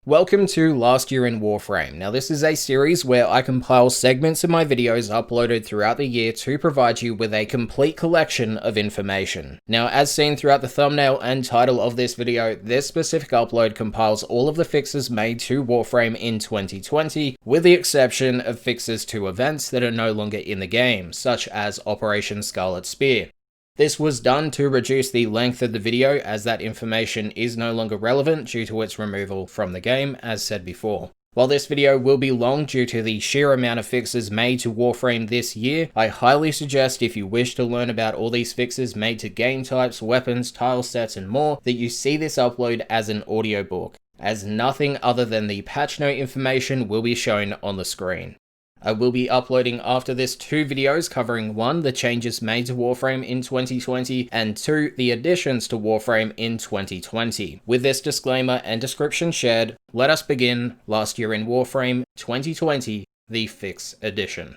Welcome to Last Year in Warframe. Now this is a series where I compile segments of my videos uploaded throughout the year to provide you with a complete collection of information. Now as seen throughout the thumbnail and title of this video, this specific upload compiles all of the fixes made to Warframe in 2020, with the exception of fixes to events that are no longer in the game, such as Operation Scarlet Spear. This was done to reduce the length of the video, as that information is no longer relevant due to its removal from the game, as said before. While this video will be long due to the sheer amount of fixes made to Warframe this year, I highly suggest if you wish to learn about all these fixes made to game types, weapons, tile sets and more, that you see this upload as an audiobook, as nothing other than the patch note information will be shown on the screen. I will be uploading after this 2 videos covering 1, the changes made to Warframe in 2020, and 2, the additions to Warframe in 2020. With this disclaimer and description shared, let us begin Last Year in Warframe 2020, the Fix Edition.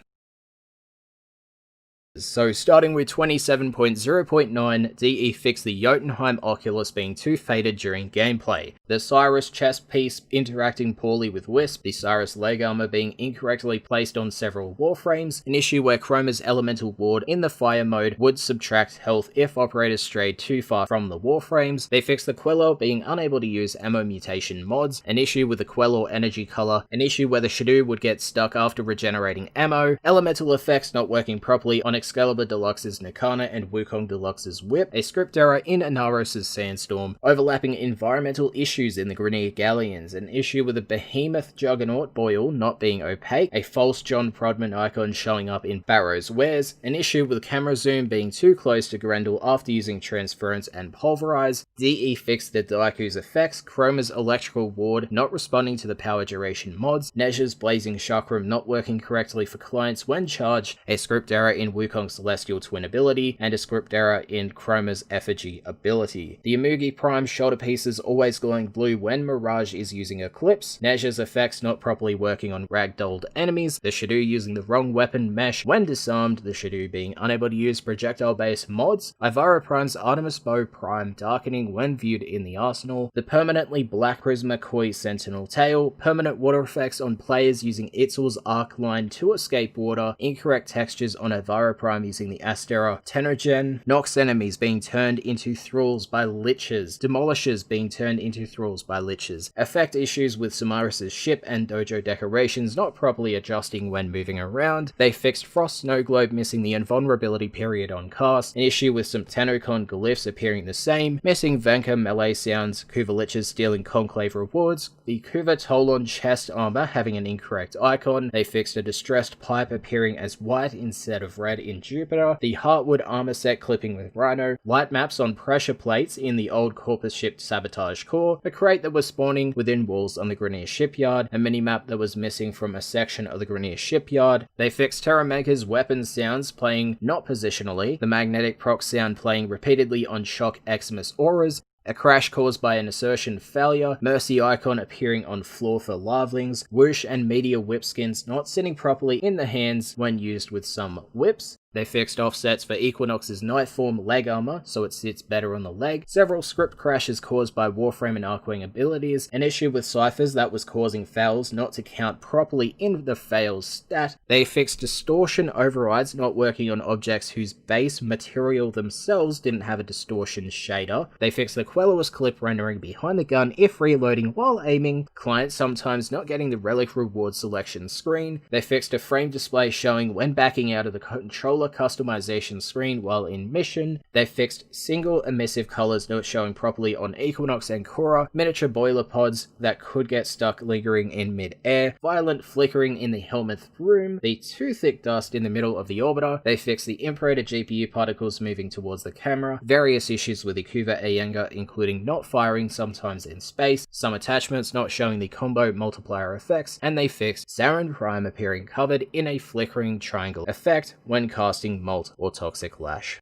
So starting with 27.0.9, DE fixed the Jotunheim Oculus being too faded during gameplay, the Cyrus chest piece interacting poorly with Wisp, the Cyrus leg armor being incorrectly placed on several Warframes, an issue where Chroma's elemental ward in the fire mode would subtract health if operators strayed too far from the Warframes. They fixed the Queller being unable to use ammo mutation mods, an issue with the Queller energy color, an issue where the Shadow would get stuck after regenerating ammo, elemental effects not working properly on Excalibur Deluxe's Nikana and Wukong Deluxe's Whip, a script error in Inaros' Sandstorm, overlapping environmental issues in the Grineer Galleons, an issue with the Behemoth Juggernaut Boil not being opaque, a false John Prodman icon showing up in Barrow's Wares, an issue with camera zoom being too close to Grendel after using Transference and Pulverize, DE fixed the Daiku's effects, Chroma's electrical ward not responding to the power duration mods, Nezha's Blazing Chakram not working correctly for clients when charged, a script error in Wukong's Celestial Twin ability, and a script error in Chroma's Effigy ability. The Imugi Prime shoulder pieces always glowing blue when Mirage is using Eclipse, Nezha's effects not properly working on ragdolled enemies, the Shadow using the wrong weapon mesh when disarmed, the Shadow being unable to use projectile-based mods, Ivara Prime's Artemis Bow Prime darkening when viewed in the arsenal, the permanently black Prisma Koi Sentinel tail, permanent water effects on players using Itzel's arc line to escape water, incorrect textures on Ivara Prime using the Astera Tenogen, Nox enemies being turned into thralls by Liches, Demolishers being turned into thralls by Liches, effect issues with Samaris' ship and dojo decorations not properly adjusting when moving around, they fixed Frost Snow Globe missing the invulnerability period on cast, an issue with some Tenocon glyphs appearing the same, missing Venka melee sounds, Kuva Liches stealing Conclave rewards, the Kuva Tolon chest armor having an incorrect icon, they fixed a distressed pipe appearing as white instead of red in Jupiter, the Heartwood armor set clipping with Rhino, light maps on pressure plates in the old Corpus ship Sabotage Core, a crate that was spawning within walls on the Grineer shipyard, a minimap that was missing from a section of the Grineer shipyard. They fixed Terramaker's weapon sounds playing not positionally, the magnetic proc sound playing repeatedly on Shock Xmas auras, a crash caused by an assertion failure, Mercy icon appearing on floor for Larvelings, Whoosh and Meteor whip skins not sitting properly in the hands when used with some whips. They fixed offsets for Equinox's Nightform leg armor so it sits better on the leg, several script crashes caused by Warframe and Arcwing abilities, an issue with ciphers that was causing fails not to count properly in the fails stat. They fixed distortion overrides not working on objects whose base material themselves didn't have a distortion shader. They fixed the Quellerless clip rendering behind the gun if reloading while aiming, clients sometimes not getting the relic reward selection screen. They fixed a frame display showing when backing out of the controller customization screen while in mission. They fixed single emissive colors not showing properly on Equinox and Korra, miniature boiler pods that could get stuck lingering in mid-air, violent flickering in the Helmuth room, the too thick dust in the middle of the orbiter. They fixed the imperated GPU particles moving towards the camera, various issues with the Kuva Ayenga including not firing sometimes in space, some attachments not showing the combo multiplier effects, and they fixed Saren Prime appearing covered in a flickering triangle effect when casting Molt or Toxic Lash.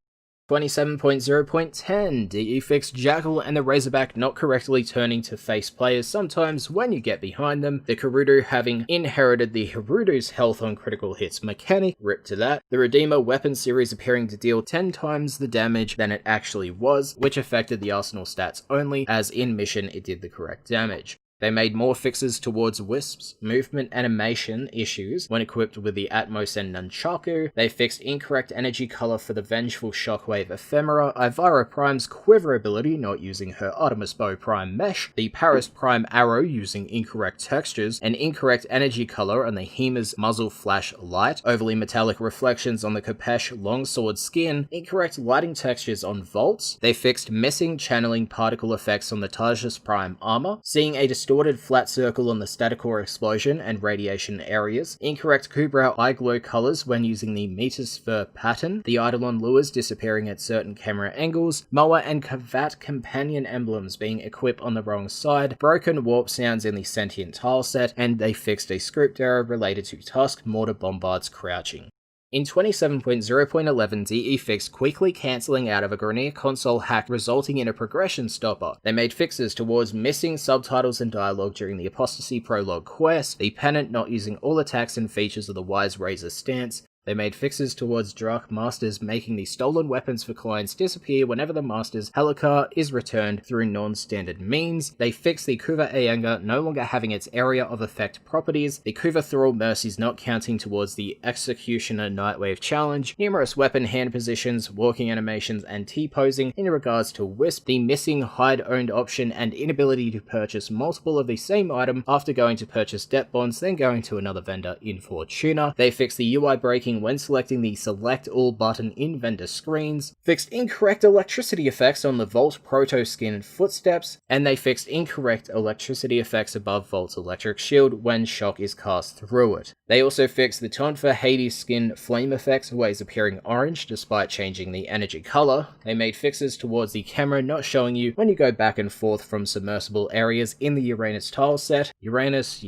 27.0.10, DE fixed Jackal and the Razorback not correctly turning to face players sometimes when you get behind them, the Gerudo having inherited the Gerudo's health on critical hits mechanic, rip to that, the Redeemer weapon series appearing to deal 10 times the damage than it actually was, which affected the arsenal stats only, as in mission it did the correct damage. They made more fixes towards Wisp's movement animation issues when equipped with the Atmos and Nunchaku. They fixed incorrect energy color for the Vengeful Shockwave Ephemera, Ivara Prime's Quiver ability not using her Artemis Bow Prime mesh, the Paris Prime arrow using incorrect textures, and incorrect energy color on the Hema's muzzle flash light, overly metallic reflections on the Kapesh longsword skin, incorrect lighting textures on Volts. They fixed missing channeling particle effects on the Tajas Prime armor, seeing a distorted flat circle on the Staticore explosion and radiation areas, incorrect Kubrau eye glow colors when using the Metasphere pattern, the Eidolon lures disappearing at certain camera angles, Moa and Kavat companion emblems being equipped on the wrong side, broken warp sounds in the sentient tile set, and they fixed a script error related to Tusk Mortar Bombard's crouching. In 27.0.11, DE fixed quickly cancelling out of a Grenier console hack resulting in a progression stopper. They made fixes towards missing subtitles and dialogue during the Apostasy Prologue quest, the Pennant not using all attacks and features of the Wise Razor stance. They made fixes towards Drakh Masters making the stolen weapons for clients disappear whenever the Master's Helikar is returned through non-standard means. They fixed the Kuva Aenga no longer having its area of effect properties, the Kuva Thrall Mercies not counting towards the Executioner Nightwave challenge, numerous weapon hand positions, walking animations, and T-posing in regards to Wisp, the missing hide-owned option and inability to purchase multiple of the same item after going to purchase debt bonds then going to another vendor in Fortuna. They fixed the UI breaking when selecting the Select All button in vendor screens, fixed incorrect electricity effects on the Volt Proto skin and footsteps, and they fixed incorrect electricity effects above Volt's electric shield when shock is cast through it. They also fixed the Tonfa Hades skin flame effects always appearing orange despite changing the energy color. They made fixes towards the camera not showing you when you go back and forth from submersible areas in the Uranus tile set, Uranus,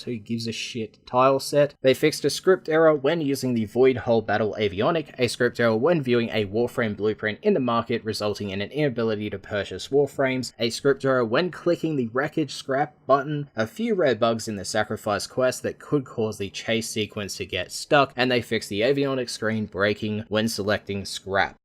who gives a shit tile set. They fixed a script error when using the Void Hull Battle Avionic, a script error when viewing a Warframe blueprint in the market resulting in an inability to purchase Warframes, a script error when clicking the Wreckage Scrap button, a few rare bugs in the Sacrifice quest that could cause the chase sequence to get stuck, and they fixed the avionic screen breaking when selecting Scrap.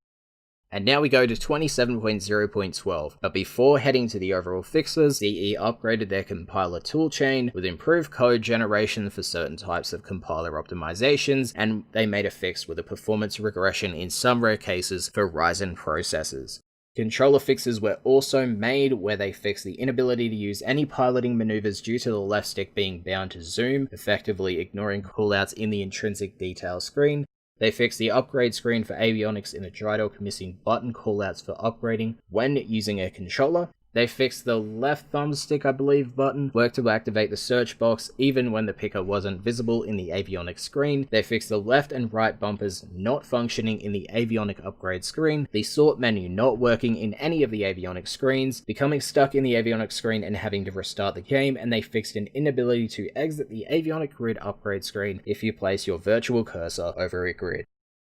And now we go to 27.0.12, but before heading to the overall fixes, DE upgraded their compiler toolchain with improved code generation for certain types of compiler optimizations, and they made a fix with a performance regression in some rare cases for Ryzen processors. Controller fixes were also made where they fixed the inability to use any piloting maneuvers due to the left stick being bound to zoom, effectively ignoring callouts in the intrinsic detail screen. They fixed the upgrade screen for avionics in the Drydock missing button callouts for upgrading when using a controller. They fixed the left thumbstick, I believe, button worked to activate the search box even when the picker wasn't visible in the avionics screen. They fixed the left and right bumpers not functioning in the avionic upgrade screen, the sort menu not working in any of the avionic screens, becoming stuck in the avionic screen and having to restart the game, and they fixed an inability to exit the avionic grid upgrade screen if you place your virtual cursor over a grid.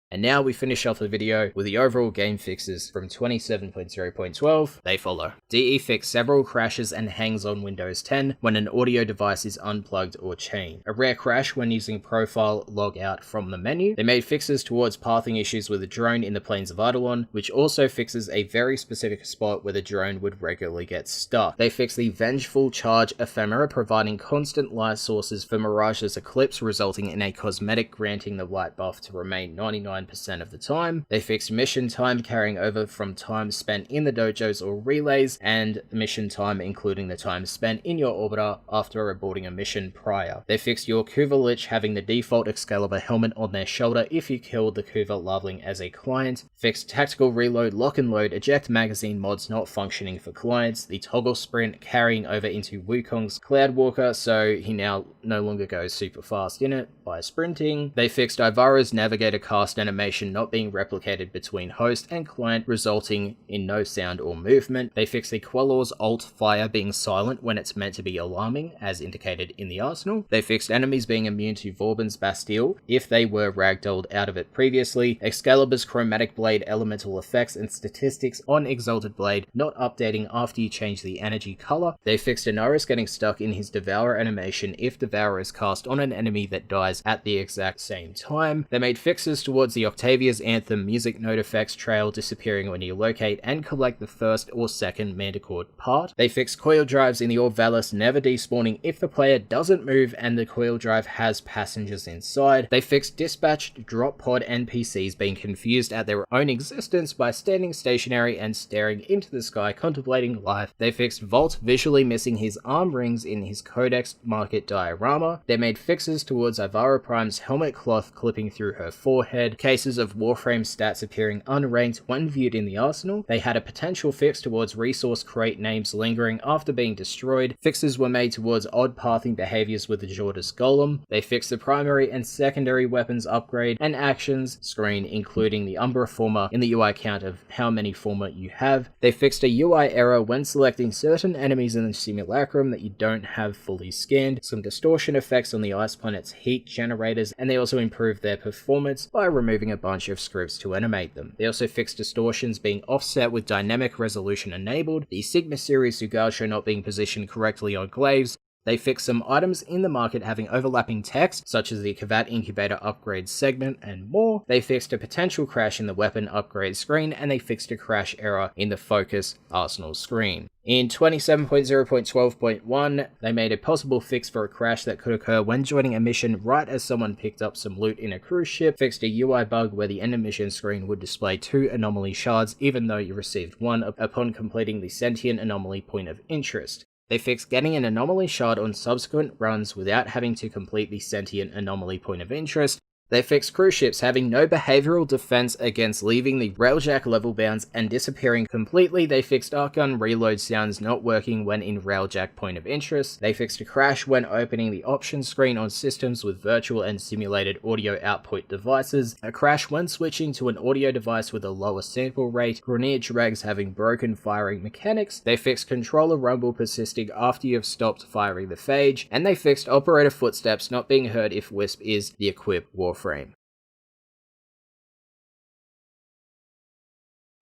And now we finish off the video with the overall game fixes from 27.0.12. They follow. DE fixed several crashes and hangs on Windows 10 when an audio device is unplugged or chained. A rare crash when using profile log out from the menu. They made fixes towards pathing issues with a drone in the plains of Eidolon, which also fixes a very specific spot where the drone would regularly get stuck. They fixed the Vengeful Charge Ephemera, providing constant light sources for Mirage's Eclipse, resulting in a cosmetic granting the light buff to remain 99% of the time. They fixed mission time carrying over from time spent in the dojos or relays, and mission time including the time spent in your orbiter after aborting a mission prior. They fixed your Kuva Lich having the default Excalibur helmet on their shoulder if you killed the Kuva Loveling as a client. Fixed tactical reload, lock and load, eject magazine mods not functioning for clients. The toggle sprint carrying over into Wukong's Cloudwalker, so he now no longer goes super fast in it by sprinting. They fixed Ivara's Navigator cast animation not being replicated between host and client, resulting in no sound or movement. They fixed the Quellor's alt fire being silent when it's meant to be alarming, as indicated in the arsenal. They fixed enemies being immune to Vauban's Bastille if they were ragdolled out of it previously. Excalibur's chromatic blade elemental effects and statistics on Exalted Blade not updating after you change the energy color. They fixed Inaris getting stuck in his Devour animation if Devour is cast on an enemy that dies at the exact same time. They made fixes towards the Octavia's Anthem music note effects trail disappearing when you locate and collect the first or second Manticore part. They fixed coil drives in the Orvalis never despawning if the player doesn't move and the coil drive has passengers inside. They fixed dispatched drop pod NPCs being confused at their own existence by standing stationary and staring into the sky contemplating life. They fixed Volt visually missing his arm rings in his Codex Market diorama. They made fixes towards Ivara Prime's helmet cloth clipping through her forehead, cases of Warframe stats appearing unranked when viewed in the arsenal. They had a potential fix towards resource crate names lingering after being destroyed. Fixes were made towards odd pathing behaviors with the Jordas Golem. They fixed the primary and secondary weapons upgrade and actions screen, including the Umbra Former in the UI count of how many Former you have. They fixed a UI error when selecting certain enemies in the simulacrum that you don't have fully scanned, some distortion effects on the ice planet's heat generators, and they also improved their performance by removing a bunch of scripts to animate them. They also fixed distortions being offset with dynamic resolution enabled, the Sigma series Sugasho not being positioned correctly on glaives. They fixed some items in the market having overlapping text, such as the Kavat Incubator upgrade segment and more. They fixed a potential crash in the weapon upgrade screen, and they fixed a crash error in the focus arsenal screen. In 27.0.12.1, they made a possible fix for a crash that could occur when joining a mission right as someone picked up some loot in a cruise ship, fixed a UI bug where the end of mission screen would display 2 anomaly shards even though you received 1 upon completing the sentient anomaly point of interest. They fixed getting an anomaly shard on subsequent runs without having to complete the sentient anomaly point of interest. They fixed cruise ships having no behavioral defense against leaving the Railjack level bounds and disappearing completely. They fixed arc gun reload sounds not working when in Railjack point of interest. They fixed a crash when opening the options screen on systems with virtual and simulated audio output devices, a crash when switching to an audio device with a lower sample rate, Grenier drags having broken firing mechanics. They fixed controller rumble persisting after you have stopped firing the phage, and they fixed operator footsteps not being heard if Wisp is the equipped Warframe.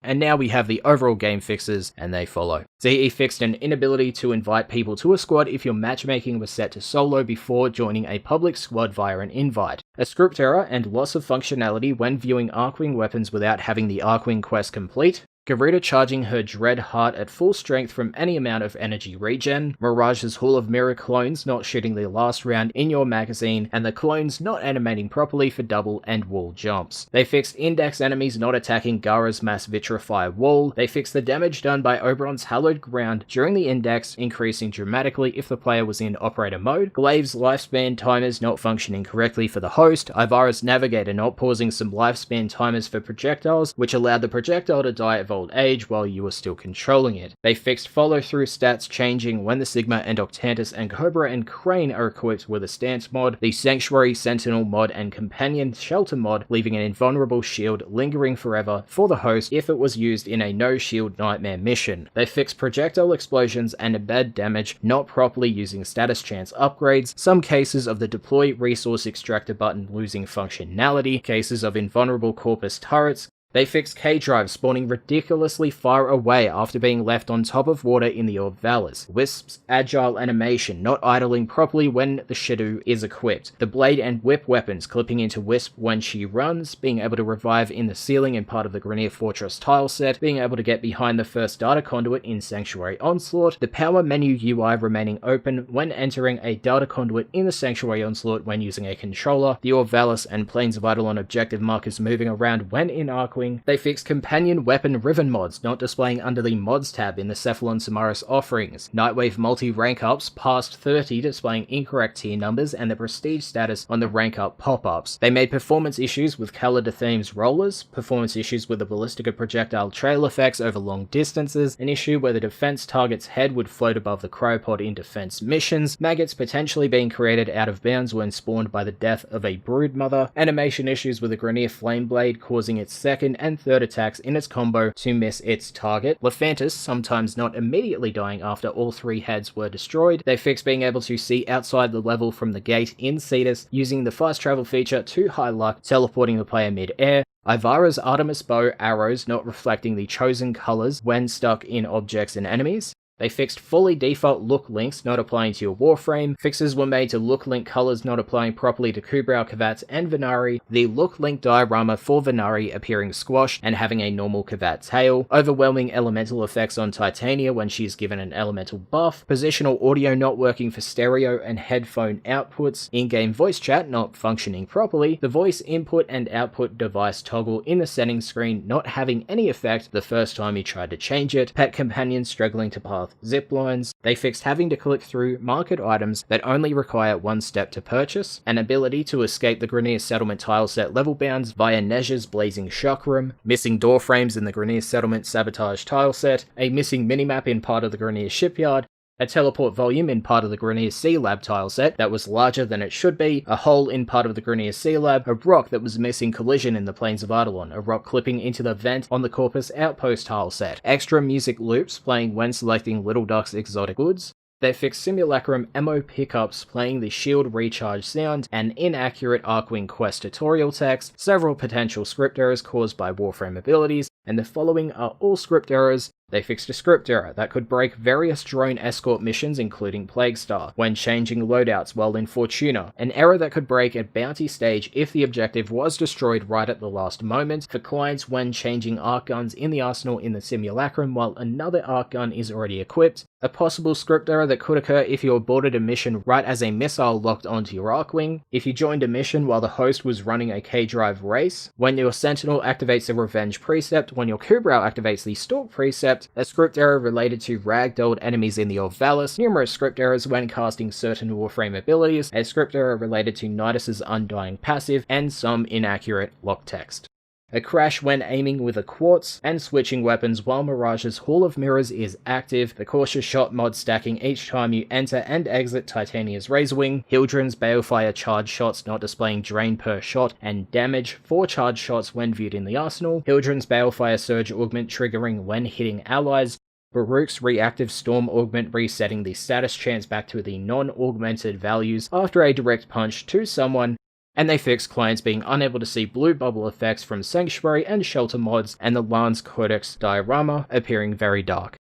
And now we have the overall game fixes, and they follow. ZE fixed an inability to invite people to a squad if your matchmaking was set to solo before joining a public squad via an invite. A script error and loss of functionality when viewing Arcwing weapons without having the Arcwing quest complete. Garuda charging her Dread Heart at full strength from any amount of energy regen, Mirage's Hall of Mirror clones not shooting their last round in your magazine, and the clones not animating properly for double and wall jumps. They fixed index enemies not attacking Gara's mass vitrify wall. They fixed the damage done by Oberon's hallowed ground during the index, increasing dramatically if the player was in operator mode. Glaive's lifespan timers not functioning correctly for the host. Ivara's navigator not pausing some lifespan timers for projectiles, which allowed the projectile to die of old age while you were still controlling it. They fixed follow-through stats changing when the Sigma and Octantis and Cobra and Crane are equipped with a stance mod, the Sanctuary Sentinel mod and Companion Shelter mod, leaving an invulnerable shield lingering forever for the host if it was used in a no-shield nightmare mission. They fixed projectile explosions and embed damage not properly using status chance upgrades, some cases of the deploy resource extractor button losing functionality, cases of invulnerable corpus turrets. They fixed K-drives spawning ridiculously far away after being left on top of water in the Orvalis. Wisp's agile animation not idling properly when the Shadow is equipped. The blade and whip weapons clipping into Wisp when she runs, being able to revive in the ceiling and part of the Grenier Fortress tile set, being able to get behind the first data conduit in Sanctuary Onslaught, the power menu UI remaining open when entering a data conduit in the Sanctuary Onslaught when using a controller, the Orvalis and Plains of Eidolon objective markers moving around when in Arcwing. They fixed companion weapon riven mods not displaying under the mods tab in the Cephalon Samaris offerings, Nightwave multi-rank ups past 30 displaying incorrect tier numbers and the prestige status on the rank up pop-ups. They made performance issues with Caladathame's rollers, performance issues with the ballistica projectile trail effects over long distances, an issue where the defense target's head would float above the cryopod in defense missions, maggots potentially being created out of bounds when spawned by the death of a broodmother, animation issues with the Grenier Flameblade causing its second and third attacks in its combo to miss its target, Lephantis sometimes not immediately dying after all 3 heads were destroyed. They fixed being able to see outside the level from the gate in Cetus, using the fast travel feature to high luck, teleporting the player mid-air. Ivara's Artemis bow arrows not reflecting the chosen colors when stuck in objects and enemies. They fixed fully default look links not applying to your Warframe. Fixes were made to look link colors not applying properly to Kubrau, Kavats, and Venari. The look link diorama for Venari appearing squashed and having a normal Kavat tail. Overwhelming elemental effects on Titania when she is given an elemental buff. Positional audio not working for stereo and headphone outputs. In-game voice chat not functioning properly. The voice input and output device toggle in the settings screen not having any effect the first time you tried to change it. Pet companions struggling to path zip lines. They fixed having to click through market items that only require one step to purchase, an ability to escape the Grenier Settlement tileset level bounds via Nezha's Blazing Chakram, missing door frames in the Grenier Settlement Sabotage tileset, a missing minimap in part of the Grenier Shipyard, a teleport volume in part of the Grenier Sea Lab tileset that was larger than it should be, a hole in part of the Grenier Sea Lab, a rock that was missing collision in the Plains of Eidolon, a rock clipping into the vent on the Corpus Outpost tileset, extra music loops playing when selecting Little Duck's exotic goods. They fixed Simulacrum ammo pickups playing the shield recharge sound, an inaccurate Arcwing quest tutorial text, several potential script errors caused by Warframe abilities, and the following are all script errors. They fixed a script error that could break various drone escort missions including Plague Star when changing loadouts while in Fortuna, an error that could break a bounty stage if the objective was destroyed right at the last moment for clients when changing arc guns in the arsenal in the Simulacrum while another arc gun is already equipped, a possible script error that could occur if you aborted a mission right as a missile locked onto your Arcwing, if you joined a mission while the host was running a K-Drive race, when your Sentinel activates the Revenge Precept, when your Kubrau activates the Stalk Precept, a script error related to ragdolled enemies in the Orvalis, numerous script errors when casting certain Warframe abilities, a script error related to Nidus's Undying passive, and some inaccurate lock text. A crash when aiming with a quartz, and switching weapons while Mirage's Hall of Mirrors is active, the cautious shot mod stacking each time you enter and exit Titania's Razorwing, Hildren's Balefire charge shots not displaying drain per shot and damage for charge shots when viewed in the arsenal, Hildren's Balefire surge augment triggering when hitting allies, Baruch's reactive storm augment resetting the status chance back to the non-augmented values after a direct punch to someone, and they fixed clients being unable to see blue bubble effects from Sanctuary and Shelter mods, and the Lance Codex diorama appearing very dark.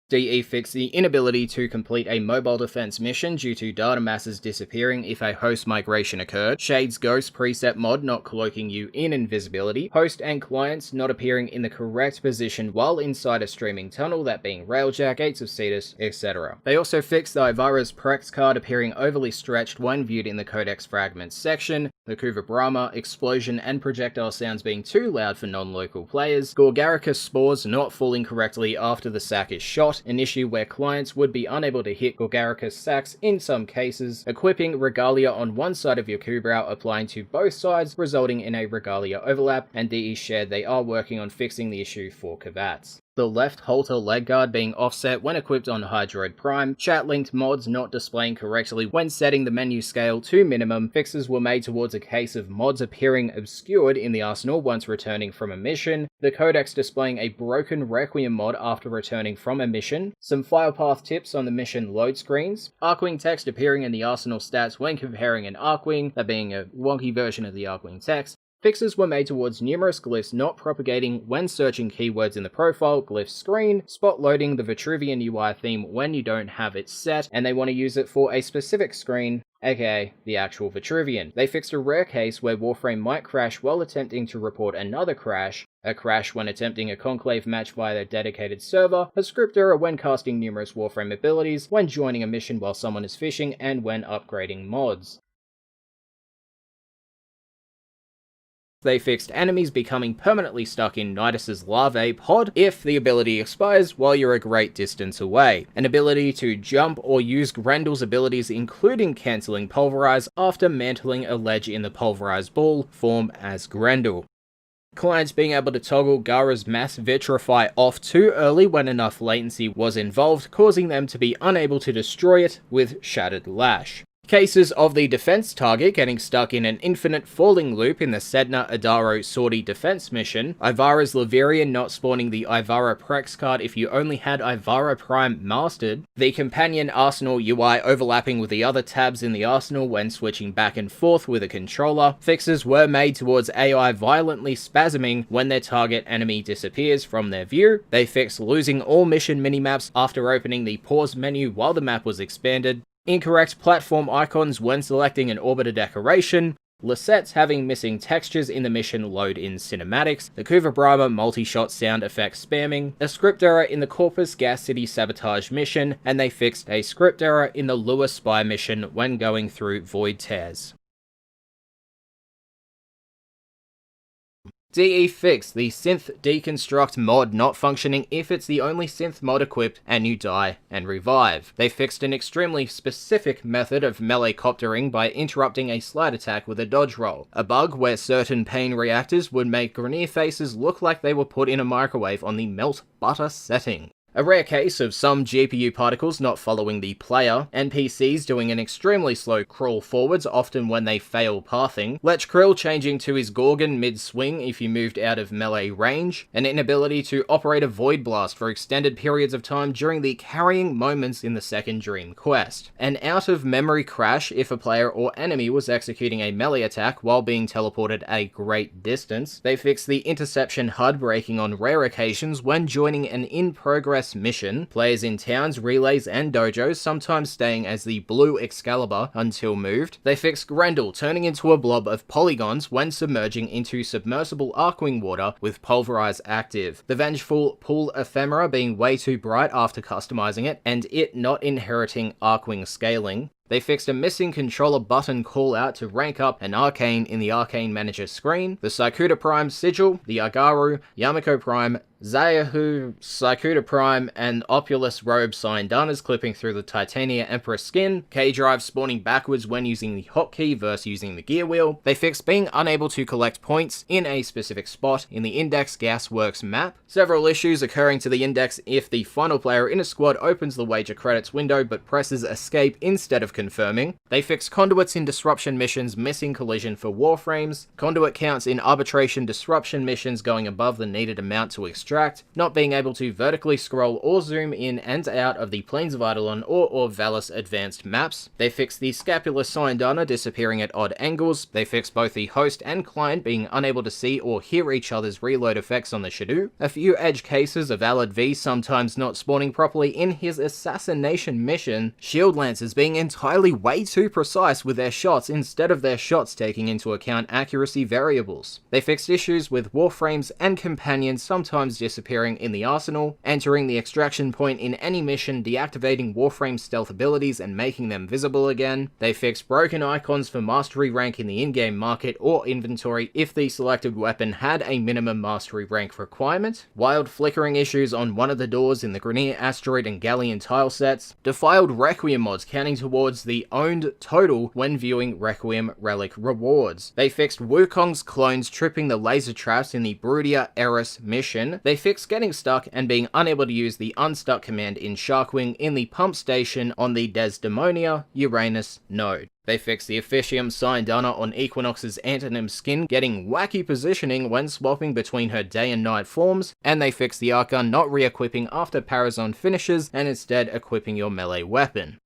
DE fixed the inability to complete a mobile defense mission due to data masses disappearing if a host migration occurred, Shade's Ghost preset mod not cloaking you in invisibility, host and clients not appearing in the correct position while inside a streaming tunnel, that being Railjack, Gates of Cetus, etc. They also fixed the Ivara's Prex card appearing overly stretched when viewed in the Codex Fragments section, the Kuva Brahma, explosion and projectile sounds being too loud for non-local players, Gorgaricus spores not falling correctly after the sack is shot, an issue where clients would be unable to hit Gorgaricus sacks in some cases, equipping Regalia on one side of your Kubrau applying to both sides, resulting in a Regalia overlap, and DE shared they are working on fixing the issue for Kavats. The left halter leg guard being offset when equipped on Hydroid Prime, chat-linked mods not displaying correctly when setting the menu scale to minimum, fixes were made towards a case of mods appearing obscured in the arsenal once returning from a mission, the Codex displaying a broken Requiem mod after returning from a mission, some file path tips on the mission load screens, Arcwing text appearing in the arsenal stats when comparing an Arcwing, that being a wonky version of the Arcwing text. Fixes were made towards numerous glyphs not propagating when searching keywords in the profile glyph screen, spot loading the Vitruvian UI theme when you don't have it set, and they want to use it for a specific screen, aka the actual Vitruvian. They fixed a rare case where Warframe might crash while attempting to report another crash, a crash when attempting a Conclave match via a dedicated server, a script error when casting numerous Warframe abilities, when joining a mission while someone is fishing, and when upgrading mods. They fixed enemies becoming permanently stuck in Nidus's larvae pod if the ability expires while you're a great distance away. An ability to jump or use Grendel's abilities including cancelling Pulverize after mantling a ledge in the Pulverized Ball form as Grendel. Clients being able to toggle Gara's Mass Vitrify off too early when enough latency was involved, causing them to be unable to destroy it with Shattered Lash. Cases of the defense target getting stuck in an infinite falling loop in the Sedna Adaro Sortie defense mission, Ivara's Laverian not spawning the Ivara Prex card if you only had Ivara Prime mastered, the companion arsenal UI overlapping with the other tabs in the arsenal when switching back and forth with a controller. Fixes were made towards AI violently spasming when their target enemy disappears from their view. They fixed losing all mission minimaps after opening the pause menu while the map was expanded. Incorrect platform icons when selecting an orbiter decoration, Lissettes having missing textures in the mission load in cinematics, the Kuva Brahma multi-shot sound effect spamming, a script error in the Corpus Gas City sabotage mission, and they fixed a script error in the Lua spy mission when going through void tears. DE Fix, the synth deconstruct mod not functioning if it's the only synth mod equipped and you die and revive. They fixed an extremely specific method of melee coptering by interrupting a slide attack with a dodge roll, a bug where certain pain reactors would make Grineer faces look like they were put in a microwave on the melt butter setting. A rare case of some GPU particles not following the player, NPCs doing an extremely slow crawl forwards often when they fail pathing, Lich Krill changing to his Gorgon mid-swing if you moved out of melee range, an inability to operate a Void Blast for extended periods of time during the carrying moments in the second Dream quest, an out-of-memory crash if a player or enemy was executing a melee attack while being teleported a great distance. They fixed the interception HUD breaking on rare occasions when joining an in-progress mission, players in towns, relays, and dojos sometimes staying as the blue Excalibur until moved. They fixed Grendel turning into a blob of polygons when submerging into submersible Arcwing water with Pulverize active, the vengeful Pool Ephemera being way too bright after customizing it, and it not inheriting Arcwing scaling. They fixed a missing controller button callout to rank up an Arcane in the Arcane Manager screen, the Saikuta Prime Sigil, the Agaru, Yamiko Prime, Zayahu, Saikuta Prime, and Opulus Robe Syndanas clipping through the Titania Emperor skin, K-Drive spawning backwards when using the hotkey versus using the gear wheel. They fixed being unable to collect points in a specific spot in the Index Gasworks map, several issues occurring to the Index if the final player in a squad opens the wager credits window but presses escape instead of confirming. They fixed conduits in disruption missions missing collision for Warframes, conduit counts in arbitration disruption missions going above the needed amount to extract, not being able to vertically scroll or zoom in and out of the Plains of Eidolon or Orvalis advanced maps. They fixed the Scapular Syndana disappearing at odd angles. They fixed both the host and client being unable to see or hear each other's reload effects on the Shadow. A few edge cases of Alad V sometimes not spawning properly in his assassination mission, Shield Lancers being entirely way too precise with their shots instead of their shots taking into account accuracy variables. They fixed issues with Warframes and companions sometimes disappearing in the arsenal, entering the extraction point in any mission, deactivating Warframe stealth abilities and making them visible again. They fixed broken icons for mastery rank in the in-game market or inventory if the selected weapon had a minimum mastery rank requirement, wild flickering issues on one of the doors in the Grineer Asteroid and Galleon tile sets, defiled Requiem mods counting towards the owned total when viewing Requiem relic rewards. They fixed Wukong's clones tripping the laser traps in the Brudia Eris mission. They fixed getting stuck and being unable to use the unstuck command in Sharkwing in the pump station on the Desdemonia Uranus node. They fixed the Officium Syndana on Equinox's Antonym skin getting wacky positioning when swapping between her day and night forms, and they fixed the arc gun not re-equipping after Parazon finishes and instead equipping your melee weapon.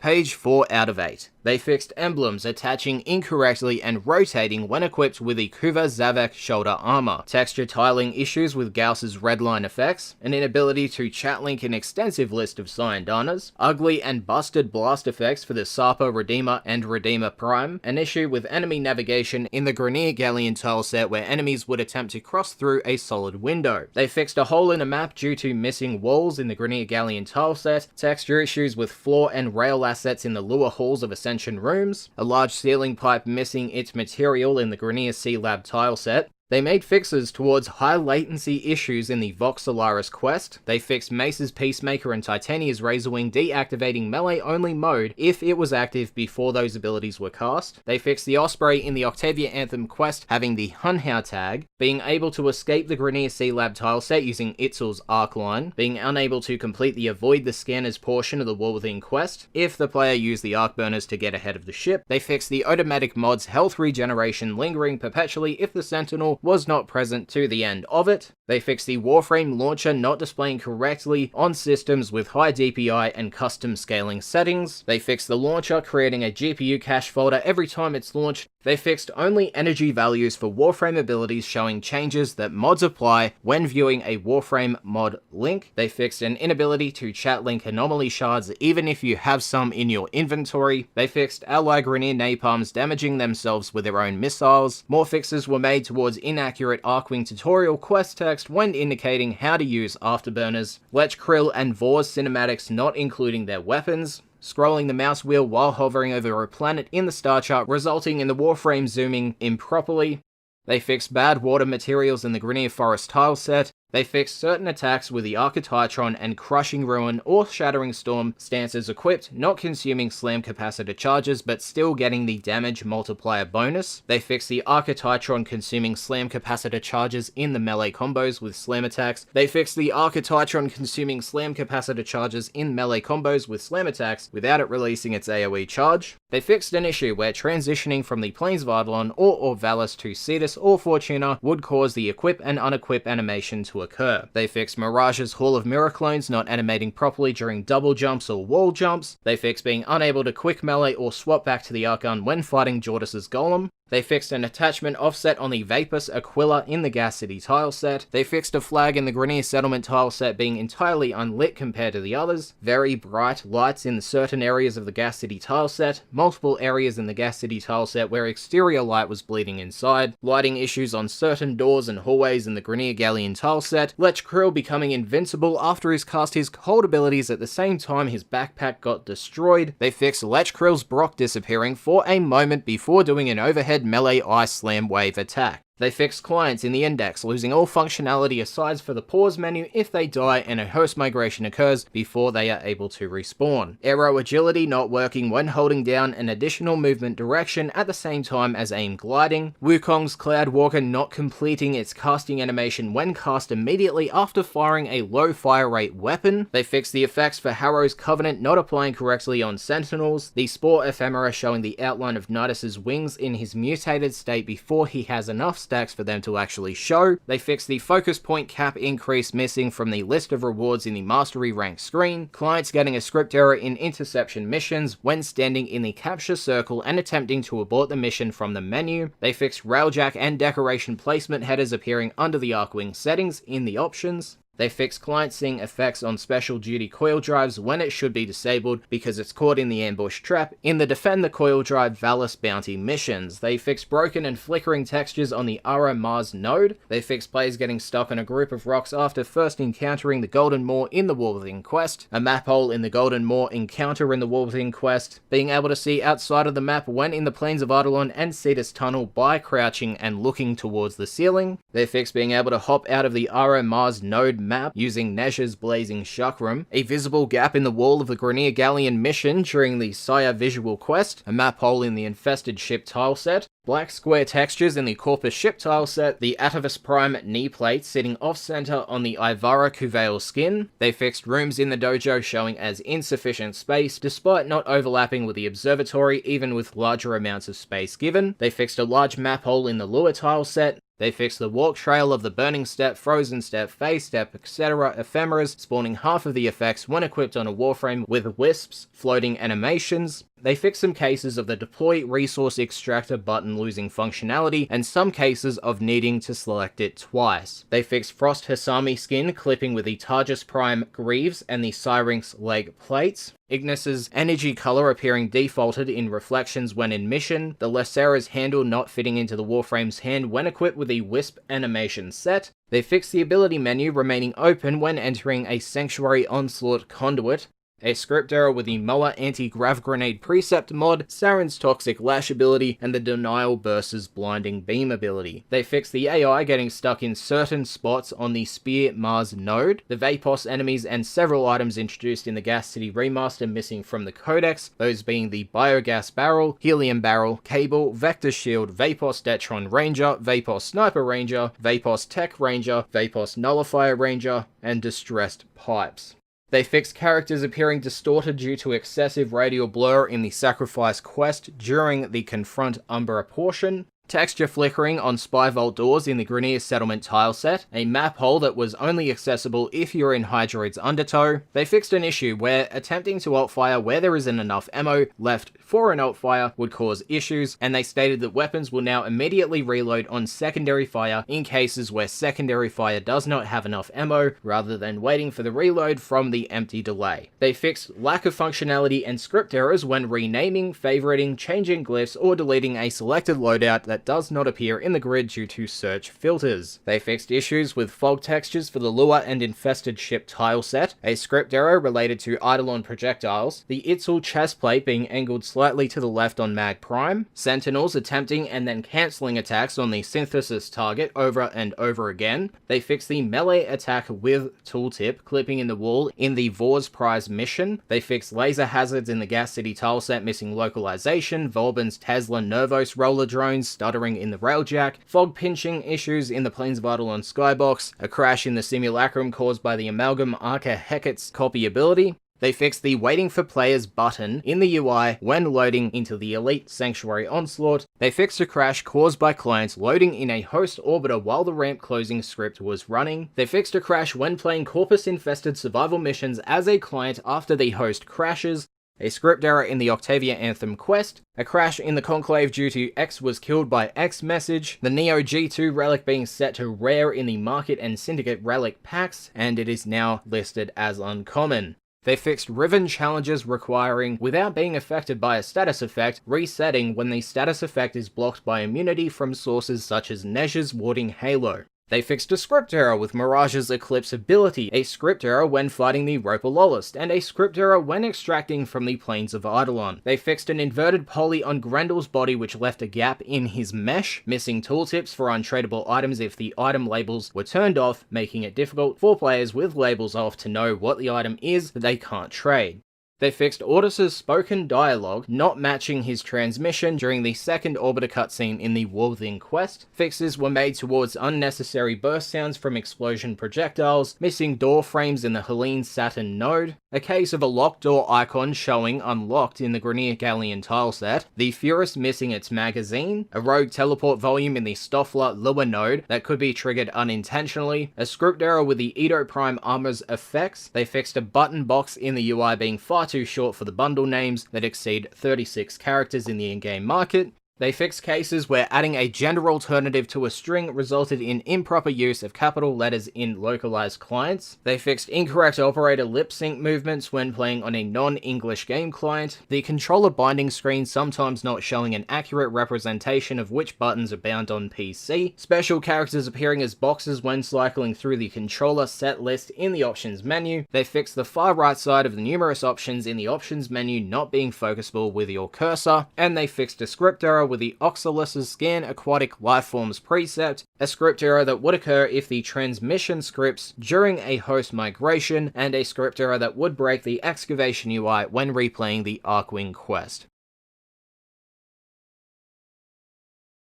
Page 4 out of 8. They fixed emblems attaching incorrectly and rotating when equipped with the Kuva Zavak shoulder armor, texture tiling issues with Gauss's redline effects, an inability to chat link an extensive list of Syndanas, ugly and busted blast effects for the Sapa Redeemer and Redeemer Prime, an issue with enemy navigation in the Grineer Galleon tile set where enemies would attempt to cross through a solid window. They fixed a hole in a map due to missing walls in the Grineer Galleon tile set, texture issues with floor and rail assets in the lower halls of Ascension rooms, a large ceiling pipe missing its material in the Grineer Sea Lab tile set, They made fixes towards high latency issues in the Vox Solaris quest. They fixed Mace's Peacemaker and Titania's Razorwing deactivating melee-only mode if it was active before those abilities were cast. They fixed the Osprey in the Octavia Anthem quest having the Hunhao tag, being able to escape the Grineer Sea Lab tileset using Itzel's Arc Line, being unable to complete the Avoid the Scanners portion of the War Within quest if the player used the Arc Burners to get ahead of the ship. They fixed the Automatic mod's health regeneration lingering perpetually if the Sentinel was not present to the end of it. They fixed the Warframe launcher not displaying correctly on systems with high DPI and custom scaling settings. They fixed the launcher creating a GPU cache folder every time it's launched. They fixed only energy values for Warframe abilities showing changes that mods apply when viewing a Warframe mod link. They fixed an inability to chat link anomaly shards even if you have some in your inventory. They fixed ally Grineer napalms damaging themselves with their own missiles. More fixes were made towards inaccurate Arcwing tutorial quest text when indicating how to use afterburners. Lech Krill and Vor's cinematics not including their weapons. Scrolling the mouse wheel while hovering over a planet in the star chart resulting in the Warframe zooming improperly. They fixed bad water materials in the Grineer Forest tileset. They fixed certain attacks with the Archititron and Crushing Ruin or Shattering Storm stances equipped, not consuming slam capacitor charges but still getting the damage multiplier bonus. They fixed the Archititron consuming slam capacitor charges in the melee combos with slam attacks. They fixed the Archititron consuming slam capacitor charges in melee combos with slam attacks without it releasing its AoE charge. They fixed an issue where transitioning from the Plains of Eidolon or Orvalis to Cetus or Fortuna would cause the equip and unequip animation to occur. They fixed Mirage's Hall of Miraclones not animating properly during double jumps or wall jumps. They fixed being unable to quick melee or swap back to the Archon when fighting Jordis's Golem. They fixed an attachment offset on the Vapus Aquila in the Gas City tileset. They fixed a flag in the Grineer Settlement tileset being entirely unlit compared to the others. Very bright lights in certain areas of the Gas City tileset. Multiple areas in the Gas City tileset where exterior light was bleeding inside. Lighting issues on certain doors and hallways in the Grineer Galleon tileset. Lech Krill becoming invincible after he's cast his cold abilities at the same time his backpack got destroyed. They fixed Lech Krill's Brock disappearing for a moment before doing an overhead melee ice slam wave attack. They fixed clients in the index, losing all functionality aside for the pause menu if they die and a host migration occurs before they are able to respawn. Aero agility not working when holding down an additional movement direction at the same time as aim gliding. Wukong's Cloud Walker not completing its casting animation when cast immediately after firing a low fire rate weapon. They fixed the effects for Harrow's Covenant not applying correctly on Sentinels. The Spore Ephemera showing the outline of Nidus's wings in his mutated state before he has enough stacks for them to actually show. They fixed the focus point cap increase missing from the list of rewards in the mastery rank screen. Clients getting a script error in interception missions when standing in the capture circle and attempting to abort the mission from the menu. They fixed Railjack and decoration placement headers appearing under the Arcwing settings in the options. They fixed clients seeing effects on special duty coil drives when it should be disabled because it's caught in the ambush trap in the Defend the Coil Drive Valis bounty missions. They fixed broken and flickering textures on the Ara Mars node. They fixed players getting stuck on a group of rocks after first encountering the Golden Moor in the War Within quest, a map hole in the Golden Moor encounter in the War Within quest, being able to see outside of the map when in the Plains of Eidolon and Cetus Tunnel by crouching and looking towards the ceiling. They fixed being able to hop out of the Ara Mars node map using Nezha's Blazing Chakram, a visible gap in the wall of the Grineer Galleon mission during the Saya visual quest, a map hole in the Infested Ship tileset, black square textures in the Corpus Ship tileset, the Atavus Prime knee plate sitting off-center on the Ivara Kuvail skin. They fixed rooms in the dojo showing as insufficient space, despite not overlapping with the observatory even with larger amounts of space given. They fixed a large map hole in the Lure tileset. They fixed the walk trail of the Burning Step, Frozen Step, Phase Step, etc. ephemeras, spawning half of the effects when equipped on a Warframe with wisps, floating animations. They fixed some cases of the Deploy Resource Extractor button losing functionality, and some cases of needing to select it twice. They fixed Frost Hisami skin clipping with the Targus Prime greaves and the Syrinx leg plates. Ignis's energy color appearing defaulted in reflections when in mission, the Lacera's handle not fitting into the Warframe's hand when equipped with the Wisp animation set. They fixed the ability menu remaining open when entering a Sanctuary Onslaught conduit. A script error with the Moa anti-grav grenade precept mod, Saren's toxic lash ability, and the denial versus blinding beam ability. They fixed the AI getting stuck in certain spots on the Spear Mars node, the Vapos enemies and several items introduced in the Gas City remaster missing from the codex, those being the Biogas Barrel, Helium Barrel, Cable, Vector Shield, Vapos Detron Ranger, Vapos Sniper Ranger, Vapos Tech Ranger, Vapos Nullifier Ranger, and Distressed Pipes. They fixed characters appearing distorted due to excessive radial blur in the Sacrifice quest during the Confront Umbra portion, texture flickering on Spy Vault doors in the Grenier Settlement tile set, a map hole that was only accessible if you're in Hydroid's Undertow. They fixed an issue where attempting to alt-fire where there isn't enough ammo left for an alt-fire would cause issues, and they stated that weapons will now immediately reload on secondary fire in cases where secondary fire does not have enough ammo, rather than waiting for the reload from the empty delay. They fixed lack of functionality and script errors when renaming, favoriting, changing glyphs, or deleting a selected loadout that does not appear in the grid due to search filters. They fixed issues with fog textures for the Lure and Infested Ship tile set, a script error related to Eidolon projectiles, the Itzel chest plate being angled slightly to the left on Mag Prime, Sentinels attempting and then cancelling attacks on the Synthesis target over and over again. They fixed the melee attack with tooltip clipping in the wall in the Vor's Prize mission. They fixed laser hazards in the Gas City tile set missing localization, Volbin's Tesla Nervos roller drones stuttering in the Railjack, fog pinching issues in the Plains of Eidolon skybox, a crash in the simulacrum caused by the Amalgam Arca Hecate's copy ability. They fixed the Waiting for Players button in the UI when loading into the Elite Sanctuary Onslaught. They fixed a crash caused by clients loading in a host orbiter while the ramp closing script was running. They fixed a crash when playing Corpus-infested survival missions as a client after the host crashes. A script error in the Octavia Anthem quest, a crash in the Conclave due to X was killed by X message, the Neo G2 relic being set to rare in the Market and Syndicate relic packs, and it is now listed as uncommon. They fixed Riven challenges requiring, without being affected by a status effect, resetting when the status effect is blocked by immunity from sources such as Nezha's Warding Halo. They fixed a script error with Mirage's Eclipse ability, a script error when fighting the Ropoliolist, and a script error when extracting from the Plains of Eidolon. They fixed an inverted poly on Grendel's body which left a gap in his mesh, missing tooltips for untradeable items if the item labels were turned off, making it difficult for players with labels off to know what the item is that they can't trade. They fixed Ordis' spoken dialogue not matching his transmission during the second orbiter cutscene in the Worthing quest. Fixes were made towards unnecessary burst sounds from explosion projectiles, missing door frames in the Helene Saturn node, a case of a locked door icon showing unlocked in the Grenier Galleon tileset, the Furus missing its magazine, a rogue teleport volume in the Stoffler Lure node that could be triggered unintentionally, a script error with the Edo Prime armor's effects. They fixed a button box in the UI being far too short for the bundle names that exceed 36 characters in the in-game market. They fixed cases where adding a gender alternative to a string resulted in improper use of capital letters in localized clients. They fixed incorrect operator lip sync movements when playing on a non-English game client. The controller binding screen sometimes not showing an accurate representation of which buttons are bound on PC. Special characters appearing as boxes when cycling through the controller set list in the options menu. They fixed the far right side of the numerous options in the options menu not being focusable with your cursor. And they fixed a script error with the Oxalus's Scan Aquatic Lifeforms precept, a script error that would occur if the transmission scripts during a host migration, and a script error that would break the excavation UI when replaying the Arkwing quest.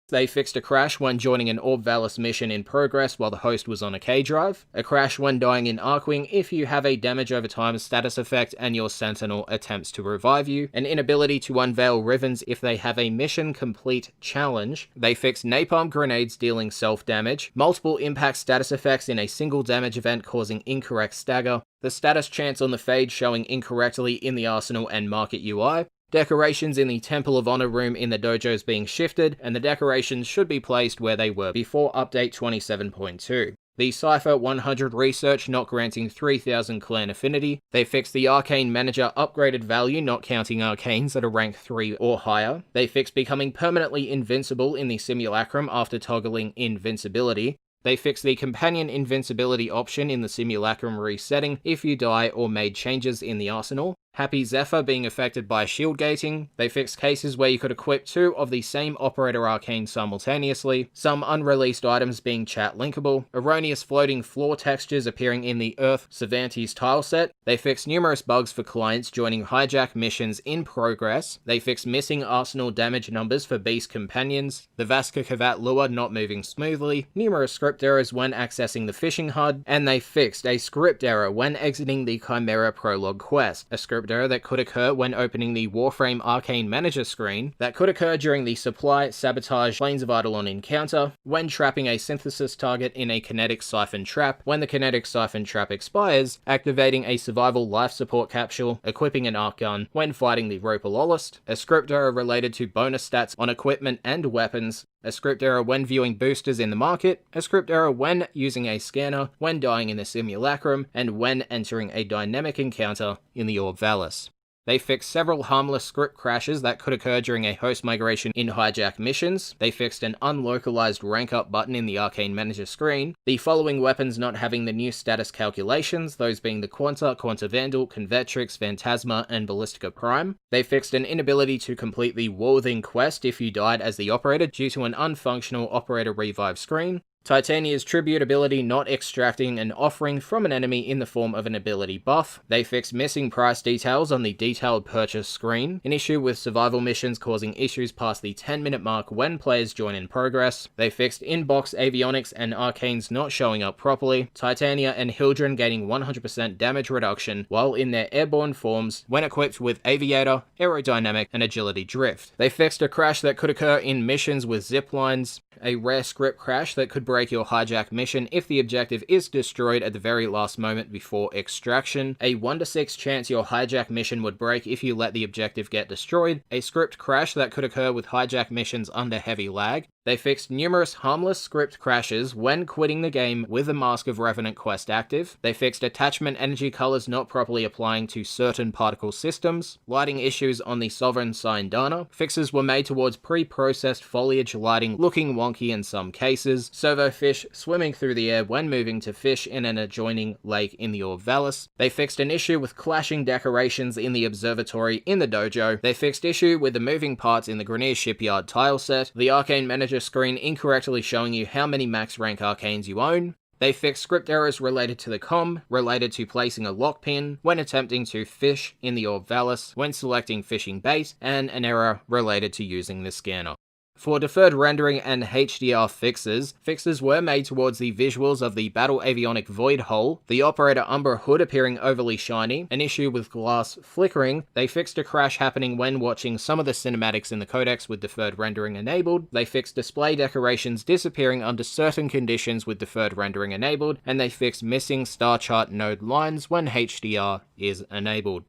They fixed a crash when joining an Orb Valis mission in progress while the host was on a K-drive, a crash when dying in Arkwing if you have a damage over time status effect and your Sentinel attempts to revive you, an inability to unveil Rivens if they have a mission complete challenge. They fixed napalm grenades dealing self-damage, multiple impact status effects in a single damage event causing incorrect stagger, the status chance on the Fade showing incorrectly in the Arsenal and Market UI, decorations in the Temple of Honor room in the dojos being shifted, and the decorations should be placed where they were before update 27.2. The Cypher 100 research not granting 3000 clan affinity. They fixed the Arcane Manager upgraded value not counting arcanes that are rank 3 or higher. They fixed becoming permanently invincible in the Simulacrum after toggling invincibility. They fixed the companion invincibility option in the Simulacrum resetting if you die or made changes in the arsenal. Happy Zephyr being affected by shield gating. They fixed cases where you could equip 2 of the same operator arcane simultaneously, some unreleased items being chat linkable, erroneous floating floor textures appearing in the Earth Cervantes tile set. They fixed numerous bugs for clients joining hijack missions in progress. They fixed missing arsenal damage numbers for beast companions, the Vaska Kavat lure not moving smoothly, numerous script errors when accessing the fishing HUD, and they fixed a script error when exiting the Chimera Prologue quest, a script error that could occur when opening the Warframe Arcane Manager screen, that could occur during the Supply Sabotage Plains of Eidolon encounter, when trapping a synthesis target in a kinetic siphon trap, when the kinetic siphon trap expires, activating a survival life support capsule, equipping an arc gun, when fighting the Ropalolist, a script error related to bonus stats on equipment and weapons, a script error when viewing boosters in the market, a script error when using a scanner, when dying in the simulacrum, and when entering a dynamic encounter in the Orb Valis. They fixed several harmless script crashes that could occur during a host migration in hijack missions. They fixed an unlocalized rank up button in the Arcane Manager screen. The following weapons not having the new status calculations, those being the Quanta, Quanta Vandal, Convetrix, Phantasma, and Ballistica Prime. They fixed an inability to complete the Warthing quest if you died as the operator due to an unfunctional operator revive screen. Titania's Tribute ability not extracting an offering from an enemy in the form of an ability buff. They fixed missing price details on the detailed purchase screen, an issue with survival missions causing issues past the 10-minute mark when players join in progress. They fixed in-box avionics and arcanes not showing up properly. Titania and Hildren gaining 100% damage reduction while in their airborne forms when equipped with Aviator, Aerodynamic, and Agility Drift. They fixed a crash that could occur in missions with zip lines, a rare script crash that could break your hijack mission if the objective is destroyed at the very last moment before extraction, a 1 to 6 chance your hijack mission would break if you let the objective get destroyed, a script crash that could occur with hijack missions under heavy lag. They fixed numerous harmless script crashes when quitting the game with the Mask of Revenant quest active. They fixed attachment energy colors not properly applying to certain particle systems, lighting issues on the Sovereign Sign Dana. Fixes were made towards pre-processed foliage lighting looking wonky in some cases, servofish swimming through the air when moving to fish in an adjoining lake in the Orb Valis. They fixed an issue with clashing decorations in the observatory in the dojo. They fixed issue with the moving parts in the Grenier Shipyard tile set, the Arcane Manager screen incorrectly showing you how many max rank arcanes you own. They fixed script errors related to the comm, related to placing a lock pin when attempting to fish in the Orb Valis, when selecting fishing bait, and an error related to using the scanner. For deferred rendering and HDR fixes, fixes were made towards the visuals of the Battle Avionic Void Hole, the Operator Umbra hood appearing overly shiny, an issue with glass flickering. They fixed a crash happening when watching some of the cinematics in the codex with deferred rendering enabled. They fixed display decorations disappearing under certain conditions with deferred rendering enabled, and they fixed missing star chart node lines when HDR is enabled.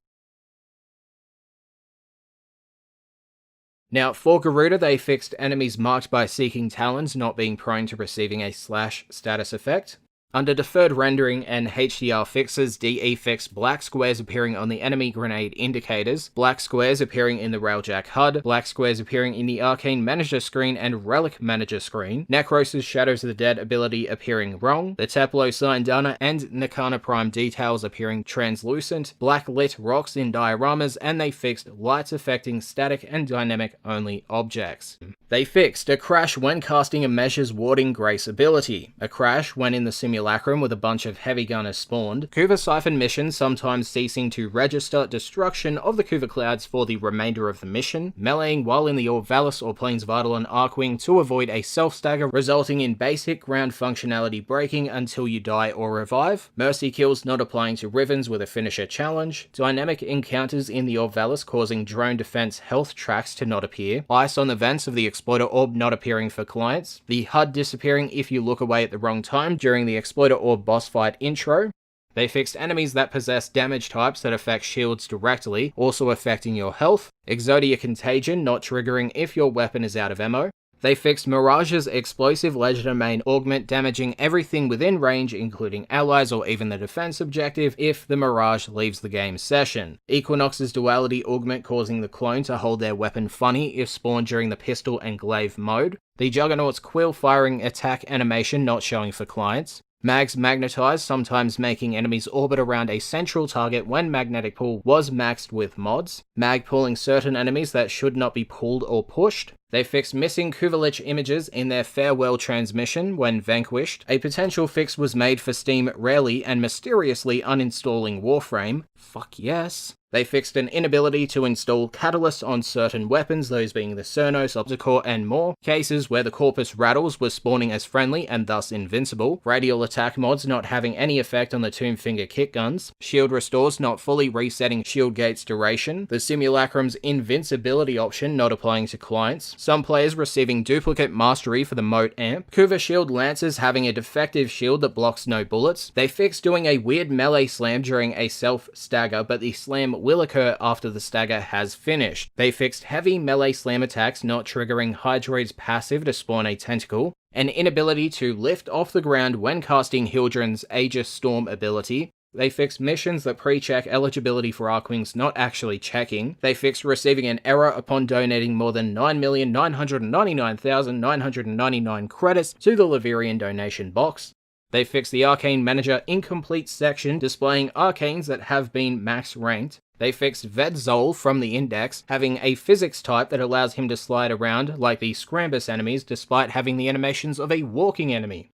Now, for Garuda, they fixed enemies marked by Seeking Talons not being prone to receiving a slash status effect. Under deferred rendering and HDR fixes, DE fixed black squares appearing on the enemy grenade indicators, black squares appearing in the Railjack HUD, black squares appearing in the Arcane Manager screen and Relic Manager screen, Necros' Shadows of the Dead ability appearing wrong, the Teplo Sign Dana and Nakana Prime details appearing translucent, black lit rocks in dioramas, and they fixed lights affecting static and dynamic only objects. They fixed a crash when casting a Measure's Warding Grace ability, a crash when in the simulacrum with a bunch of heavy gunners spawned, Kuva Siphon missions sometimes ceasing to register destruction of the Kuva clouds for the remainder of the mission, meleeing while in the Orb Valis or Plains of Eidolon Arcwing to avoid a self-stagger resulting in basic ground functionality breaking until you die or revive, mercy kills not applying to Rivens with a finisher challenge, dynamic encounters in the Orb Valis causing drone defense health tracks to not appear, ice on the vents of the Exploiter Orb not appearing for clients, the HUD disappearing if you look away at the wrong time during the Exploiter Orb boss fight intro. They fixed enemies that possess damage types that affect shields directly, also affecting your health, Exodia Contagion not triggering if your weapon is out of ammo. They fixed Mirage's explosive legerdemain augment damaging everything within range including allies or even the defense objective if the Mirage leaves the game session. Equinox's duality augment causing the clone to hold their weapon funny if spawned during the pistol and glaive mode. The Juggernaut's quill firing attack animation not showing for clients. Mags magnetize, sometimes making enemies orbit around a central target when magnetic pull was maxed with mods. Mag pulling certain enemies that should not be pulled or pushed. They fixed missing Kuva Lich images in their farewell transmission when vanquished. A potential fix was made for Steam rarely and mysteriously uninstalling Warframe. Fuck yes. They fixed an inability to install catalysts on certain weapons, those being the Cernos, Opticore, and more. Cases where the Corpus Rattles were spawning as friendly and thus invincible. Radial attack mods not having any effect on the Tomb Finger kick guns. Shield restores not fully resetting shield gate's duration. The Simulacrum's invincibility option not applying to clients. Some players receiving duplicate mastery for the Moat Amp. Kuva Shield Lancers having a defective shield that blocks no bullets. They fixed doing a weird melee slam during a self-stagger, but the slam will occur after the stagger has finished. They fixed heavy melee slam attacks not triggering Hydroid's passive to spawn a tentacle. An inability to lift off the ground when casting Hildren's Aegis Storm ability. They fixed missions that pre-check eligibility for Arcwings not actually checking. They fixed receiving an error upon donating more than 9,999,999 credits to the Laverian donation box. They fixed the Arcane Manager incomplete section displaying arcanes that have been max ranked. They fixed Vedzol from the index, having a physics type that allows him to slide around like the Scrambus enemies despite having the animations of a walking enemy.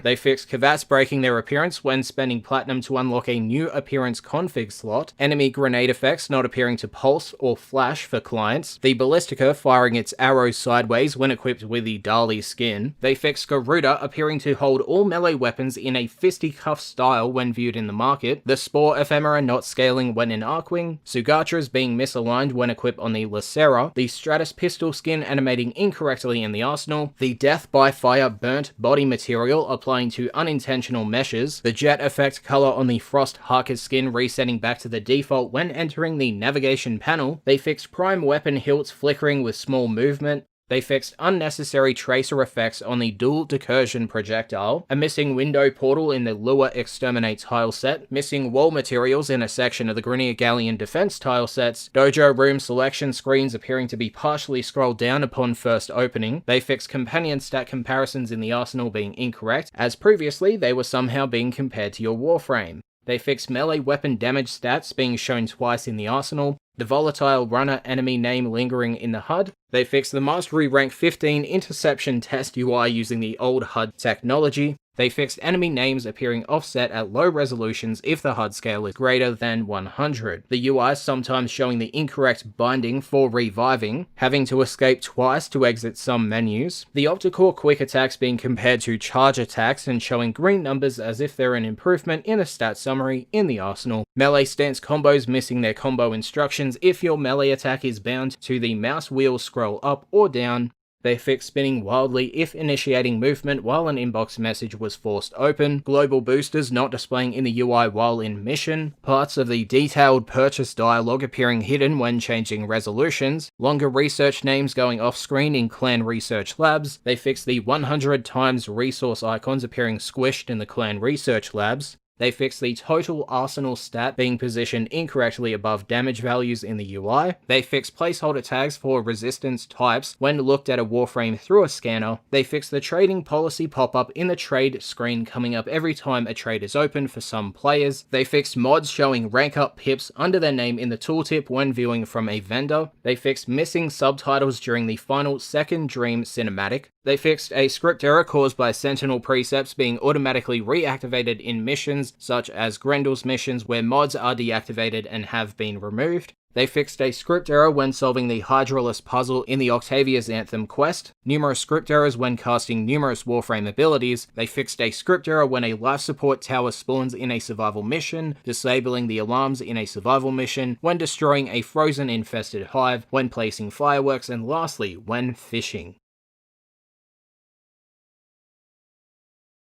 They fixed Kavats breaking their appearance when spending platinum to unlock a new appearance config slot, enemy grenade effects not appearing to pulse or flash for clients, the Ballistica firing its arrows sideways when equipped with the Dali skin. They fixed Garuda appearing to hold all melee weapons in a fisticuff style when viewed in the market, the Spore Ephemera not scaling when in Arcwing, Sugatras being misaligned when equipped on the Lacera, the Stratus pistol skin animating incorrectly in the arsenal, the Death by Fire burnt body material applying to unintentional meshes, the jet effect color on the Frost Harker skin resetting back to the default when entering the navigation panel. They fixed prime weapon hilts flickering with small movement. They fixed unnecessary tracer effects on the dual decursion projectile, a missing window portal in the Lure Exterminate tile set, missing wall materials in a section of the Grineer Galleon defense tile sets, dojo room selection screens appearing to be partially scrolled down upon first opening. They fixed companion stat comparisons in the arsenal being incorrect, as previously they were somehow being compared to your Warframe. They fixed melee weapon damage stats being shown twice in the arsenal, the volatile runner enemy name lingering in the HUD. They fixed the Mastery Rank 15 interception test UI using the old HUD technology. They fixed enemy names appearing offset at low resolutions if the HUD scale is greater than 100. The UI sometimes showing the incorrect binding for reviving, having to escape twice to exit some menus. The Opticore quick attacks being compared to charge attacks and showing green numbers as if they're an improvement in a stat summary in the arsenal. Melee stance combos missing their combo instructions if your melee attack is bound to the mouse wheel scroll up or down. They fixed spinning wildly if initiating movement while an inbox message was forced open, global boosters not displaying in the UI while in mission, parts of the detailed purchase dialogue appearing hidden when changing resolutions, longer research names going off screen in clan research labs. They fixed the 100 times resource icons appearing squished in the clan research labs. They fixed the total arsenal stat being positioned incorrectly above damage values in the UI. They fixed placeholder tags for resistance types when looked at a Warframe through a scanner. They fixed the trading policy pop-up in the trade screen coming up every time a trade is open for some players. They fixed mods showing rank up pips under their name in the tooltip when viewing from a vendor. They fixed missing subtitles during the final Second Dream cinematic. They fixed a script error caused by Sentinel precepts being automatically reactivated in missions such as Grendel's missions where mods are deactivated and have been removed. They fixed a script error when solving the Hydralis puzzle in the Octavia's Anthem quest, numerous script errors when casting numerous Warframe abilities. They fixed a script error when a life support tower spawns in a survival mission, disabling the alarms in a survival mission, when destroying a frozen infested hive, when placing fireworks, and lastly, when fishing.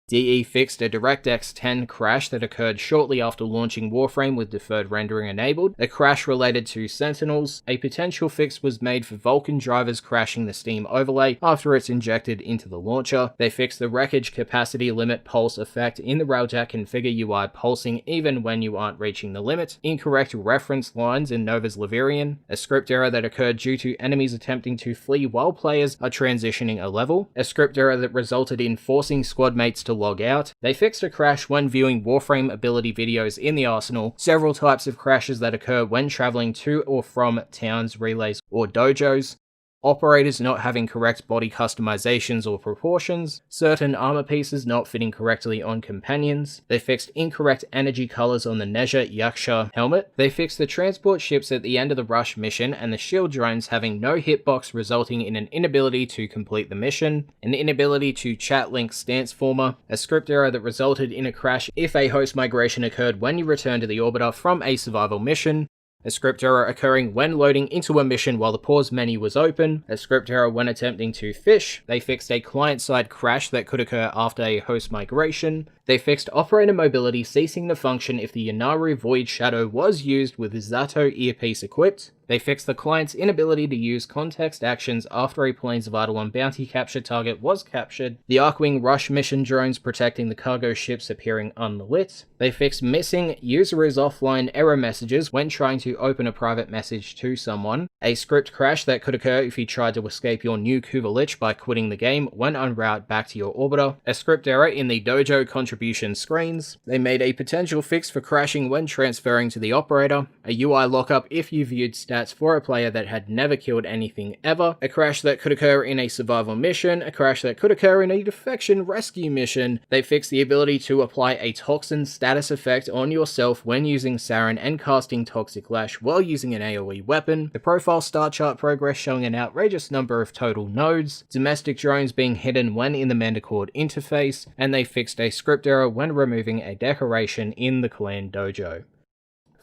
DE fixed a DirectX 10 crash that occurred shortly after launching Warframe with deferred rendering enabled, a crash related to Sentinels. A potential fix was made for Vulkan drivers crashing the Steam overlay after it's injected into the launcher. They fixed the wreckage capacity limit pulse effect in the Railjack configure UI pulsing even when you aren't reaching the limit, incorrect reference lines in Nova's Laverian, a script error that occurred due to enemies attempting to flee while players are transitioning a level, a script error that resulted in forcing squad mates to log out. They fixed a crash when viewing Warframe ability videos in the arsenal, several types of crashes that occur when traveling to or from towns, relays, or dojos, operators not having correct body customizations or proportions, certain armor pieces not fitting correctly on companions. They fixed incorrect energy colors on the Nezha Yaksha helmet. They fixed the transport ships at the end of the rush mission and the shield drones having no hitbox, resulting in an inability to complete the mission, an inability to chat link stance former, a script error that resulted in a crash if a host migration occurred when you return to the orbiter from a survival mission, a script error occurring when loading into a mission while the pause menu was open, a script error when attempting to fish. They fixed a client-side crash that could occur after a host migration. They fixed operator mobility ceasing to function if the Yanaru Void Shadow was used with Zato earpiece equipped. They fixed the client's inability to use context actions after a Plains of Eidolon bounty capture target was captured, the Arkwing Rush mission drones protecting the cargo ships appearing unlit. They fixed missing user is offline error messages when trying to open a private message to someone, a script crash that could occur if you tried to escape your new Kuva Lich by quitting the game when en route back to your orbiter, a script error in the dojo contribution screens. They made a potential fix for crashing when transferring to the operator, a UI lockup if you viewed stats for a player that had never killed anything ever, a crash that could occur in a survival mission, a crash that could occur in a defection rescue mission. They fixed the ability to apply a toxin status effect on yourself when using Sarin and casting Toxic Lash while using an AoE weapon, the profile star chart progress showing an outrageous number of total nodes, domestic drones being hidden when in the Manticore interface, and they fixed a script error when removing a decoration in the clan dojo.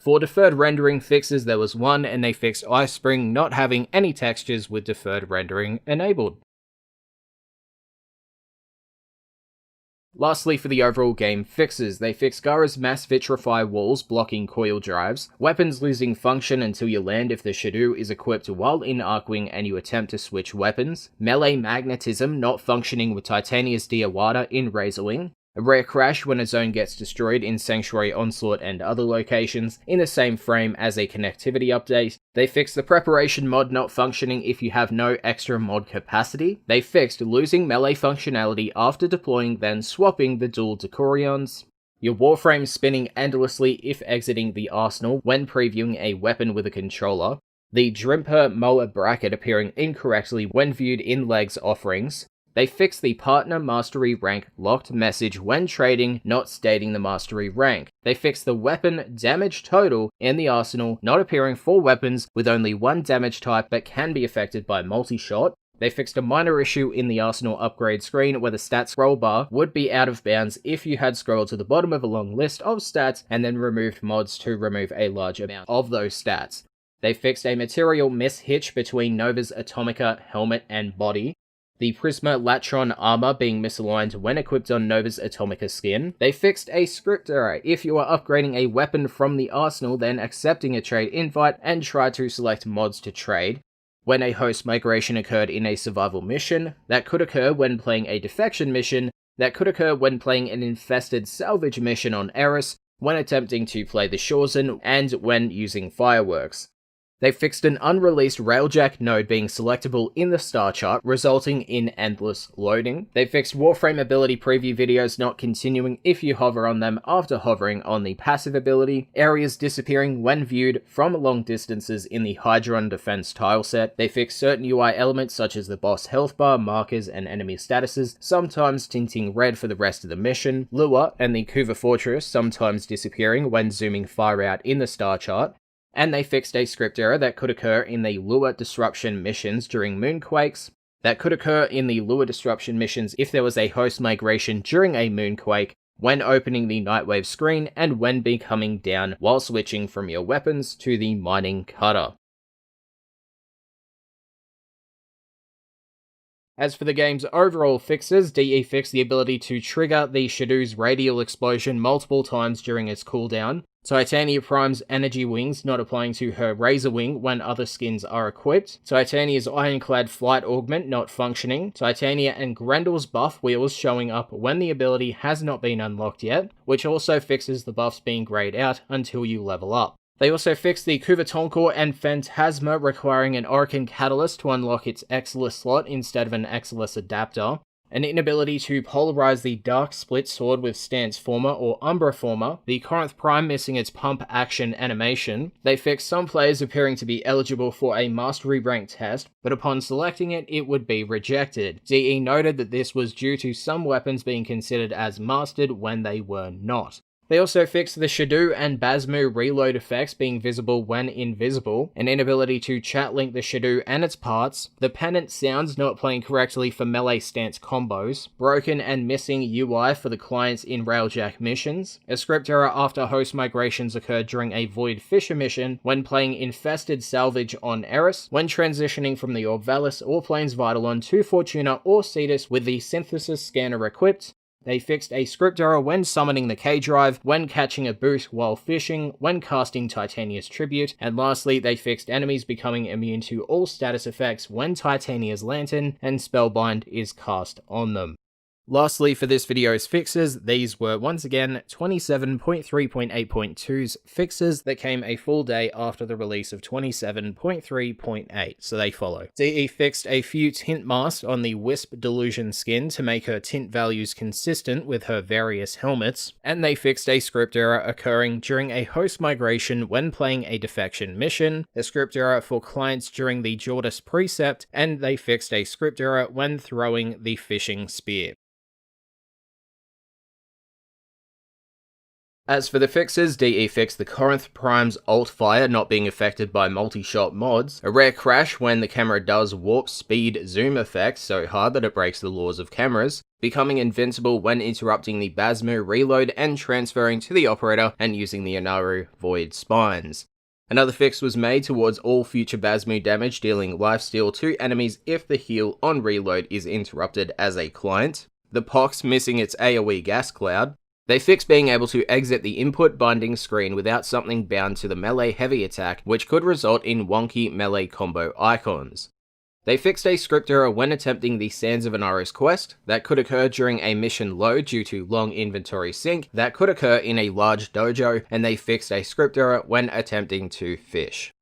For deferred rendering fixes, there was one, and they fixed Ice Spring not having any textures with deferred rendering enabled. Lastly, for the overall game fixes, they fixed Gara's mass vitrify walls blocking coil drives, weapons losing function until you land if the Shadow is equipped while in Arkwing and you attempt to switch weapons, melee magnetism not functioning with Titania's Diawada in Razorwing, a rare crash when a zone gets destroyed in Sanctuary Onslaught and other locations in the same frame as a connectivity update. They fixed the preparation mod not functioning if you have no extra mod capacity. They fixed losing melee functionality after deploying then swapping the dual Decorions. Your Warframe spinning endlessly if exiting the arsenal when previewing a weapon with a controller. The Drimper Moa bracket appearing incorrectly when viewed in Legs offerings. They fixed the partner mastery rank locked message when trading, not stating the mastery rank. They fixed the weapon damage total in the arsenal not appearing for weapons with only one damage type but can be affected by multi-shot. They fixed a minor issue in the arsenal upgrade screen where the stats scroll bar would be out of bounds if you had scrolled to the bottom of a long list of stats and then removed mods to remove a large amount of those stats. They fixed a material mishitch between Nova's Atomica helmet and body. The Prisma Latron armor being misaligned when equipped on Nova's Atomica skin. They fixed a script error if you are upgrading a weapon from the arsenal then accepting a trade invite and try to select mods to trade. When a host migration occurred in a survival mission, that could occur when playing a defection mission, that could occur when playing an infested salvage mission on Eris, when attempting to play the Shorzin, and when using fireworks. They fixed an unreleased Railjack node being selectable in the star chart, resulting in endless loading. They fixed Warframe ability preview videos not continuing if you hover on them after hovering on the passive ability, areas disappearing when viewed from long distances in the Hydron defense tileset. They fixed certain UI elements such as the boss health bar, markers, and enemy statuses, sometimes tinting red for the rest of the mission, Lua and the Kuva Fortress sometimes disappearing when zooming far out in the star chart. And they fixed a script error that could occur in the Lua Disruption missions during moonquakes, that could occur in the Lua Disruption missions if there was a host migration during a moonquake, when opening the Nightwave screen, and when becoming down while switching from your weapons to the mining cutter. As for the game's overall fixes, DE fixed the ability to trigger the Shadow's radial explosion multiple times during its cooldown, Titania Prime's energy wings not applying to her Razor Wing when other skins are equipped, Titania's Ironclad flight augment not functioning, Titania and Grendel's buff wheels showing up when the ability has not been unlocked yet, which also fixes the buffs being grayed out until you level up. They also fixed the Kuva Tonkor and Phantasma requiring an Orokin Catalyst to unlock its Exilus slot instead of an Exilus adapter, an inability to polarize the Dark Split Sword with Stance Former or Umbra Former, the Corinth Prime missing its pump action animation. They fixed some players appearing to be eligible for a Mastery rank test, but upon selecting it, it would be rejected. DE noted that this was due to some weapons being considered as mastered when they were not. They also fixed the Shadow and Basmu reload effects being visible when invisible, an inability to chat link the Shadow and its parts, the pennant sounds not playing correctly for melee stance combos, broken and missing UI for the clients in Railjack missions, a script error after host migrations occurred during a Void Fisher mission when playing Infested Salvage on Eris, when transitioning from the Orb Valis or Plains Vitalon to Fortuna or Cetus with the Synthesis Scanner equipped. They fixed a script error when summoning the K-Drive, when catching a boost while fishing, when casting Titania's Tribute, and lastly, they fixed enemies becoming immune to all status effects when Titania's Lantern and Spellbind is cast on them. Lastly, for this video's fixes, these were once again 27.3.8.2's fixes that came a full day after the release of 27.3.8, so they follow. DE fixed a few tint masks on the Wisp Delusion skin to make her tint values consistent with her various helmets, and they fixed a script error occurring during a host migration when playing a defection mission, a script error for clients during the Jordis Precept, and they fixed a script error when throwing the Fishing Spear. As for the fixes, DE fixed the Corinth Prime's alt fire not being affected by multi-shot mods, a rare crash when the camera does warp speed zoom effects so hard that it breaks the laws of cameras, becoming invincible when interrupting the Basmu reload and transferring to the operator and using the Inaru Void Spines. Another fix was made towards all future Basmu damage dealing lifesteal to enemies if the heal on reload is interrupted as a client, the Pox missing its AoE gas cloud. They fixed being able to exit the input binding screen without something bound to the melee heavy attack, which could result in wonky melee combo icons. They fixed a script error when attempting the Sands of Anaris quest that could occur during a mission load due to long inventory sync that could occur in a large dojo, and they fixed a script error when attempting to fish.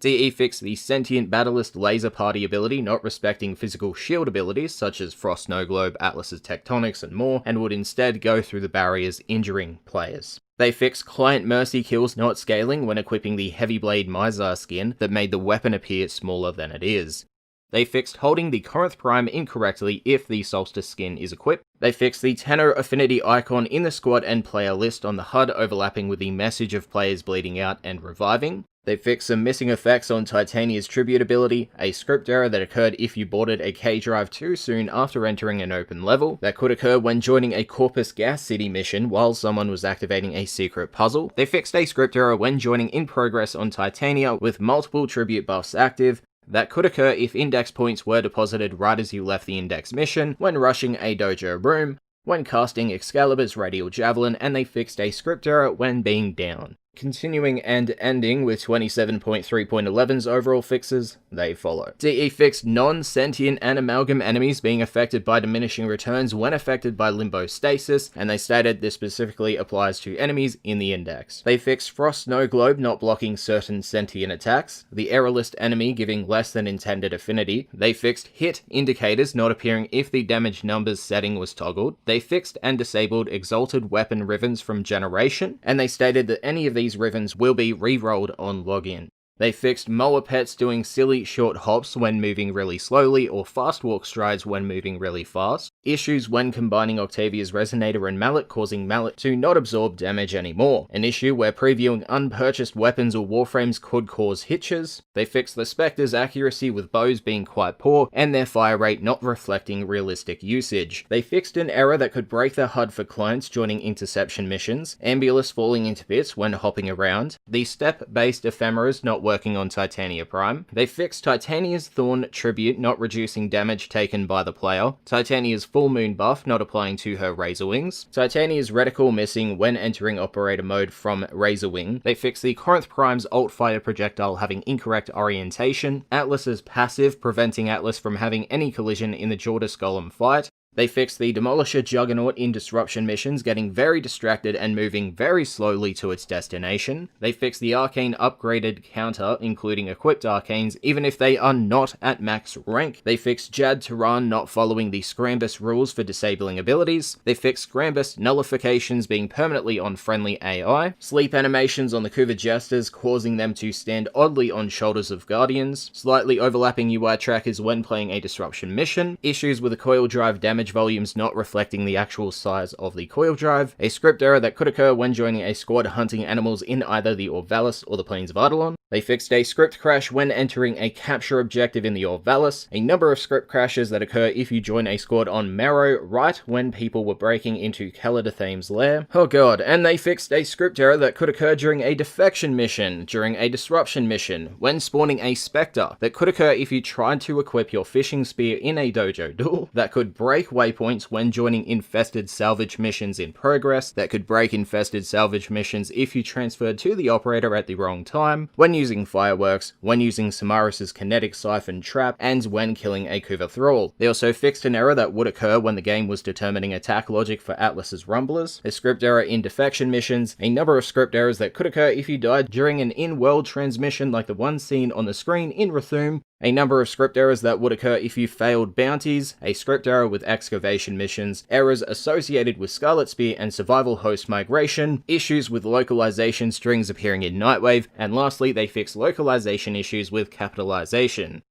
DE fixed the Sentient Battlist Laser Party ability not respecting physical shield abilities such as Frost Snow Globe, Atlas's Tectonics and more, and would instead go through the barriers injuring players. They fixed Client Mercy kills not scaling when equipping the Heavy Blade Mizar skin that made the weapon appear smaller than it is. They fixed holding the Corinth Prime incorrectly if the Solstice skin is equipped. They fixed the Tenno Affinity icon in the squad and player list on the HUD overlapping with the message of players bleeding out and reviving. They fixed some missing effects on Titania's Tribute ability, a script error that occurred if you boarded a K-Drive too soon after entering an open level, that could occur when joining a Corpus Gas City mission while someone was activating a secret puzzle. They fixed a script error when joining in progress on Titania with multiple tribute buffs active, that could occur if index points were deposited right as you left the index mission, when rushing a dojo room, when casting Excalibur's Radial Javelin, and they fixed a script error when being down. Continuing and ending with 27.3.11's overall fixes, they follow. DE fixed non-sentient and amalgam enemies being affected by diminishing returns when affected by limbo stasis, and they stated this specifically applies to enemies in the index. They fixed Frost Snow Globe not blocking certain sentient attacks, the error list enemy giving less than intended affinity. They fixed hit indicators not appearing if the damage numbers setting was toggled. They fixed and disabled exalted weapon ribbons from generation, and they stated that any of these ribbons will be re-rolled on login. They fixed mower pets doing silly short hops when moving really slowly or fast walk strides when moving really fast, issues when combining Octavia's Resonator and Mallet causing Mallet to not absorb damage anymore, an issue where previewing unpurchased weapons or warframes could cause hitches. They fixed the Spectre's accuracy with bows being quite poor and their fire rate not reflecting realistic usage. They fixed an error that could break the HUD for clients joining interception missions, Ambulus falling into bits when hopping around, the step-based ephemeras not working on Titania Prime. They fixed Titania's Thorn Tribute not reducing damage taken by the player, Titania's Full Moon buff not applying to her Razor Wings, Titania's Reticle missing when entering operator mode from Razor Wing. They fixed the Corinth Prime's alt fire projectile having incorrect orientation, Atlas's passive preventing Atlas from having any collision in the Jordis Golem fight, They fixed the Demolisher Juggernaut in Disruption missions getting very distracted and moving very slowly to its destination. They fixed the Arcane upgraded counter, including equipped Arcanes, even if they are not at max rank. They fixed Jad Turan not following the Scrambus rules for disabling abilities. They fixed Scrambus nullifications being permanently on friendly AI. Sleep animations on the Kuva Jesters causing them to stand oddly on shoulders of Guardians. Slightly overlapping UI trackers when playing a Disruption mission. Issues with the coil drive damage volumes not reflecting the actual size of the coil drive, a script error that could occur when joining a squad hunting animals in either the Orvalis or the Plains of Eidolon. They fixed a script crash when entering a capture objective in the Orvalis, a number of script crashes that occur if you join a squad on Marrow right when people were breaking into Caladathame's lair. Oh god, and they fixed a script error that could occur during a defection mission, during a disruption mission, when spawning a Spectre, that could occur if you tried to equip your fishing spear in a dojo duel, that could break waypoints when joining infested salvage missions in progress, that could break infested salvage missions if you transferred to the operator at the wrong time, when using fireworks, when using Samaris's kinetic siphon trap, and when killing a Kuva thrall. They also fixed an error that would occur when the game was determining attack logic for Atlas's rumblers, a script error in defection missions, a number of script errors that could occur if you died during an in-world transmission like the one seen on the screen in Rathum, a number of script errors that would occur if you failed bounties, a script error with excavation missions, errors associated with Scarlet Spear and survival host migration, issues with localization strings appearing in Nightwave, and lastly they fixed localization issues with capitalization.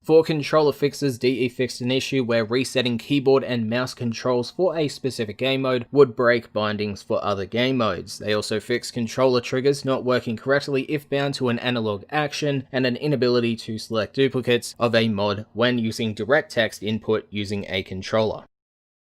For controller fixes, DE fixed an issue where resetting keyboard and mouse controls for a specific game mode would break bindings for other game modes. They also fixed controller triggers not working correctly if bound to an analog action, and an inability to select duplicates of a mod when using direct text input using a controller.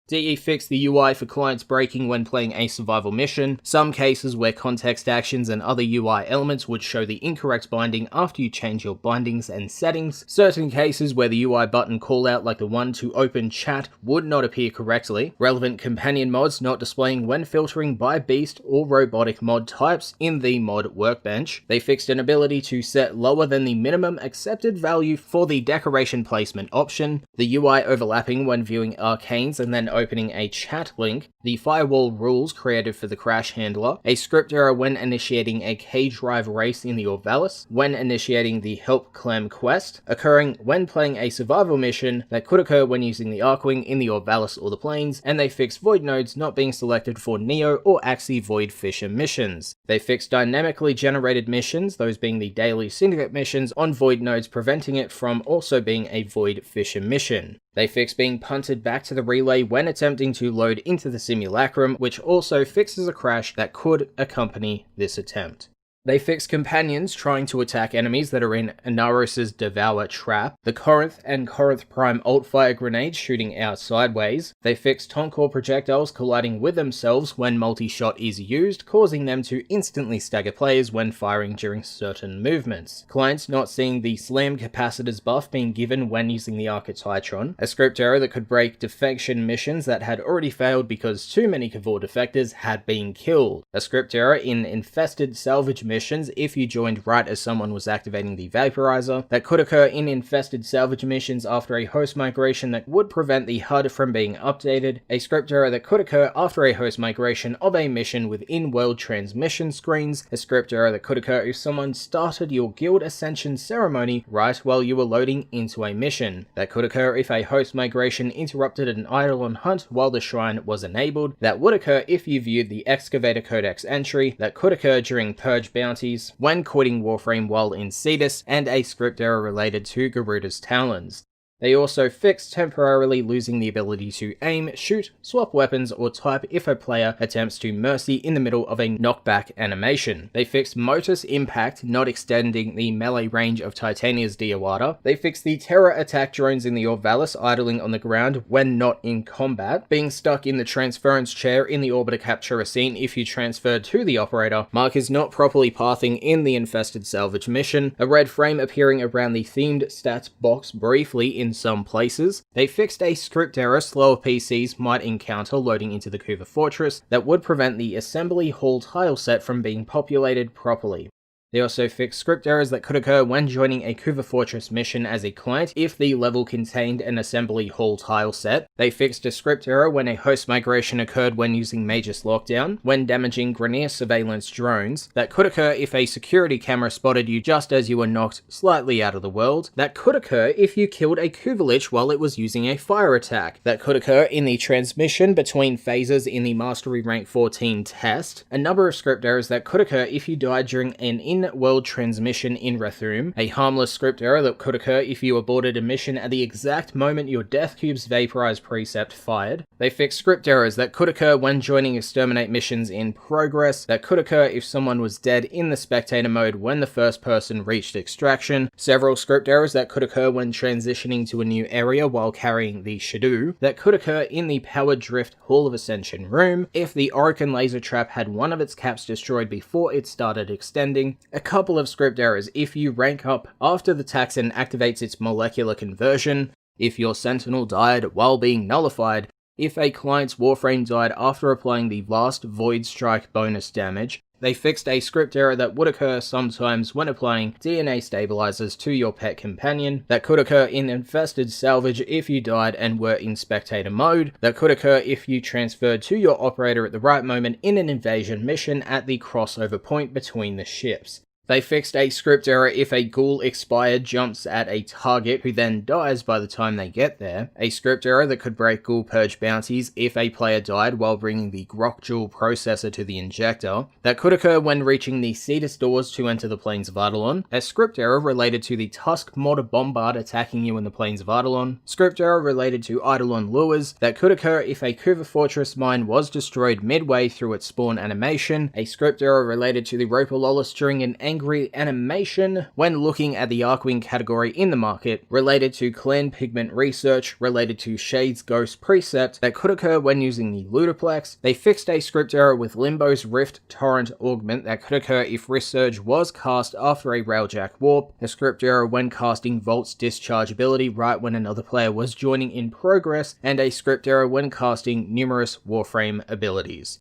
DE fixed the UI for clients breaking when playing a survival mission, some cases where context actions and other UI elements would show the incorrect binding after you change your bindings and settings, certain cases where the UI button callout like the one to open chat would not appear correctly, relevant companion mods not displaying when filtering by beast or robotic mod types in the mod workbench. They fixed an ability to set lower than the minimum accepted value for the decoration placement option, the UI overlapping when viewing arcanes and then opening a chat link, the firewall rules created for the crash handler, a script error when initiating a K-Drive race in the Orvalis, when initiating the Help Clam quest, occurring when playing a survival mission that could occur when using the Arcwing in the Orvalis or the Plains, and they fixed void nodes not being selected for Neo or Axie Void Fisher missions. They fixed dynamically generated missions, those being the daily syndicate missions, on void nodes, preventing it from also being a Void Fisher mission. They fixed being punted back to the relay when attempting to load into the simulacrum, which also fixes a crash that could accompany this attempt. They fixed companions trying to attack enemies that are in Inaros' Devour trap, the Corinth and Corinth Prime alt-fire grenades shooting out sideways. They fixed Tonkor projectiles colliding with themselves when multi-shot is used, causing them to instantly stagger players when firing during certain movements. Clients not seeing the slam capacitors buff being given when using the Archititron, a script error that could break defection missions that had already failed because too many Kavor defectors had been killed, a script error in infested salvage missions if you joined right as someone was activating the vaporizer, that could occur in infested salvage missions after a host migration that would prevent the HUD from being updated, a script error that could occur after a host migration of a mission with in-world transmission screens, a script error that could occur if someone started your guild ascension ceremony right while you were loading into a mission, that could occur if a host migration interrupted an Eidolon hunt while the shrine was enabled, that would occur if you viewed the Excavator Codex entry, that could occur during Purge bounties, when quitting Warframe while in Cetus, and a script error related to Garuda's Talons. They also fixed temporarily losing the ability to aim, shoot, swap weapons, or type if a player attempts to mercy in the middle of a knockback animation. They fixed Motus Impact not extending the melee range of Titania's Diawada. They fixed the terror attack drones in the Orvalis idling on the ground when not in combat, being stuck in the transference chair in the Orbiter Captura scene if you transferred to the operator, markers not properly pathing in the infested salvage mission, a red frame appearing around the themed stats box briefly in some places. They fixed a script error slower PCs might encounter loading into the Kuva Fortress that would prevent the assembly hall tile set from being populated properly. They also fixed script errors that could occur when joining a Kuva Fortress mission as a client if the level contained an assembly hall tile set. They fixed a script error when a host migration occurred when using Magus Lockdown, when damaging Grineer surveillance drones. That could occur if a security camera spotted you just as you were knocked slightly out of the world. That could occur if you killed a Kuva Lich while it was using a fire attack. That could occur in the transmission between phases in the Mastery Rank 14 test. A number of script errors that could occur if you died during an in-world transmission in Rathum. A harmless script error that could occur if you aborted a mission at the exact moment your Death Cube's Vaporized Precept fired. They fixed script errors that could occur when joining exterminate missions in progress. That could occur if someone was dead in the spectator mode when the first person reached extraction. Several script errors that could occur when transitioning to a new area while carrying the Shadow. That could occur in the Powered Drift Hall of Ascension room if the Orokin laser trap had one of its caps destroyed before it started extending. A couple of script errors if you rank up after the Taxon activates its molecular conversion, if your Sentinel died while being nullified, if a client's Warframe died after applying the last Void Strike bonus damage. They fixed a script error that would occur sometimes when applying DNA stabilizers to your pet companion. That could occur in Infested Salvage if you died and were in spectator mode. That could occur if you transferred to your operator at the right moment in an invasion mission at the crossover point between the ships. They fixed a script error if a ghoul expired jumps at a target who then dies by the time they get there. A script error that could break ghoul purge bounties if a player died while bringing the Grok Jewel processor to the injector. That could occur when reaching the Cetus doors to enter the Plains of Eidolon. A script error related to the Tusk Mortar Bombard attacking you in the Plains of Eidolon. Script error related to Eidolon lures. That could occur if a Kuva Fortress mine was destroyed midway through its spawn animation. A script error related to the Ropalolis during an angry animation when looking at the Arcwing category in the market, related to Clan Pigment research, related to Shade's Ghost Precept that could occur when using the Ludoplex. They fixed a script error with Limbo's Rift Torrent Augment that could occur if Wrist Surge was cast after a Railjack Warp, a script error when casting Vault's Discharge ability right when another player was joining in progress, and a script error when casting numerous Warframe abilities.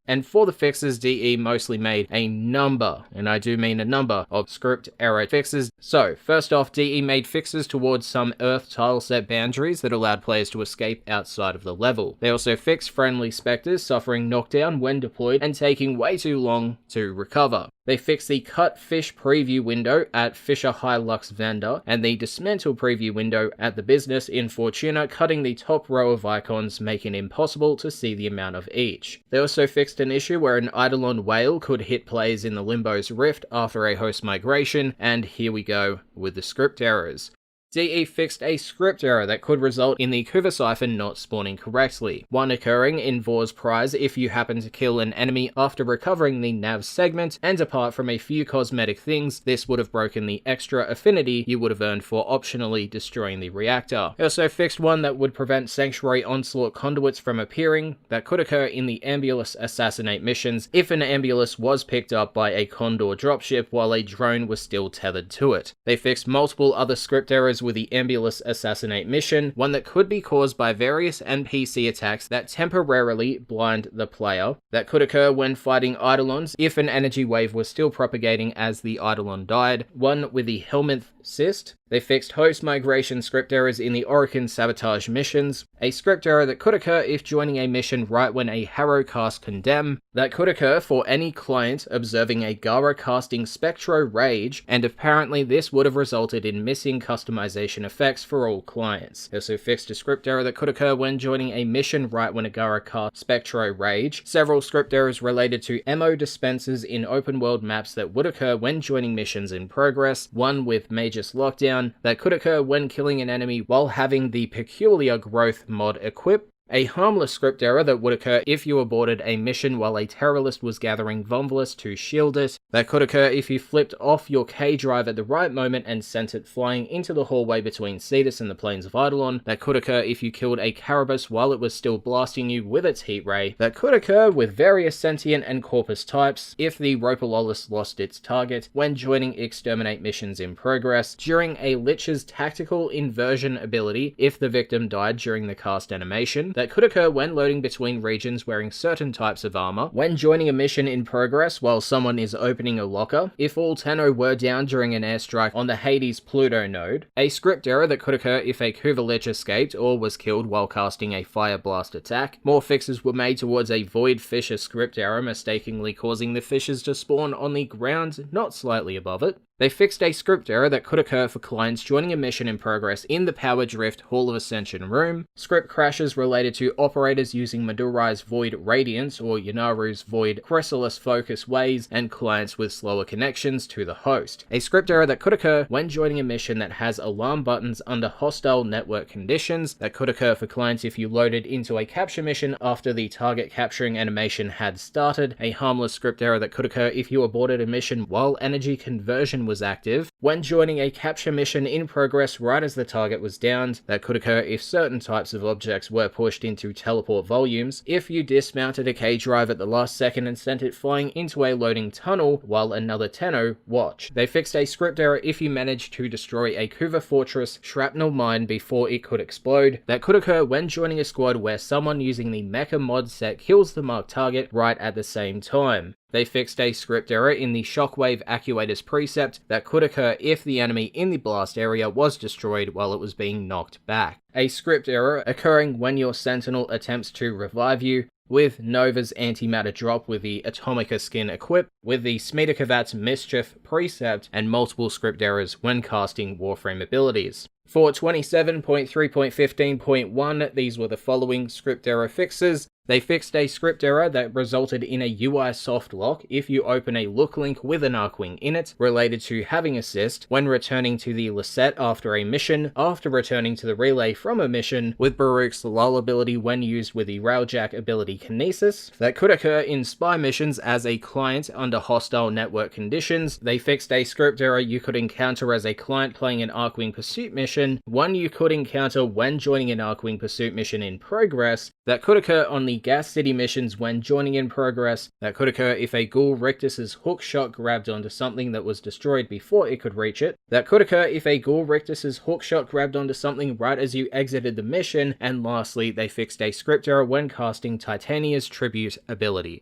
And for the fixes, DE mostly made a number, and I do mean a number, of script error fixes. So, first off, DE made fixes towards some Earth tileset boundaries that allowed players to escape outside of the level. They also fixed friendly specters suffering knockdown when deployed and taking way too long to recover. They fixed the Cut Fish preview window at Fisher Hilux Vendor and the Dismantle preview window at the business in Fortuna, cutting the top row of icons, making it impossible to see the amount of each. They also fixed an issue where an Eidolon whale could hit players in the Limbo's Rift after a host migration, and here we go with the script errors. DE fixed a script error that could result in the Kuva Siphon not spawning correctly, one occurring in Vor's Prize if you happen to kill an enemy after recovering the nav segment, and apart from a few cosmetic things, this would have broken the extra affinity you would have earned for optionally destroying the reactor. It also fixed one that would prevent Sanctuary Onslaught conduits from appearing, that could occur in the Ambulus Assassinate missions if an Ambulus was picked up by a Condor dropship while a drone was still tethered to it. They fixed multiple other script errors with the Ambulus Assassinate mission, one that could be caused by various NPC attacks that temporarily blind the player, that could occur when fighting Eidolons if an energy wave was still propagating as the Eidolon died, one with the Helminth Cyst. They fixed host migration script errors in the Orokin sabotage missions, a script error that could occur if joining a mission right when a Harrow cast Condemn, that could occur for any client observing a Gara casting Spectro Rage, and apparently this would have resulted in missing customization effects for all clients. They also fixed a script error that could occur when joining a mission right when a Gara cast Spectro Rage, several script errors related to ammo dispensers in open world maps that would occur when joining missions in progress, one with Magus Lockdown that could occur when killing an enemy while having the Peculiar Growth mod equipped, a harmless script error that would occur if you aborted a mission while a terrorist was gathering Vomvalis to shield it, that could occur if you flipped off your K-drive at the right moment and sent it flying into the hallway between Cetus and the Plains of Eidolon, that could occur if you killed a Carabus while it was still blasting you with its heat ray, that could occur with various sentient and corpus types if the Ropalolis lost its target when joining exterminate missions in progress, during a Lich's tactical inversion ability if the victim died during the cast animation, that could occur when loading between regions wearing certain types of armor, when joining a mission in progress while someone is opening a locker, if all Tenno were down during an airstrike on the Hades Pluto node, a script error that could occur if a Kuva Lich escaped or was killed while casting a Fire Blast attack. More fixes were made towards a Void Fisher script error mistakenly causing the fishes to spawn on the ground, not slightly above it. They fixed a script error that could occur for clients joining a mission in progress in the Power Drift Hall of Ascension room, script crashes related to operators using Madurai's Void Radiance or Yanaru's Void Chrysalis Focus ways, and clients with slower connections to the host. A script error that could occur when joining a mission that has alarm buttons under hostile network conditions, that could occur for clients if you loaded into a capture mission after the target capturing animation had started, a harmless script error that could occur if you aborted a mission while energy conversion was active, when joining a capture mission in progress right as the target was downed, that could occur if certain types of objects were pushed into teleport volumes, if you dismounted a K drive at the last second and sent it flying into a loading tunnel while another Tenno watched. They fixed a script error if you managed to destroy a Kuva Fortress shrapnel mine before it could explode, that could occur when joining a squad where someone using the Mecha mod set kills the marked target right at the same time. They fixed a script error in the Shockwave Actuators precept that could occur if the enemy in the blast area was destroyed while it was being knocked back. A script error occurring when your Sentinel attempts to revive you, with Nova's Antimatter drop with the Atomica skin equipped, with the Smedekovat's Mischief precept, and multiple script errors when casting Warframe abilities. For 27.3.15.1, these were the following script error fixes. They fixed a script error that resulted in a UI soft lock if you open a look link with an Arcwing in it, related to having assist when returning to the Lisette after a mission, after returning to the relay from a mission, with Baruch's lull ability when used with the Railjack ability Kinesis, that could occur in spy missions as a client under hostile network conditions. They fixed a script error you could encounter as a client playing an Arcwing Pursuit mission, one you could encounter when joining an Arcwing Pursuit mission in progress, that could occur on the Gas City missions when joining in progress, that could occur if a Ghoul Rictus's hook shot grabbed onto something that was destroyed before it could reach it, that could occur if a Ghoul Rictus's hook shot grabbed onto something right as you exited the mission, and lastly, they fixed a script error when casting Titania's Tribute ability.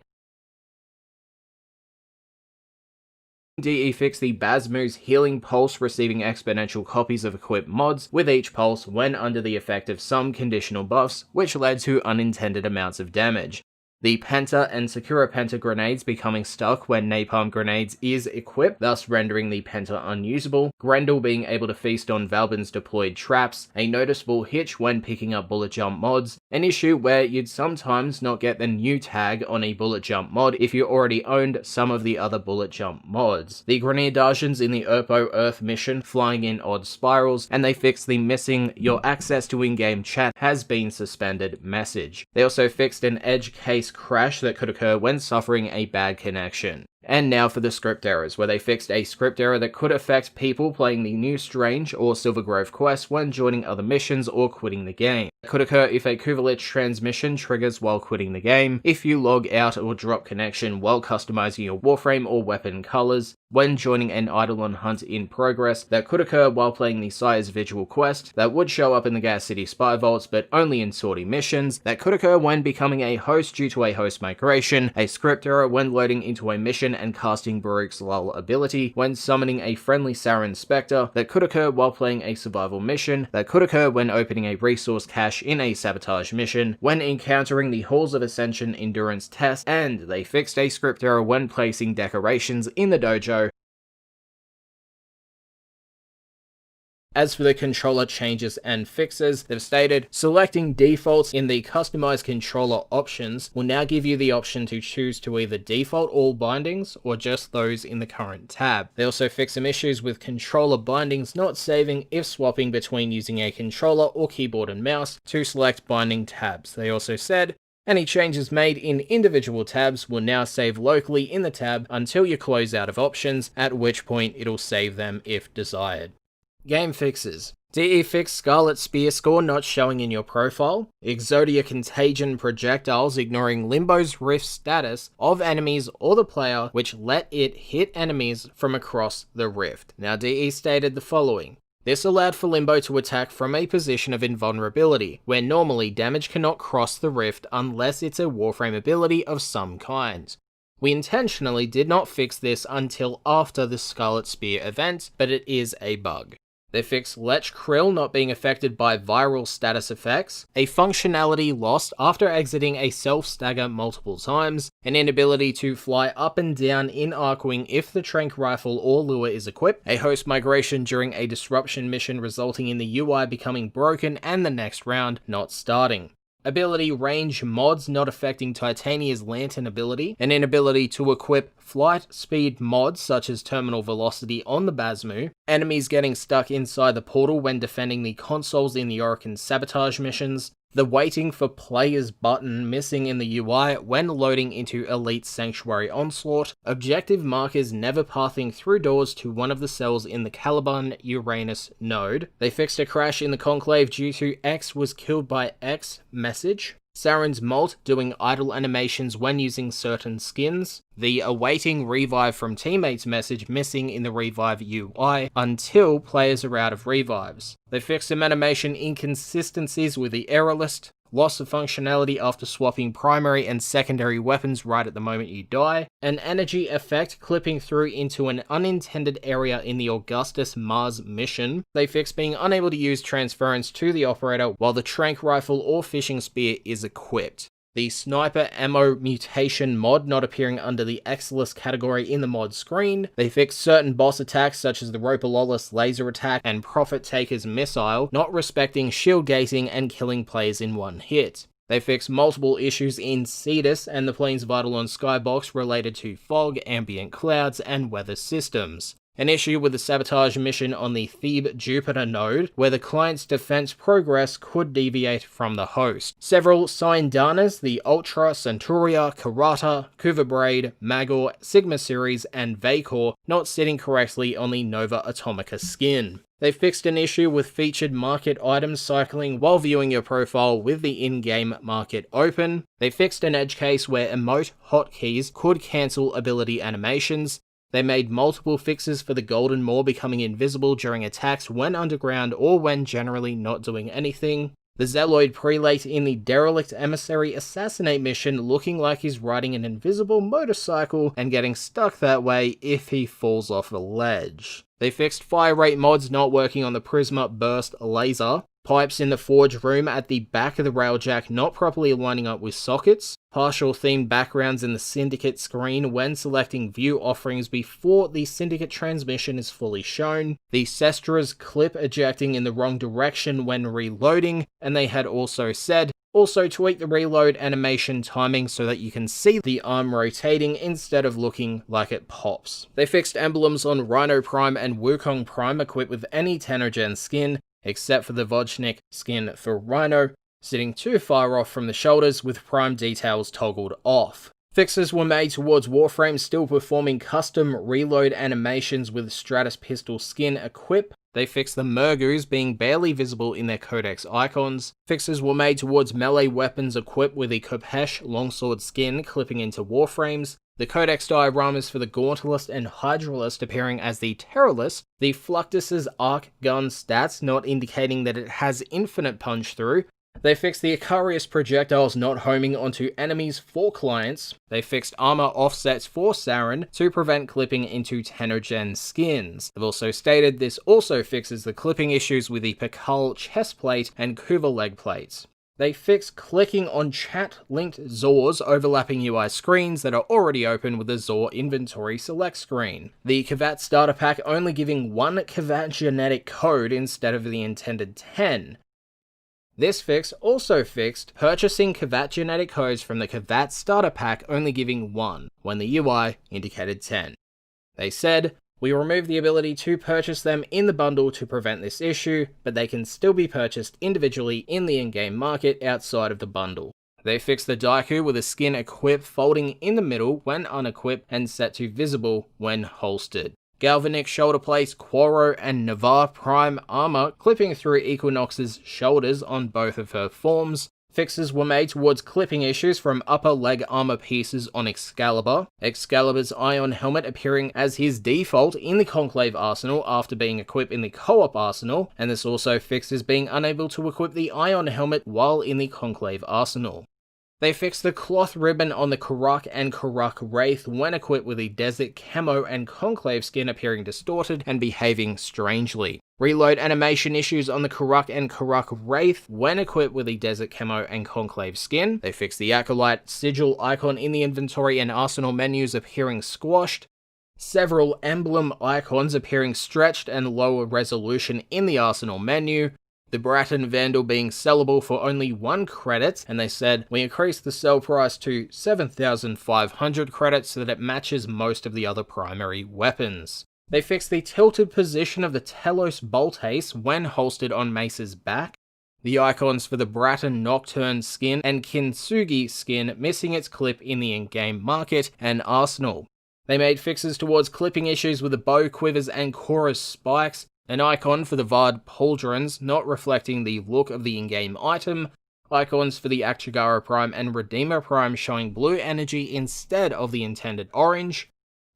DE fixed the Basmu's Healing Pulse receiving exponential copies of equipped mods with each pulse when under the effect of some conditional buffs, which led to unintended amounts of damage. The Penta and Sakura Penta grenades becoming stuck when Napalm grenades is equipped, thus rendering the Penta unusable, Grendel being able to feast on Valbin's deployed traps, a noticeable hitch when picking up bullet jump mods, an issue where you'd sometimes not get the new tag on a bullet jump mod if you already owned some of the other bullet jump mods, the Grenadiers in the Urpo Earth mission flying in odd spirals, and they fixed the missing "your access to in-game chat has been suspended" message. They also fixed an edge case crash that could occur when suffering a bad connection. And now for the script errors, where they fixed a script error that could affect people playing the New Strange or Silver Grove quest when joining other missions or quitting the game. It could occur if a Kuva Lich transmission triggers while quitting the game, if you log out or drop connection while customizing your Warframe or weapon colors, when joining an Eidolon hunt in progress, that could occur while playing the Sire's Vigil quest, that would show up in the Gas City Spy Vaults but only in sortie missions, that could occur when becoming a host due to a host migration, a script error when loading into a mission and casting Baruch's lull ability, when summoning a friendly Saren Spectre, that could occur while playing a survival mission, that could occur when opening a resource cache in a sabotage mission, when encountering the Halls of Ascension endurance test, and they fixed a script error when placing decorations in the dojo. As for the controller changes and fixes, they've stated, selecting defaults in the customized controller options will now give you the option to choose to either default all bindings or just those in the current tab. They also fix some issues with controller bindings not saving if swapping between using a controller or keyboard and mouse to select binding tabs. They also said, any changes made in individual tabs will now save locally in the tab until you close out of options, at which point it'll save them if desired. Game fixes. DE fixed Scarlet Spear score not showing in your profile, Exodia Contagion projectiles ignoring Limbo's Rift status of enemies or the player, which let it hit enemies from across the rift. Now DE stated the following. This allowed for Limbo to attack from a position of invulnerability, where normally damage cannot cross the rift unless it's a Warframe ability of some kind. We intentionally did not fix this until after the Scarlet Spear event, but it is a bug. They fixed Lech Krill not being affected by viral status effects, a functionality lost after exiting a self-stagger multiple times, an inability to fly up and down in Archwing if the Trank Rifle or Lure is equipped, a host migration during a disruption mission resulting in the UI becoming broken and the next round not starting. Ability range mods not affecting Titania's Lantern ability, an inability to equip flight speed mods such as terminal velocity on the Basmu, enemies getting stuck inside the portal when defending the consoles in the Orokin sabotage missions, the waiting for players button missing in the UI when loading into Elite Sanctuary Onslaught, objective markers never pathing through doors to one of the cells in the Caliban Uranus node. They fixed a crash in the Conclave due to X was killed by X message. Saren's Molt doing idle animations when using certain skins, the awaiting revive from teammates message missing in the revive UI until players are out of revives. They fixed some animation inconsistencies with the error list, loss of functionality after swapping primary and secondary weapons right at the moment you die, an energy effect clipping through into an unintended area in the Augustus Mars mission. They fixed being unable to use transference to the operator while the Trank Rifle or Fishing Spear is equipped. The Sniper Ammo Mutation mod not appearing under the Exilus category in the mod screen. They fixed certain boss attacks such as the Ropalolis laser attack and Prophet Taker's missile, not respecting shield gating and killing players in one hit. They fixed multiple issues in Cetus and the Plains Vital on Skybox related to fog, ambient clouds, and weather systems. An issue with the sabotage mission on the Thebe Jupiter node, where the client's defense progress could deviate from the host. Several Syndanas, the Ultra, Centuria, Karata, Kuva Braid, Magor, Sigma series, and Vacor not sitting correctly on the Nova Atomica skin. They fixed an issue with featured market items cycling while viewing your profile with the in-game market open. They fixed an edge case where emote hotkeys could cancel ability animations. They made multiple fixes for the Golden Maw becoming invisible during attacks when underground or when generally not doing anything. The Zealoid Prelate in the Derelict Emissary Assassinate mission looking like he's riding an invisible motorcycle and getting stuck that way if he falls off a ledge. They fixed fire rate mods not working on the Prisma Burst laser, pipes in the forge room at the back of the Railjack not properly lining up with sockets, partial themed backgrounds in the Syndicate screen when selecting view offerings before the Syndicate transmission is fully shown, the Sestra's clip ejecting in the wrong direction when reloading, and they had also said, also tweak the reload animation timing so that you can see the arm rotating instead of looking like it pops. They fixed emblems on Rhino Prime and Wukong Prime equipped with any Tenogen skin, except for the Vodchnik skin for Rhino, sitting too far off from the shoulders with prime details toggled off. Fixes were made towards Warframe still performing custom reload animations with Stratus pistol skin equip. They fixed the Murgus being barely visible in their codex icons. Fixes were made towards melee weapons equipped with the Kopesh longsword skin clipping into Warframes. The codex dioramas for the Gauntlist and Hydralist appearing as the Terrorlist, the Fluctus's arc gun stats not indicating that it has infinite punch through. They fixed the Icarius projectiles not homing onto enemies for clients. They fixed armor offsets for Saren to prevent clipping into Tenogen skins. They've also stated this also fixes the clipping issues with the Pakal chest plate and Kuva leg plates. They fixed clicking on chat-linked Zors overlapping UI screens that are already open with a Zor inventory select screen. The Kavat starter pack only giving one Kavat genetic code instead of the intended 10. This fix also fixed purchasing Kavat genetic codes from the Kavat starter pack only giving 1, when the UI indicated 10. They said, we remove the ability to purchase them in the bundle to prevent this issue, but they can still be purchased individually in the in-game market outside of the bundle. They fixed the Daiku with a skin equipped folding in the middle when unequipped and set to visible when holstered. Galvanic shoulder plates, Quoro and Navarre Prime armor clipping through Equinox's shoulders on both of her forms. Fixes were made towards clipping issues from upper leg armor pieces on Excalibur, Excalibur's Ion Helmet appearing as his default in the Conclave arsenal after being equipped in the co-op arsenal, and this also fixes being unable to equip the Ion Helmet while in the Conclave arsenal. They fixed the cloth ribbon on the Karak and Karak Wraith when equipped with the Desert Camo and Conclave skin appearing distorted and behaving strangely. Reload animation issues on the Karak and Karak Wraith when equipped with the Desert Camo and Conclave skin. They fixed the Acolyte sigil icon in the inventory and arsenal menus appearing squashed. Several emblem icons appearing stretched and lower resolution in the arsenal menu. The Bratton Vandal being sellable for only 1 credit, and they said, we increased the sell price to 7,500 credits so that it matches most of the other primary weapons. They fixed the tilted position of the Telos Boltace when holstered on Mace's back, the icons for the Bratton Nocturne skin and Kintsugi skin missing its clip in the in-game market and arsenal. They made fixes towards clipping issues with the bow quivers and chorus spikes, an icon for the Vard Pauldrons not reflecting the look of the in-game item, icons for the Akchigara Prime and Redeemer Prime showing blue energy instead of the intended orange,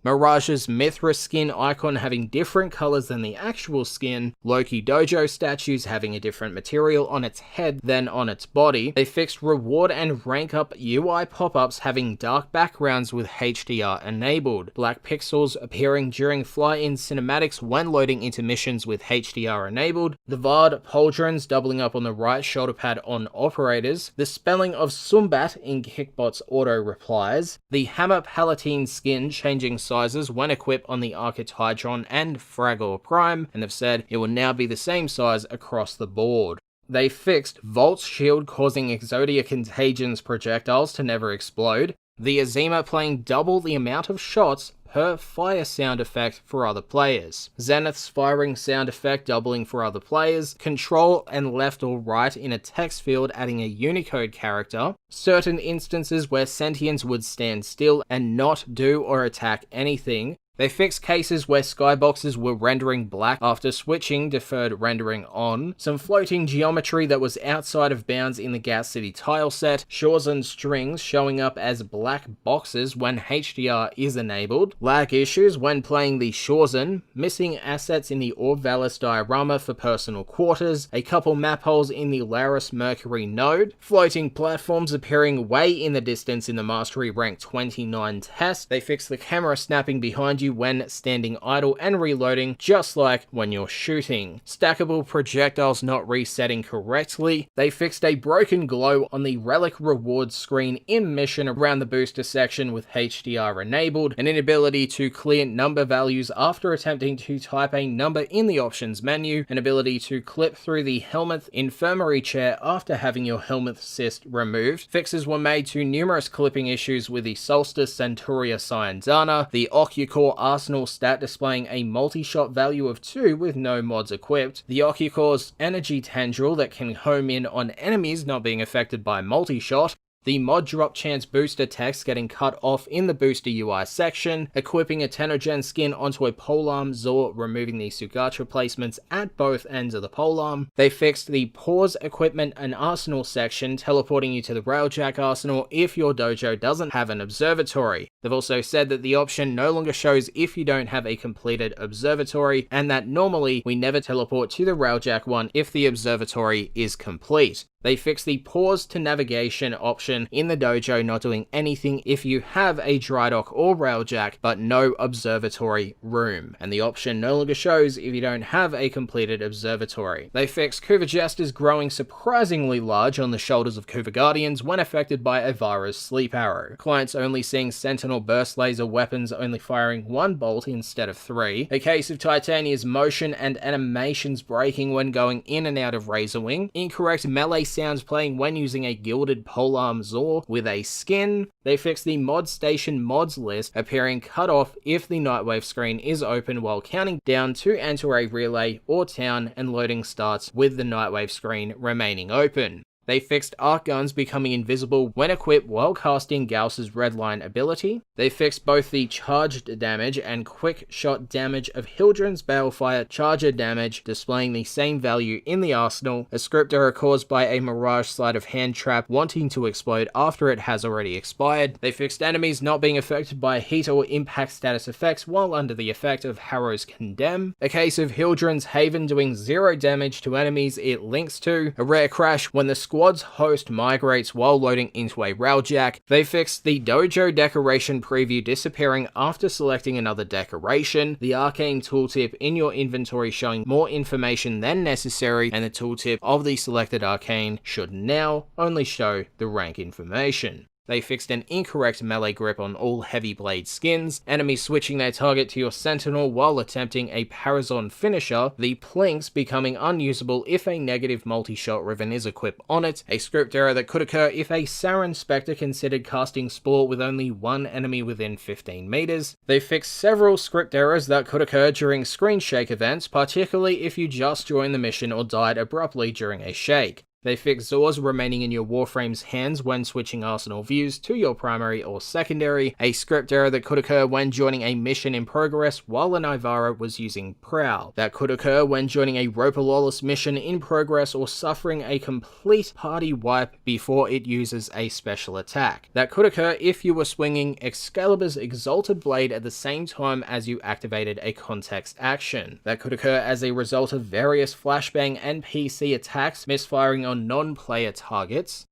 Mirage's Mithra skin icon having different colours than the actual skin, Loki Dojo statues having a different material on its head than on its body. They fixed reward and rank up UI pop-ups having dark backgrounds with HDR enabled, black pixels appearing during fly-in cinematics when loading into missions with HDR enabled, the Vard Pauldrons doubling up on the right shoulder pad on operators, the spelling of Sumbat in Kickbot's auto replies, the Hammer Palatine skin changing sizes when equipped on the Architydron and Fragor Prime, and have said it will now be the same size across the board. They fixed Volt's shield causing Exodia Contagions projectiles to never explode, the Azima playing double the amount of shots per fire sound effect for other players, Zenith's firing sound effect doubling for other players, control and left or right in a text field adding a Unicode character, certain instances where sentients would stand still and not do or attack anything. They fixed cases where skyboxes were rendering black after switching deferred rendering on, some floating geometry that was outside of bounds in the Gas City tile set, shores and strings showing up as black boxes when HDR is enabled, lag issues when playing the Shorezen, missing assets in the Orvalis diorama for personal quarters, a couple map holes in the Laris Mercury node, floating platforms appearing way in the distance in the Mastery Rank 29 test. They fixed the camera snapping behind you when standing idle and reloading, just like when you're shooting. Stackable projectiles not resetting correctly. They fixed a broken glow on the relic reward screen in mission around the booster section with HDR enabled, an inability to clear number values after attempting to type a number in the options menu, an ability to clip through the helmet infirmary chair after having your helmet cyst removed. Fixes were made to numerous clipping issues with the Solstice Centuria Syandana, the Ocucore arsenal stat displaying a multi-shot value of 2 with no mods equipped, the Ocucore's energy tendril that can home in on enemies not being affected by multi-shot, the mod drop chance booster text getting cut off in the booster UI section, equipping a Tenogen skin onto a polearm Zor, removing the Sugatra placements at both ends of the polearm. They fixed the pause equipment and arsenal section, teleporting you to the Railjack arsenal if your dojo doesn't have an observatory. They've also said that the option no longer shows if you don't have a completed observatory, and that normally we never teleport to the Railjack one if the observatory is complete. They fixed the pause to navigation option in the dojo not doing anything if you have a dry dock or railjack but no observatory room, and the option no longer shows if you don't have a completed observatory. They fixed Kuva Jesters growing surprisingly large on the shoulders of Kuva Guardians when affected by Avara's sleep arrow, clients only seeing Sentinel burst laser weapons only firing 1 bolt instead of 3, a case of Titania's motion and animations breaking when going in and out of Razorwing, incorrect melee sounds playing when using a gilded polearm Zor with a skin. They fixed the mod station mods list appearing cut off if the Nightwave screen is open while counting down to enter a relay or town, and loading starts with the Nightwave screen remaining open. They fixed arc guns becoming invisible when equipped while casting Gauss's Redline ability. They fixed both the charged damage and quick shot damage of Hildren's Balefire charger damage, displaying the same value in the arsenal, a script error caused by a Mirage sleight of hand trap wanting to explode after it has already expired. They fixed enemies not being affected by heat or impact status effects while under the effect of Harrow's Condemn, a case of Hildren's Haven doing 0 damage to enemies it links to, a rare crash when the squad's host migrates while loading into a Railjack. They fixed the dojo decoration preview disappearing after selecting another decoration, the arcane tooltip in your inventory showing more information than necessary, and the tooltip of the selected arcane should now only show the rank information. They fixed an incorrect melee grip on all heavy blade skins, enemies switching their target to your sentinel while attempting a Parazon finisher, the plinks becoming unusable if a negative multi-shot ribbon is equipped on it, a script error that could occur if a Saren Spectre considered casting Spore with only one enemy within 15 meters. They fixed several script errors that could occur during screen shake events, particularly if you just joined the mission or died abruptly during a shake. They fix Zors remaining in your Warframe's hands when switching arsenal views to your primary or secondary, a script error that could occur when joining a mission in progress while an Ivara was using Prowl, that could occur when joining a Roper Lawless mission in progress or suffering a complete party wipe before it uses a special attack, that could occur if you were swinging Excalibur's Exalted Blade at the same time as you activated a context action, that could occur as a result of various flashbang and PC attacks misfiring on non-player targets.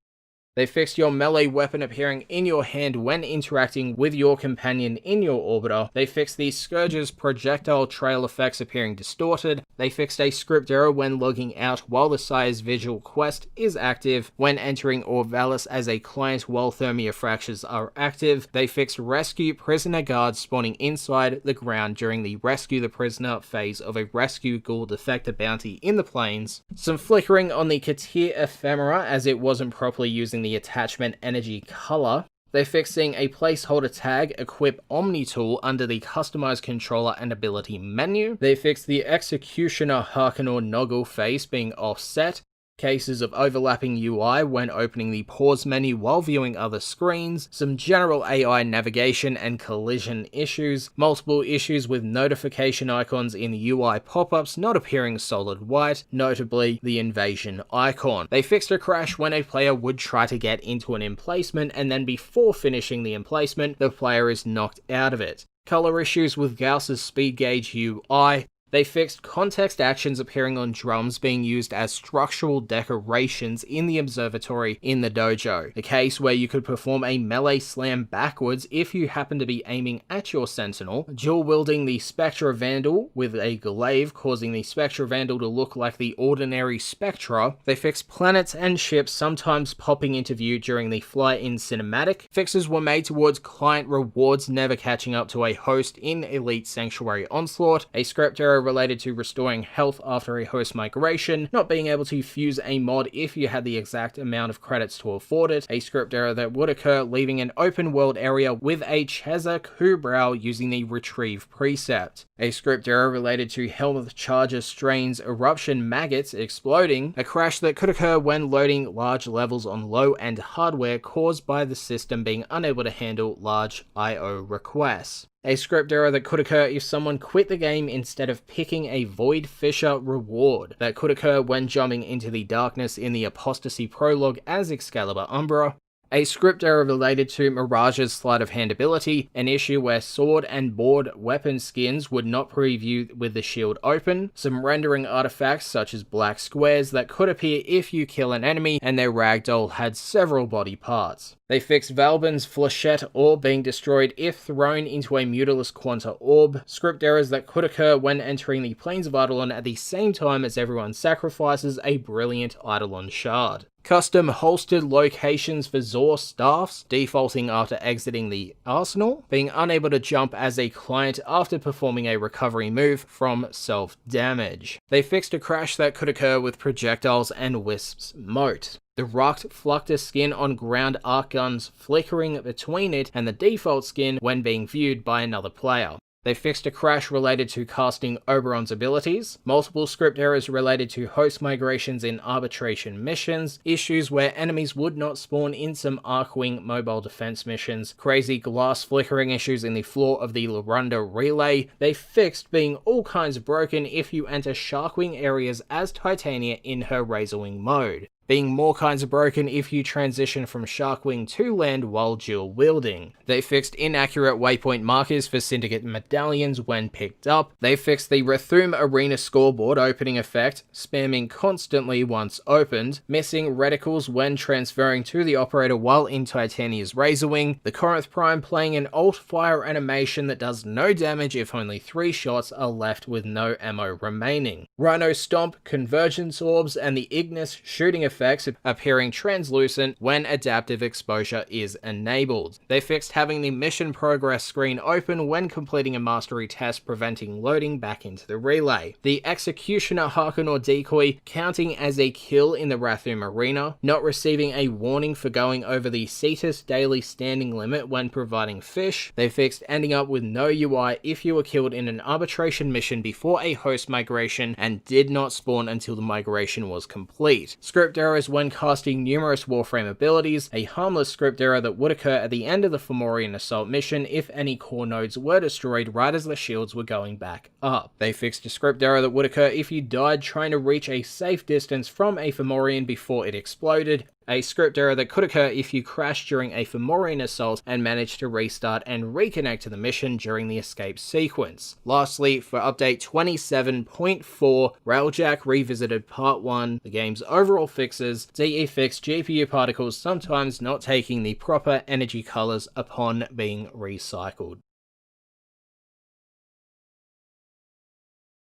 They fixed your melee weapon appearing in your hand when interacting with your companion in your orbiter. They fixed the Scourge's projectile trail effects appearing distorted. They fixed a script error when logging out while the Sire's visual quest is active, when entering Orvalis as a client while Thermia fractures are active. They fixed rescue prisoner guards spawning inside the ground during the rescue the prisoner phase of a rescue ghoul defector bounty in the plains. Some flickering on the Katir ephemera as it wasn't properly using the attachment energy color. They fixed seeing a placeholder tag equip Omni tool under the customized controller and ability menu. They fixed the Executioner Harkonnen Noggle face being offset. Cases of overlapping UI when opening the pause menu while viewing other screens, some general AI navigation and collision issues, multiple issues with notification icons in UI pop-ups not appearing solid white, notably the invasion icon. They fixed a crash when a player would try to get into an emplacement and then before finishing the emplacement, the player is knocked out of it. Color issues with Gauss's speed gauge UI. They fixed context actions appearing on drums being used as structural decorations in the observatory in the dojo, a case where you could perform a melee slam backwards if you happen to be aiming at your sentinel, dual wielding the Spectra Vandal with a glaive causing the Spectra Vandal to look like the ordinary Spectra. They fixed planets and ships sometimes popping into view during the fly-in cinematic. Fixes were made towards client rewards never catching up to a host in Elite Sanctuary Onslaught, a script error related to restoring health after a host migration, not being able to fuse a mod if you had the exact amount of credits to afford it, a script error that would occur leaving an open world area with a Cheza Kubrow using the retrieve precept, a script error related to Helmuth Charger Strain's eruption maggots exploding, a crash that could occur when loading large levels on low-end hardware caused by the system being unable to handle large I/O requests. A script error that could occur if someone quit the game instead of picking a Void Fisher reward, that could occur when jumping into the darkness in the Apostasy prologue as Excalibur Umbra. A script error related to Mirage's sleight of hand ability, an issue where sword and board weapon skins would not preview with the shield open, some rendering artifacts such as black squares that could appear if you kill an enemy and their ragdoll had several body parts. They fixed Valbin's Flechette Orb being destroyed if thrown into a Mutalist Quanta Orb, script errors that could occur when entering the Plains of Eidolon at the same time as everyone sacrifices a brilliant Eidolon shard. Custom holstered locations for Zor staffs, defaulting after exiting the arsenal, being unable to jump as a client after performing a recovery move from self-damage. They fixed a crash that could occur with projectiles and Wisp's moat. The rocked Fluctus skin on ground arc guns flickering between it and the default skin when being viewed by another player. They fixed a crash related to casting Oberon's abilities, multiple script errors related to host migrations in arbitration missions, issues where enemies would not spawn in some Arcwing mobile defense missions, crazy glass flickering issues in the floor of the Larunda relay. They fixed being all kinds broken if you enter Sharkwing areas as Titania in her Razorwing mode, being more kinds of broken if you transition from Sharkwing to land while dual wielding. They fixed inaccurate waypoint markers for Syndicate medallions when picked up. They fixed the Rathum Arena scoreboard opening effect, spamming constantly once opened, missing reticles when transferring to the operator while in Titania's Razorwing, the Corinth Prime playing an alt fire animation that does no damage if only 3 shots are left with no ammo remaining, Rhino Stomp, Convergence Orbs, and the Ignis shooting effect appearing translucent when adaptive exposure is enabled. They fixed having the mission progress screen open when completing a mastery test, preventing loading back into the relay. The Executioner Harkonnen decoy counting as a kill in the Rathum Arena, not receiving a warning for going over the Cetus daily standing limit when providing fish. They fixed ending up with no UI if you were killed in an arbitration mission before a host migration and did not spawn until the migration was complete. Script errors when casting numerous Warframe abilities, a harmless script error that would occur at the end of the Fomorian Assault mission if any core nodes were destroyed right as the shields were going back up. They fixed a script error that would occur if you died trying to reach a safe distance from a Fomorian before it exploded, a script error that could occur if you crashed during a Fomorian assault and managed to restart and reconnect to the mission during the escape sequence. Lastly, for update 27.4, Railjack Revisited Part 1, the game's overall fixes, DE fixed GPU particles sometimes not taking the proper energy colors upon being recycled.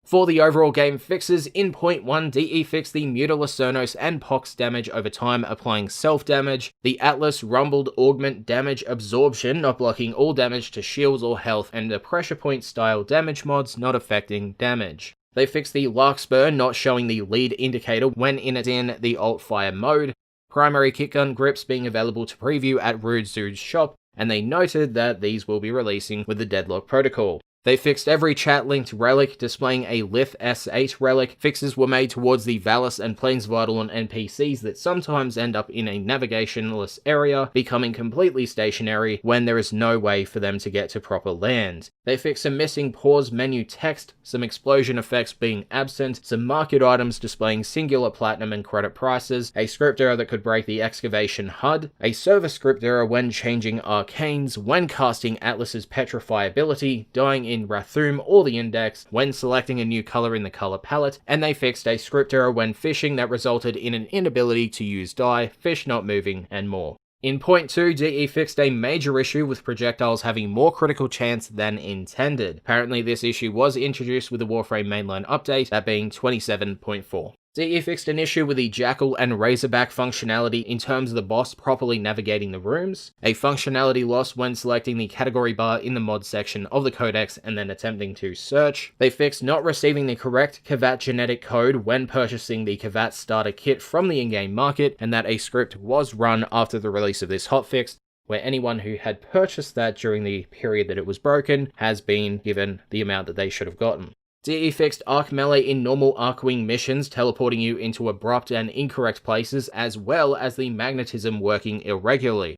For the overall game fixes, in point 1, DE fixed the Mutilis Cernos and Pox damage over time, applying self-damage, the Atlas Rumbled Augment damage absorption, not blocking all damage to shields or health, and the Pressure Point style damage mods not affecting damage. They fixed the Larkspur not showing the lead indicator when in the alt fire mode, primary kickgun grips being available to preview at Rude Zood's shop, and they noted that these will be releasing with the Deadlock Protocol. They fixed every chat-linked relic, displaying a Lith S8 relic. Fixes were made towards the Valis and Plains Vitalan NPCs that sometimes end up in a navigationless area, becoming completely stationary when there is no way for them to get to proper land. They fixed some missing pause menu text, some explosion effects being absent, some market items displaying singular platinum and credit prices, a script error that could break the excavation HUD, a server script error when changing arcanes, when casting Atlas's Petrify ability, dying in Rathum or the Index, when selecting a new color in the color palette, and they fixed a script error when fishing that resulted in an inability to use dye, fish not moving, and more. In point 2, DE fixed a major issue with projectiles having more critical chance than intended. Apparently this issue was introduced with the Warframe mainline update, that being 27.4. DE fixed an issue with the Jackal and Razorback functionality in terms of the boss properly navigating the rooms, a functionality loss when selecting the category bar in the mod section of the codex and then attempting to search. They fixed not receiving the correct Kavat genetic code when purchasing the Kavat starter kit from the in-game market, and that a script was run after the release of this hotfix, where anyone who had purchased that during the period that it was broken has been given the amount that they should have gotten. DE fixed Arc Melee in normal Arcwing missions, teleporting you into abrupt and incorrect places, as well as the magnetism working irregularly.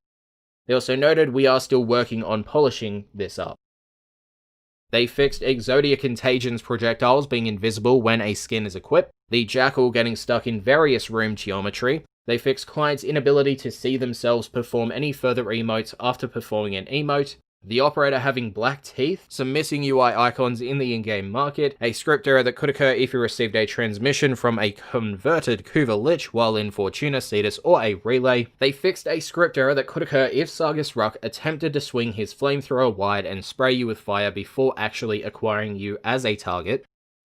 They also noted we are still working on polishing this up. They fixed Exodia Contagion's projectiles being invisible when a skin is equipped, the Jackal getting stuck in various room geometry. They fixed clients' inability to see themselves perform any further emotes after performing an emote, the operator having black teeth, some missing UI icons in the in-game market, a script error that could occur if you received a transmission from a converted Kuva Lich while in Fortuna, Cetus, or a relay. They fixed a script error that could occur if Sargus Ruck attempted to swing his flamethrower wide and spray you with fire before actually acquiring you as a target.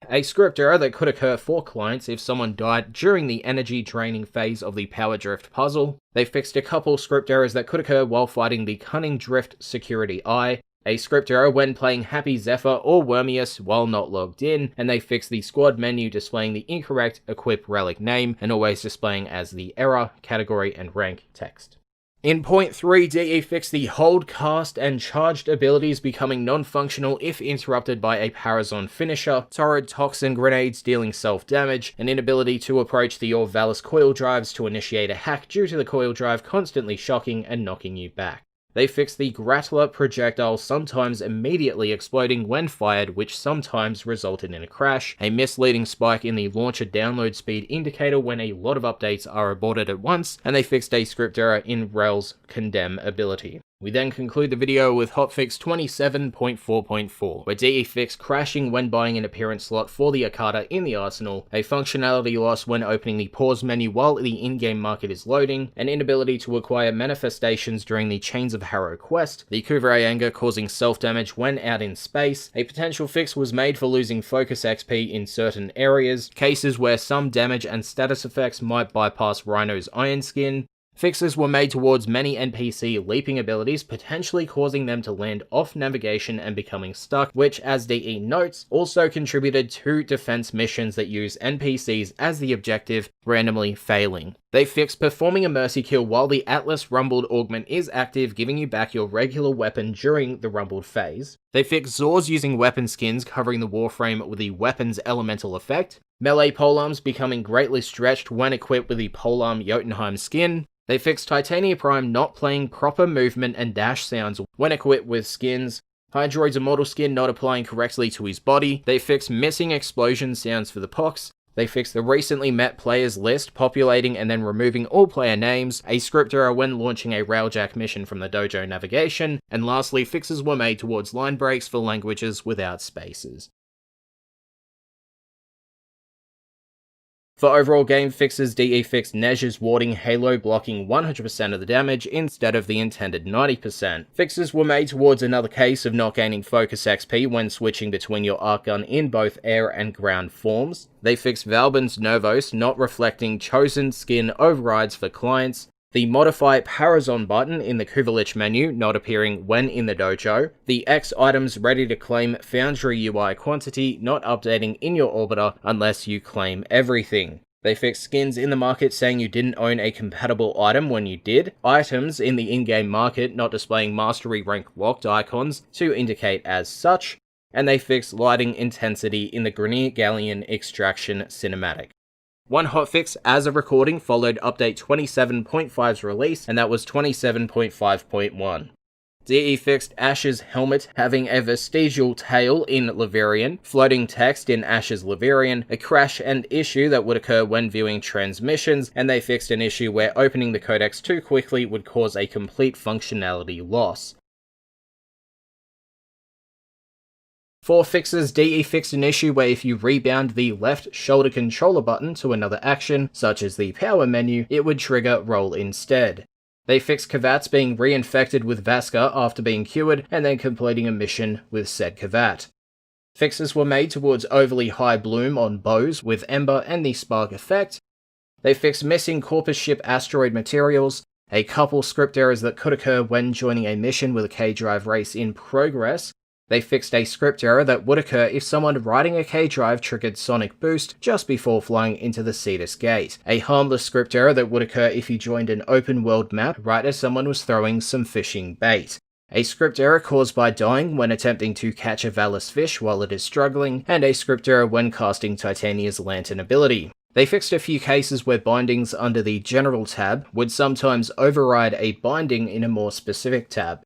A script error that could occur for clients if someone died during the energy draining phase of the Power Drift puzzle. They fixed a couple script errors that could occur while fighting the Cunning Drift Security Eye. A script error when playing Happy Zephyr or Wormius while not logged in, and they fixed the squad menu displaying the incorrect equip relic name and always displaying as the error, category, and rank text. In point 3, DE fixed the hold, cast, and charged abilities becoming non-functional if interrupted by a Parazon finisher, Torrid Toxin Grenades dealing self-damage, an inability to approach the Orvalis coil drives to initiate a hack due to the coil drive constantly shocking and knocking you back. They fixed the Grattler projectile sometimes immediately exploding when fired, which sometimes resulted in a crash, a misleading spike in the launcher download speed indicator when a lot of updates are aborted at once, and they fixed a script error in Rel's Condemn ability. We then conclude the video with Hotfix 27.4.4, where DE fixed crashing when buying an appearance slot for the Arcata in the arsenal, a functionality loss when opening the pause menu while the in-game market is loading, an inability to acquire manifestations during the Chains of Harrow quest, the Kuva anger causing self-damage when out in space, a potential fix was made for losing focus XP in certain areas, cases where some damage and status effects might bypass Rhino's Iron Skin. Fixes were made towards many NPC leaping abilities, potentially causing them to land off navigation and becoming stuck, which, as DE notes, also contributed to defense missions that use NPCs as the objective, randomly failing. They fixed performing a mercy kill while the Atlas Rumbled augment is active, giving you back your regular weapon during the Rumbled phase. They fixed Zors using weapon skins covering the Warframe with the weapon's elemental effect, melee polearms becoming greatly stretched when equipped with the polearm Jotunheim skin. They fixed Titania Prime not playing proper movement and dash sounds when equipped with skins, Hydroid's Immortal skin not applying correctly to his body. They fixed missing explosion sounds for the Pox. They fixed the recently met players list, populating and then removing all player names, a script error when launching a Railjack mission from the dojo navigation, and lastly, fixes were made towards line breaks for languages without spaces. For overall game fixes, DE fixed Nezh's warding Halo blocking 100% of the damage instead of the intended 90%. Fixes were made towards another case of not gaining focus XP when switching between your arc gun in both air and ground forms. They fixed Valbin's Nervos not reflecting chosen skin overrides for clients. The Modify Parazon button in the Kuva Lich menu not appearing when in the dojo, the X items ready to claim Foundry UI quantity not updating in your orbiter unless you claim everything. They fixed skins in the market saying you didn't own a compatible item when you did, items in the in-game market not displaying mastery rank locked icons to indicate as such, and they fixed lighting intensity in the Grenier Galleon extraction cinematic. One hotfix as of recording followed update 27.5's release, and that was 27.5.1. DE fixed Ash's helmet having a vestigial tail in Laverian, floating text in Ash's Laverian, a crash and issue that would occur when viewing transmissions, and they fixed an issue where opening the codex too quickly would cause a complete functionality loss. For fixes, DE fixed an issue where if you rebound the left shoulder controller button to another action, such as the power menu, it would trigger roll instead. They fixed Kavats being reinfected with Vaska after being cured and then completing a mission with said Kavat. Fixes were made towards overly high bloom on bows with Ember and the Spark effect. They fixed missing Corpus Ship asteroid materials, a couple script errors that could occur when joining a mission with a K-Drive race in progress. They fixed a script error that would occur if someone riding a K-Drive triggered Sonic Boost just before flying into the Cetus Gate. A harmless script error that would occur if you joined an open world map right as someone was throwing some fishing bait. A script error caused by dying when attempting to catch a Valis fish while it is struggling, and a script error when casting Titania's Lantern ability. They fixed a few cases where bindings under the General tab would sometimes override a binding in a more specific tab.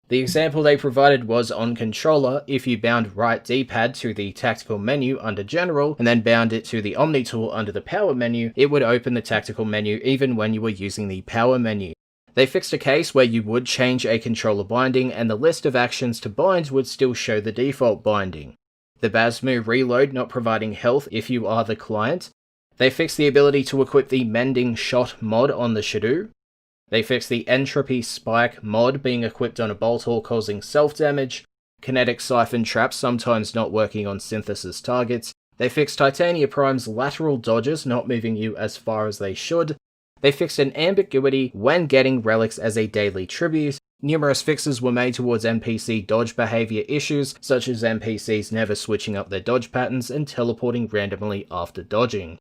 The example they provided was on controller. If you bound right D-pad to the tactical menu under General, and then bound it to the Omni tool under the power menu, it would open the tactical menu even when you were using the power menu. They fixed a case where you would change a controller binding and the list of actions to bind would still show the default binding. The Basmu reload not providing health if you are the client. They fixed the ability to equip the Mending Shot mod on the Shadow. They fixed the Entropy Spike mod being equipped on a Boltor causing self-damage, Kinetic Siphon traps sometimes not working on Synthesis targets. They fixed Titania Prime's lateral dodges not moving you as far as they should. They fixed an ambiguity when getting relics as a daily tribute. Numerous fixes were made towards NPC dodge behavior issues, such as NPCs never switching up their dodge patterns and teleporting randomly after dodging.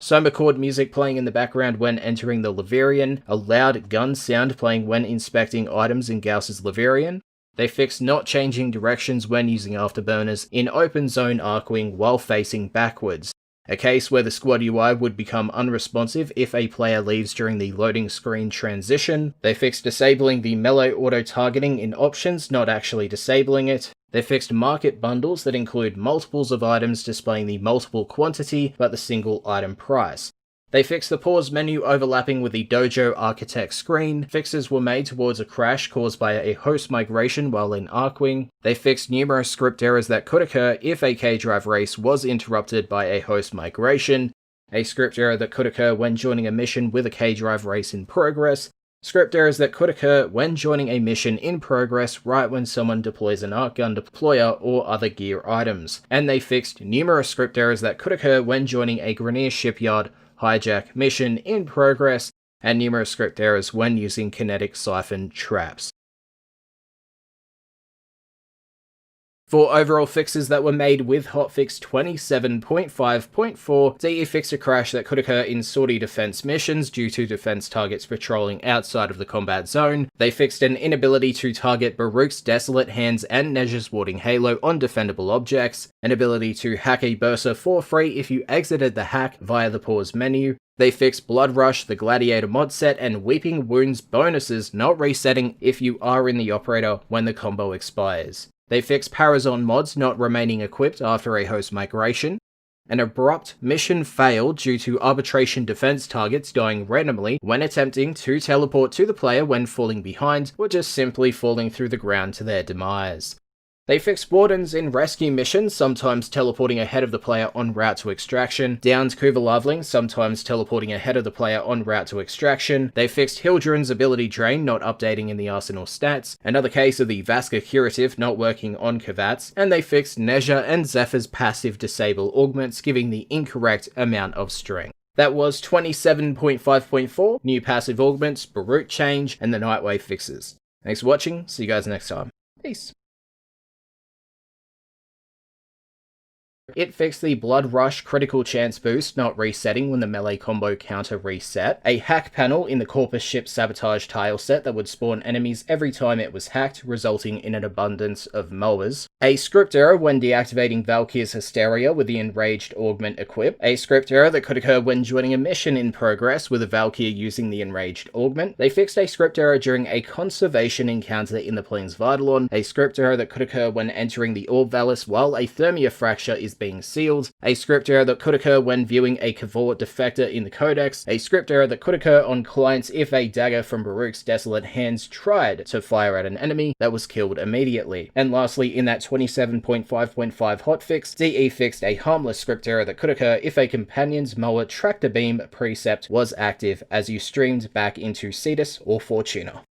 Soma chord music playing in the background when entering the Laverian, a loud gun sound playing when inspecting items in Gauss's Laverian. They fixed not changing directions when using afterburners in open zone arcing while facing backwards, a case where the squad UI would become unresponsive if a player leaves during the loading screen transition. They fixed disabling the melee auto-targeting in options, not actually disabling it. They fixed market bundles that include multiples of items displaying the multiple quantity but the single item price. They fixed the pause menu overlapping with the Dojo Architect screen. Fixes were made towards a crash caused by a host migration while in Arcwing. They fixed numerous script errors that could occur if a K-Drive race was interrupted by a host migration. A script error that could occur when joining a mission with a K-Drive race in progress. Script errors that could occur when joining a mission in progress right when someone deploys an arc gun deployer or other gear items. And they fixed numerous script errors that could occur when joining a Grenier shipyard hijack mission in progress, and numerous script errors when using kinetic siphon traps. For overall fixes that were made with Hotfix 27.5.4, DE fixed a crash that could occur in sortie defense missions due to defense targets patrolling outside of the combat zone. They fixed an inability to target Baruch's Desolate Hands and Nezha's Warding Halo on defendable objects, an ability to hack a Bursa for free if you exited the hack via the pause menu. They fixed Blood Rush, the Gladiator mod set, and Weeping Wounds bonuses not resetting if you are in the operator when the combo expires. They fixed Parazon mods not remaining equipped after a host migration. An abrupt mission failed due to arbitration defense targets dying randomly when attempting to teleport to the player when falling behind, or just simply falling through the ground to their demise. They fixed wardens in rescue missions, sometimes teleporting ahead of the player en route to extraction, downed Kuva Loveling, sometimes teleporting ahead of the player en route to extraction. They fixed Hildrun's ability drain not updating in the arsenal stats, another case of the Vaska curative not working on Kavats, and they fixed Nezha and Zephyr's passive disable augments giving the incorrect amount of string. That was 27.5.4, new passive augments, Baruch change, and the Nightwave fixes. Thanks for watching, see you guys next time. Peace. It fixed the Blood Rush critical chance boost not resetting when the melee combo counter reset, a hack panel in the Corpus Ship Sabotage tile set that would spawn enemies every time it was hacked, resulting in an abundance of mowers, a script error when deactivating Valkyr's Hysteria with the Enraged Augment equipped, a script error that could occur when joining a mission in progress with a Valkyr using the Enraged Augment. They fixed a script error during a conservation encounter in the Plains Vardalon, a script error that could occur when entering the Orb Valis while a Thermia Fracture is being sealed, a script error that could occur when viewing a Kavor defector in the Codex, a script error that could occur on clients if a dagger from Baruch's Desolate Hands tried to fire at an enemy that was killed immediately. And lastly, in that 27.5.5 hotfix, DE fixed a harmless script error that could occur if a companion's mower tractor beam precept was active as you streamed back into Cetus or Fortuna.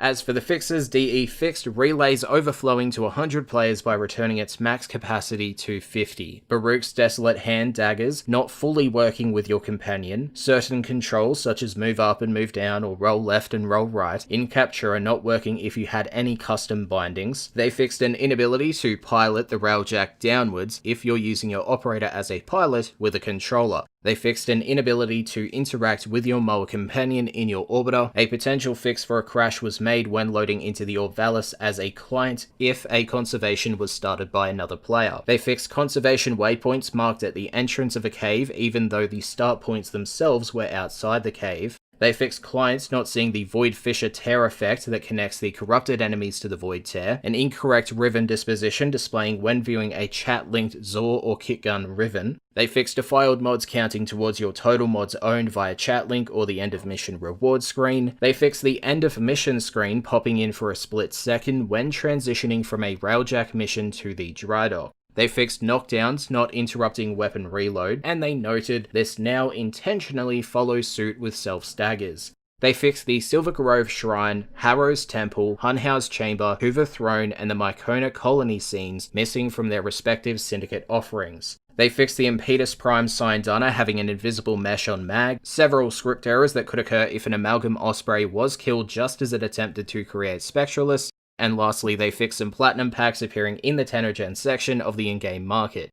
As for the fixes, DE fixed relays overflowing to 100 players by returning its max capacity to 50. Baruch's Desolate Hand daggers not fully working with your companion. Certain controls such as move up and move down or roll left and roll right in capture are not working if you had any custom bindings. They fixed an inability to pilot the Railjack downwards if you're using your operator as a pilot with a controller. They fixed an inability to interact with your mower companion in your orbiter. A potential fix for a crash was made when loading into the Orb Valis as a client if a conservation was started by another player. They fixed conservation waypoints marked at the entrance of a cave even though the start points themselves were outside the cave. They fixed clients not seeing the Void Fissure Tear effect that connects the corrupted enemies to the Void Tear, an incorrect Riven disposition displaying when viewing a chat-linked Zor or Kitgun Riven. They fixed defiled mods counting towards your total mods owned via chat link or the end of mission reward screen. They fixed the end of mission screen popping in for a split second when transitioning from a Railjack mission to the Dry Dock. They fixed knockdowns not interrupting weapon reload, and they noted this now intentionally follows suit with self-staggers. They fixed the Silver Grove Shrine, Harrow's Temple, Hunhouse Chamber, Hoover Throne, and the Mycona Colony scenes missing from their respective Syndicate offerings. They fixed the Impetus Prime Syndana having an invisible mesh on mag, several script errors that could occur if an Amalgam Osprey was killed just as it attempted to create Spectralists, and lastly they fixed some Platinum packs appearing in the Tenogen section of the in-game market.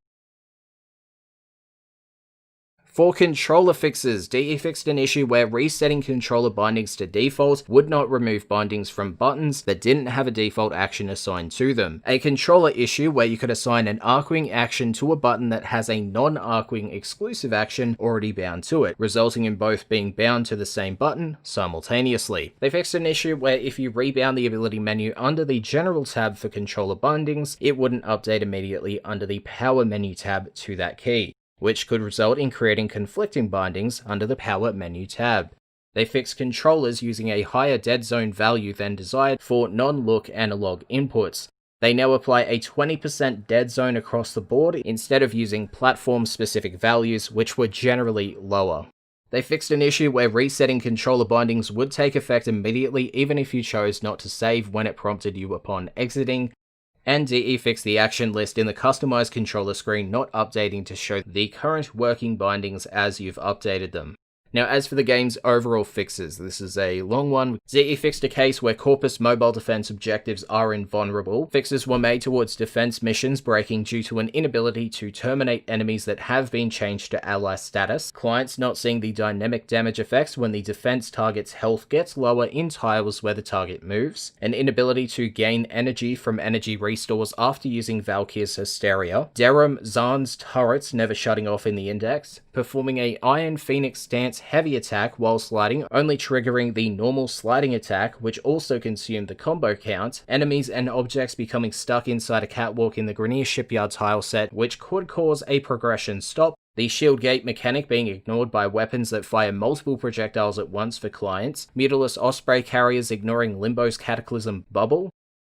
For controller fixes, DE fixed an issue where resetting controller bindings to default would not remove bindings from buttons that didn't have a default action assigned to them. A controller issue where you could assign an Arcwing action to a button that has a non-Arcwing exclusive action already bound to it, resulting in both being bound to the same button simultaneously. They fixed an issue where if you rebound the ability menu under the General tab for controller bindings, it wouldn't update immediately under the Power menu tab to that key, which could result in creating conflicting bindings under the Power menu tab. They fixed controllers using a higher dead zone value than desired for non-look analog inputs. They now apply a 20% dead zone across the board instead of using platform-specific values, which were generally lower. They fixed an issue where resetting controller bindings would take effect immediately even if you chose not to save when it prompted you upon exiting, and DE fixed the action list in the customized controller screen not updating to show the current working bindings as you've updated them. Now, as for the game's overall fixes, this is a long one. DE fixed a case where Corpus mobile defense objectives are invulnerable. Fixes were made towards defense missions breaking due to an inability to terminate enemies that have been changed to ally status. Clients not seeing the dynamic damage effects when the defense target's health gets lower in tiles where the target moves. An inability to gain energy from energy restores after using Valkyr's Hysteria. Deram Zahn's turrets never shutting off in the index. Performing a Iron Phoenix stance heavy attack while sliding, only triggering the normal sliding attack, which also consumed the combo count. Enemies and objects becoming stuck inside a catwalk in the Grenier Shipyard tile set, which could cause a progression stop. The shield gate mechanic being ignored by weapons that fire multiple projectiles at once for clients. Mutilus Osprey carriers ignoring Limbo's Cataclysm bubble.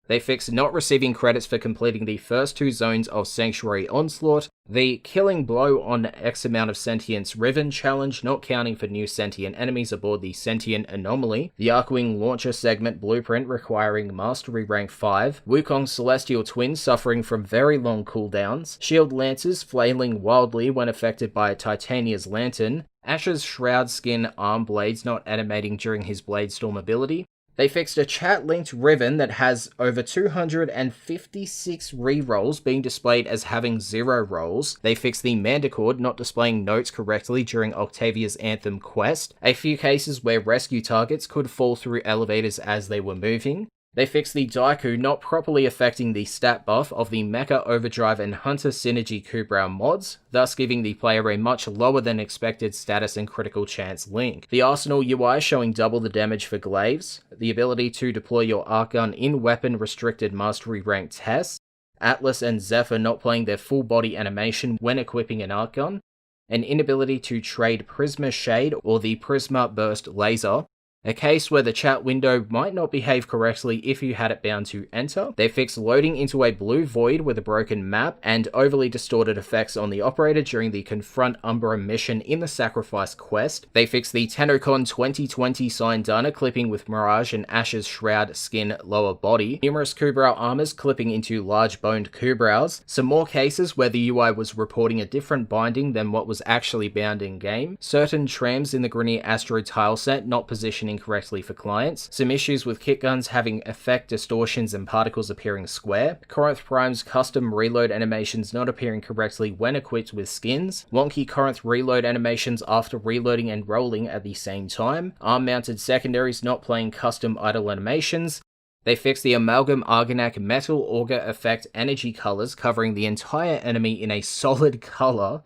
They fixed not receiving credits for completing the first 2 zones of Sanctuary Onslaught, the killing blow on X amount of sentience Riven challenge not counting for new sentient enemies aboard the Sentient Anomaly, the Arcwing launcher segment blueprint requiring Mastery rank 5, Wukong's Celestial Twin suffering from very long cooldowns, Shield Lancers flailing wildly when affected by Titania's Lantern, Asher's Shroud skin arm blades not animating during his Bladestorm ability. They fixed a chat-linked Riven that has over 256 rerolls being displayed as having 0 rolls. They fixed the Manticord not displaying notes correctly during Octavia's Anthem quest. A few cases where rescue targets could fall through elevators as they were moving. They fixed the Daiku not properly affecting the stat buff of the Mecha Overdrive and Hunter Synergy Kubrau mods, thus giving the player a much lower than expected status and critical chance link. The Arsenal UI showing double the damage for glaives, the ability to deploy your arc gun in weapon restricted mastery rank tests, Atlas and Zephyr not playing their full body animation when equipping an arc gun, an inability to trade Prisma Shade or the Prisma Burst Laser, a case where the chat window might not behave correctly if you had it bound to enter. They fixed loading into a blue void with a broken map and overly distorted effects on the operator during the Confront Umbra mission in the Sacrifice quest. They fixed the TennoCon 2020 sign Dana clipping with Mirage and Asher's Shroud skin lower body. Numerous Kubrau armors clipping into large boned Kubraus. Some more cases where the UI was reporting a different binding than what was actually bound in game. Certain trams in the Grenier Asteroid tile set not positioning correctly for clients, some issues with kit guns having effect distortions and particles appearing square, Corinth Prime's custom reload animations not appearing correctly when equipped with skins, wonky Corinth reload animations after reloading and rolling at the same time, arm-mounted secondaries not playing custom idle animations. They fixed the Amalgam Argonac Metal Auger Effect energy colors covering the entire enemy in a solid color.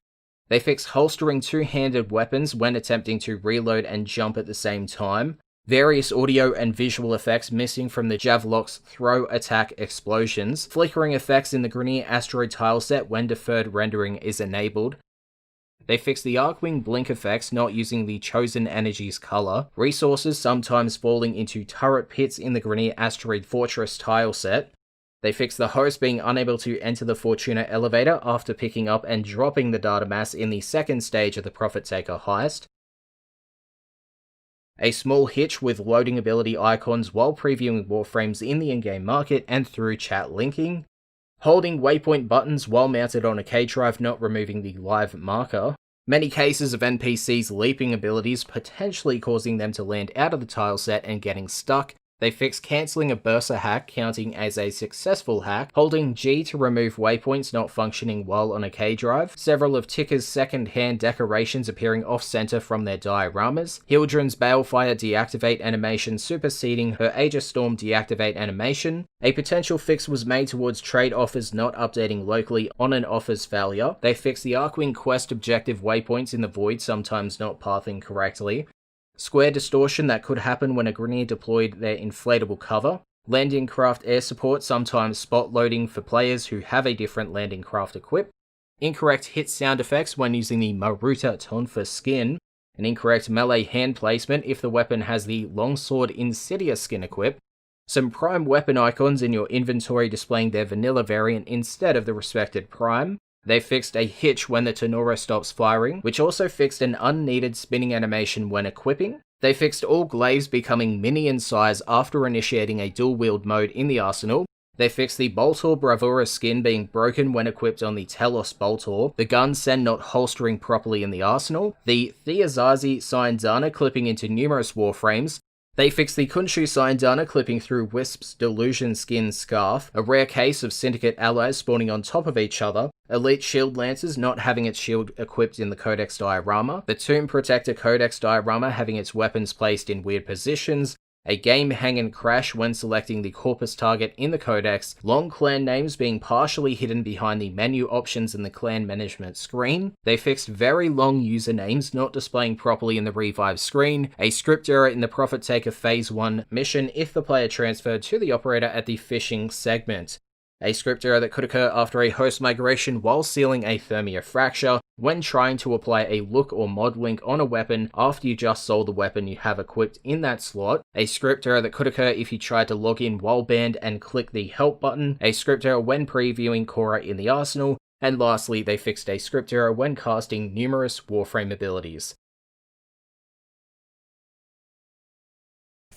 They fixed holstering two-handed weapons when attempting to reload and jump at the same time. Various audio and visual effects missing from the Javlok's throw attack explosions. Flickering effects in the Grenier Asteroid tile set when deferred rendering is enabled. They fixed the Arcwing blink effects not using the chosen energy's color. Resources sometimes falling into turret pits in the Grenier Asteroid Fortress tile set. They fixed the host being unable to enter the Fortuna elevator after picking up and dropping the data mass in the second stage of the Profit Taker heist. A small hitch with loading ability icons while previewing Warframes in the in-game market and through chat linking. Holding waypoint buttons while mounted on a K-drive not removing the live marker. Many cases of NPCs leaping abilities potentially causing them to land out of the tile set and getting stuck. They fixed cancelling a Bursa hack counting as a successful hack, holding G to remove waypoints not functioning while on a K drive, several of Tikka's second-hand decorations appearing off-center from their dioramas, Hildren's Balefire deactivate animation superseding her Aegis Storm deactivate animation. A potential fix was made towards trade offers not updating locally on an offer's failure. They fixed the Arcwing quest objective waypoints in the void sometimes not pathing correctly. Square distortion that could happen when a Grineer deployed their inflatable cover. Landing craft air support sometimes spot loading for players who have a different landing craft equipped. Incorrect hit sound effects when using the Maruta Tonfa skin. An incorrect melee hand placement if the weapon has the Longsword Insidia skin equipped. Some prime weapon icons in your inventory displaying their vanilla variant instead of the respected prime. They fixed a hitch when the Tenora stops firing, which also fixed an unneeded spinning animation when equipping. They fixed all glaives becoming mini in size after initiating a dual-wield mode in the arsenal. They fixed the Boltor Bravura skin being broken when equipped on the Telos Boltor, the gun send not holstering properly in the arsenal, the Theazazi Syandana clipping into numerous warframes. They fixed the Kunshu Syandana clipping through Wisp's Delusion skin scarf, a rare case of Syndicate allies spawning on top of each other, Elite Shield Lancers not having its shield equipped in the Codex diorama, the Tomb Protector Codex diorama having its weapons placed in weird positions, a game hang and crash when selecting the corpus target in the codex, long clan names being partially hidden behind the menu options in the clan management screen. They fixed very long usernames not displaying properly in the revive screen, a script error in the Profit Taker Phase 1 mission if the player transferred to the operator at the fishing segment. A script error that could occur after a host migration while sealing a Thermia fracture, when trying to apply a look or mod link on a weapon after you just sold the weapon you have equipped in that slot, a script error that could occur if you tried to log in while banned and click the help button, a script error when previewing Korra in the arsenal, and lastly they fixed a script error when casting numerous Warframe abilities.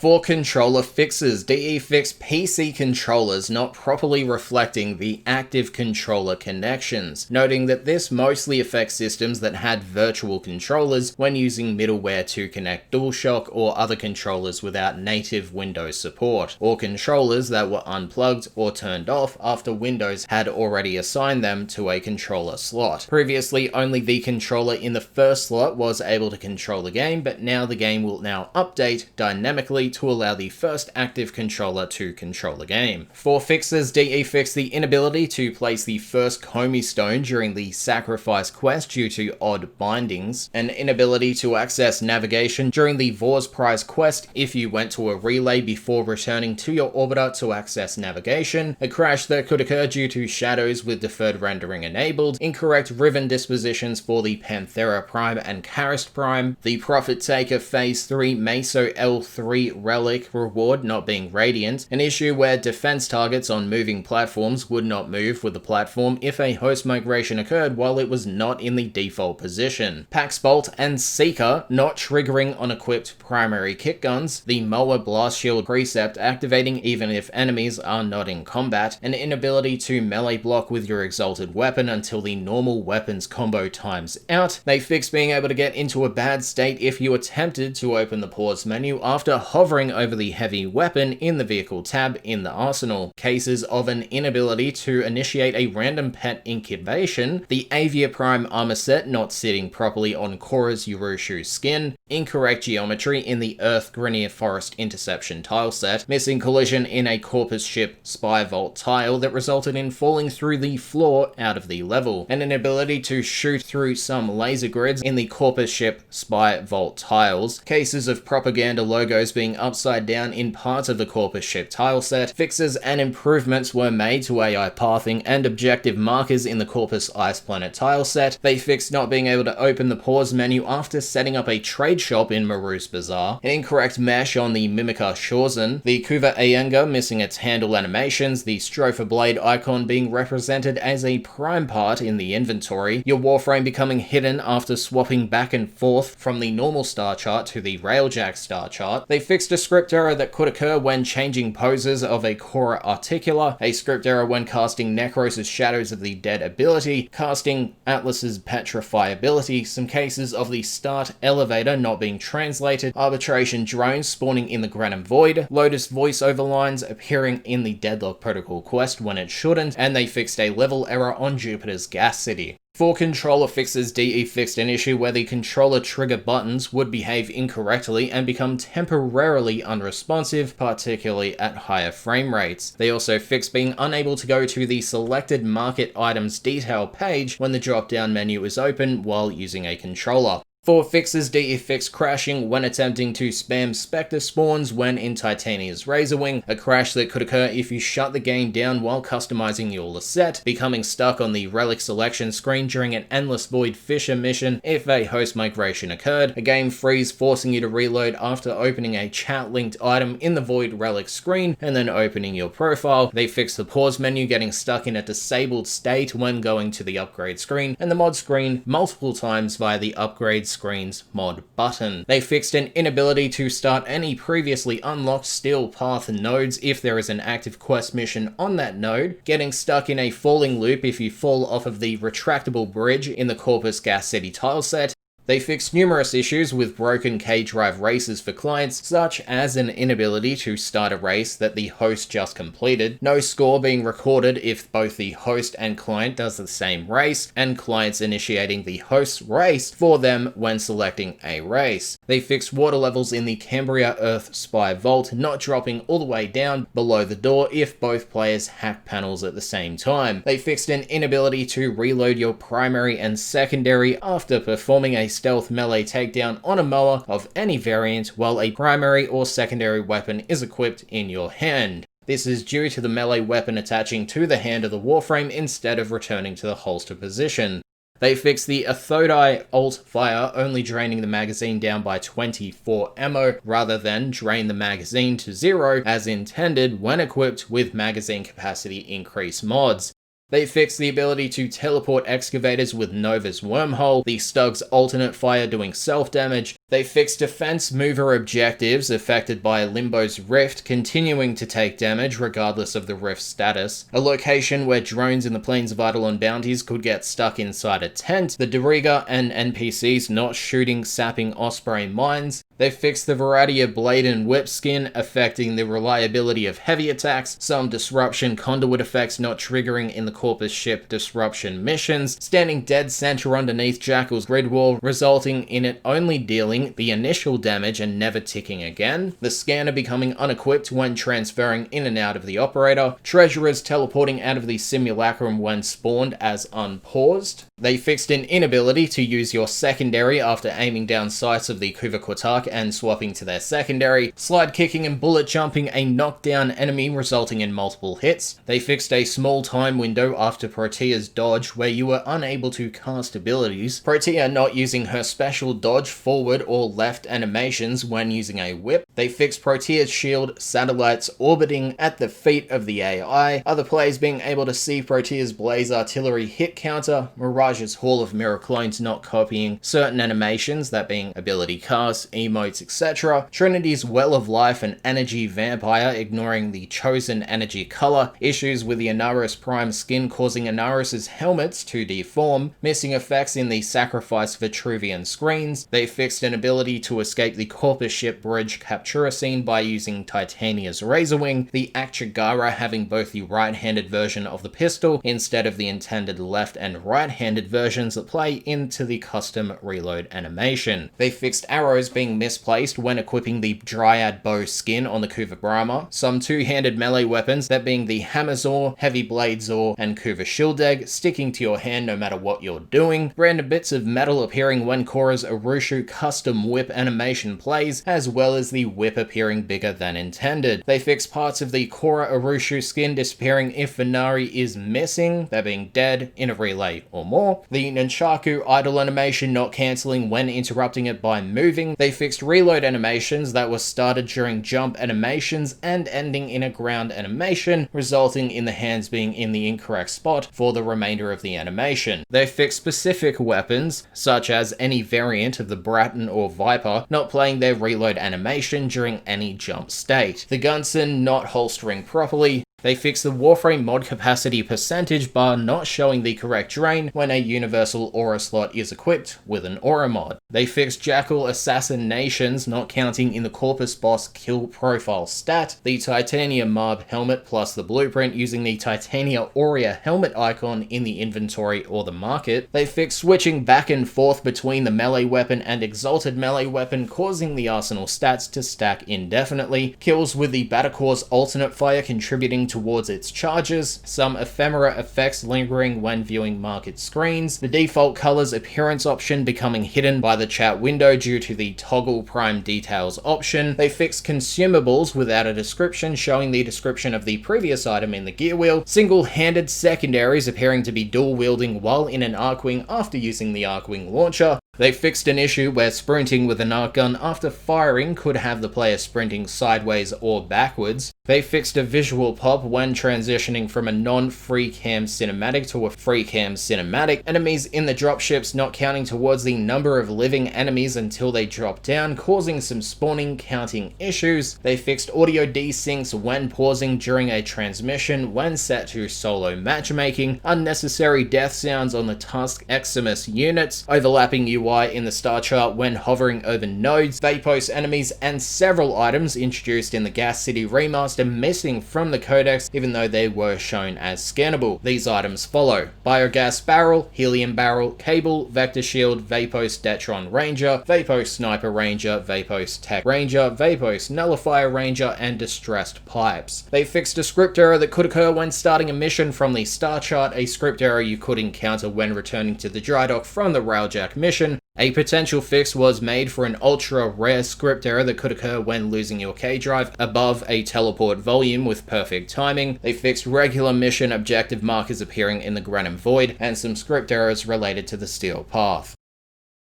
For controller fixes, DE fixed PC controllers not properly reflecting the active controller connections, noting that this mostly affects systems that had virtual controllers when using middleware to connect DualShock or other controllers without native Windows support, or controllers that were unplugged or turned off after Windows had already assigned them to a controller slot. Previously, only the controller in the first slot was able to control the game, but now the game will now update dynamically to allow the first active controller to control the game. For fixes, DE fixed the inability to place the first Comey Stone during the Sacrifice quest due to odd bindings, an inability to access navigation during the Vor's Prize quest if you went to a relay before returning to your orbiter to access navigation, a crash that could occur due to shadows with deferred rendering enabled, incorrect Riven dispositions for the Panthera Prime and Karist Prime, the Profit Taker Phase 3 Meso L3 Relic reward not being radiant, an issue where defense targets on moving platforms would not move with the platform if a host migration occurred while it was not in the default position, Pax Bolt and Seeker not triggering on equipped primary kick guns, the Moa Blast Shield precept activating even if enemies are not in combat, an inability to melee block with your exalted weapon until the normal weapons combo times out. They fixed being able to get into a bad state if you attempted to open the pause menu after hovering over the heavy weapon in the vehicle tab in the arsenal, cases of an inability to initiate a random pet incubation, the Avia Prime armor set not sitting properly on Korra's Urushu skin, incorrect geometry in the Earth Grineer Forest interception tile set, missing collision in a Corpus ship spy vault tile that resulted in falling through the floor out of the level, and an ability to shoot through some laser grids in the Corpus ship spy vault tiles, cases of propaganda logos being upside down in parts of the Corpus ship tileset, fixes and improvements were made to AI pathing and objective markers in the Corpus Ice Planet tileset. They fixed not being able to open the pause menu after setting up a trade shop in Maru's Bazaar, an incorrect mesh on the Mimica Shorzan, the Kuva Aenga missing its handle animations, the Stropher Blade icon being represented as a prime part in the inventory, your Warframe becoming hidden after swapping back and forth from the normal star chart to the Railjack star chart. They fixed fixed a script error that could occur when changing poses of a Korra Articula, a script error when casting Necros' Shadows of the Dead ability, casting Atlas's Petrify ability, some cases of the start elevator not being translated, arbitration drones spawning in the Granum Void, Lotus voiceover lines appearing in the Deadlock Protocol quest when it shouldn't, and they fixed a level error on Jupiter's gas city. For controller fixes, DE fixed an issue where the controller trigger buttons would behave incorrectly and become temporarily unresponsive, particularly at higher frame rates. They also fixed being unable to go to the selected market items detail page when the drop-down menu is open while using a controller. For fixes, DE fixed crashing when attempting to spam Spectre spawns when in Titania's Razorwing, a crash that could occur if you shut the game down while customizing your Lisette, becoming stuck on the relic selection screen during an Endless Void Fisher mission if a host migration occurred, a game freeze forcing you to reload after opening a chat-linked item in the Void relic screen and then opening your profile. They fixed the pause menu getting stuck in a disabled state when going to the upgrade screen, and the mod screen multiple times via the upgrade screen's mod button. They fixed an inability to start any previously unlocked Steel Path nodes if there is an active quest mission on that node, getting stuck in a falling loop if you fall off of the retractable bridge in the Corpus Gas City tileset. They fixed numerous issues with broken K-Drive races for clients, such as an inability to start a race that the host just completed, no score being recorded if both the host and client does the same race, and clients initiating the host's race for them when selecting a race. They fixed water levels in the Cambria Earth Spy Vault not dropping all the way down below the door if both players hack panels at the same time. They fixed an inability to reload your primary and secondary after performing a stealth melee takedown on a mower of any variant while a primary or secondary weapon is equipped in your hand. This is due to the melee weapon attaching to the hand of the Warframe instead of returning to the holster position. They fixed the Athodai alt fire only draining the magazine down by 24 ammo rather than drain the magazine to 0 as intended when equipped with magazine capacity increase mods. They fixed the ability to teleport excavators with Nova's wormhole, the Stug's alternate fire doing self-damage. They fixed defense mover objectives affected by Limbo's rift continuing to take damage regardless of the rift status, a location where drones in the Plains of Eidolon bounties could get stuck inside a tent, the Deriga and NPCs not shooting sapping Osprey mines. They fixed the variety of blade and whip skin affecting the reliability of heavy attacks, some disruption conduit effects not triggering in the Corpus ship disruption missions, standing dead center underneath Jackal's grid wall resulting in it only dealing the initial damage and never ticking again, the scanner becoming unequipped when transferring in and out of the operator, treasurers teleporting out of the simulacrum when spawned as unpaused. They fixed an inability to use your secondary after aiming down sights of the Kuva Kotak and swapping to their secondary, slide kicking and bullet jumping a knockdown enemy resulting in multiple hits. They fixed a small time window after Protea's dodge where you were unable to cast abilities, Protea not using her special dodge forward or left animations when using a whip. They fixed Protea's shield satellites orbiting at the feet of the AI, other players being able to see Protea's blaze artillery hit counter, Mirage's Hall of Mirror clones not copying certain animations, that being ability casts, emotes, etc. Trinity's Well of Life and Energy Vampire ignoring the chosen energy color, issues with the Anaris Prime skin causing Anaris' helmets to deform, missing effects in the Sacrifice Vitruvian screens. They fixed an ability to escape the Corpus ship bridge Captura scene by using Titania's Razorwing, the Akchagara having both the right-handed version of the pistol instead of the intended left and right-handed versions that play into the custom reload animation. They fixed arrows being misplaced when equipping the Dryad bow skin on the Kuva Brahma, some two-handed melee weapons, that being the Hammer Zor, Heavy Blade Zor, and Kuva Shieldeg, sticking to your hand no matter what you're doing, random bits of metal appearing when Korra's Urushu custom whip animation plays, as well as the whip appearing bigger than intended. They fixed parts of the Korra Urushu skin disappearing if Venari is missing, that being dead, in a relay or more, the Nunchaku idle animation not cancelling when interrupting it by moving. They fixed fixed reload animations that were started during jump animations and ending in a ground animation, resulting in the hands being in the incorrect spot for the remainder of the animation. They fixed specific weapons, such as any variant of the Bratton or Viper, not playing their reload animation during any jump state. The Gunson not holstering properly. They fixed the Warframe mod capacity percentage bar not showing the correct drain when a universal aura slot is equipped with an aura mod. They fixed Jackal assassinations not counting in the Corpus boss kill profile stat, the Titania Marb helmet plus the blueprint using the Titania Aurea helmet icon in the inventory or the market. They fixed switching back and forth between the melee weapon and exalted melee weapon, causing the arsenal stats to stack indefinitely, kills with the Battercore's alternate fire contributing towards its charges, some ephemera effects lingering when viewing market screens, the default colors appearance option becoming hidden by the chat window due to the toggle prime details option. They fixed consumables without a description showing the description of the previous item in the gear wheel, single-handed secondaries appearing to be dual wielding while in an Arcwing after using the Arcwing launcher. They fixed an issue where sprinting with an arc gun after firing could have the player sprinting sideways or backwards. They fixed a visual pop when transitioning from a non-free cam cinematic to a free cam cinematic, enemies in the dropships not counting towards the number of living enemies until they drop down, causing some spawning counting issues. They fixed audio desyncs when pausing during a transmission when set to solo matchmaking, unnecessary death sounds on the Tusk Eximus units, overlapping UI in the star chart when hovering over nodes, Vapos enemies, and several items introduced in the Gas City remaster missing from the codex even though they were shown as scannable. These items follow: Biogas Barrel, Helium Barrel, Cable, Vector Shield, Vapos Detron Ranger, Vapos Sniper Ranger, Vapos Tech Ranger, Vapos Nullifier Ranger, and Distressed Pipes. They fixed a script error that could occur when starting a mission from the star chart, a script error you could encounter when returning to the dry dock from the Railjack mission. A potential fix was made for an ultra rare script error that could occur when losing your K drive above a teleport volume with perfect timing. They fixed regular mission objective markers appearing in the Granum Void and some script errors related to the Steel Path.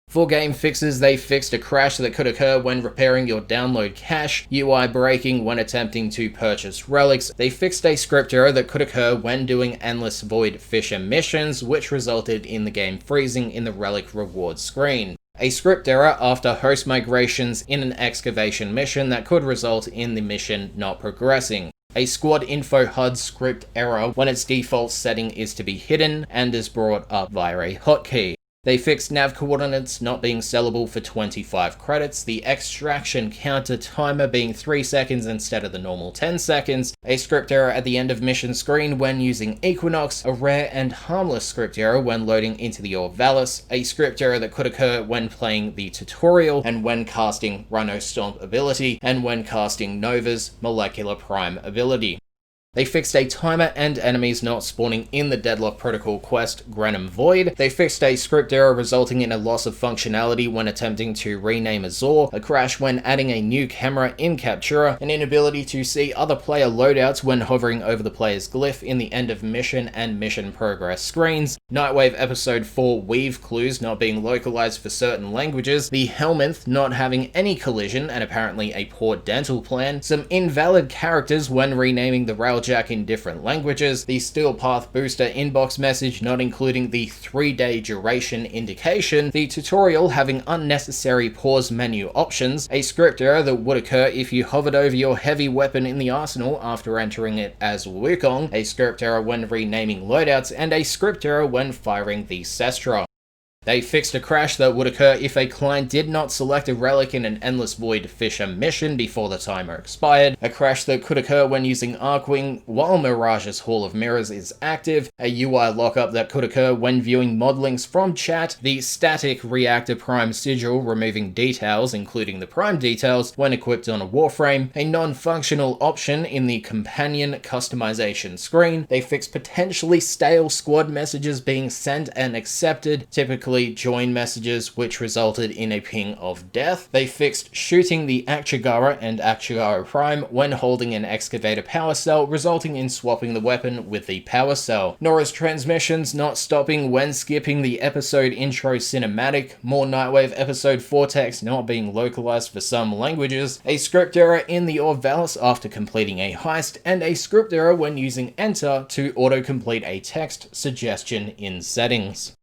For game fixes, they fixed a crash that could occur when repairing your download cache, UI breaking when attempting to purchase relics. They fixed a script error that could occur when doing Endless Void Fisher missions, which resulted in the game freezing in the relic reward screen. A script error after host migrations in an excavation mission that could result in the mission not progressing. A squad info HUD script error when its default setting is to be hidden and is brought up via a hotkey. They fixed nav coordinates not being sellable for 25 credits, the extraction counter timer being 3 seconds instead of the normal 10 seconds, a script error at the end of mission screen when using Equinox, a rare and harmless script error when loading into the Orvalis, a script error that could occur when playing the tutorial and when casting Rhino Stomp ability, and when casting Nova's Molecular Prime ability. They fixed a timer and enemies not spawning in the Deadlock Protocol quest Granum Void. They fixed a script error resulting in a loss of functionality when attempting to rename Azor, a crash when adding a new camera in Captura, an inability to see other player loadouts when hovering over the player's glyph in the end of mission and mission progress screens, Nightwave Episode 4 weave clues not being localized for certain languages, the Helminth not having any collision and apparently a poor dental plan, some invalid characters when renaming the Railjack in different languages, the Steel Path booster inbox message not including the 3-day duration indication, the tutorial having unnecessary pause menu options, a script error that would occur if you hovered over your heavy weapon in the arsenal after entering it as Wukong, a script error when renaming loadouts, and a script error when firing the Sestra. They fixed a crash that would occur if a client did not select a relic in an Endless Void Fisher mission before the timer expired, a crash that could occur when using Arcwing while Mirage's Hall of Mirrors is active, a UI lockup that could occur when viewing mod links from chat, the static Reactor Prime sigil removing details, including the Prime details, when equipped on a Warframe, a non-functional option in the companion customization screen. They fixed potentially stale squad messages being sent and accepted, typically automatically join messages, which resulted in a ping of death. They fixed shooting the Akchagara and Akchagara Prime when holding an excavator power cell, resulting in swapping the weapon with the power cell. Nora's transmissions not stopping when skipping the episode intro cinematic, more Nightwave episode 4 text not being localized for some languages, a script error in the Orvalis after completing a heist, and a script error when using enter to autocomplete a text suggestion in settings.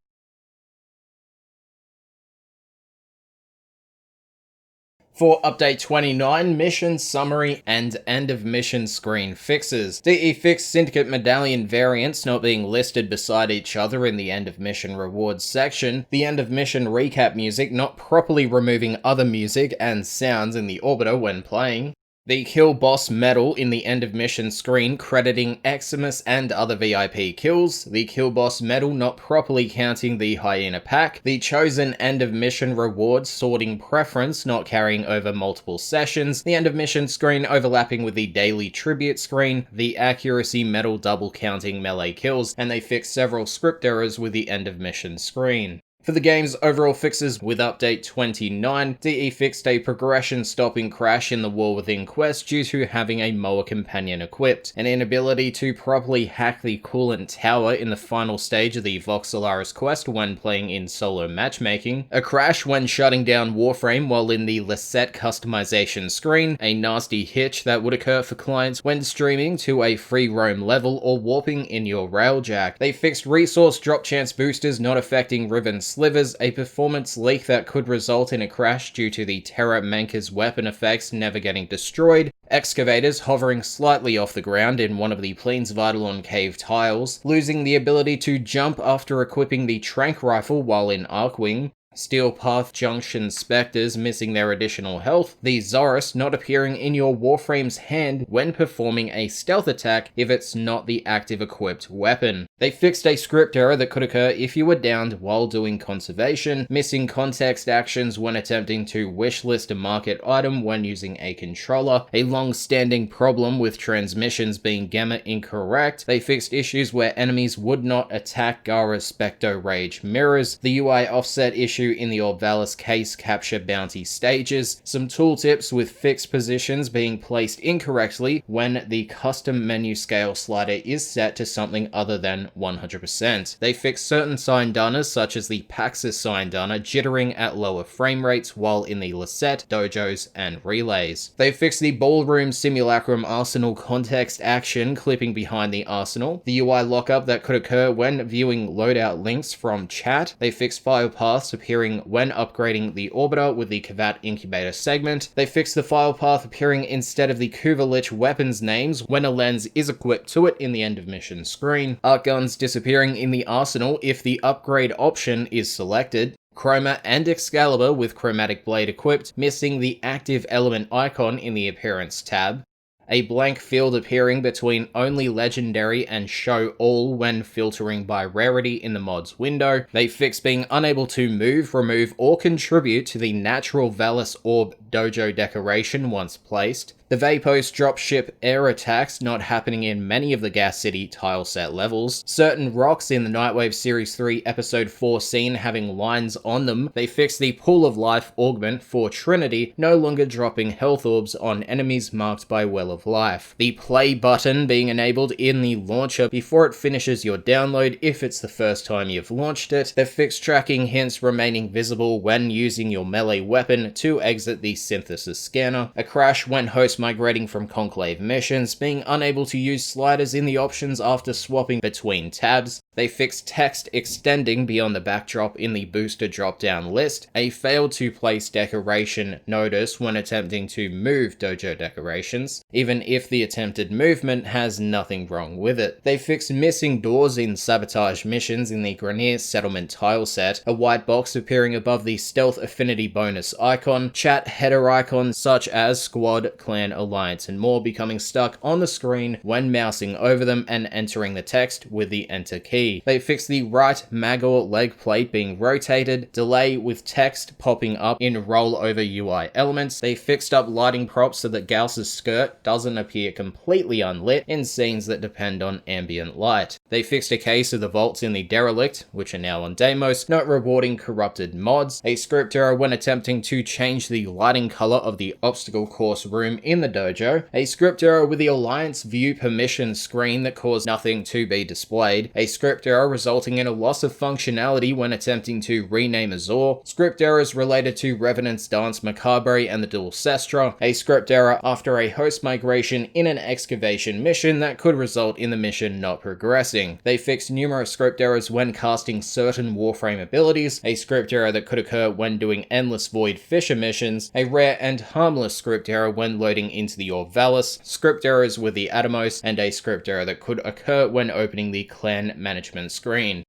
For Update 29, Mission Summary and End of Mission Screen Fixes. DE fixed Syndicate Medallion variants not being listed beside each other in the End of Mission Rewards section, the End of Mission recap music not properly removing other music and sounds in the orbiter when playing, the Kill Boss medal in the End of Mission screen crediting Eximus and other VIP kills, the Kill Boss medal not properly counting the Hyena pack, the Chosen End of Mission reward sorting preference not carrying over multiple sessions, the End of Mission screen overlapping with the Daily Tribute screen, the Accuracy medal double counting melee kills, and they fixed several script errors with the End of Mission screen. For the game's overall fixes with Update 29, DE fixed a progression stopping crash in the War Within quest due to having a Moa companion equipped, an inability to properly hack the coolant tower in the final stage of the Voxelaris quest when playing in solo matchmaking, a crash when shutting down Warframe while in the Lisette customization screen, a nasty hitch that would occur for clients when streaming to a free roam level or warping in your Railjack. They fixed resource drop chance boosters not affecting Riven Slivers, a performance leak that could result in a crash due to the Terra Manca's weapon effects never getting destroyed, excavators hovering slightly off the ground in one of the Plains Vitaloon cave tiles, losing the ability to jump after equipping the Trank Rifle while in Arcwing, Steel Path Junction Spectres missing their additional health, the Zorus not appearing in your Warframe's hand when performing a stealth attack if it's not the active equipped weapon. They fixed a script error that could occur if you were downed while doing conservation, missing context actions when attempting to wishlist a market item when using a controller, a long-standing problem with transmissions being gamma incorrect. They fixed issues where enemies would not attack Gara's Specto Rage mirrors, the UI offset issue in the Orvalis case capture bounty stages, some tooltips with fixed positions being placed incorrectly when the custom menu scale slider is set to something other than 100%. They fixed certain Syndanas such as the Paxis Syndana jittering at lower frame rates while in the Lisette, dojos, and relays. They fixed the Ballroom Simulacrum Arsenal context action clipping behind the arsenal, the UI lockup that could occur when viewing loadout links from chat. They fixed file paths appearing when upgrading the orbiter with the Kavat incubator segment. They fixed the file path appearing instead of the Kuva Lich weapons names when a lens is equipped to it in the End of Mission screen. Arc guns disappearing in the arsenal if the upgrade option is selected. Chroma and Excalibur with Chromatic Blade equipped, missing the active element icon in the Appearance tab. A blank field appearing between Only Legendary and Show All when filtering by rarity in the mod's window. They fixed being unable to move, remove, or contribute to the Natural Valis Orb dojo decoration once placed. The Vapos dropship air attacks not happening in many of the Gas City tileset levels. Certain rocks in the Nightwave Series 3 Episode 4 scene having lines on them. They fixed the Pool of Life augment for Trinity, no longer dropping health orbs on enemies marked by Well of Life. The play button being enabled in the launcher before it finishes your download if it's the first time you've launched it. They fixed tracking hints remaining visible when using your melee weapon to exit the synthesis scanner. A crash when host migrating from Conclave missions, being unable to use sliders in the options after swapping between tabs. They fixed text extending beyond the backdrop in the booster drop-down list, a failed to place decoration notice when attempting to move dojo decorations, even if the attempted movement has nothing wrong with it. They fixed missing doors in sabotage missions in the Grenier settlement tile set, a white box appearing above the stealth affinity bonus icon, chat header icons such as squad, clan, alliance, and more becoming stuck on the screen when mousing over them and entering the text with the enter key. key. They fixed the right Magor leg plate being rotated, delay with text popping up in rollover UI elements. They fixed up lighting props so that Gauss's skirt doesn't appear completely unlit in scenes that depend on ambient light. They fixed a case of the vaults in the Derelict, which are now on Deimos, not rewarding corrupted mods, a script error when attempting to change the lighting color of the obstacle course room in the dojo, a script error with the Alliance view permission screen that caused nothing to be displayed, a script error resulting in a loss of functionality when attempting to rename Azor, script errors related to Revenant's Dance Macabre and the Dual Sestra, a script error after a host migration in an excavation mission that could result in the mission not progressing. They fixed numerous script errors when casting certain Warframe abilities, a script error that could occur when doing Endless Void Fisher missions, a rare and harmless script error when loading into the Orvalis, script errors with the Atomos, and a script error that could occur when opening the clan management screen.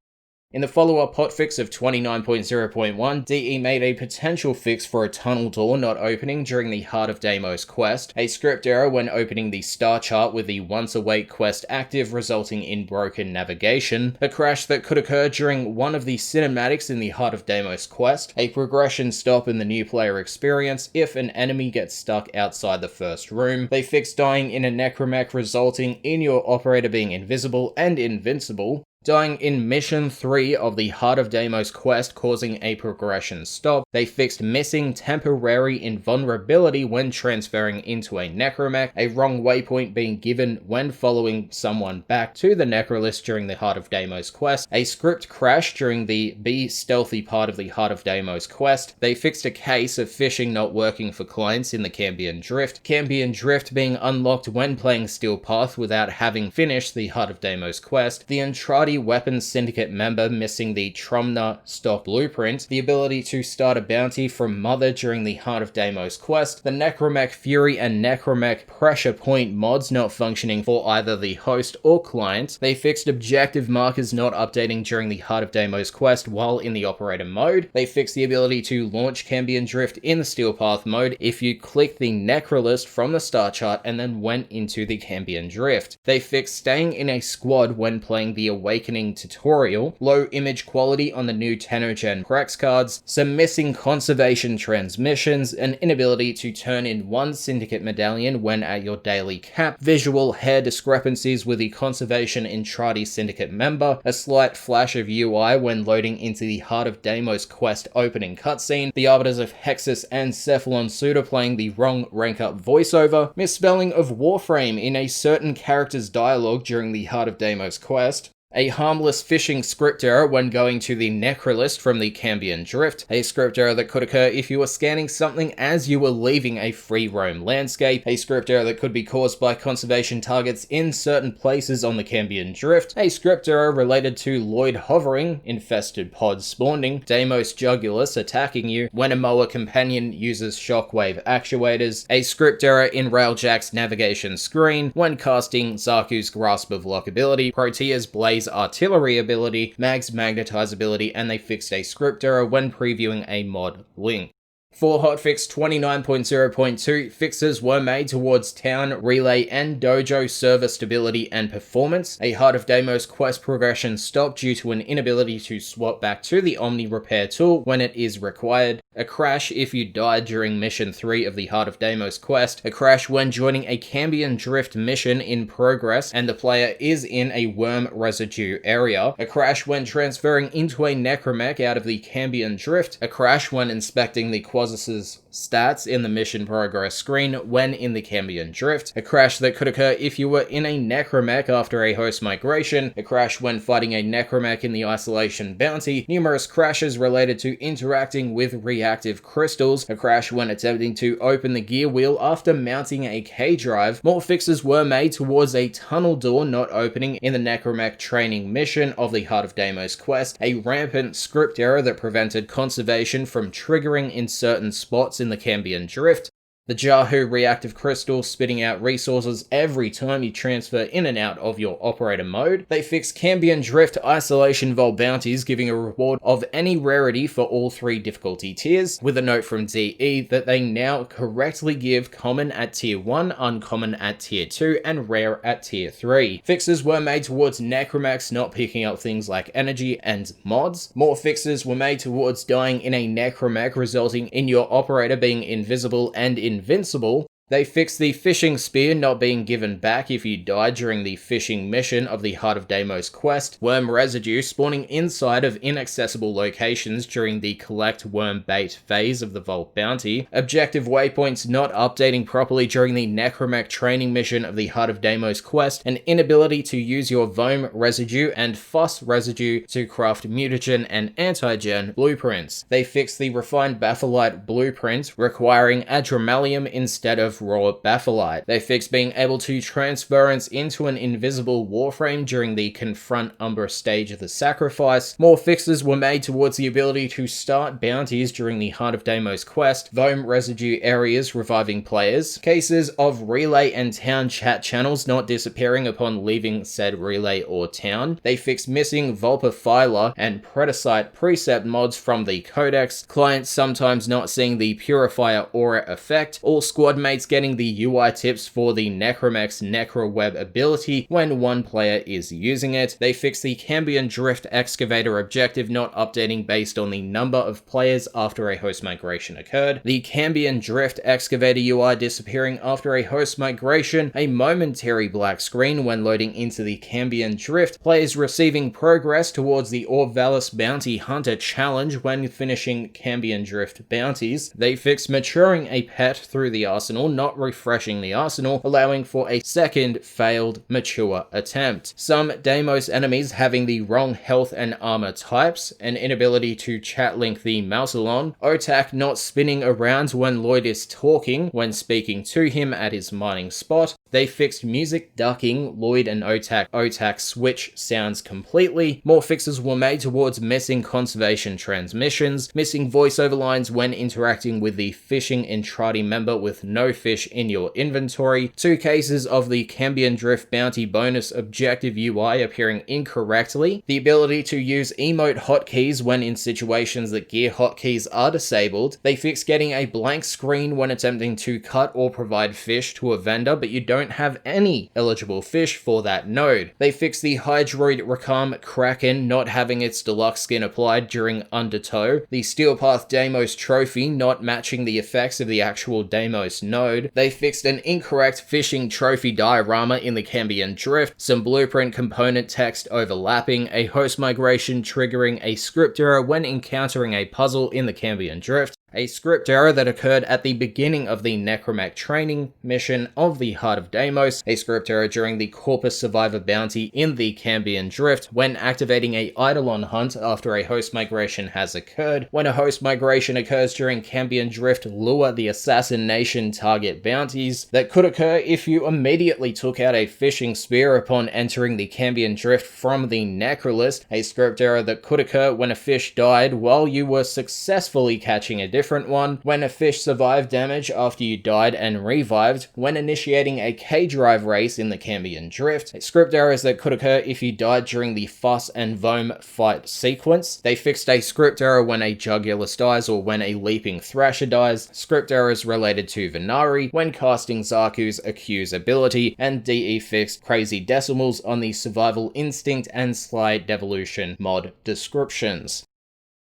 In the follow-up hotfix of 29.0.1, DE made a potential fix for a tunnel door not opening during the Heart of Deimos quest, a script error when opening the star chart with the Once Awake quest active resulting in broken navigation, a crash that could occur during one of the cinematics in the Heart of Deimos quest, a progression stop in the new player experience if an enemy gets stuck outside the first room. They fixed dying in a necromech resulting in your operator being invisible and invincible, dying in Mission 3 of the Heart of Deimos quest causing a progression stop. They fixed missing temporary invulnerability when transferring into a necromech, a wrong waypoint being given when following someone back to the necrolist during the Heart of Deimos quest, a script crash during the Be Stealthy part of the Heart of Deimos quest. They fixed a case of phishing not working for clients in the Cambion Drift being unlocked when playing Steel Path without having finished the Heart of Deimos quest, the Entradi Weapons Syndicate member missing the Trumna stock blueprint, the ability to start a bounty from Mother during the Heart of Deimos quest, the Necromech Fury and Necromech Pressure Point mods not functioning for either the host or client. They fixed objective markers not updating during the Heart of Deimos quest while in the operator mode. They fixed the ability to launch Cambion Drift in the Steel Path mode if you click the Necrolist from the star chart and then went into the Cambion Drift. They fixed staying in a squad when playing the Awakening tutorial, low image quality on the new Tenogen Prex cards, some missing conservation transmissions, an inability to turn in one Syndicate medallion when at your daily cap, visual hair discrepancies with the conservation Entradi Syndicate member, a slight flash of UI when loading into the Heart of Deimos quest opening cutscene, the Arbiters of Hexus and Cephalon Suda playing the wrong rank up voiceover, misspelling of Warframe in a certain character's dialogue during the Heart of Deimos quest, a harmless phishing script error when going to the Necrolist from the Cambion Drift, a script error that could occur if you were scanning something as you were leaving a free roam landscape, a script error that could be caused by conservation targets in certain places on the Cambion Drift, a script error related to Lloyd hovering, infested pods spawning, Deimos Jugulus attacking you when a Moa companion uses shockwave actuators, a script error in Railjack's navigation screen when casting Zaku's Grasp of Lock ability, Protea's Blaze artillery ability, Mag's magnetize ability, and they fixed a script error when previewing a mod link. For hotfix 29.0.2, fixes were made towards town, relay, and dojo server stability and performance. A Heart of Deimos quest progression stopped due to an inability to swap back to the Omni repair tool when it is required. A crash if you died during Mission 3 of the Heart of Deimos quest. A crash when joining a Cambion Drift mission in progress and the player is in a worm residue area. A crash when transferring into a necromech out of the Cambion Drift. A crash when inspecting the Quasus's stats in the mission progress screen when in the Cambion Drift. A crash that could occur if you were in a necromech after a host migration. A crash when fighting a necromech in the isolation bounty. Numerous crashes related to interacting with reactive crystals. A crash when attempting to open the gear wheel after mounting a K-drive. More fixes were made towards a tunnel door not opening in the necromech training mission of the Heart of Deimos quest. A rampant script error that prevented conservation from triggering in certain spots in the Cambion Drift. The Jahu reactive crystal spitting out resources every time you transfer in and out of your operator mode. They fixed Cambion Drift Isolation Vault bounties, giving a reward of any rarity for all 3 difficulty tiers, with a note from DE that they now correctly give common at tier 1, uncommon at tier 2, and rare at tier 3. Fixes were made towards necromax not picking up things like energy and mods. More fixes were made towards dying in a necromech, resulting in your operator being invisible and invincible. They fixed the fishing spear not being given back if you died during the fishing mission of the Heart of Deimos quest, worm residue spawning inside of inaccessible locations during the collect worm bait phase of the Vault bounty, objective waypoints not updating properly during the necromech training mission of the Heart of Deimos quest, and inability to use your Voam residue and Fuss residue to craft mutagen and antigen blueprints. They fixed the refined Batholite blueprint requiring Adramalium instead of raw Batholite. They fixed being able to transference into an invisible Warframe during the Confront Umbra stage of the sacrifice. More fixes were made towards the ability to start bounties during the Heart of Deimos quest, Voam residue areas reviving players, cases of relay and town chat channels not disappearing upon leaving said relay or town. They fixed missing Vulpaphyla and Predacite precept mods from the codex, clients sometimes not seeing the Purifier aura effect, all squad mates getting the UI tips for the Necromech's Necroweb ability when one player is using it. They fixed the Cambion Drift Excavator objective not updating based on the number of players after a host migration occurred, the Cambion Drift Excavator UI disappearing after a host migration, a momentary black screen when loading into the Cambion Drift, players receiving progress towards the Orvalis Bounty Hunter challenge when finishing Cambion Drift bounties. They fixed maturing a pet through the arsenal, not refreshing the arsenal, allowing for a second failed mature attempt. Some Deimos enemies having the wrong health and armor types, an inability to chat link the Mausolon, Otak not spinning around when Lloyd is talking when speaking to him at his mining spot. They fixed music ducking Lloyd and Otak switch sounds completely. More fixes were made towards missing conservation transmissions, missing voiceover lines when interacting with the fishing Entrati member with no fish in your inventory, 2 cases of the Cambion Drift bounty bonus objective UI appearing incorrectly, the ability to use emote hotkeys when in situations that gear hotkeys are disabled. They fixed getting a blank screen when attempting to cut or provide fish to a vendor but you don't have any eligible fish for that node. They fixed the Hydroid Rakam Kraken not having its deluxe skin applied during Undertow, the Steelpath Deimos trophy not matching the effects of the actual Deimos node. They fixed an incorrect fishing trophy diorama in the Cambion Drift, some blueprint component text overlapping, a host migration triggering a script error when encountering a puzzle in the Cambion Drift, a script error that occurred at the beginning of the Necromech training mission of the Heart of Deimos, a script error during the Corpus Survivor bounty in the Cambion Drift when activating a Eidolon hunt after a host migration has occurred. When a host migration occurs during Cambion Drift, lure the assassination target bounties that could occur if you immediately took out a fishing spear upon entering the Cambion Drift from the Necrolist, a script error that could occur when a fish died while you were successfully catching a different one, when a fish survived damage after you died and revived, when initiating a K-Drive race in the Cambion Drift, script errors that could occur if you died during the Fuss and Voam fight sequence. They fixed a script error when a Jugulus dies or when a Leaping Thrasher dies, script errors related to Venari, when casting Zaku's Accuse ability, and DE fixed crazy decimals on the Survival Instinct and Sly Devolution mod descriptions.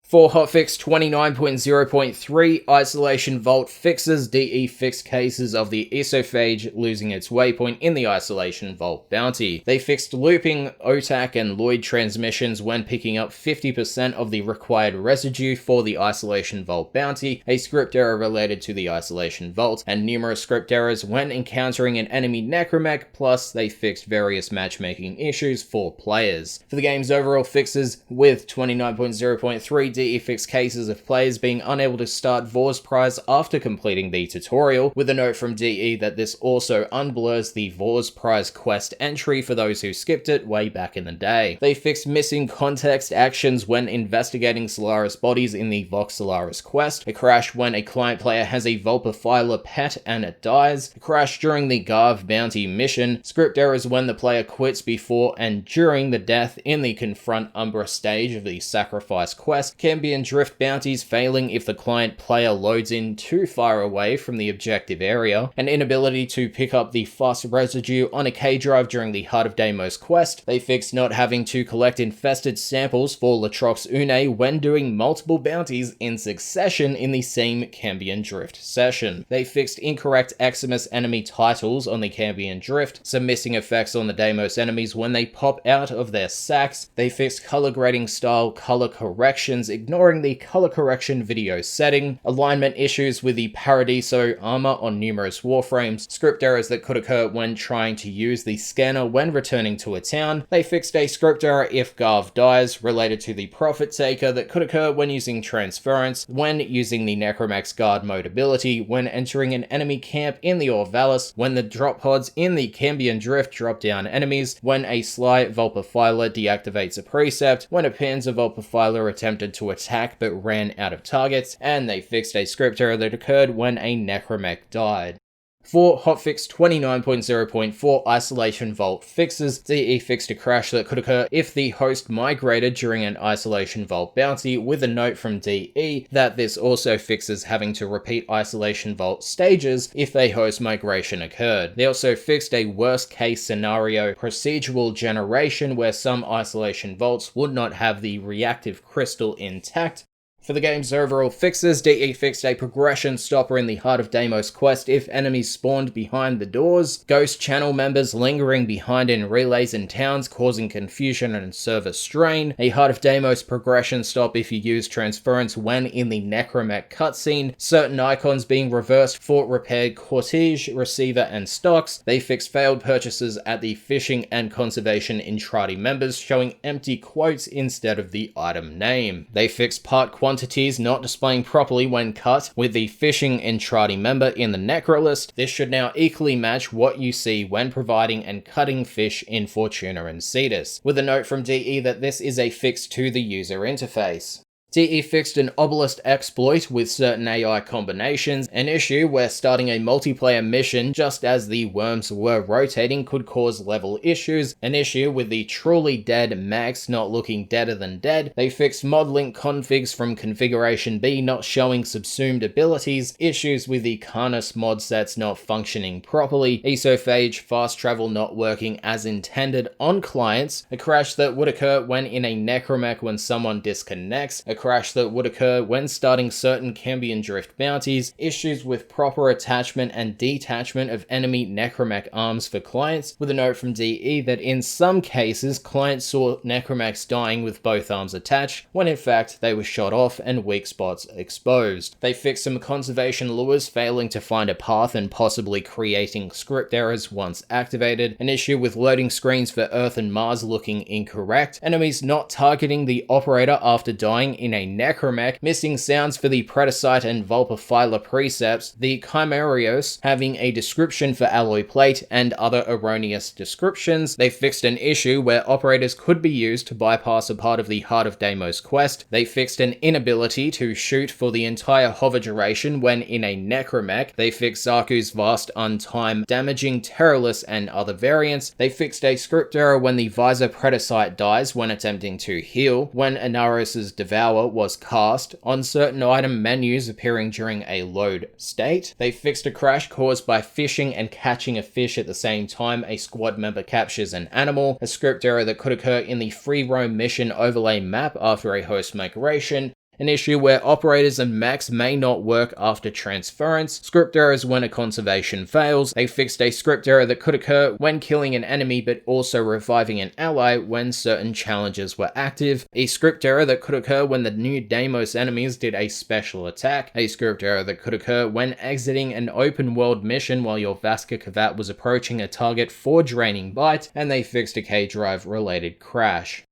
For Hotfix 29.0.3, Isolation Vault fixes, DE fixed cases of the Esophage losing its waypoint in the Isolation Vault bounty. They fixed looping Otak and Lloyd transmissions when picking up 50% of the required residue for the Isolation Vault bounty, a script error related to the Isolation Vault, and numerous script errors when encountering an enemy Necromech, plus they fixed various matchmaking issues for players. For the game's overall fixes, with 29.0.3, DE fixed cases of players being unable to start Vor's Prize after completing the tutorial, with a note from DE that this also unblurs the Vor's Prize quest entry for those who skipped it way back in the day. They fixed missing context actions when investigating Solaris bodies in the Vox Solaris quest, a crash when a client player has a Vulpaphyla pet and it dies, a crash during the Garv bounty mission, script errors when the player quits before and during the death in the Confront Umbra stage of the Sacrifice quest, Cambion Drift bounties failing if the client player loads in too far away from the objective area, an inability to pick up the fast residue on a K-drive during the Heart of Deimos quest. They fixed not having to collect infested samples for Latrox Une when doing multiple bounties in succession in the same Cambion Drift session. They fixed incorrect Eximus enemy titles on the Cambion Drift, some missing effects on the Deimos enemies when they pop out of their sacks. They fixed color grading style color corrections, ignoring the color correction video setting, alignment issues with the Paradiso armor on numerous Warframes, script errors that could occur when trying to use the scanner when returning to a town. They fixed a script error if Garv dies, related to the Prophet Taker, that could occur when using transference, when using the Necromax Guard mode ability, when entering an enemy camp in the Orvalis, when the drop pods in the Cambion Drift drop down enemies, when a Sly Vulpaphyla deactivates a precept, when a Panzer Vulpaphyla attempted to attack but ran out of targets, and they fixed a script error that occurred when a Necromech died. For Hotfix 29.0.4 Isolation Vault Fixes, DE fixed a crash that could occur if the host migrated during an Isolation Vault bounty, with a note from DE that this also fixes having to repeat Isolation Vault stages if a host migration occurred. They also fixed a worst case scenario procedural generation where some Isolation Vaults would not have the reactive crystal intact. For the game's overall fixes, DE fixed a progression stopper in the Heart of Deimos quest if enemies spawned behind the doors, ghost channel members lingering behind in relays and towns causing confusion and server strain, a Heart of Deimos progression stop if you use transference when in the Necromech cutscene, certain icons being reversed for repaired cortege, receiver and stocks. They fixed failed purchases at the Fishing and Conservation Intrati members showing empty quotes instead of the item name. They fixed part quantities not displaying properly when cut with the Fishing Entrati member in the Necrolist. This should now equally match what you see when providing and cutting fish in Fortuna and Cetus, with a note from DE that this is a fix to the user interface. DE fixed an obelisk exploit with certain AI combinations, an issue where starting a multiplayer mission just as the worms were rotating could cause level issues, an issue with the truly dead Max not looking deader than dead. They fixed modlink configs from configuration B not showing subsumed abilities, issues with the Carnus mod sets not functioning properly, esophage fast travel not working as intended on clients, a crash that would occur when in a Necromech when someone disconnects, a crash that would occur when starting certain Cambion Drift bounties, issues with proper attachment and detachment of enemy Necromech arms for clients, with a note from DE that in some cases clients saw Necromechs dying with both arms attached, when in fact they were shot off and weak spots exposed. They fixed some conservation lures failing to find a path and possibly creating script errors once activated, an issue with loading screens for Earth and Mars looking incorrect, enemies not targeting the operator after dying in a Necromech, missing sounds for the Predacite and Vulpaphyla precepts, the Chimerios having a description for alloy plate, and other erroneous descriptions. They fixed an issue where operators could be used to bypass a part of the Heart of Deimos quest. They fixed an inability to shoot for the entire hover duration when in a Necromech. They fixed Zaku's vast untime, damaging Terrorless and other variants. They fixed a script error when the Visor Predacite dies when attempting to heal, when Anaros's Devour was cast, on certain item menus appearing during a load state. They fixed a crash caused by fishing and catching a fish at the same time a squad member captures an animal, a script error that could occur in the free roam mission overlay map after a host migration, an issue where operators and mechs may not work after transference, script errors when a conservation fails. They fixed a script error that could occur when killing an enemy but also reviving an ally when certain challenges were active, a script error that could occur when the new Deimos enemies did a special attack, a script error that could occur when exiting an open world mission while your Vaska Kavat was approaching a target for draining bite, and they fixed a K-drive related crash.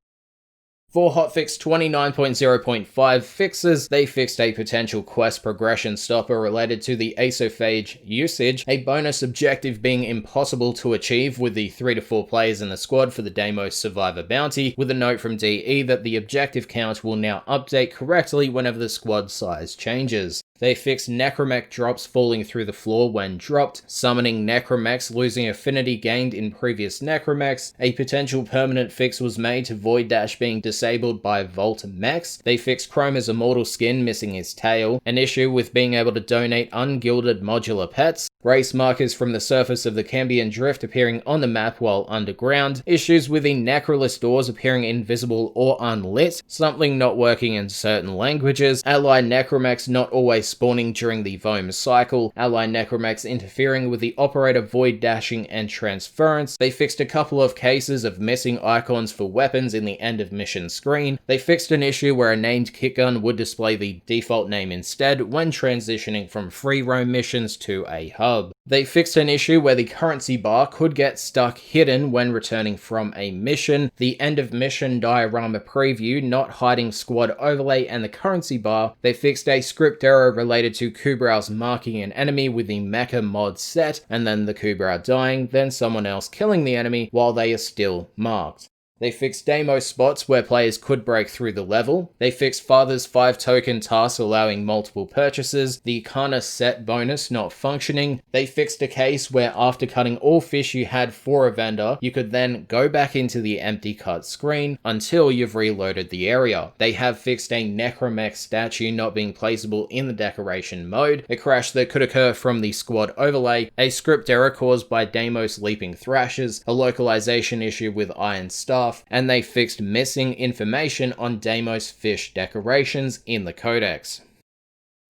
For Hotfix 29.0.5 fixes, they fixed a potential quest progression stopper related to the asophage usage, a bonus objective being impossible to achieve with the 3 to 4 players in the squad for the Deimos Survivor bounty, with a note from DE that the objective count will now update correctly whenever the squad size changes. They fixed necromech drops falling through the floor when dropped, summoning necromechs losing affinity gained in previous necromechs. A potential permanent fix was made to Void Dash being disabled by Vault mechs. They fixed Chroma's immortal skin missing his tail, an issue with being able to donate ungilded modular pets, race markers from the surface of the Cambion Drift appearing on the map while underground, issues with the Necrolith doors appearing invisible or unlit, something not working in certain languages, ally necromechs not always spawning during the Vohm cycle, ally necromechs interfering with the operator void dashing and transference. They fixed a couple of cases of missing icons for weapons in the end of mission screen. They fixed an issue where a named kit gun would display the default name instead when transitioning from free roam missions to a hub. They fixed an issue where the currency bar could get stuck hidden when returning from a mission, the end of mission diorama preview not hiding squad overlay and the currency bar. They fixed a script error related to Kubrow's marking an enemy with the mecha mod set, and then the Kubrow dying, then someone else killing the enemy while they are still marked. They fixed Deimos spots where players could break through the level. They fixed Father's 5 token task allowing multiple purchases, the Kana set bonus not functioning. They fixed a case where after cutting all fish you had for a vendor, you could then go back into the empty cut screen until you've reloaded the area. They have fixed a necromech statue not being placeable in the decoration mode, a crash that could occur from the squad overlay, a script error caused by Deimos leaping thrashers, a localization issue with Iron Staff, and they fixed missing information on Deimos fish decorations in the codex.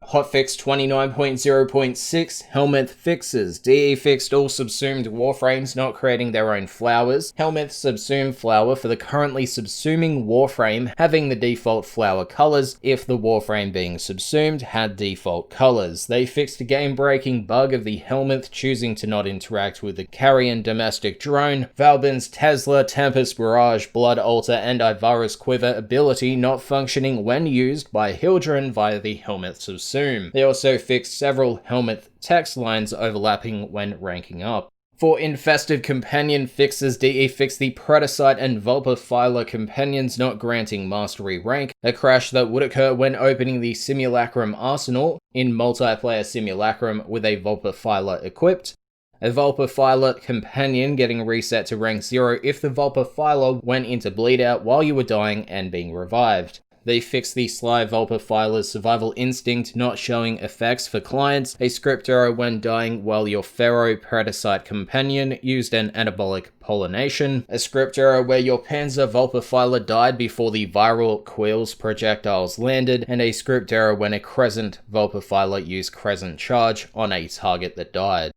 Hotfix 29.0.6 Helminth Fixes. DE fixed all subsumed Warframes not creating their own flowers. Helminth subsumed flower for the currently subsuming Warframe having the default flower colors if the Warframe being subsumed had default colors. They fixed a game-breaking bug of the Helminth choosing to not interact with the carrion domestic drone, Valbin's Tesla, Tempest Barrage, Blood Altar, and Ivara's Quiver ability not functioning when used by Hildren via the Helminth subsume. They also fixed several Helminth text lines overlapping when ranking up. For Infested Companion fixes, DE fixed the Predacite and Vulpaphyla companions not granting mastery rank, a crash that would occur when opening the Simulacrum arsenal in multiplayer Simulacrum with a Vulpaphyla equipped. A Vulpaphyla companion getting reset to rank 0 if the Vulpaphyla went into bleed out while you were dying and being revived. They fixed the Sly Vulpaphyla's survival instinct not showing effects for clients, a script error when dying while your Pharaoh Predacite companion used an anabolic pollination, a script error where your Panzer Vulpaphyla died before the viral Quills projectiles landed, and a script error when a Crescent Vulpaphyla used Crescent Charge on a target that died.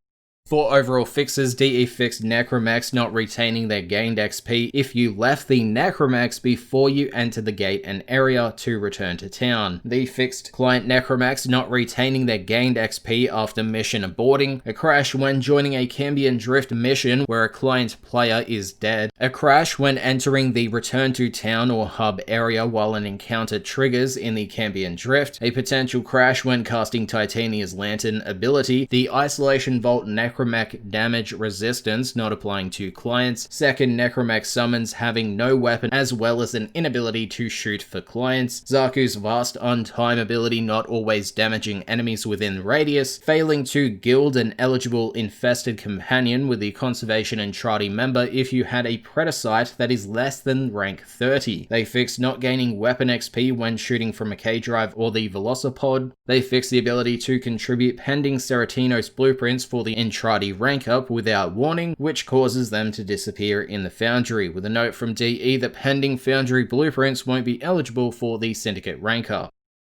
For overall fixes, DE fixed necromechs not retaining their gained XP if you left the necromechs before you entered the gate and area to return to town. They fixed client necromechs not retaining their gained XP after mission aborting, a crash when joining a Cambion Drift mission where a client player is dead, a crash when entering the return to town or hub area while an encounter triggers in the Cambion Drift, a potential crash when casting Titania's Lantern ability, the Isolation Vault necromech damage resistance not applying to clients, second necromech summons having no weapon as well as an inability to shoot for clients, Zaku's vast untime ability not always damaging enemies within radius, failing to guild an eligible infested companion with the conservation Entrati member if you had a Predacite that is less than rank 30. They fixed not gaining weapon XP when shooting from a K-Drive or the Velocipod. They fixed the ability to contribute pending Seratinos blueprints for the Entrati rank up without warning, which causes them to disappear in the Foundry, with a note from DE that pending Foundry blueprints won't be eligible for the Syndicate rank up.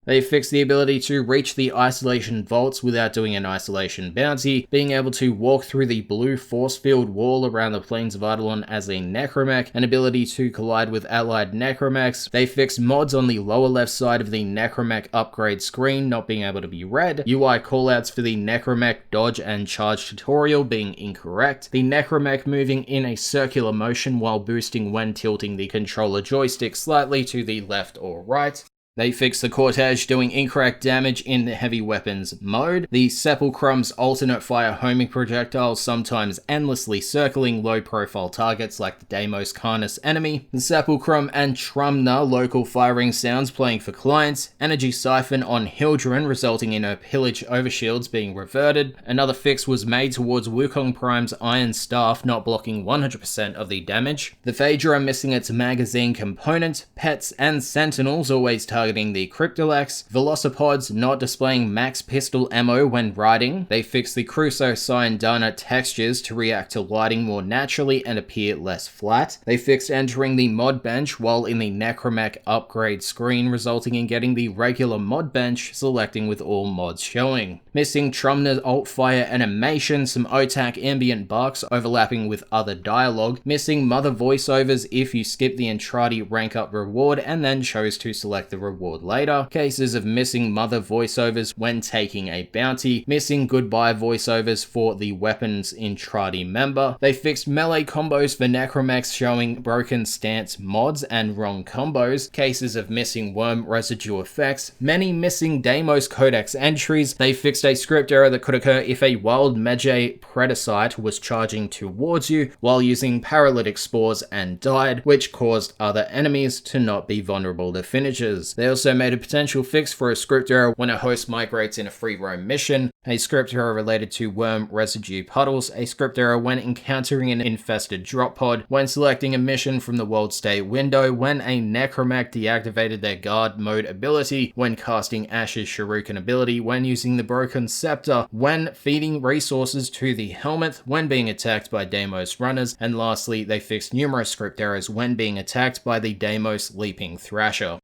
They fixed the ability to reach the isolation vaults without doing an isolation bounty, being able to walk through the blue force field wall around the plains of Eidolon as a necromech, an ability to collide with allied necromechs. They fixed mods on the lower left side of the necromech upgrade screen not being able to be read, UI callouts for the necromech dodge and charge tutorial being incorrect, the necromech moving in a circular motion while boosting when tilting the controller joystick slightly to the left or right. They fixed the Cortege doing incorrect damage in the heavy weapons mode, the Sepulcrum's alternate fire homing projectiles sometimes endlessly circling low profile targets like the Deimos Karnas enemy, the Sepulcrum and Trumna local firing sounds playing for clients, Energy Siphon on Hildren resulting in her pillage overshields being reverted. Another fix was made towards Wukong Prime's Iron Staff not blocking 100% of the damage, the Phaedra missing its magazine component, pets and sentinels always targeting the Cryptolex, Velocipods not displaying max pistol ammo when riding. They fixed the Crusoe Syandana textures to react to lighting more naturally and appear less flat. They fixed entering the mod bench while in the Necromech upgrade screen, resulting in getting the regular mod bench selecting with all mods showing. Missing Trumna's alt fire animation, some OTAC ambient barks overlapping with other dialogue, missing mother voiceovers if you skip the Entrati rank up reward and then chose to select the reward later, cases of missing mother voiceovers when taking a bounty, missing goodbye voiceovers for the weapons Entrati member. They fixed melee combos for necromechs showing broken stance mods and wrong combos, cases of missing worm residue effects, many missing Deimos Codex entries. They fixed a script error that could occur if a wild Medjay Predacite was charging towards you while using paralytic spores and died, which caused other enemies to not be vulnerable to finishers. They also made a potential fix for a script error when a host migrates in a free roam mission, a script error related to worm residue puddles, a script error when encountering an infested drop pod, when selecting a mission from the world state window, when a necromech deactivated their guard mode ability, when casting Ash's Shuriken ability, when using the broken scepter, when feeding resources to the helmet, when being attacked by Deimos runners, and lastly, they fixed numerous script errors when being attacked by the Deimos leaping thrasher.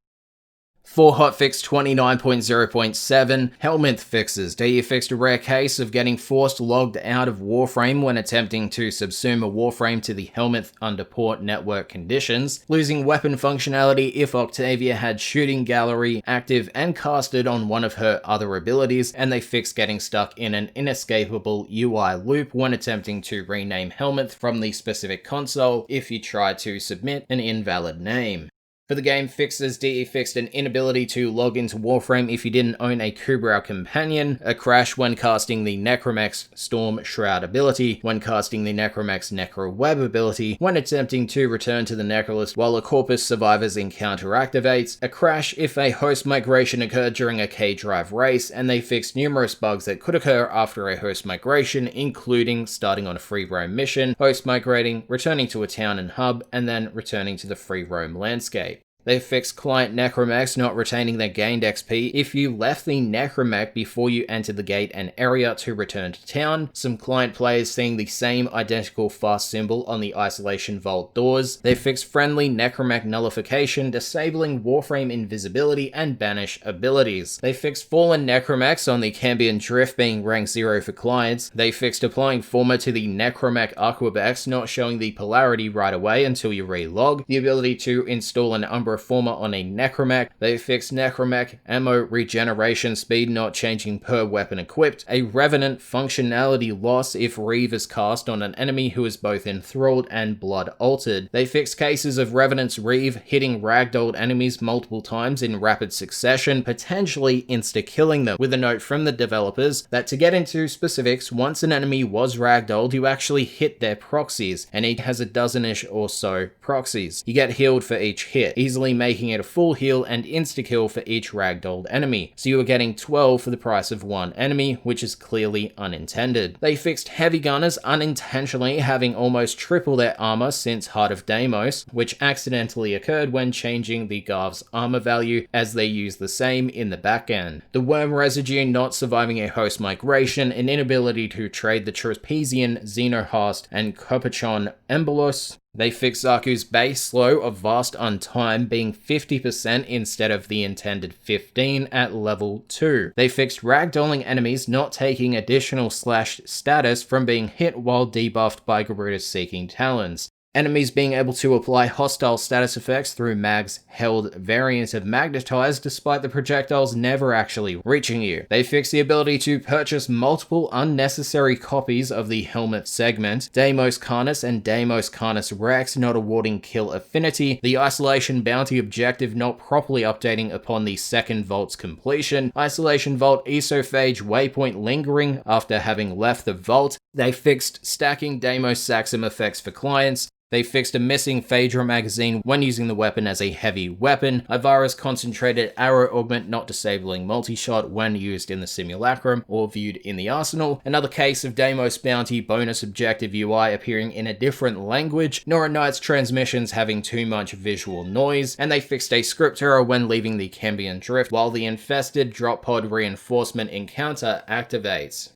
For Hotfix 29.0.7, Helminth fixes. DE fixed a rare case of getting forced logged out of Warframe when attempting to subsume a Warframe to the Helminth under poor network conditions, losing weapon functionality if Octavia had shooting gallery active and casted on one of her other abilities, and they fixed getting stuck in an inescapable UI loop when attempting to rename Helminth from the specific console if you try to submit an invalid name. For the game fixes, DE fixed an inability to log into Warframe if you didn't own a Kubrau companion, a crash when casting the Necromech's Storm Shroud ability, when casting the Necromech's Necro Web ability, when attempting to return to the Necrolist while a Corpus Survivor's encounter activates, a crash if a host migration occurred during a K-Drive race, and they fixed numerous bugs that could occur after a host migration, including starting on a free roam mission, host migrating, returning to a town and hub, and then returning to the free roam landscape. They fixed client necromechs not retaining their gained XP if you left the necromech before you entered the gate and area to return to town, some client players seeing the same identical fast symbol on the isolation vault doors. They fixed friendly necromech nullification, disabling Warframe invisibility and banish abilities. They fixed fallen necromechs on the Cambion Drift being rank 0 for clients. They fixed applying Forma to the necromech Aquabex not showing the polarity right away until you relog, the ability to install an Umbra Forma on a necromech. They fixed necromech ammo regeneration speed not changing per weapon equipped, a revenant functionality loss if Reeve is cast on an enemy who is both enthralled and blood altered. They fixed cases of Revenant's Reeve hitting ragdolled enemies multiple times in rapid succession, potentially insta-killing them, with a note from the developers that to get into specifics, once an enemy was ragdolled, you actually hit their proxies, and each has a dozen-ish or so proxies. You get healed for each hit, easily making it a full heal and insta-kill for each ragdolled enemy, so you are getting 12 for the price of one enemy, which is clearly unintended. They fixed heavy gunners unintentionally having almost triple their armor since Heart of Deimos, which accidentally occurred when changing the Garv's armor value as they use the same in the backend. The worm residue not surviving a host migration, an inability to trade the Trapezian, Xenohost, and Copachon Embolus, They fixed Zaku's base slow of Vast Untime being 50% instead of the intended 15 at level 2. They fixed ragdolling enemies not taking additional slash status from being hit while debuffed by Garuda's Seeking Talons. Enemies being able to apply hostile status effects through Mag's held variant of Magnetize despite the projectiles never actually reaching you. They fixed the ability to purchase multiple unnecessary copies of the Helmet segment, Deimos Carnus and Deimos Carnus Rex not awarding kill affinity, the Isolation Bounty objective not properly updating upon the second vault's completion, Isolation Vault Esophage waypoint lingering after having left the vault. They fixed stacking Deimos Saxum effects for clients. They fixed a missing Phaedra magazine when using the weapon as a heavy weapon, Ivara's concentrated arrow augment not disabling multi-shot when used in the simulacrum or viewed in the arsenal, another case of Deimos bounty bonus objective UI appearing in a different language, Nora Knight's transmissions having too much visual noise, and they fixed a script error when leaving the Cambion Drift while the infested drop pod reinforcement encounter activates.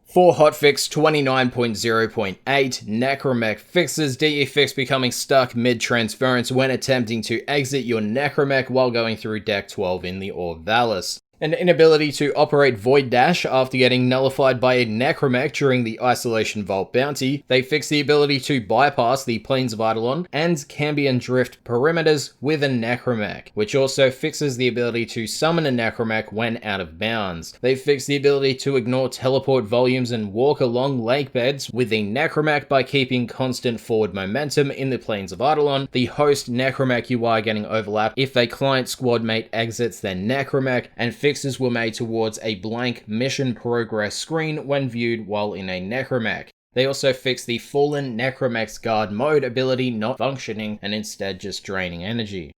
For Hotfix 29.0.8, Necromech fixes DE Fix becoming stuck mid-transference when attempting to exit your Necromech while going through Deck 12 in the Orvalis. An inability to operate Void Dash after getting nullified by a Necromech during the Isolation Vault bounty. They fix the ability to bypass the Plains of Eidolon and Cambion Drift perimeters with a Necromech, which also fixes the ability to summon a Necromech when out of bounds. They fix the ability to ignore teleport volumes and walk along lake beds with the Necromech by keeping constant forward momentum in the Plains of Eidolon. The host Necromech UI getting overlapped if a client squad mate exits their Necromech, and fixes were made towards a blank mission progress screen when viewed while in a Necromech. They also fixed the Fallen Necromech's Guard mode ability not functioning and instead just draining energy.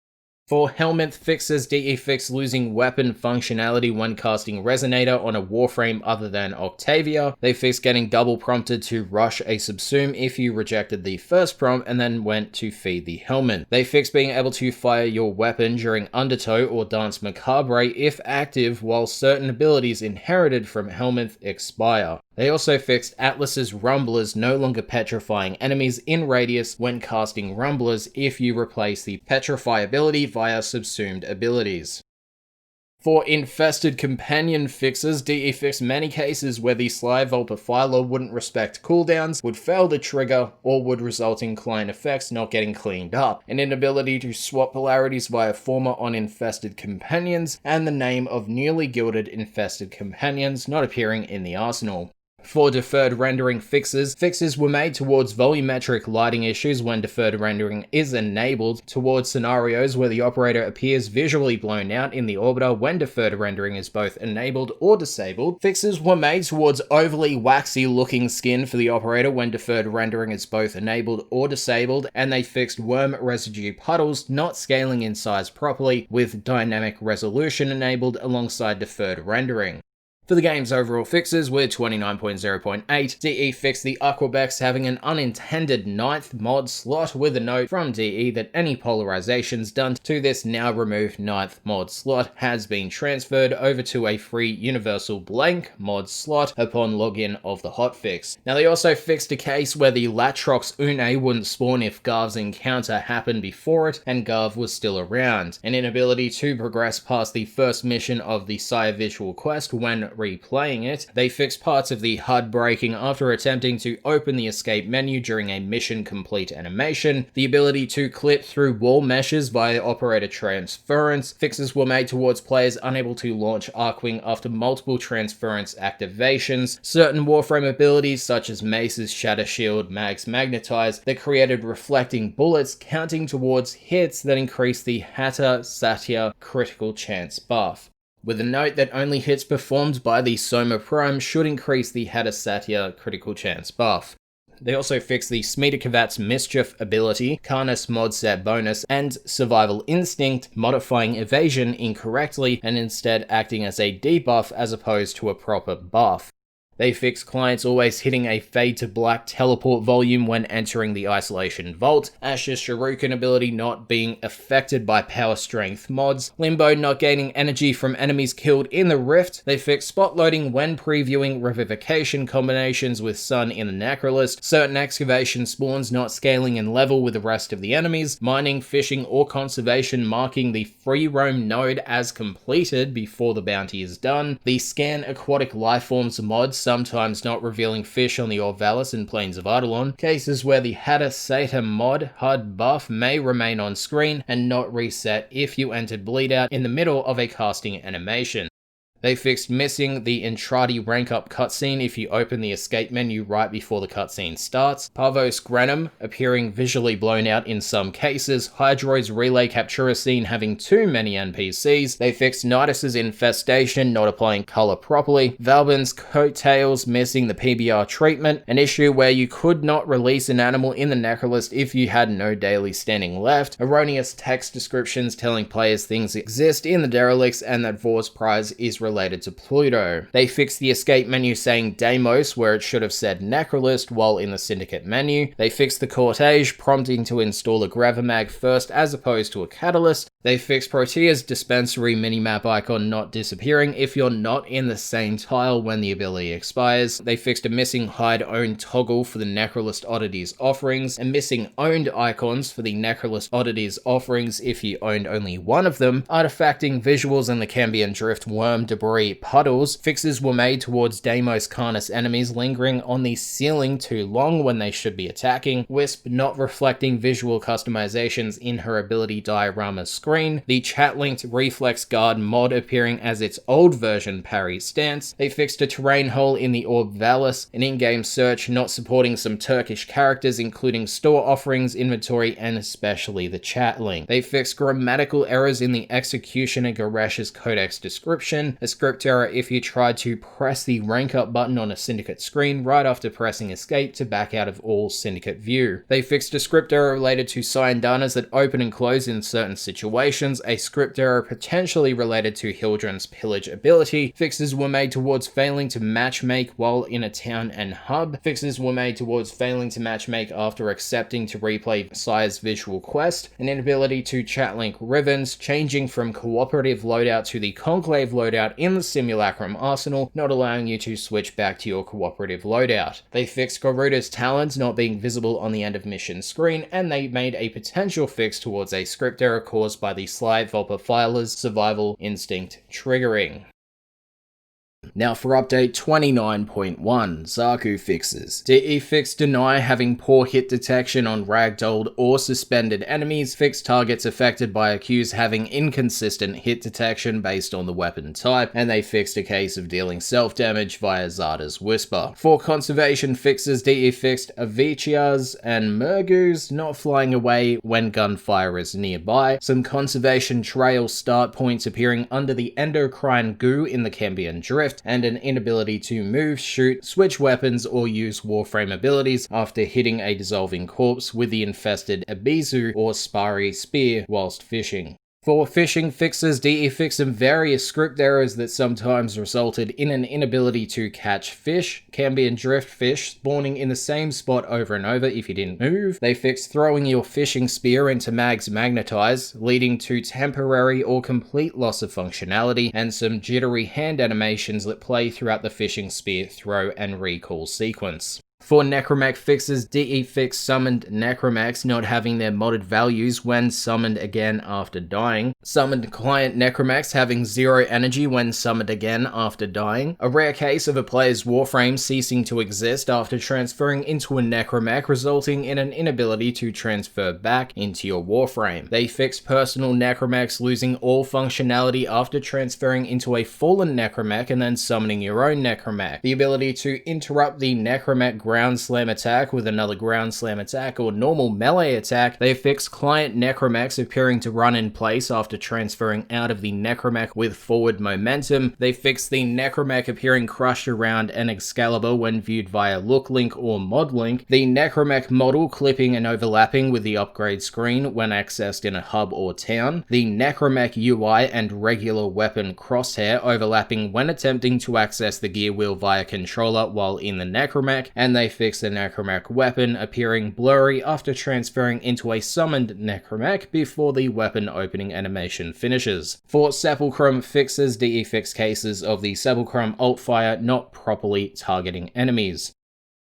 For Helminth fixes DE Fix losing weapon functionality when casting Resonator on a Warframe other than Octavia. They fixed getting double prompted to rush a subsume if you rejected the first prompt and then went to feed the Helminth. They fixed being able to fire your weapon during Undertow or Dance Macabre if active while certain abilities inherited from Helminth expire. They also fixed Atlas's Rumblers no longer petrifying enemies in radius when casting Rumblers if you replace the Petrify ability via subsumed abilities. For Infested Companion fixes, DE fixed many cases where the Sly Vulpifiler wouldn't respect cooldowns, would fail to trigger, or would result in client effects not getting cleaned up, an inability to swap polarities via former on Infested Companions, and the name of newly gilded Infested Companions not appearing in the arsenal. For deferred rendering fixes were made towards volumetric lighting issues when deferred rendering is enabled, towards scenarios where the operator appears visually blown out in the orbiter when deferred rendering is both enabled or disabled. Fixes were made towards overly waxy looking skin for the operator when deferred rendering is both enabled or disabled, and they fixed worm residue puddles not scaling in size properly with dynamic resolution enabled alongside deferred rendering. For the game's overall fixes, with 29.0.8, DE fixed the Aquabex having an unintended 9th mod slot with a note from DE that any polarizations done to this now removed 9th mod slot has been transferred over to a free universal blank mod slot upon login of the hotfix. Now they also fixed a case where the Latrox Une wouldn't spawn if Garv's encounter happened before it and Garv was still around, an inability to progress past the first mission of the Sire Visual Quest when replaying it. They fixed parts of the HUD breaking after attempting to open the escape menu during a mission complete animation. The ability to clip through wall meshes via operator transference. Fixes were made towards players unable to launch Arcwing after multiple transference activations. Certain Warframe abilities such as Mace's Shatter Shield, Mag's Magnetize that created reflecting bullets counting towards hits that increase the Hatter Satya critical chance buff, with a note that only hits performed by the Soma Prime should increase the Hatter Satya critical chance buff. They also fixed the Smedekovat's Mischief ability, Karnas mod set bonus, and Survival Instinct modifying evasion incorrectly and instead acting as a debuff as opposed to a proper buff. They fix clients always hitting a fade to black teleport volume when entering the Isolation Vault, Asher's Shuriken ability not being affected by power strength mods, Limbo not gaining energy from enemies killed in the Rift. They fix spot loading when previewing Revivification combinations with Sun in the Necrolist, certain excavation spawns not scaling in level with the rest of the enemies, mining, fishing, or conservation marking the free roam node as completed before the bounty is done, the Scan Aquatic Lifeforms mod sometimes not revealing fish on the Orvalis and Plains of Eidolon, cases where the Hatter Sata mod HUD buff may remain on screen and not reset if you entered bleed out in the middle of a casting animation. They fixed missing the Entrati rank up cutscene if you open the escape menu right before the cutscene starts, Parvos Granum appearing visually blown out in some cases, Hydroid's relay captura scene having too many NPCs, they fixed Nidus's infestation not applying color properly, Valbin's coattails missing the PBR treatment, an issue where you could not release an animal in the Necrolist if you had no daily standing left, erroneous text descriptions telling players things exist in the derelicts and that Vor's prize is related to Pluto. They fixed the escape menu saying Deimos where it should have said Necrolist while in the Syndicate menu. They fixed the Cortege prompting to install a Gravimag first as opposed to a Catalyst. They fixed Protea's dispensary minimap icon not disappearing if you're not in the same tile when the ability expires. They fixed a missing hide owned toggle for the Necrolist Oddities offerings and missing owned icons for the Necrolist Oddities offerings if you owned only one of them. Artifacting visuals in the Cambion Drift worm debris puddles. Fixes were made towards Deimos Karnas enemies lingering on the ceiling too long when they should be attacking. Wisp not reflecting visual customizations in her ability diorama screen. The chat-linked Reflex Guard mod appearing as its old version parry stance. They fixed a terrain hole in the Orb Valis, an in-game search not supporting some Turkish characters including store offerings, inventory, and especially the chat link. They fixed grammatical errors in the Executioner Garesh's codex description, a script error if you tried to press the rank up button on a Syndicate screen right after pressing escape to back out of all Syndicate view. They fixed a script error related to Syandanas that open and close in certain situations, a script error potentially related to Hildren's pillage ability. Fixes were made towards failing to matchmake while in a town and hub. Fixes were made towards failing to matchmake after accepting to replay Sire's visual quest. An inability to chat link Rivens, changing from cooperative loadout to the Conclave loadout in the Simulacrum arsenal, not allowing you to switch back to your cooperative loadout. They fixed Garuda's talons not being visible on the end of mission screen, and they made a potential fix towards a script error caused by the Sly Volpa Filer's survival instinct triggering. Now for update 29.1, Zaku fixes. DE fix deny having poor hit detection on ragdolled or suspended enemies, fix targets affected by accused having inconsistent hit detection based on the weapon type, and they fixed a case of dealing self-damage via Zada's Whisper. For conservation fixes, DE fixed Avicias and Murgus not flying away when gunfire is nearby, some conservation trail start points appearing under the endocrine goo in the Cambion Drift, and an inability to move, shoot, switch weapons, or use Warframe abilities after hitting a dissolving corpse with the infested Abizu or Spari spear whilst fishing. For fishing fixes, DE fixed some various script errors that sometimes resulted in an inability to catch fish, Cambion Drift fish spawning in the same spot over and over if you didn't move. They fixed throwing your fishing spear into Mag's Magnetize, leading to temporary or complete loss of functionality, and some jittery hand animations that play throughout the fishing spear throw and recall sequence. For Necromech fixes, DE fix summoned Necromechs not having their modded values when summoned again after dying. Summoned client Necromechs having 0 energy when summoned again after dying. A rare case of a player's Warframe ceasing to exist after transferring into a Necromech, resulting in an inability to transfer back into your Warframe. They fixed personal Necromechs losing all functionality after transferring into a fallen Necromech and then summoning your own Necromech. The ability to interrupt the Necromech ground slam attack with another ground slam attack or normal melee attack. They fixed client necromechs appearing to run in place after transferring out of the necromech with forward momentum. They fixed the necromech appearing crushed around an Excalibur when viewed via look link or mod link. The necromech model clipping and overlapping with the upgrade screen when accessed in a hub or town. The necromech UI and regular weapon crosshair overlapping when attempting to access the gear wheel via controller while in the necromech. And they fixed the necromech weapon appearing blurry after transferring into a summoned necromech before the weapon opening animation finishes. For Sepulchrum fixes, DE fixed cases of the Sepulchrum alt fire not properly targeting enemies.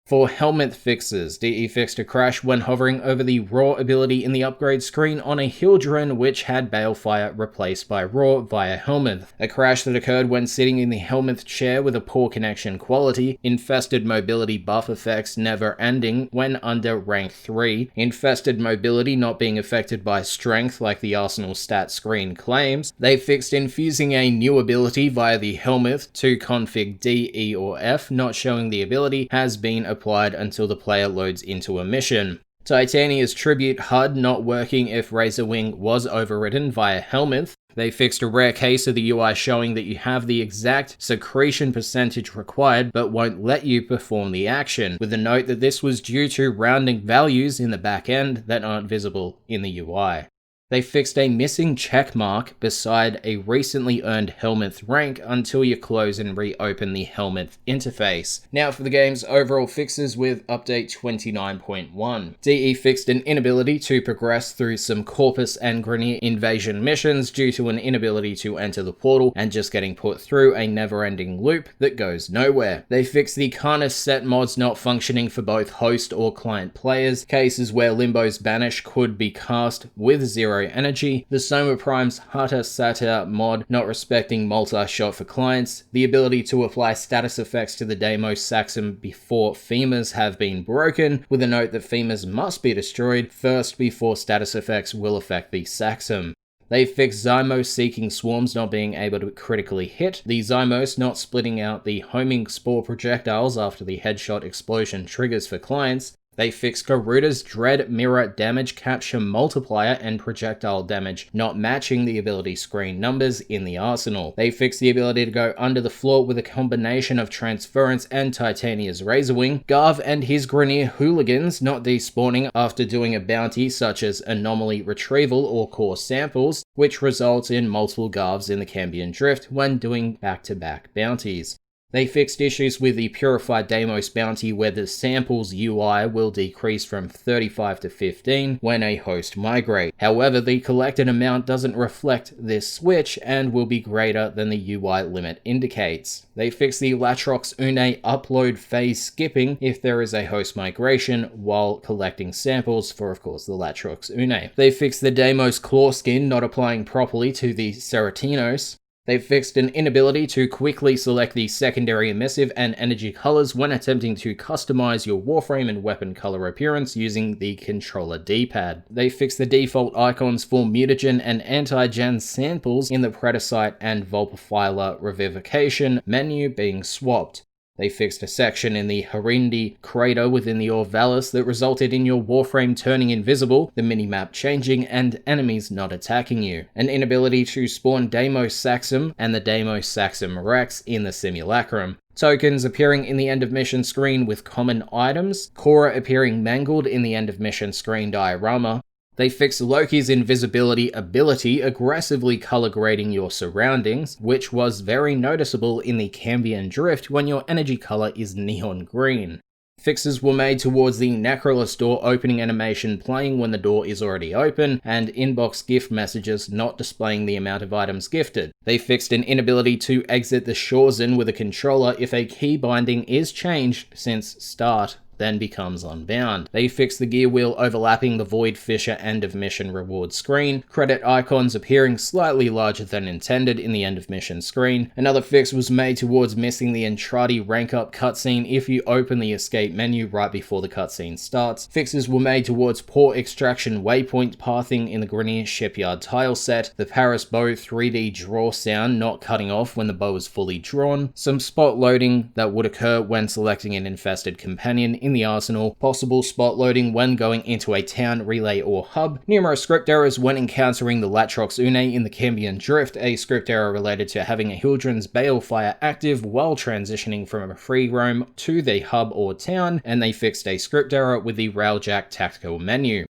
For Helminth fixes, DE fixed a crash when hovering over the Raw ability in the upgrade screen on a Hildren which had Balefire replaced by Raw via Helminth. A crash that occurred when sitting in the Helminth chair with a poor connection quality, infested mobility buff effects never ending when under rank 3, infested mobility not being affected by strength like the Arsenal stat screen claims. They fixed infusing a new ability via the Helminth to config D, E, or F, not showing the ability has been applied until the player loads into a mission. Titania's Tribute HUD not working if Razorwing was overridden via Helminth. They fixed a rare case of the UI showing that you have the exact secretion percentage required but won't let you perform the action, with a note that this was due to rounding values in the back end that aren't visible in the UI. They fixed a missing check mark beside a recently earned Helminth rank until you close and reopen the Helminth interface. Now for the game's overall fixes with update 29.1. DE fixed an inability to progress through some Corpus and Grineer invasion missions due to an inability to enter the portal and just getting put through a never-ending loop that goes nowhere. They fixed the Karnus set mods not functioning for both host or client players, cases where Limbo's Banish could be cast with 0 energy, the Soma Prime's Hata Satyr mod not respecting multi-shot for clients, the ability to apply status effects to the Deimos Saxum before femurs have been broken, with a note that femurs must be destroyed first before status effects will affect the Saxum. They fixed Zymos seeking swarms not being able to critically hit, the Zymos not splitting out the homing spore projectiles after the headshot explosion triggers for clients. They fixed Garuda's Dread Mirror damage capture multiplier and projectile damage not matching the ability screen numbers in the arsenal. They fixed the ability to go under the floor with a combination of Transference and Titania's Razorwing. Garv and his Grineer hooligans not despawning after doing a bounty such as Anomaly Retrieval or Core Samples, which results in multiple Garvs in the Cambion Drift when doing back-to-back bounties. They fixed issues with the Purified Deimos bounty where the samples UI will decrease from 35 to 15 when a host migrate. However, the collected amount doesn't reflect this switch and will be greater than the UI limit indicates. They fixed the Latrox Une upload phase skipping if there is a host migration while collecting samples for, of course, the Latrox Une. They fixed the Deimos claw skin not applying properly to the Ceratinos. They fixed an inability to quickly select the secondary emissive and energy colors when attempting to customize your Warframe and weapon color appearance using the controller D-pad. They fixed the default icons for mutagen and anti-gen samples in the Predacite and Vulpaphyla revivification menu being swapped. They fixed a section in the Harindi crater within the Orvalis that resulted in your Warframe turning invisible, the minimap changing, and enemies not attacking you. An inability to spawn Deimos Saxum and the Deimos Saxum Rex in the Simulacrum. Tokens appearing in the end of mission screen with common items. Korra appearing mangled in the end of mission screen diorama. They fixed Loki's invisibility ability aggressively color grading your surroundings, which was very noticeable in the Cambion Drift when your energy color is neon green. Fixes were made towards the Necrolus door opening animation playing when the door is already open, and inbox gift messages not displaying the amount of items gifted. They fixed an inability to exit the Shorzin with a controller if a key binding is changed since start then becomes unbound. They fixed the gear wheel overlapping the Void Fissure end of mission reward screen, credit icons appearing slightly larger than intended in the end of mission screen. Another fix was made towards missing the Entrati rank up cutscene if you open the escape menu right before the cutscene starts. Fixes were made towards poor extraction waypoint pathing in the Grineer shipyard tile set, the Paris bow 3D draw sound not cutting off when the bow is fully drawn, some spot loading that would occur when selecting an infested companion in the arsenal, possible spot loading when going into a town, relay, or hub, numerous script errors when encountering the Latrox Une in the Cambion Drift, a script error related to having a Hildren's Balefire active while transitioning from a free roam to the hub or town, and they fixed a script error with the Railjack tactical menu.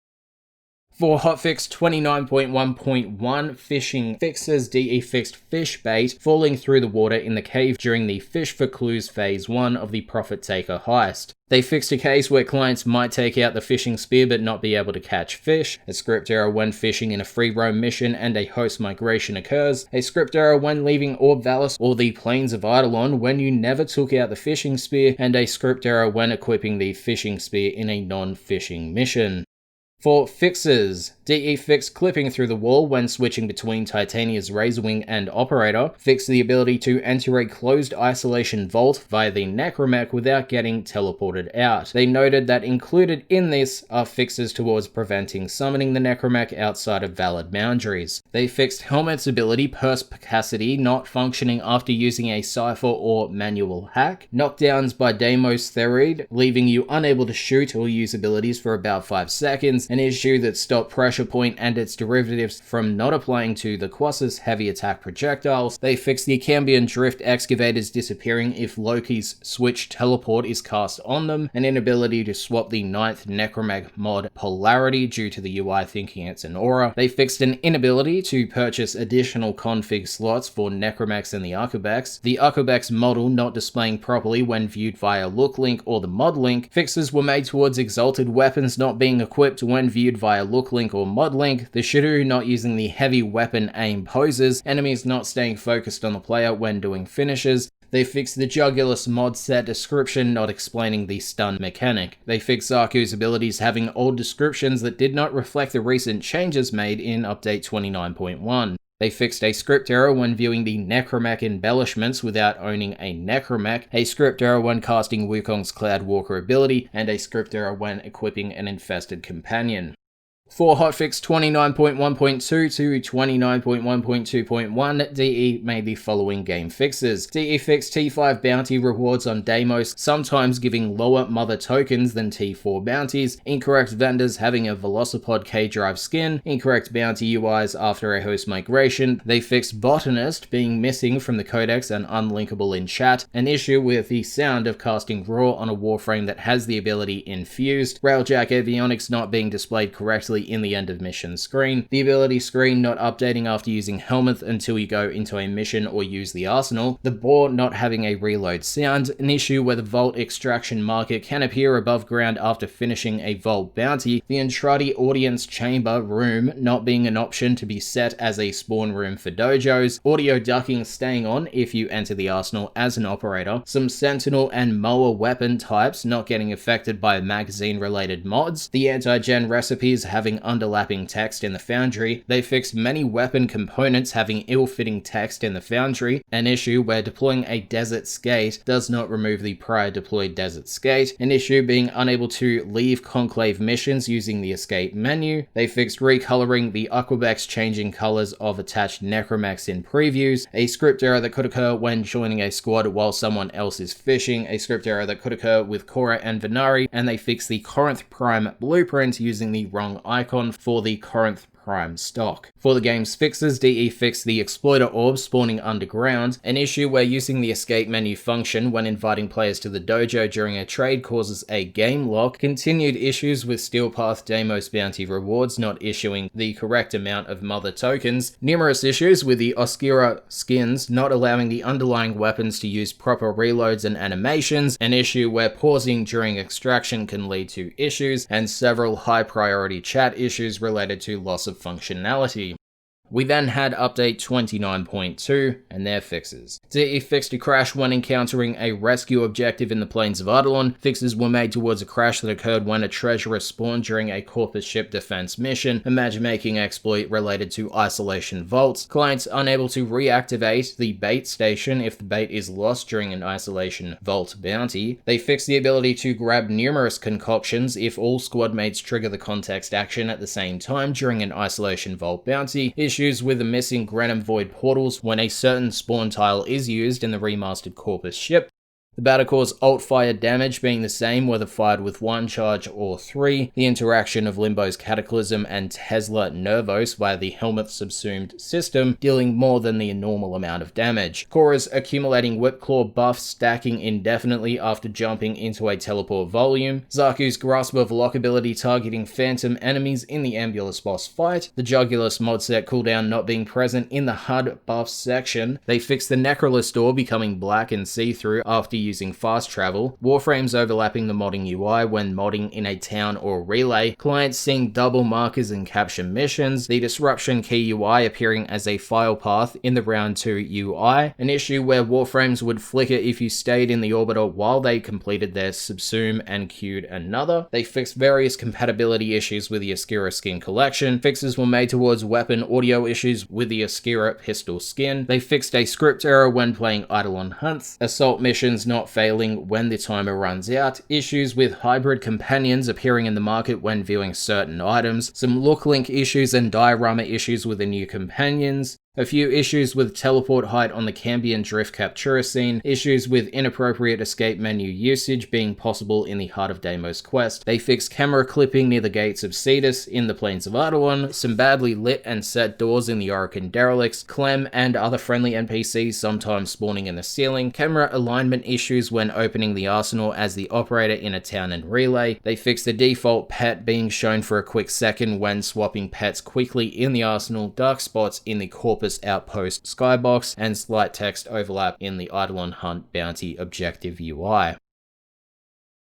For Hotfix 29.1.1, Fishing Fixes DE fixed fish bait falling through the water in the cave during the Fish for Clues Phase 1 of the Profit Taker heist. They fixed a case where clients might take out the fishing spear but not be able to catch fish, a script error when fishing in a free roam mission and a host migration occurs, a script error when leaving Orb Valis or the Plains of Eidolon when you never took out the fishing spear, and a script error when equipping the fishing spear in a non-fishing mission. For fixes, DE fixed clipping through the wall when switching between Titania's Razorwing and Operator, fixed the ability to enter a closed isolation vault via the Necromech without getting teleported out. They noted that included in this are fixes towards preventing summoning the Necromech outside of valid boundaries. They fixed Helmet's ability Perspicacity not functioning after using a cipher or manual hack, knockdowns by Deimos Theroid, leaving you unable to shoot or use abilities for about 5 seconds, an issue that stopped Pressure Point and its derivatives from not applying to the Quas's heavy attack projectiles. They fixed the Cambion Drift excavators disappearing if Loki's Switch Teleport is cast on them, an inability to swap the 9th Necromech mod Polarity due to the UI thinking it's an aura. They fixed an inability to purchase additional config slots for Necromechs and the Arcubex, the Arcubex model not displaying properly when viewed via Look Link or the Mod Link. Fixes were made towards Exalted weapons not being equipped when viewed via Look Link or Mod Link, the Shiryu not using the heavy weapon aim poses, enemies not staying focused on the player when doing finishes. They fixed the Jugulus mod set description not explaining the stun mechanic. They fixed Zaku's abilities having old descriptions that did not reflect the recent changes made in update 29.1. They fixed a script error when viewing the Necromech embellishments without owning a Necromech, a script error when casting Wukong's Cloudwalker ability, and a script error when equipping an infested companion. For Hotfix 29.1.2 to 29.1.2.1, DE made the following game fixes. DE fixed T5 bounty rewards on Deimos, sometimes giving lower mother tokens than T4 bounties, incorrect vendors having a Velocipod K-Drive skin, incorrect bounty UIs after a host migration. They fixed Botanist being missing from the codex and unlinkable in chat, an issue with the sound of casting Raw on a Warframe that has the ability infused, Railjack avionics not being displayed correctly in the end of mission screen, the ability screen not updating after using Helmet until you go into a mission or use the arsenal, the boar not having a reload sound, an issue where the vault extraction marker can appear above ground after finishing a vault bounty, the Entrati audience chamber room not being an option to be set as a spawn room for dojos, audio ducking staying on if you enter the arsenal as an operator, some sentinel and mower weapon types not getting affected by magazine related mods, the anti-gen recipes having underlapping text in the foundry. They fixed many weapon components having ill-fitting text in the foundry, an issue where deploying a desert skate does not remove the prior deployed desert skate, an issue being unable to leave conclave missions using the escape menu. They fixed recoloring the Aquabex changing colors of attached Necromechs in previews, a script error that could occur when joining a squad while someone else is fishing, a script error that could occur with Korra and Venari, and they fixed the Corinth Prime blueprint using the wrong icon for the Corinth Prime stock. For the game's fixes, DE fixed the Exploiter Orb spawning underground, an issue where using the escape menu function when inviting players to the dojo during a trade causes a game lock, continued issues with Steelpath Deimos bounty rewards not issuing the correct amount of mother tokens, numerous issues with the Oskira skins not allowing the underlying weapons to use proper reloads and animations, an issue where pausing during extraction can lead to issues, and several high priority chat issues related to loss of functionality. We then had update 29.2 and their fixes. DE fixed a crash when encountering a rescue objective in the Plains of Eidolon. Fixes were made towards a crash that occurred when a treasurer spawned during a Corpus ship defense mission, a matchmaking exploit related to isolation vaults, clients unable to reactivate the bait station if the bait is lost during an isolation vault bounty. They fixed the ability to grab numerous concoctions if all squad mates trigger the context action at the same time during an isolation vault bounty, issues with the missing Grenham Void portals when a certain spawn tile is used in the remastered Corpus ship. The Battlecore's ult fire damage being the same whether fired with 1 charge or 3, the interaction of Limbo's Cataclysm and Tesla Nervos via the Helmet Subsumed system dealing more than the normal amount of damage. Korra's accumulating Whipclaw buff stacking indefinitely after jumping into a teleport volume, Zaku's Grasp of Lock ability targeting phantom enemies in the Ambulance boss fight, the Jugulus mod set cooldown not being present in the HUD buff section, they fixed the Necrolus door becoming black and see-through after using fast travel, Warframes overlapping the modding UI when modding in a town or relay, clients seeing double markers and capture missions, the Disruption key UI appearing as a file path in the round 2 UI, an issue where Warframes would flicker if you stayed in the orbiter while they completed their subsume and queued another. They fixed various compatibility issues with the Askira skin collection, fixes were made towards weapon audio issues with the Askira pistol skin, they fixed a script error when playing Eidolon hunts, assault missions not failing when the timer runs out, issues with hybrid companions appearing in the market when viewing certain items, some look link issues and diorama issues with the new companions, a few issues with teleport height on the Cambion Drift Captura scene, issues with inappropriate escape menu usage being possible in the Heart of Deimos quest. They fixed camera clipping near the gates of Cetus in the Plains of Eidolon, some badly lit and set doors in the Orokin Derelicts, Clem and other friendly NPCs sometimes spawning in the ceiling, camera alignment issues when opening the arsenal as the operator in a town and relay. They fixed the default pet being shown for a quick second when swapping pets quickly in the arsenal, dark spots in the Corpus Outpost skybox, and slight text overlap in the Eidolon Hunt Bounty Objective UI.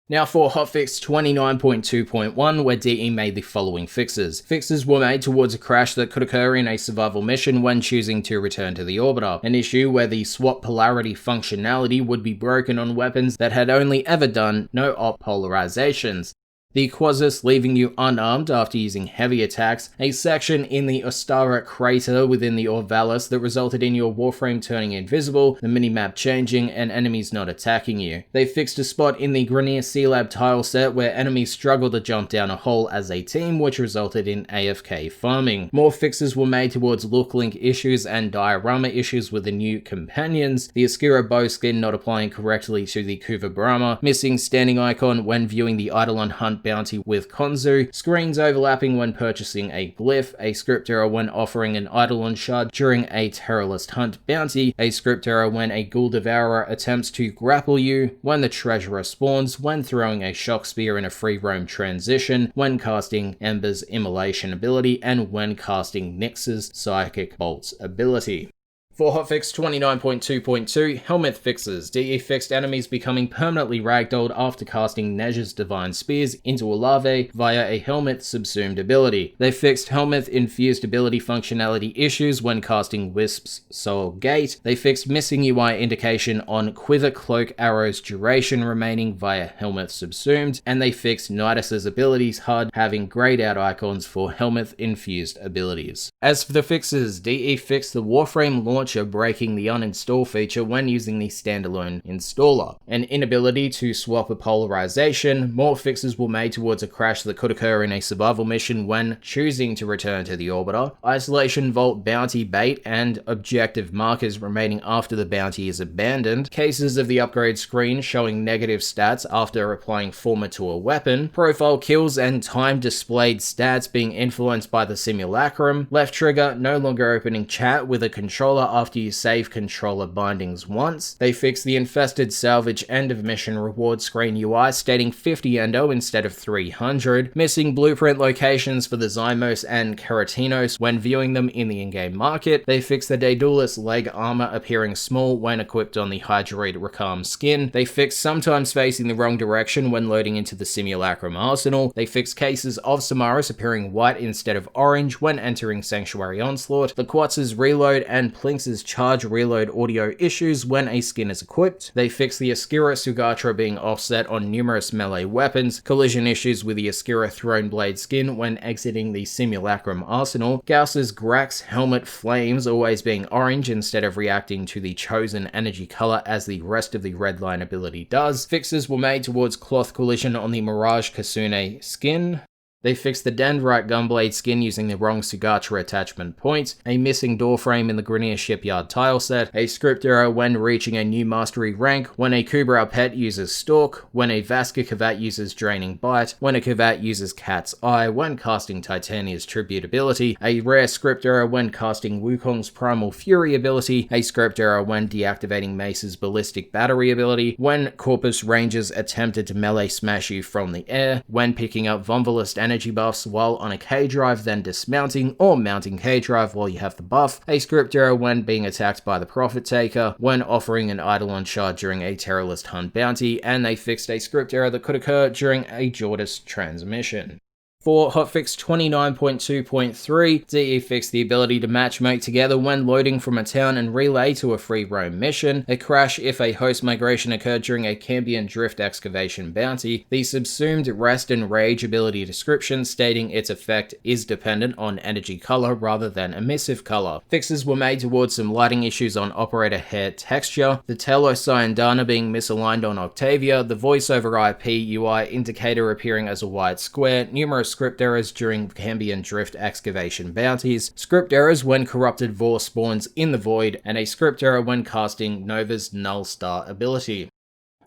Now for Hotfix 29.2.1, where DE made the following fixes. Fixes were made towards a crash that could occur in a survival mission when choosing to return to the orbiter, an issue where the swap polarity functionality would be broken on weapons that had only ever done no op polarizations. The Quasis leaving you unarmed after using heavy attacks, a section in the Ostara crater within the Orvalis that resulted in your Warframe turning invisible, the minimap changing, and enemies not attacking you. They fixed a spot in the Grenier Sealab tile set where enemies struggled to jump down a hole as a team, which resulted in AFK farming. More fixes were made towards look link issues and diorama issues with the new companions, the Askira bow skin not applying correctly to the Kuva Brahma, missing standing icon when viewing the Eidolon Hunt Bounty with Konzu, screens overlapping when purchasing a glyph, a script error when offering an Eidolon shard during a Terrorist Hunt bounty, a script error when a Ghoul Devourer attempts to grapple you, when the Treasurer spawns, when throwing a Shock Spear in a free roam transition, when casting Ember's Immolation ability, and when casting Nyx's Psychic Bolts ability. For Hotfix 29.2.2, Helmet Fixes, DE fixed enemies becoming permanently ragdolled after casting Nezh's Divine Spears into a larvae via a Helmet Subsumed ability. They fixed Helmet Infused ability functionality issues when casting Wisp's Soul Gate. They fixed missing UI indication on Quiver Cloak Arrow's duration remaining via Helmet Subsumed, and they fixed Nidus's abilities HUD having grayed out icons for Helmet Infused abilities. As for the fixes, DE fixed the Warframe launcher breaking the uninstall feature when using the standalone installer, an inability to swap a polarization. More fixes were made towards a crash that could occur in a survival mission when choosing to return to the orbiter, isolation vault bounty bait and objective markers remaining after the bounty is abandoned, cases of the upgrade screen showing negative stats after applying Forma to a weapon, profile kills and time displayed stats being influenced by the simulacrum, left trigger no longer opening chat with a controller after you save controller bindings once. They fixed the infested salvage end of mission reward screen UI stating 50 endo instead of 300, missing blueprint locations for the Zymos and Keratinos when viewing them in the in-game market. They fixed the Daedalus leg armor appearing small when equipped on the Hydroid Rakam skin. They fixed sometimes facing the wrong direction when loading into the Simulacrum arsenal. They fixed cases of Samaris appearing white instead of orange when entering Sanctuary Onslaught, the Quatz's reload and Plinx's charge reload audio issues when a skin is equipped. They fixed the Askira Sugatra being offset on numerous melee weapons, collision issues with the Askira Throneblade skin when exiting the Simulacrum arsenal, Gauss's Grax helmet flames always being orange instead of reacting to the chosen energy color as the rest of the Redline ability does. Fixes were made towards cloth collision on the Mirage Kasune skin. They fixed the Dendrite gunblade skin using the wrong Sugatra attachment point, a missing doorframe in the Grineer shipyard tileset, a script error when reaching a new mastery rank, when a Kubra pet uses Stalk, when a Vaska Kavat uses Draining Bite, when a Kavat uses Cat's Eye, when casting Titania's Tribute ability, a rare script error when casting Wukong's Primal Fury ability, a script error when deactivating Mace's Ballistic Battery ability, when Corpus Rangers attempted to melee smash you from the air, when picking up Vonvolist energy buffs while on a K-drive then dismounting or mounting K-drive while you have the buff, a script error when being attacked by the Prophet Taker, when offering an Eidolon shard during a Terrorist Hunt bounty, and they fixed a script error that could occur during a Jordis transmission. For Hotfix 29.2.3, DE fixed the ability to matchmake together when loading from a town and relay to a free roam mission, a crash if a host migration occurred during a Cambion Drift excavation bounty, the subsumed Rest and Rage ability description stating its effect is dependent on energy color rather than emissive color. Fixes were made towards some lighting issues on operator hair texture, the Telocyan being misaligned on Octavia, the voice over IP UI indicator appearing as a white square, numerous script errors during Cambion Drift excavation bounties, script errors when corrupted Vor spawns in the void, and a script error when casting Nova's Null Star ability.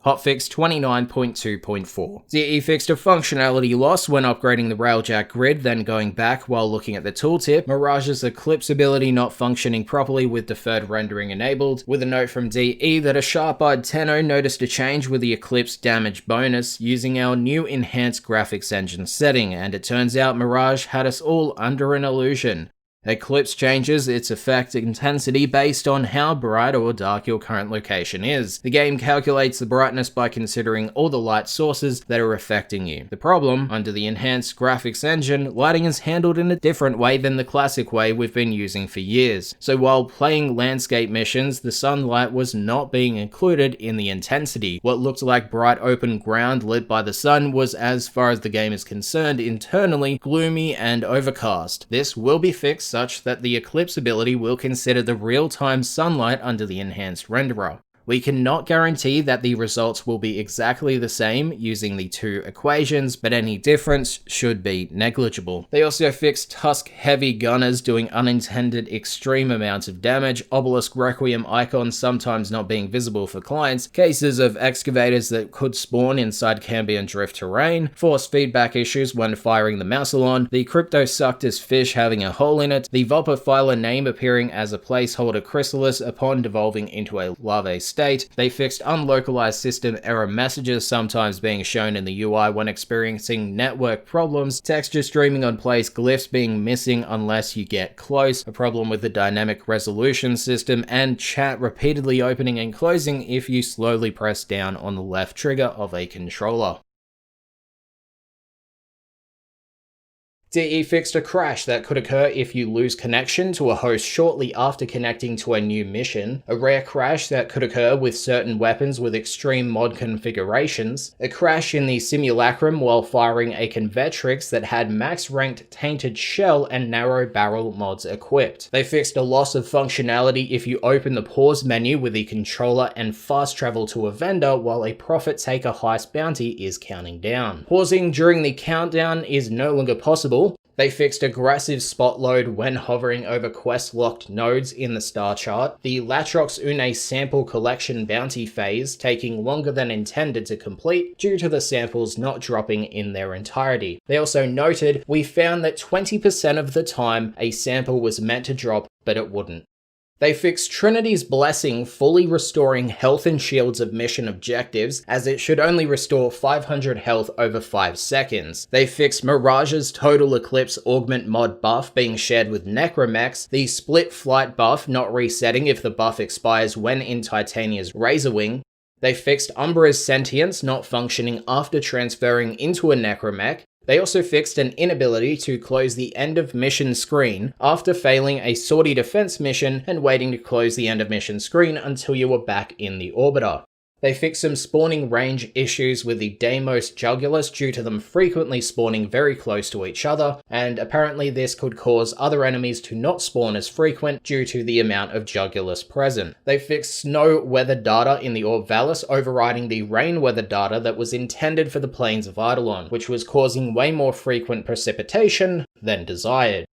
Hotfix 29.2.4. DE fixed a functionality loss when upgrading the Railjack grid, then going back while looking at the tooltip, Mirage's Eclipse ability not functioning properly with deferred rendering enabled, with a note from DE that a sharp-eyed Tenno noticed a change with the Eclipse damage bonus using our new enhanced graphics engine setting, and it turns out Mirage had us all under an illusion. Eclipse changes its effect intensity based on how bright or dark your current location is. The game calculates the brightness by considering all the light sources that are affecting you. The problem, under the enhanced graphics engine, lighting is handled in a different way than the classic way we've been using for years. So while playing landscape missions, the sunlight was not being included in the intensity. What looked like bright open ground lit by the sun was, as far as the game is concerned, internally gloomy and overcast. This will be fixed such that the Eclipse ability will consider the real-time sunlight under the enhanced renderer. We cannot guarantee that the results will be exactly the same using the two equations, but any difference should be negligible. They also fixed Tusk-heavy gunners doing unintended extreme amounts of damage, Obelisk Requiem icons sometimes not being visible for clients, cases of excavators that could spawn inside Cambion Drift terrain, force feedback issues when firing the Mousalon, the Cryptosuctus fish having a hole in it, the Vulpaphyla name appearing as a placeholder chrysalis upon devolving into a larvae state. They fixed unlocalized system error messages sometimes being shown in the UI when experiencing network problems, texture streaming on place glyphs being missing unless you get close, a problem with the dynamic resolution system, and chat repeatedly opening and closing if you slowly press down on the left trigger of a controller. DE fixed a crash that could occur if you lose connection to a host shortly after connecting to a new mission, a rare crash that could occur with certain weapons with extreme mod configurations, a crash in the simulacrum while firing a Convetrix that had max-ranked tainted shell and narrow barrel mods equipped. They fixed a loss of functionality if you open the pause menu with the controller and fast travel to a vendor while a Prophet Taker heist bounty is counting down. Pausing during the countdown is no longer possible. They fixed aggressive spot load when hovering over quest-locked nodes in the star chart, the Latrox Une sample collection bounty phase taking longer than intended to complete due to the samples not dropping in their entirety. They also noted, we found that 20% of the time a sample was meant to drop, but it wouldn't. They fixed Trinity's Blessing fully restoring health and shields of mission objectives, as it should only restore 500 health over 5 seconds. They fixed Mirage's Total Eclipse Augment mod buff being shared with Necromechs, the Split Flight buff not resetting if the buff expires when in Titania's Razorwing. They fixed Umbra's Sentience not functioning after transferring into a Necromech. They also fixed an inability to close the end of mission screen after failing a sortie defense mission and waiting to close the end of mission screen until you were back in the orbiter. They fixed some spawning range issues with the Deimos Jugulus due to them frequently spawning very close to each other, and apparently this could cause other enemies to not spawn as frequent due to the amount of Jugulus present. They fixed snow weather data in the Orb Vallis, overriding the rain weather data that was intended for the Plains of Eidolon, which was causing way more frequent precipitation than desired.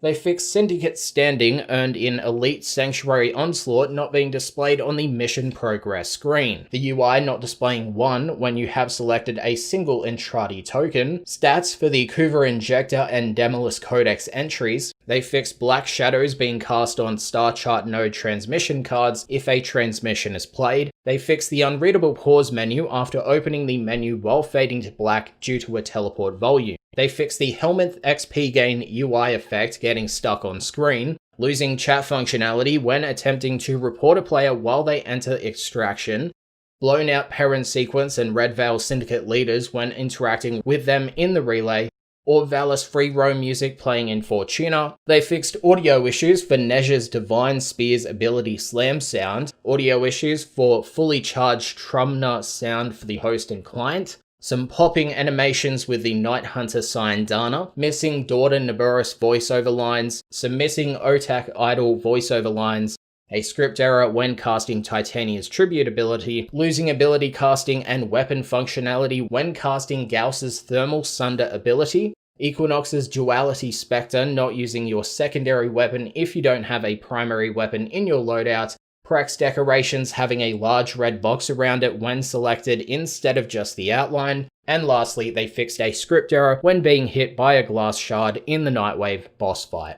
They fixed Syndicate standing earned in Elite Sanctuary Onslaught not being displayed on the mission progress screen, the UI not displaying 1 when you have selected a single Entrati token, stats for the Kuva Injector and Demolus Codex entries. They fixed black shadows being cast on Star Chart node transmission cards if a transmission is played. They fixed the unreadable pause menu after opening the menu while fading to black due to a teleport volume. They fixed the Helminth XP gain UI effect getting stuck on screen, losing chat functionality when attempting to report a player while they enter extraction, blown out Perrin sequence and Red Veil Syndicate leaders when interacting with them in the relay, or Vallis free roam music playing in Fortuna. They fixed audio issues for Nezha's Divine Spear's ability slam sound, audio issues for fully charged Trumna sound for the host and client, some popping animations with the Night Hunter Syandana, missing Daughter Naburus voiceover lines, some missing Otak Idol voiceover lines, a script error when casting Titania's tribute ability, losing ability casting and weapon functionality when casting Gauss's Thermal Sunder ability, Equinox's Duality Spectre not using your secondary weapon if you don't have a primary weapon in your loadout, Prax decorations having a large red box around it when selected instead of just the outline, and lastly, they fixed a script error when being hit by a glass shard in the Nightwave boss fight.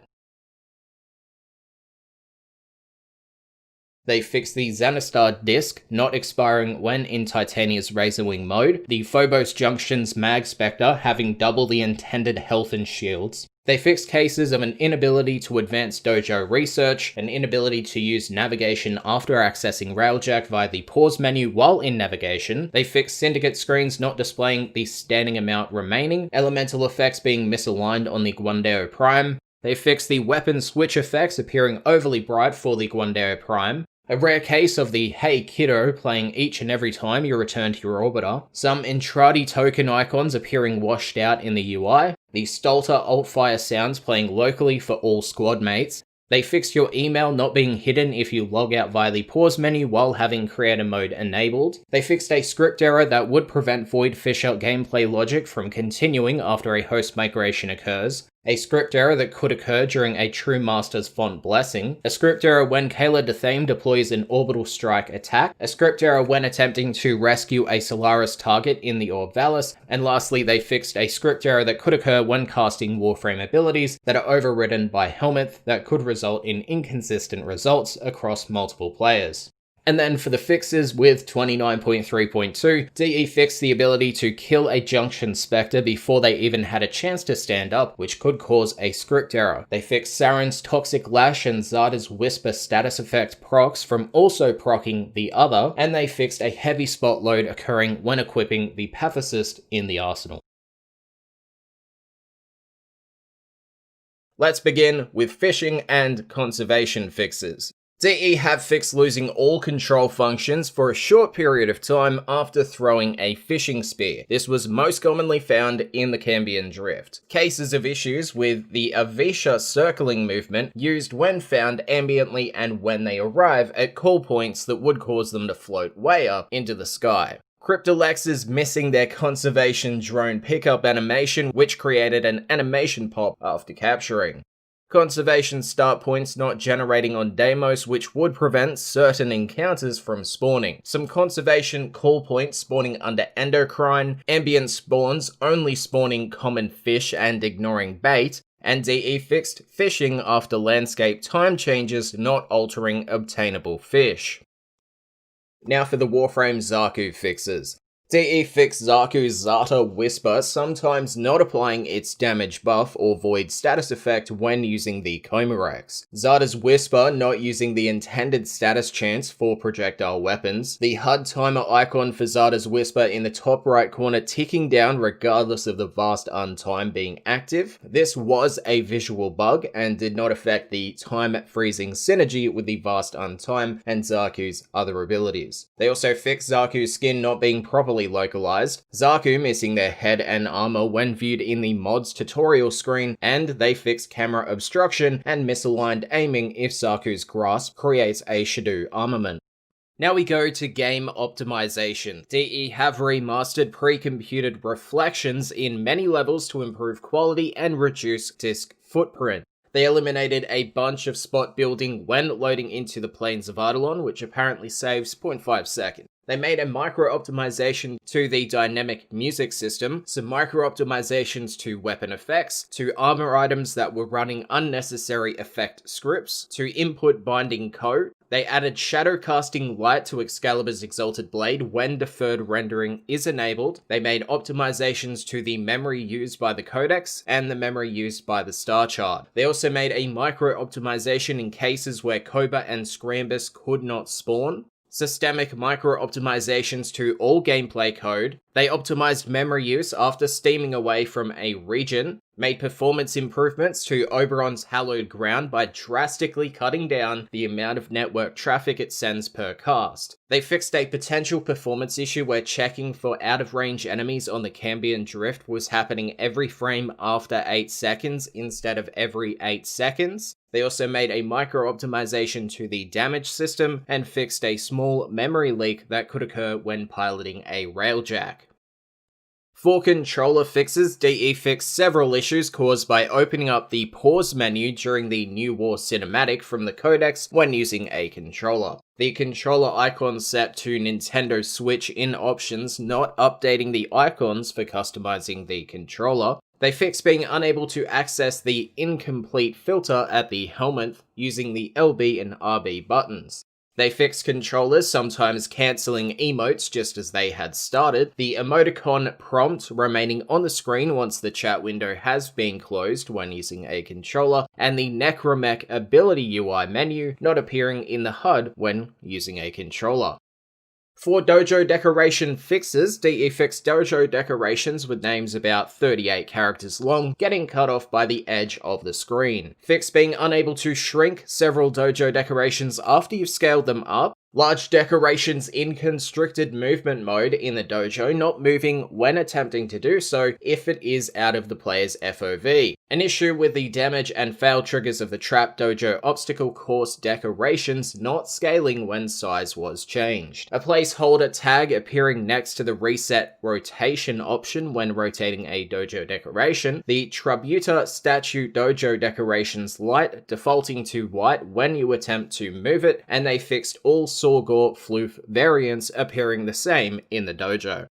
They fixed the Xanistar disc not expiring when in Titania's Razorwing mode, the Phobos Junction's Mag Spectre having double the intended health and shields. They fixed cases of an inability to advance dojo research, an inability to use navigation after accessing Railjack via the pause menu while in navigation. They fixed Syndicate screens not displaying the standing amount remaining, elemental effects being misaligned on the Gwandeo Prime. They fixed the weapon switch effects appearing overly bright for the Gwandeo Prime. A rare case of the Hey Kiddo playing each and every time you return to your orbiter. Some Entrati token icons appearing washed out in the UI. The Stolter Altfire sounds playing locally for all squad mates. They fixed your email not being hidden if you log out via the pause menu while having creator mode enabled. They fixed a script error that would prevent Void Fisher gameplay logic from continuing after a host migration occurs. A script error that could occur during a True Master's Font Blessing, a script error when Kayla Dethame deploys an Orbital Strike attack, a script error when attempting to rescue a Solaris target in the Orb Vallis, and lastly they fixed a script error that could occur when casting Warframe abilities that are overridden by Helminth that could result in inconsistent results across multiple players. And then for the fixes with 29.3.2, DE fixed the ability to kill a Junction Spectre before they even had a chance to stand up, which could cause a script error. They fixed Saren's Toxic Lash and Zada's Whisper status effect procs from also proccing the other, and they fixed a heavy spot load occurring when equipping the Pathicist in the arsenal. Let's begin with fishing and conservation fixes. DE have fixed losing all control functions for a short period of time after throwing a fishing spear. This was most commonly found in the Cambion Drift. Cases of issues with the Avisha circling movement used when found ambiently and when they arrive at call points that would cause them to float way up into the sky. Cryptolexes missing their conservation drone pickup animation, which created an animation pop after capturing. Conservation start points not generating on Deimos, which would prevent certain encounters from spawning. Some conservation call points spawning under endocrine, ambient spawns only spawning common fish and ignoring bait, and DE fixed fishing after landscape time changes not altering obtainable fish. Now for the Warframe Zaku fixes. DE fixed Zaku's Zata Whisper, sometimes not applying its damage buff or void status effect when using the Komarex. Zata's Whisper not using the intended status chance for projectile weapons. The HUD timer icon for Zata's Whisper in the top right corner ticking down regardless of the vast untime being active. This was a visual bug and did not affect the time freezing synergy with the vast untime and Zaku's other abilities. They also fixed Zaku's skin not being properly localized, Zaku missing their head and armor when viewed in the mod's tutorial screen, and they fixed camera obstruction and misaligned aiming if Zaku's grasp creates a Shadow armament. Now we go to game optimization. DE have remastered pre-computed reflections in many levels to improve quality and reduce disk footprint. They eliminated a bunch of spot building when loading into the planes of Eidolon, which apparently saves 0.5 seconds. They made a micro-optimization to the dynamic music system, some micro-optimizations to weapon effects, to armor items that were running unnecessary effect scripts, to input binding code. They added shadow casting light to Excalibur's Exalted Blade when deferred rendering is enabled. They made optimizations to the memory used by the codex and the memory used by the star chart. They also made a micro-optimization in cases where Koba and Scrambus could not spawn. Systemic micro-optimizations to all gameplay code. They optimized memory use after steaming away from a region, made performance improvements to Oberon's Hallowed Ground by drastically cutting down the amount of network traffic it sends per cast. They fixed a potential performance issue where checking for out-of-range enemies on the Cambion Drift was happening every frame after 8 seconds instead of every 8 seconds. They also made a micro-optimization to the damage system and fixed a small memory leak that could occur when piloting a Railjack. For controller fixes, DE fixed several issues caused by opening up the pause menu during the New War cinematic from the codex when using a controller. The controller icon set to Nintendo Switch in options, not updating the icons for customizing the controller. They fixed being unable to access the incomplete filter at the helmet using the LB and RB buttons. They fixed controllers sometimes cancelling emotes just as they had started, the emoticon prompt remaining on the screen once the chat window has been closed when using a controller, and the Necromech ability UI menu not appearing in the HUD when using a controller. For dojo decoration fixes, DE fixed dojo decorations with names about 38 characters long, getting cut off by the edge of the screen. Fixed being unable to shrink several dojo decorations after you've scaled them up. Large decorations in constricted movement mode in the dojo, not moving when attempting to do so if it is out of the player's FOV. An issue with the damage and fail triggers of the trap dojo obstacle course decorations not scaling when size was changed. A placeholder tag appearing next to the reset rotation option when rotating a dojo decoration. The Tributa statue dojo decorations light defaulting to white when you attempt to move it, and they fixed all Sorgor floof variants appearing the same in the dojo.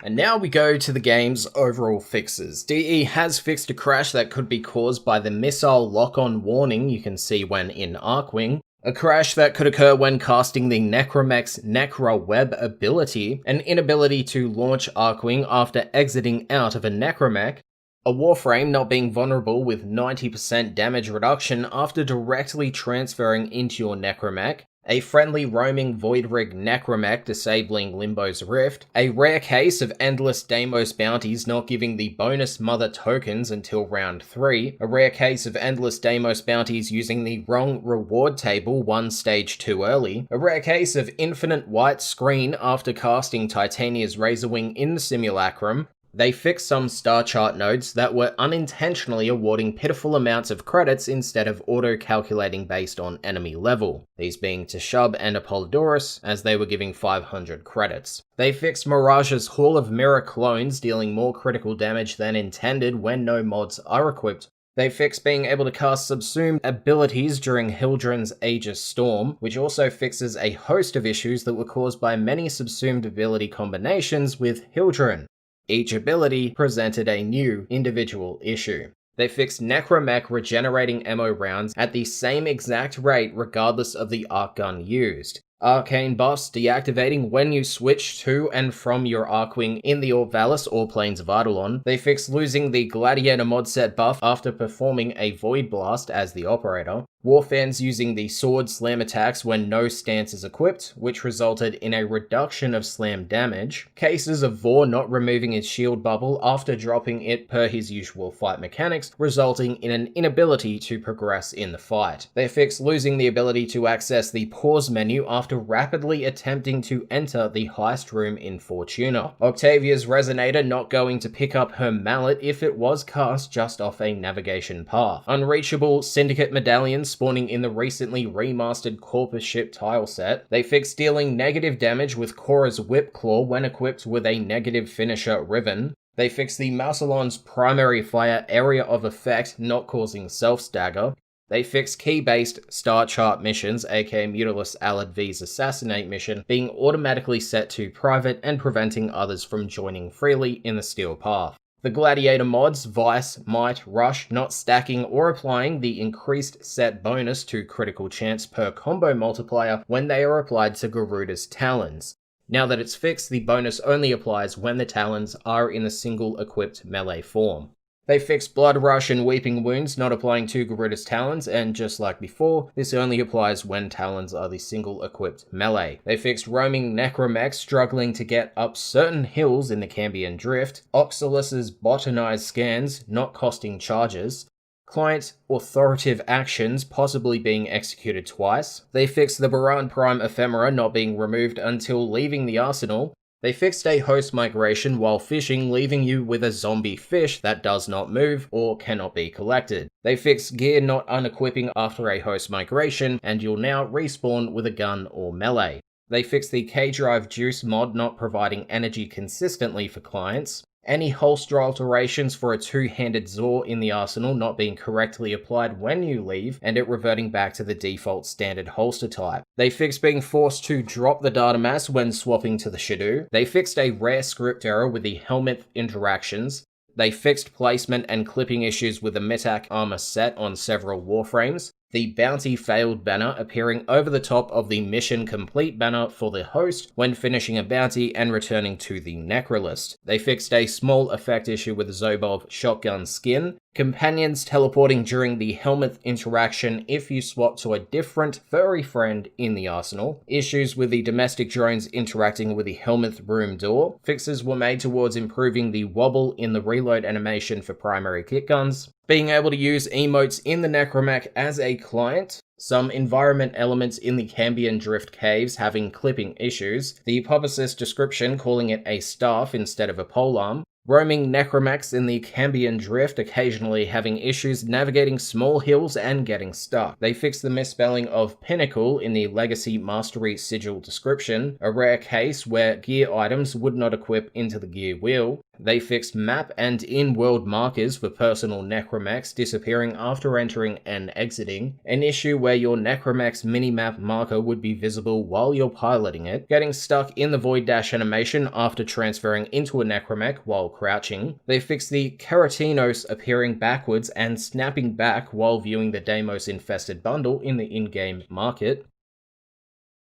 And now we go to the game's overall fixes. DE has fixed a crash that could be caused by the missile lock-on warning you can see when in Arcwing, a crash that could occur when casting the Necromech's Necra Web ability, an inability to launch Arcwing after exiting out of a Necromech, a Warframe not being vulnerable with 90% damage reduction after directly transferring into your Necromech, a friendly roaming Voidrig Necromech disabling Limbo's Rift, a rare case of endless Deimos bounties not giving the bonus mother tokens until round 3, a rare case of endless Deimos bounties using the wrong reward table one stage too early, a rare case of infinite white screen after casting Titania's Razorwing in the Simulacrum. They fixed some star chart nodes that were unintentionally awarding pitiful amounts of credits instead of auto-calculating based on enemy level, these being Teshub and Apollodorus, as they were giving 500 credits. They fixed Mirage's Hall of Mirror clones dealing more critical damage than intended when no mods are equipped. They fixed being able to cast subsumed abilities during Hildren's Aegis Storm, which also fixes a host of issues that were caused by many subsumed ability combinations with Hildren. Each ability presented a new individual issue. They fixed Necromech regenerating ammo rounds at the same exact rate regardless of the arc gun used. Arcane buffs deactivating when you switch to and from your Arcwing in the Orvalis or Plains of Eidolon. They fixed losing the Gladiator mod set buff after performing a Void Blast as the operator. Warfans using the sword slam attacks when no stance is equipped, which resulted in a reduction of slam damage. Cases of Vor not removing his shield bubble after dropping it per his usual fight mechanics, resulting in an inability to progress in the fight. They fixed losing the ability to access the pause menu after rapidly attempting to enter the heist room in Fortuna. Octavia's Resonator not going to pick up her mallet if it was cast just off a navigation path. Unreachable Syndicate medallions spawning in the recently remastered Corpus ship tile set. They fixed dealing negative damage with Korra's Whip Claw when equipped with a negative finisher Riven. They fixed the Mausolon's primary fire area of effect not causing self-stagger. They fixed key-based star chart missions, aka Mutalisk Alad V's Assassinate mission, being automatically set to private and preventing others from joining freely in the Steel Path. The Gladiator mods, Vice, Might, Rush, not stacking or applying the increased set bonus to critical chance per combo multiplier when they are applied to Garuda's Talons. Now that it's fixed, the bonus only applies when the Talons are in the single equipped melee form. They fixed Blood Rush and Weeping Wounds not applying to Garuda's Talons, and just like before, this only applies when Talons are the single equipped melee. They fixed roaming Necromechs struggling to get up certain hills in the Cambion Drift, Oxalus's botanized scans not costing charges, client authoritative actions possibly being executed twice. They fixed the Baran Prime Ephemera not being removed until leaving the arsenal. They fixed a host migration while fishing, leaving you with a zombie fish that does not move or cannot be collected. They fixed gear not unequipping after a host migration, and you'll now respawn with a gun or melee. They fixed the K-Drive Juice mod not providing energy consistently for clients. Any holster alterations for a two-handed Zor in the arsenal not being correctly applied when you leave, and it reverting back to the default standard holster type. They fixed being forced to drop the data mass when swapping to the Shadoo. They fixed a rare script error with the helmet interactions. They fixed placement and clipping issues with the Metak armor set on several Warframes. The Bounty Failed banner appearing over the top of the Mission Complete banner for the host when finishing a bounty and returning to the Necrolist. They fixed a small effect issue with Zobov shotgun skin. Companions teleporting during the helmet interaction if you swap to a different furry friend in the arsenal. Issues with the domestic drones interacting with the helmet room door. Fixes were made towards improving the wobble in the reload animation for primary kit guns. Being able to use emotes in the Necromech as a client. Some environment elements in the Cambion Drift caves having clipping issues. The Hypothesis description calling it a staff instead of a polearm. Roaming Necromechs in the Cambion Drift occasionally having issues navigating small hills and getting stuck. They fixed the misspelling of Pinnacle in the Legacy Mastery Sigil description, a rare case where gear items would not equip into the gear wheel. They fixed map and in-world markers for personal Necromechs disappearing after entering and exiting, an issue where your Necromech's minimap marker would be visible while you're piloting it, getting stuck in the Void Dash animation after transferring into a Necromech while crouching. They fixed the Keratinos appearing backwards and snapping back while viewing the Deimos infested bundle in the in-game market.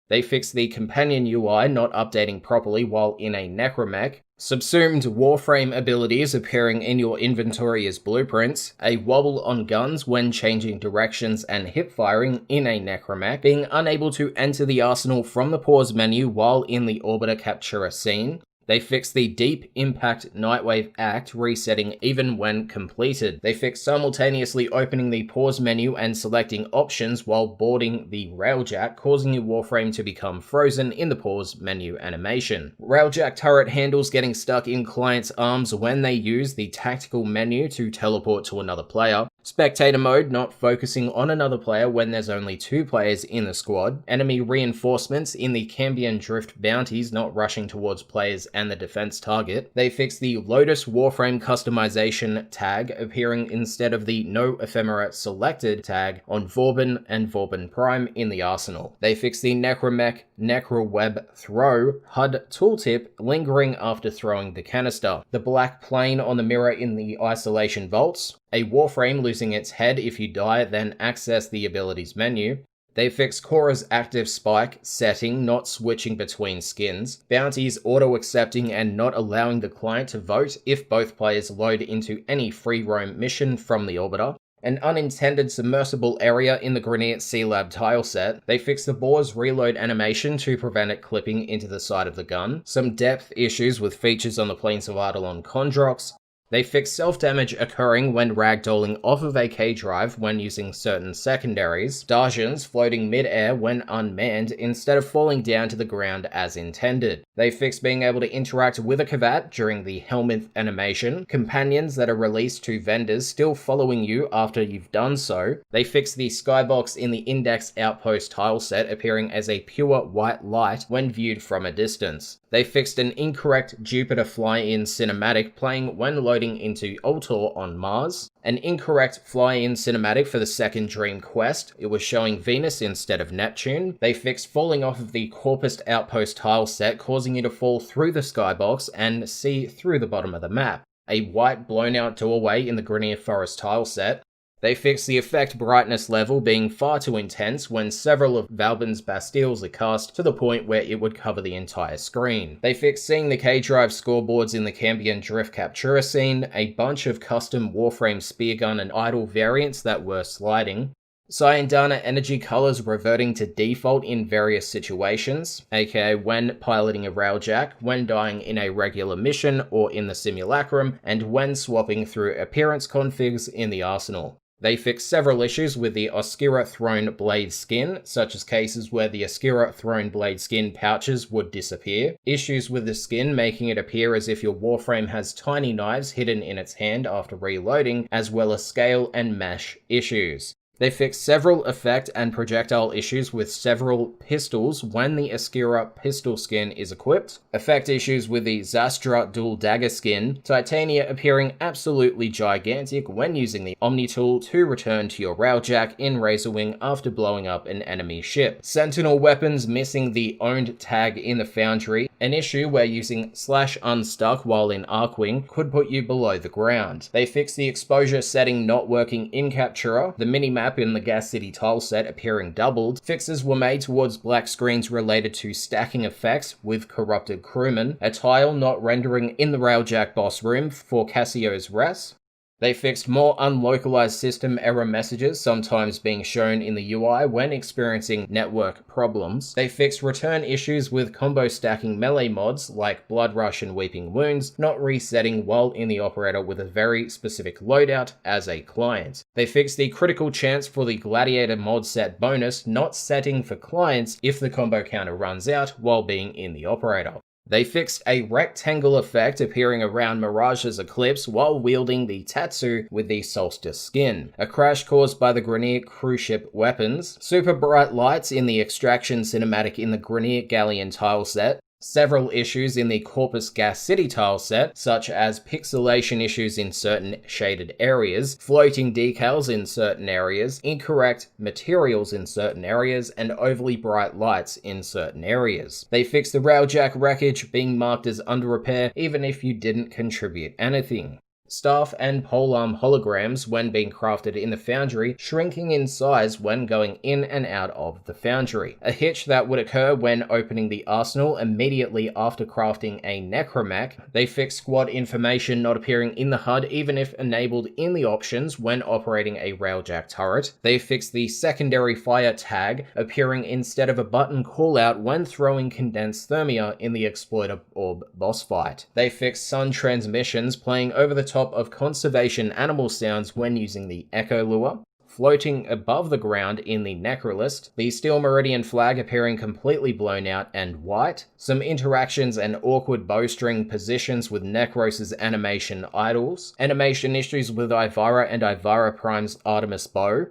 They fixed the companion UI not updating properly while in a Necromech. Subsumed Warframe abilities appearing in your inventory as blueprints, a wobble on guns when changing directions and hip firing in a Necromech, being unable to enter the arsenal from the pause menu while in the Orbiter Captura scene. They fixed the Deep Impact Nightwave Act resetting even when completed. They fixed simultaneously opening the pause menu and selecting options while boarding the Railjack, causing your Warframe to become frozen in the pause menu animation. Railjack turret handles getting stuck in clients' arms when they use the tactical menu to teleport to another player. Spectator mode not focusing on another player when there's only 2 players in the squad. Enemy reinforcements in the Cambion Drift bounties not rushing towards players and the defense target. They fixed the Lotus Warframe customization tag appearing instead of the No Ephemera Selected tag on Vauban and Vauban Prime in the arsenal. They fixed the Necromech Necroweb Throw HUD tooltip lingering after throwing the canister. The black plane on the mirror in the isolation vaults. A Warframe losing its head if you die, then access the abilities menu. They fixed Korra's active spike setting, not switching between skins, bounties auto-accepting and not allowing the client to vote if both players load into any free roam mission from the orbiter, an unintended submersible area in the Grineer C-Lab tileset. They fixed the boar's reload animation to prevent it clipping into the side of the gun, some depth issues with features on the Plains of Eidolon Condrox. They fixed self-damage occurring when ragdolling off of a K-drive when using certain secondaries, Darjans floating mid-air when unmanned instead of falling down to the ground as intended. They fixed being able to interact with a Kavat during the helmet animation, companions that are released to vendors still following you after you've done so. They fixed the skybox in the Index Outpost tileset appearing as a pure white light when viewed from a distance. They fixed an incorrect Jupiter fly-in cinematic playing when loading into Ultor on Mars, an incorrect fly-in cinematic for the second Dream Quest. It was showing Venus instead of Neptune. They fixed falling off of the Corpus Outpost tile set, causing you to fall through the skybox and see through the bottom of the map. A white blown-out doorway in the Grineer Forest tile set. They fixed the effect brightness level being far too intense when several of Valbin's Bastilles are cast to the point where it would cover the entire screen. They fixed seeing the K-Drive scoreboards in the Cambion Drift Captura scene, a bunch of custom Warframe speargun and idle variants that were sliding, Syandana energy colors reverting to default in various situations, aka when piloting a Railjack, when dying in a regular mission or in the simulacrum, and when swapping through appearance configs in the arsenal. They fixed several issues with the Oskira Throne Blade skin, such as cases where the Oskira Throne Blade skin pouches would disappear, issues with the skin making it appear as if your Warframe has tiny knives hidden in its hand after reloading, as well as scale and mesh issues. They fixed several effect and projectile issues with several pistols when the Oskira pistol skin is equipped, effect issues with the Zastra dual dagger skin, Titania appearing absolutely gigantic when using the Omni tool to return to your Railjack in Razorwing after blowing up an enemy ship, Sentinel weapons missing the owned tag in the Foundry, an issue where using /unstuck while in Arcwing could put you below the ground. They fixed the exposure setting not working in Captura, the minimap in the Gas City tile set appearing doubled, fixes were made towards black screens related to stacking effects with corrupted crewmen, a tile not rendering in the Railjack boss room for Cassio's Rest. They fixed more unlocalized system error messages sometimes being shown in the UI when experiencing network problems. They fixed return issues with combo stacking melee mods like Blood Rush and Weeping Wounds not resetting while in the operator with a very specific loadout as a client. They fixed the critical chance for the Gladiator mod set bonus not setting for clients if the combo counter runs out while being in the operator. They fixed a rectangle effect appearing around Mirage's Eclipse while wielding the Tatsu with the Solstice skin, a crash caused by the Grineer cruise ship weapons, super bright lights in the extraction cinematic in the Grineer Galleon tile set, several issues in the Corpus Gas City tile set, such as pixelation issues in certain shaded areas, floating decals in certain areas, incorrect materials in certain areas, and overly bright lights in certain areas. They fixed the Railjack wreckage being marked as under repair even if you didn't contribute anything. Staff and polearm holograms when being crafted in the Foundry, shrinking in size when going in and out of the Foundry. A hitch that would occur when opening the arsenal immediately after crafting a Necromech. They fixed squad information not appearing in the HUD even if enabled in the options when operating a Railjack turret. They fixed the secondary fire tag appearing instead of a button callout when throwing condensed thermia in the Exploiter Orb boss fight. They fixed sun transmissions playing over the top of conservation animal sounds when using the Echo Lure, floating above the ground in the Necrolist, the Steel Meridian flag appearing completely blown out and white, some interactions and awkward bowstring positions with Necros' animation idols, animation issues with Ivara and Ivara Prime's Artemis bow.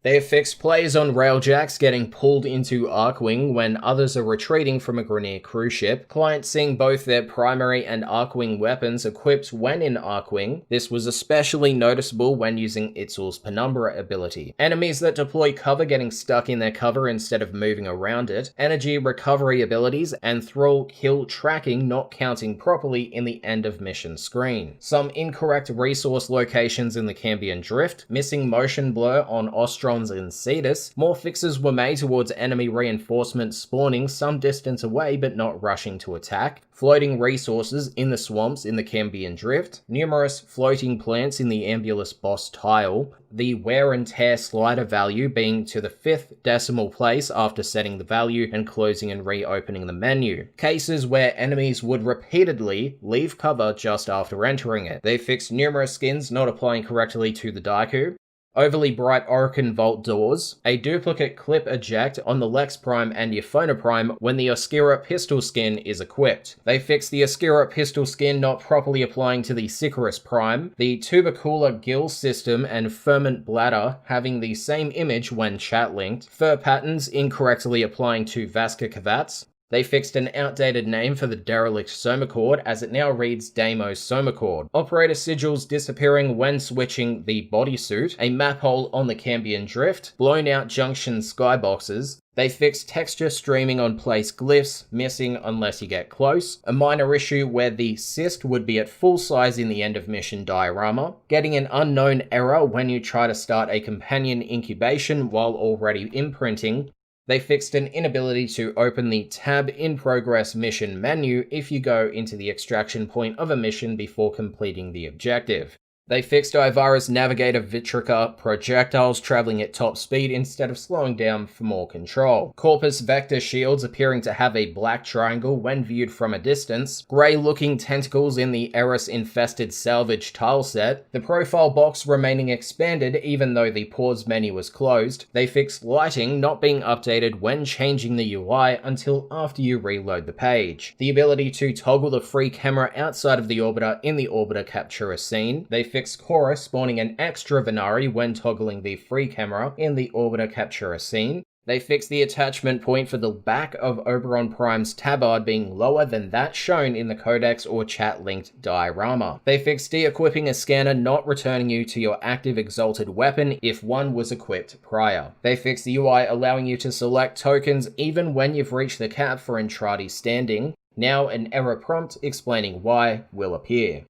They have fixed players on Railjacks getting pulled into Arcwing when others are retreating from a Grineer cruise ship, clients seeing both their primary and Arcwing weapons equipped when in Arcwing. This was especially noticeable when using Itzul's Penumbra ability. Enemies that deploy cover getting stuck in their cover instead of moving around it, energy recovery abilities, and thrall kill tracking not counting properly in the end of mission screen. Some incorrect resource locations in the Cambion Drift, missing motion blur on Ostrom Oberons in Cetus, more fixes were made towards enemy reinforcements spawning some distance away but not rushing to attack, floating resources in the swamps in the Cambion Drift, numerous floating plants in the Ambulus boss tile, the wear and tear slider value being to the 5th decimal place after setting the value and closing and reopening the menu, cases where enemies would repeatedly leave cover just after entering it. They fixed numerous skins not applying correctly to the Daiku, overly bright Orokin Vault doors, a duplicate clip eject on the Lex Prime and Euphona Prime when the Oskira pistol skin is equipped. They fixed the Oskira pistol skin not properly applying to the Sicarus Prime, the Tubercula gill system and Ferment bladder having the same image when chat linked, fur patterns incorrectly applying to Vaska Kavats. They fixed an outdated name for the derelict Somacord as it now reads Damo Somacord. Operator sigils disappearing when switching the bodysuit, a map hole on the Cambion Drift, blown out junction skyboxes. They fixed texture streaming on place glyphs, missing unless you get close, a minor issue where the cyst would be at full size in the end of mission diorama, getting an unknown error when you try to start a companion incubation while already imprinting. They fixed an inability to open the Tab in Progress mission menu if you go into the extraction point of a mission before completing the objective. They fixed Ivara's Navigator Vitrica projectiles traveling at top speed instead of slowing down for more control. Corpus Vector shields appearing to have a black triangle when viewed from a distance. Grey-looking tentacles in the Eris-infested salvage tileset. The profile box remaining expanded even though the pause menu was closed. They fixed lighting not being updated when changing the UI until after you reload the page. The ability to toggle the free camera outside of the orbiter in the orbiter capture scene. They fixed Chorus spawning an extra Venari when toggling the free camera in the orbiter capture scene. They fixed the attachment point for the back of Oberon Prime's tabard being lower than that shown in the codex or chat-linked diorama. They fixed de-equipping a scanner not returning you to your active exalted weapon if one was equipped prior. They fixed the UI allowing you to select tokens even when you've reached the cap for Entrati standing. Now an error prompt explaining why will appear.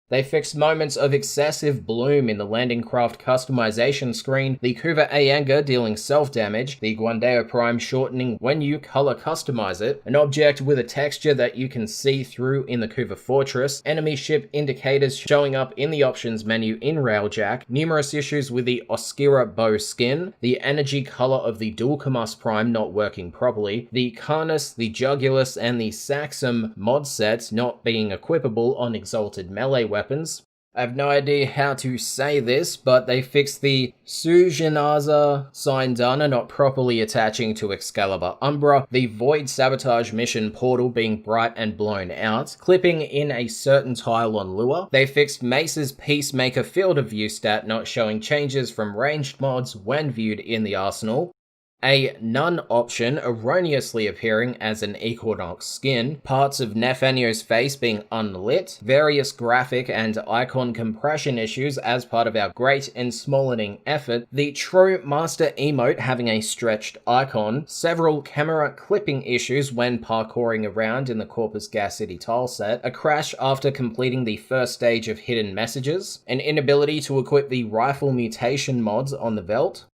They fixed moments of excessive bloom in the landing craft customization screen, the Kuva Aanga dealing self-damage, the Guandeo Prime shortening when you color customize it, an object with a texture that you can see through in the Kuva Fortress, enemy ship indicators showing up in the options menu in Railjack, numerous issues with the Oskira bow skin, the energy color of the Dulcamus Prime not working properly, the Carnus, the Jugulus, and the Saxum mod sets not being equipable on exalted melee weapons. I have no idea how to say this, but they fixed the Sujanaza Sindana not properly attaching to Excalibur Umbra, the Void Sabotage mission portal being bright and blown out, clipping in a certain tile on Lure. They fixed Mace's Peacemaker field of view stat not showing changes from ranged mods when viewed in the arsenal. A none option erroneously appearing as an Equinox skin, parts of Nefanio's face being unlit, various graphic and icon compression issues as part of our great and smallening effort, the True Master emote having a stretched icon, several camera clipping issues when parkouring around in the Corpus Gas City tileset, a crash after completing the first stage of hidden messages, an inability to equip the rifle mutation mods on the Velt,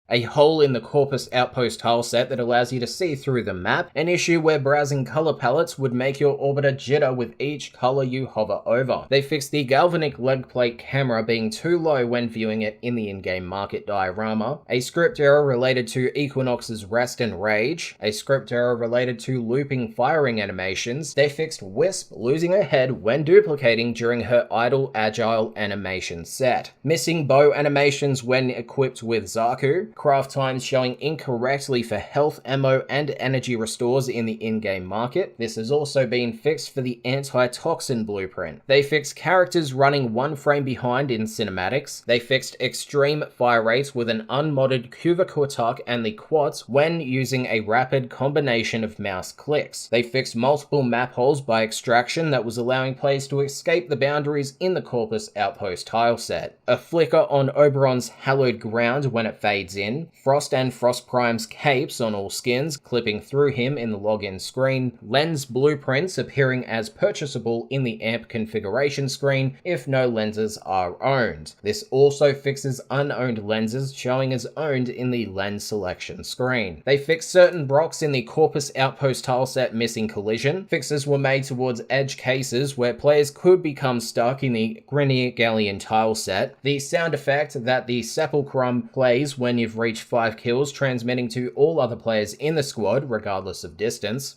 a hole in the Corpus Outpost tileset that allows you to see through the map, an issue where browsing color palettes would make your orbiter jitter with each color you hover over. They fixed the galvanic leg plate camera being too low when viewing it in the in-game market diorama, a script error related to Equinox's Rest and Rage, a script error related to looping firing animations. They fixed Wisp losing her head when duplicating during her idle agile animation set, missing bow animations when equipped with Zaku, craft times showing incorrectly for health, ammo, and energy restores in the in-game market. This has also been fixed for the anti-toxin blueprint. They fixed characters running one frame behind in cinematics. They fixed extreme fire rates with an unmodded Kuva Kortuk and the quads when using a rapid combination of mouse clicks. They fixed multiple map holes by extraction that was allowing players to escape the boundaries in the Corpus Outpost tileset. A flicker on Oberon's hallowed ground when it fades in, skin, Frost and Frost Prime's capes on all skins, clipping through him in the login screen, lens blueprints appearing as purchasable in the AMP configuration screen if no lenses are owned. This also fixes unowned lenses showing as owned in the lens selection screen. They fixed certain blocks in the Corpus Outpost tileset missing collision. Fixes were made towards edge cases where players could become stuck in the Grineer Galleon tileset. The sound effect that the Sepulchrum plays when you've reached 5 kills, transmitting to all other players in the squad regardless of distance.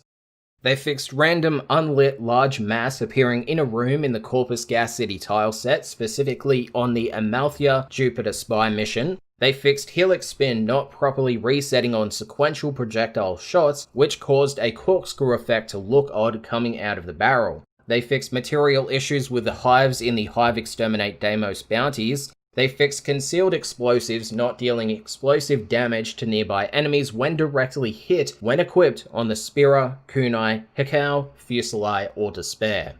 They fixed random unlit large mass appearing in a room in the Corpus Gas City tileset, specifically on the Amalthea Jupiter Spy mission. They fixed Helix Spin not properly resetting on sequential projectile shots, which caused a corkscrew effect to look odd coming out of the barrel. They fixed material issues with the hives in the Hive Exterminate Deimos bounties. They fixed concealed explosives not dealing explosive damage to nearby enemies when directly hit when equipped on the Spira, Kunai, Hekau, Fusilier, or Despair.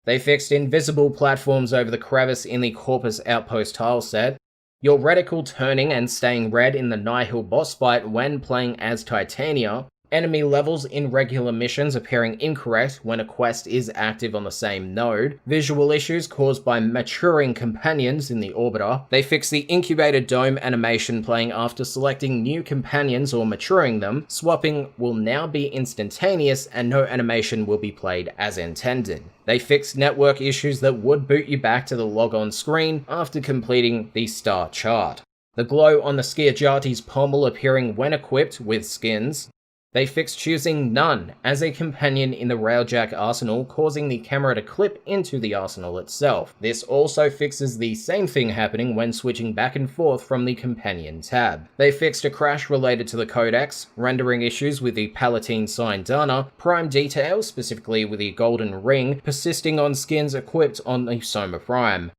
They fixed invisible platforms over the crevice in the Corpus Outpost tileset. Your reticle turning and staying red in the Nihil boss fight when playing as Titania. Enemy levels in regular missions appearing incorrect when a quest is active on the same node. Visual issues caused by maturing companions in the orbiter. They fix the incubated dome animation playing after selecting new companions or maturing them. Swapping will now be instantaneous and no animation will be played as intended. They fixed network issues that would boot you back to the logon screen after completing the star chart. The glow on the Skiajati's pommel appearing when equipped with skins. They fixed choosing none as a companion in the Railjack arsenal, causing the camera to clip into the arsenal itself. This also fixes the same thing happening when switching back and forth from the companion tab. They fixed a crash related to the codex, rendering issues with the Palatine Sign Dana, prime details, specifically with the golden ring, persisting on skins equipped on the Soma Prime.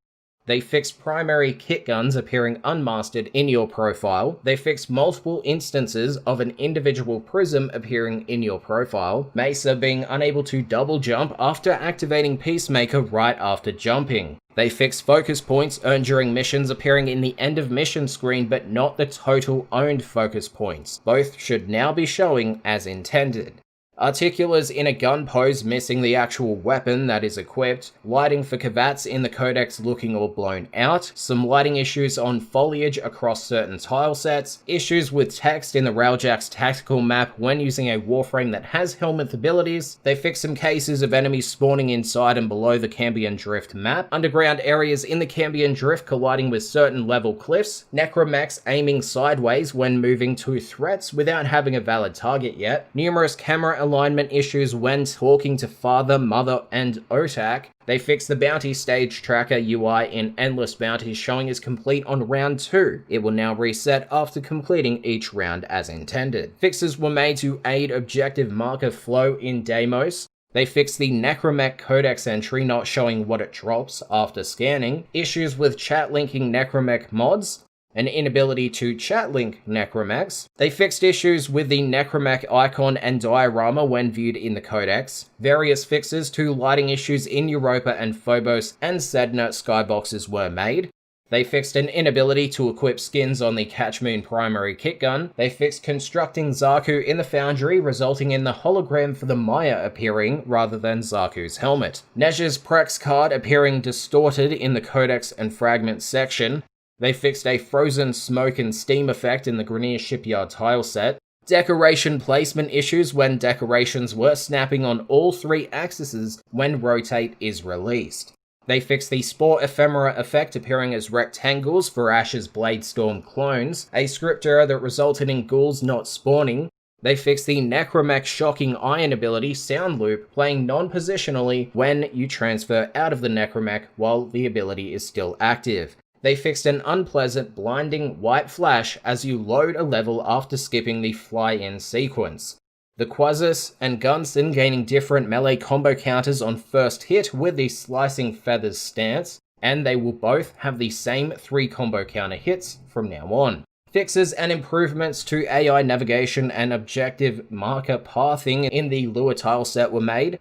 They fixed primary kit guns appearing unmastered in your profile. They fixed multiple instances of an individual prism appearing in your profile. Mesa being unable to double jump after activating Peacemaker right after jumping. They fixed focus points earned during missions appearing in the end of mission screen but not the total owned focus points. Both should now be showing as intended. Articulars in a gun pose missing the actual weapon that is equipped, lighting for Kavats in the codex looking all blown out, some lighting issues on foliage across certain tile sets, issues with text in the Railjack's tactical map when using a Warframe that has helmet abilities. They fixed some cases of enemies spawning inside and below the Cambion Drift map, underground areas in the Cambion Drift colliding with certain level cliffs, Necromechs aiming sideways when moving to threats without having a valid target yet, numerous camera alignment issues when talking to Father, Mother, and Otak. They fixed the bounty stage tracker UI in Endless Bounties showing is complete on round 2. It will now reset after completing each round as intended. Fixes were made to aid objective marker flow in Deimos. They fixed the Necromech codex entry not showing what it drops after scanning, issues with chat linking Necromech mods, an inability to chat link Necromechs. They fixed issues with the Necromech icon and diorama when viewed in the codex, various fixes to lighting issues in Europa and Phobos and Sedna skyboxes were made. They fixed an inability to equip skins on the Catchmoon primary kit gun. They fixed constructing Zaku in the Foundry, resulting in the hologram for the Maya appearing rather than Zaku's helmet. Nezha's Prex card appearing distorted in the Codex and Fragment section. They fixed a frozen smoke and steam effect in the Grineer Shipyard tileset. Decoration placement issues when decorations were snapping on all 3 axes when rotate is released. They fixed the Spore Ephemera effect appearing as rectangles for Ash's Bladestorm clones, a script error that resulted in ghouls not spawning. They fixed the Necromech Shocking Iron ability sound loop playing non-positionally when you transfer out of the Necromech while the ability is still active. They fixed an unpleasant blinding white flash as you load a level after skipping the fly-in sequence. The Quasis and Gunson gaining different melee combo counters on first hit with the Slicing Feathers stance, and they will both have the same 3 combo counter hits from now on. Fixes and improvements to AI navigation and objective marker pathing in the Lure tileset were made.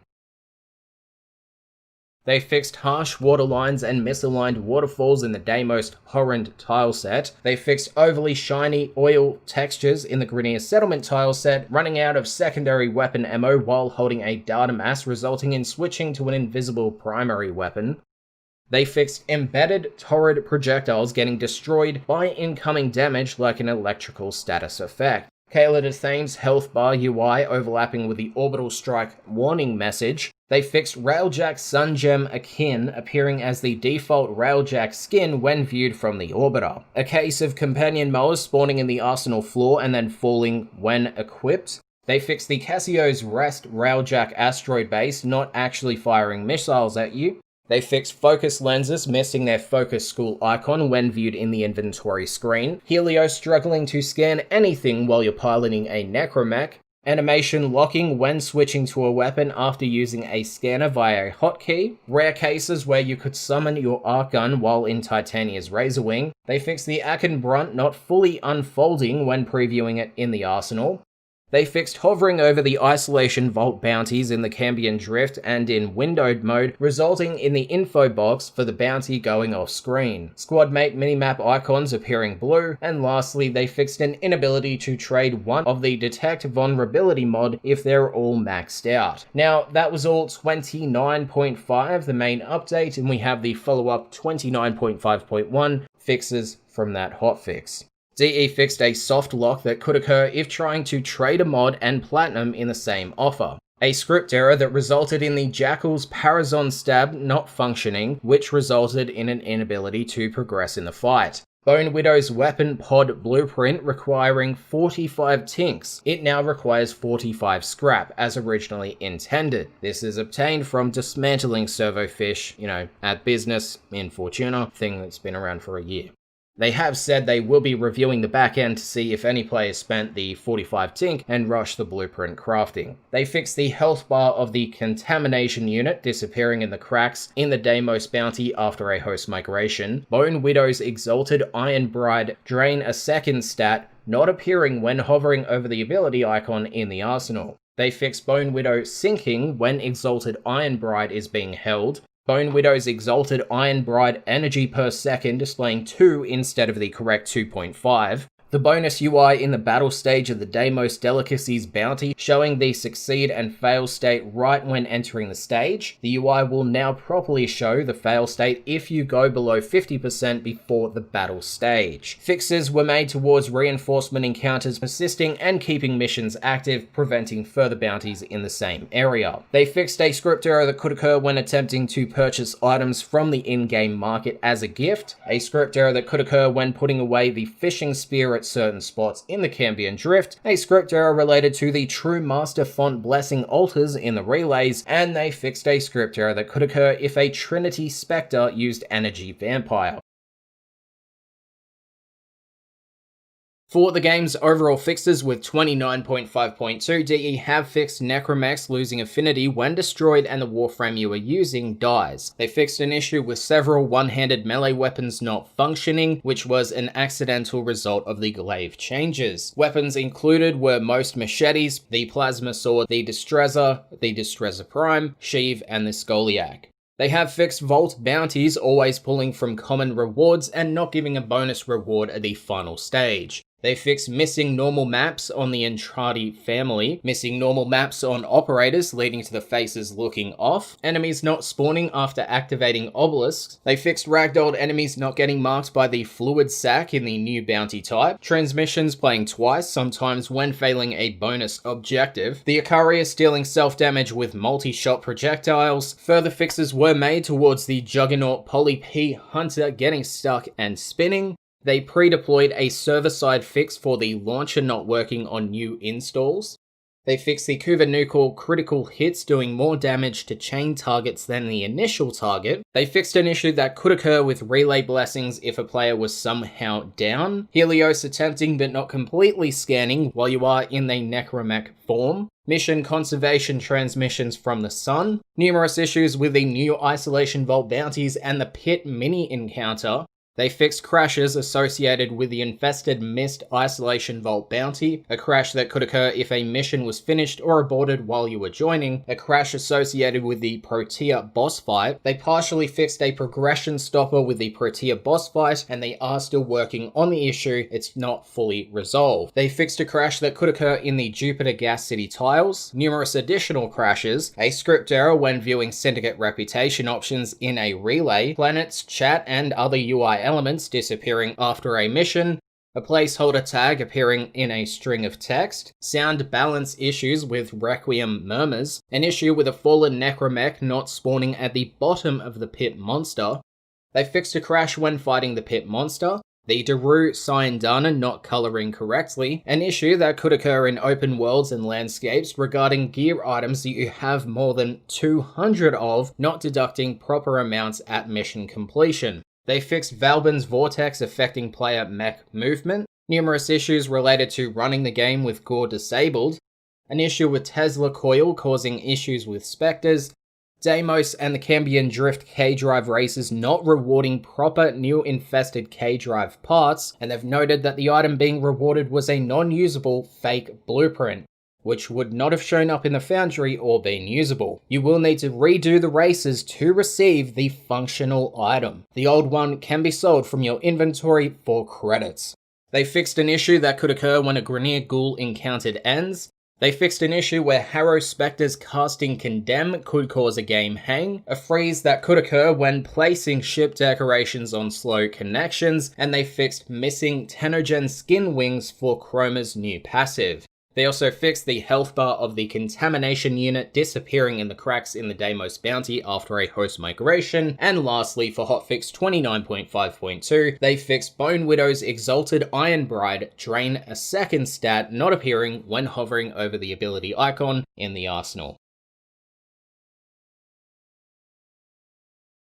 They fixed harsh waterlines and misaligned waterfalls in the Deimos Horrend tileset. They fixed overly shiny oil textures in the Grineer Settlement tileset, running out of secondary weapon ammo while holding a data mass, resulting in switching to an invisible primary weapon. They fixed embedded torrid projectiles getting destroyed by incoming damage like an electrical status effect. Kayla Dethane's health bar UI overlapping with the orbital strike warning message. They fixed Railjack Sungem Akin appearing as the default Railjack skin when viewed from the orbiter. A case of companion mowers spawning in the arsenal floor and then falling when equipped. They fixed the Cassio's Rest Railjack asteroid base not actually firing missiles at you. They fixed focus lenses missing their focus school icon when viewed in the inventory screen. Helio struggling to scan anything while you're piloting a necromech. Animation locking when switching to a weapon after using a scanner via a hotkey. Rare cases where you could summon your arc gun while in Titania's Razorwing. They fixed the Akin Brunt not fully unfolding when previewing it in the arsenal. They fixed hovering over the Isolation Vault bounties in the Cambion Drift and in windowed mode, resulting in the info box for the bounty going off screen. Squadmate minimap icons appearing blue, and lastly, they fixed an inability to trade one of the Detect Vulnerability mod if they're all maxed out. Now, that was all 29.5, the main update, and we have the follow-up 29.5.1 fixes from that hotfix. DE fixed a soft lock that could occur if trying to trade a mod and platinum in the same offer. A script error that resulted in the Jackal's Parazon stab not functioning, which resulted in an inability to progress in the fight. Bone Widow's weapon pod blueprint requiring 45 tinks. It now requires 45 scrap, as originally intended. This is obtained from dismantling Servofish, at business in Fortuna, thing that's been around for a year. They have said they will be reviewing the back end to see if any players spent the 45 tink and rushed the blueprint crafting. They fixed the health bar of the contamination unit disappearing in the cracks in the Deimos bounty after a host migration. Bone Widow's Exalted Iron Bride drain a second stat, not appearing when hovering over the ability icon in the arsenal. They fixed Bone Widow sinking when Exalted Iron Bride is being held. Bone Widow's Exalted Iron Bride energy per second displaying 2 instead of the correct 2.5. The bonus UI in the battle stage of the Deimos Delicacies bounty showing the succeed and fail state right when entering the stage. The UI will now properly show the fail state if you go below 50% before the battle stage. Fixes were made towards reinforcement encounters persisting and keeping missions active, preventing further bounties in the same area. They fixed a script error that could occur when attempting to purchase items from the in-game market as a gift. A script error that could occur when putting away the fishing spear at certain spots in the Cambion Drift, a script error related to the True Master font blessing altars in the relays, and they fixed a script error that could occur if a Trinity Spectre used Energy Vampire. For the game's overall fixes with 29.5.2, DE have fixed necromechs losing affinity when destroyed and the warframe you are using dies. They fixed an issue with several one-handed melee weapons not functioning, which was an accidental result of the glaive changes. Weapons included were most machetes, the plasma sword, the Distrezza Prime, Sheev, and the Scoliac. They have fixed vault bounties always pulling from common rewards and not giving a bonus reward at the final stage. They fixed missing normal maps on the Entrati family, missing normal maps on operators leading to the faces looking off, enemies not spawning after activating obelisks. They fixed ragdolled enemies not getting marked by the fluid sack in the new bounty type, transmissions playing twice, sometimes when failing a bonus objective, the Icaria stealing self-damage with multi-shot projectiles. Further fixes were made towards the Juggernaut Poly P Hunter getting stuck and spinning. They pre-deployed a server-side fix for the launcher not working on new installs. They fixed the Kuva nuke critical hits doing more damage to chain targets than the initial target. They fixed an issue that could occur with relay blessings if a player was somehow down. Helios attempting but not completely scanning while you are in the necromech form. Mission conservation transmissions from the sun. Numerous issues with the new Isolation Vault bounties and the pit mini encounter. They fixed crashes associated with the Infested Mist Isolation Vault bounty, a crash that could occur if a mission was finished or aborted while you were joining, a crash associated with the Protea boss fight. They partially fixed a progression stopper with the Protea boss fight, and they are still working on the issue. It's not fully resolved. They fixed a crash that could occur in the Jupiter Gas City tiles, numerous additional crashes, a script error when viewing Syndicate reputation options in a relay, planets, chat, and other UI elements disappearing after a mission, a placeholder tag appearing in a string of text, sound balance issues with Requiem murmurs, an issue with a fallen necromech not spawning at the bottom of the pit monster. They fixed a crash when fighting the pit monster, the Daru Syandana not colouring correctly, an issue that could occur in open worlds and landscapes regarding gear items that you have more than 200 of, not deducting proper amounts at mission completion. They fixed Valbin's Vortex affecting player mech movement, numerous issues related to running the game with Gore disabled, an issue with Tesla Coil causing issues with Spectres, Deimos and the Cambion Drift K-Drive races not rewarding proper new infested K-Drive parts, and they've noted that the item being rewarded was a non-usable fake blueprint, which would not have shown up in the foundry or been usable. You will need to redo the races to receive the functional item. The old one can be sold from your inventory for credits. They fixed an issue that could occur when a Grineer Ghoul encountered ends. They fixed an issue where Harrow Spectres casting Condemn could cause a game hang, a freeze that could occur when placing ship decorations on slow connections, and they fixed missing Tenogen skin wings for Chroma's new passive. They also fixed the health bar of the contamination unit disappearing in the cracks in the Deimos bounty after a host migration, and lastly for Hotfix 29.5.2, they fixed Bone Widow's Exalted Iron Bride drain a second stat not appearing when hovering over the ability icon in the arsenal.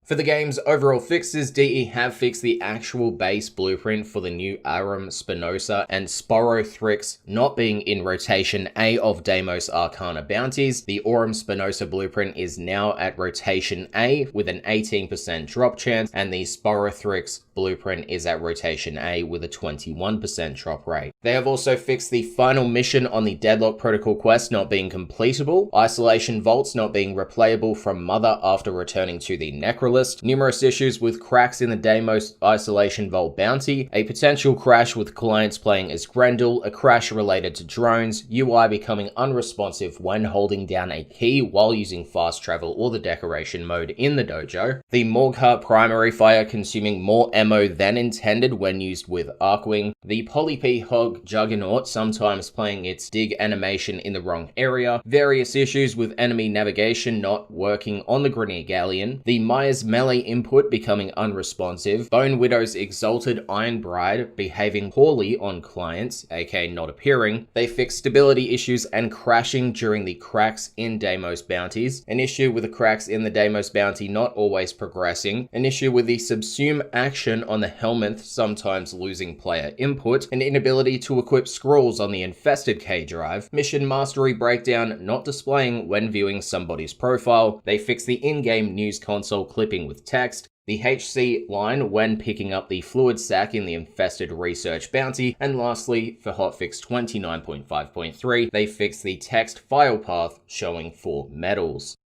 For the game's overall fixes, DE have fixed the actual base blueprint for the new Aram Spinoza and Sporothrix not being in rotation A of Deimos Arcana bounties. The Aurum Spinoza blueprint is now at rotation A with an 18% drop chance, and the Sporothrix blueprint is at rotation A with a 21% drop rate. They have also fixed the final mission on the Deadlock Protocol quest not being completable, Isolation Vaults not being replayable from Mother after returning to the Necrolist, numerous issues with cracks in the Deimos Isolation Vault bounty, a potential crash with clients playing as Grendel, a crash related to drones, UI becoming unresponsive when holding down a key while using fast travel or the decoration mode in the dojo, the Morghart primary fire consuming more ammo than intended when used with Arcwing, the Polyp Hog Juggernaut sometimes playing its dig animation in the wrong area, various issues with enemy navigation not working on the Grineer Galleon, the Maya's melee input becoming unresponsive, Bone Widow's Exalted Iron Bride behaving poorly on clients, aka not appearing. They fixed stability issues and crashing during the cracks in Deimos bounties, an issue with the cracks in the Deimos bounty not always progressing, an issue with the subsume action on the Helminth sometimes losing player input, an inability to equip scrolls on the infested K-Drive, mission mastery breakdown not displaying when viewing somebody's profile. They fixed the in-game news console clipping with text, the HC line when picking up the fluid sack in the infested research bounty, and lastly, for Hotfix 29.5.3, they fixed the text file path showing for medals.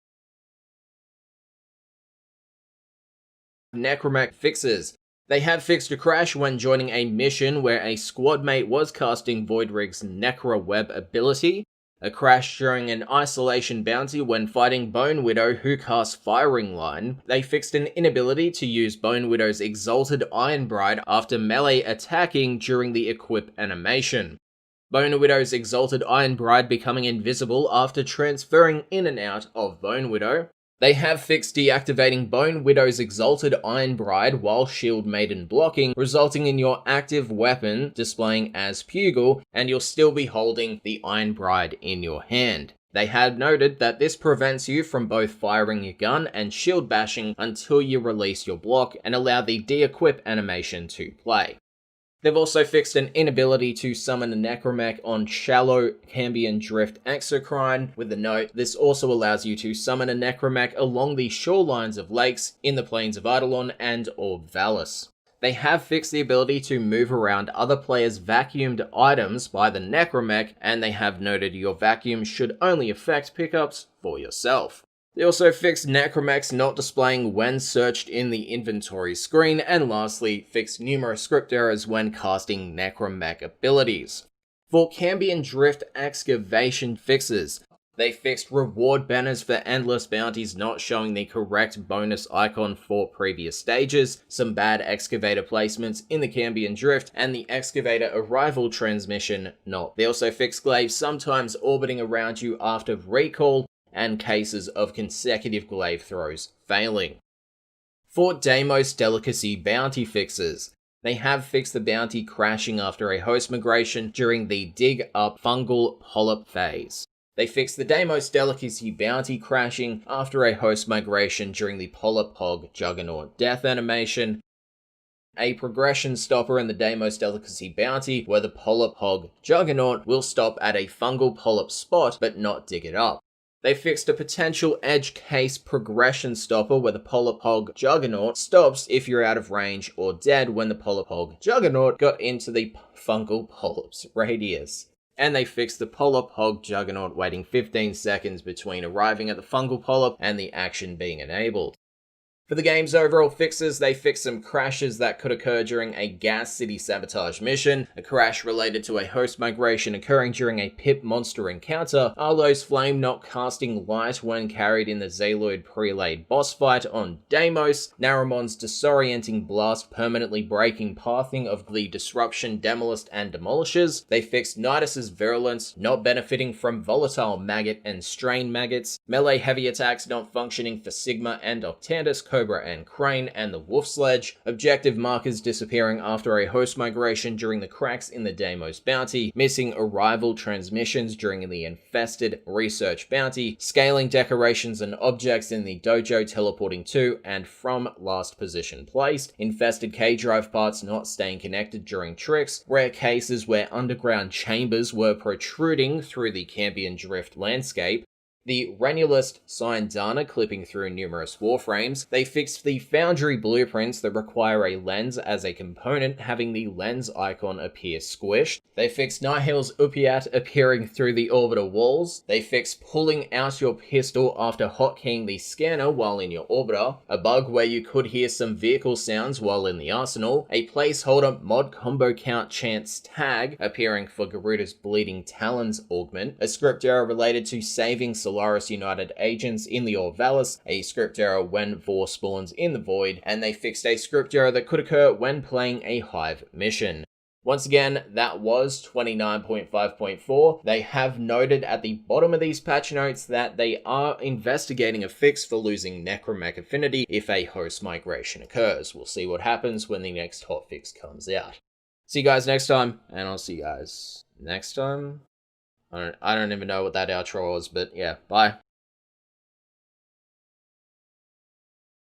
Necromech fixes. They have fixed a crash when joining a mission where a squad mate was casting Voidrig's Necro Web ability, a crash during an isolation bounty when fighting Bone Widow who casts Firing Line. They fixed an inability to use Bone Widow's Exalted Iron Bride after melee attacking during the equip animation. Bone Widow's Exalted Iron Bride becoming invisible after transferring in and out of Bone Widow. They have fixed deactivating Bone Widow's Exalted Iron Bride while Shield Maiden blocking, resulting in your active weapon displaying as Pugil, and you'll still be holding the Iron Bride in your hand. They had noted that this prevents you from both firing your gun and shield bashing until you release your block and allow the de-equip animation to play. They've also fixed an inability to summon a Necromech on shallow Cambion Drift Exocrine, with the note, this also allows you to summon a Necromech along the shorelines of lakes in the plains of Eidolon and Orb Vallis. They have fixed the ability to move around other players' vacuumed items by the Necromech, and they have noted your vacuum should only affect pickups for yourself. They also fixed Necromechs not displaying when searched in the inventory screen, and lastly, fixed numerous script errors when casting Necromech abilities. For Cambion Drift excavation fixes, they fixed reward banners for endless bounties not showing the correct bonus icon for previous stages, some bad excavator placements in the Cambion Drift, and the excavator arrival transmission not. They also fixed glaives sometimes orbiting around you after recall, and cases of consecutive glaive throws failing. For Deimos Delicacy bounty fixes, they have fixed the bounty crashing after a host migration during the dig up fungal polyp phase. They fixed the Deimos Delicacy bounty crashing after a host migration during the Polyp Hog Juggernaut death animation, a progression stopper in the Deimos Delicacy bounty where the Polyp Hog Juggernaut will stop at a fungal polyp spot but not dig it up. They fixed a potential edge case progression stopper where the Polyp Hog Juggernaut stops if you're out of range or dead when the Polyp Hog Juggernaut got into the fungal polyp's radius. And they fixed the Polyp Hog Juggernaut waiting 15 seconds between arriving at the fungal polyp and the action being enabled. For the game's overall fixes, they fixed some crashes that could occur during a Gas City sabotage mission, a crash related to a host migration occurring during a pip monster encounter, Arlo's flame not casting light when carried in the Zaloid Prelade boss fight on Deimos, Naramon's disorienting blast permanently breaking pathing of the Disruption Demolist and Demolishers. They fixed Nidus's virulence not benefiting from volatile maggot and strain maggots, melee heavy attacks not functioning for Sigma and Octantis, Cobra and Crane, and the Wolf Sledge, objective markers disappearing after a host migration during the cracks in the Deimos bounty, missing arrival transmissions during the infested research bounty, scaling decorations and objects in the dojo teleporting to and from last position placed, infested K-drive parts not staying connected during tricks, rare cases where underground chambers were protruding through the Cambion Drift landscape, the Renulist Syndana clipping through numerous warframes. They fixed the Foundry blueprints that require a lens as a component having the lens icon appear squished. They fixed Nihil's Upiat appearing through the orbital walls. They fixed pulling out your pistol after hotkeying the scanner while in your orbiter, a bug where you could hear some vehicle sounds while in the arsenal, a placeholder mod combo count chance tag appearing for Garuda's Bleeding Talons augment, a script error related to saving Solaris United agents in the Orvalis, a script error when Vor spawns in the Void, and they fixed a script error that could occur when playing a Hive mission. Once again, that was 29.5.4. They have noted at the bottom of these patch notes that they are investigating a fix for losing Necromech affinity if a host migration occurs. We'll see what happens when the next hotfix comes out. See you guys next time, and I'll see you guys next time. I don't even know what that outro was, but yeah, bye.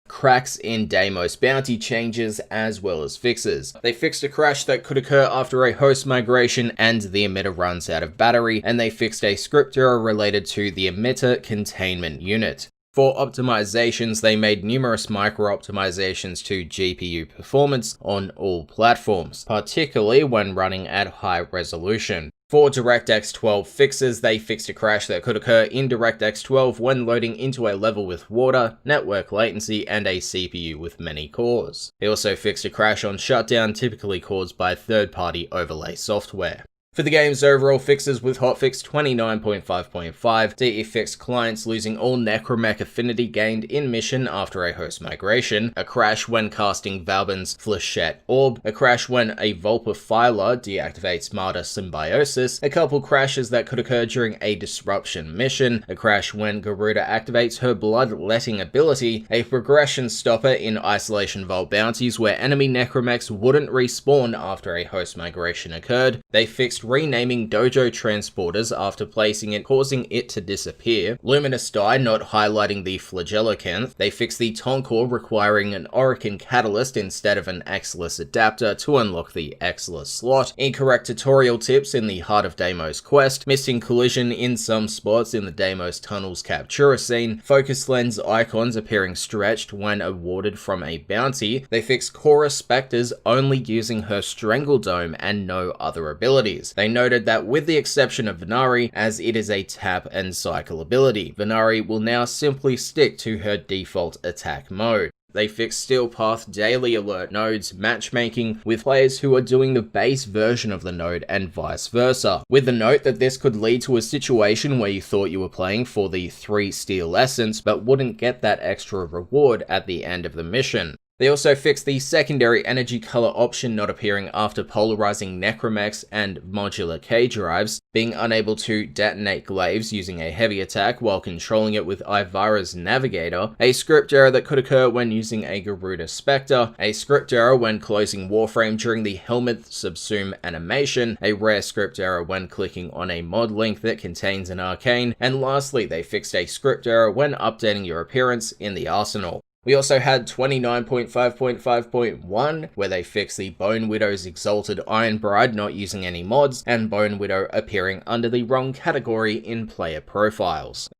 Cracks in Deimos bounty changes as well as fixes. They fixed a crash that could occur after a host migration and the emitter runs out of battery, and they fixed a script error related to the emitter containment unit. For optimizations, they made numerous micro-optimizations to GPU performance on all platforms, particularly when running at high resolution. For DirectX 12 fixes, they fixed a crash that could occur in DirectX 12 when loading into a level with water, network latency, and a CPU with many cores. They also fixed a crash on shutdown typically caused by third-party overlay software. For the game's overall fixes with Hotfix 29.5.5, DE fixed clients losing all Necromech affinity gained in mission after a host migration, a crash when casting Valbin's Flechette Orb, a crash when a Vulpah Phyla deactivates Martyr Symbiosis, a couple crashes that could occur during a disruption mission, a crash when Garuda activates her bloodletting ability, a progression stopper in Isolation Vault bounties where enemy Necromechs wouldn't respawn after a host migration occurred. They fixed renaming dojo transporters after placing it, causing it to disappear, luminous dye not highlighting the flagellacanth. They fixed the Tonkor requiring an Orokin catalyst instead of an Exilus adapter to unlock the Exilus slot, incorrect tutorial tips in the Heart of Deimos quest, missing collision in some spots in the Deimos Tunnels Captura scene, focus lens icons appearing stretched when awarded from a bounty. They fixed Korra Spectres only using her Strangle Dome and no other abilities. They noted that with the exception of Venari, as it is a tap and cycle ability, Venari will now simply stick to her default attack mode. They fixed Steel Path daily alert nodes matchmaking with players who are doing the base version of the node and vice versa, with the note that this could lead to a situation where you thought you were playing for the 3 Steel Essence but wouldn't get that extra reward at the end of the mission. They also fixed the secondary energy color option not appearing after polarizing necromechs and modular K drives, being unable to detonate glaives using a heavy attack while controlling it with Ivara's Navigator, a script error that could occur when using a Garuda Spectre, a script error when closing Warframe during the Helmet Subsume animation, a rare script error when clicking on a mod link that contains an arcane, and lastly they fixed a script error when updating your appearance in the arsenal. We also had 29.5.5.1, where they fixed the Bone Widow's Exalted Iron Bride not using any mods, and Bone Widow appearing under the wrong category in player profiles.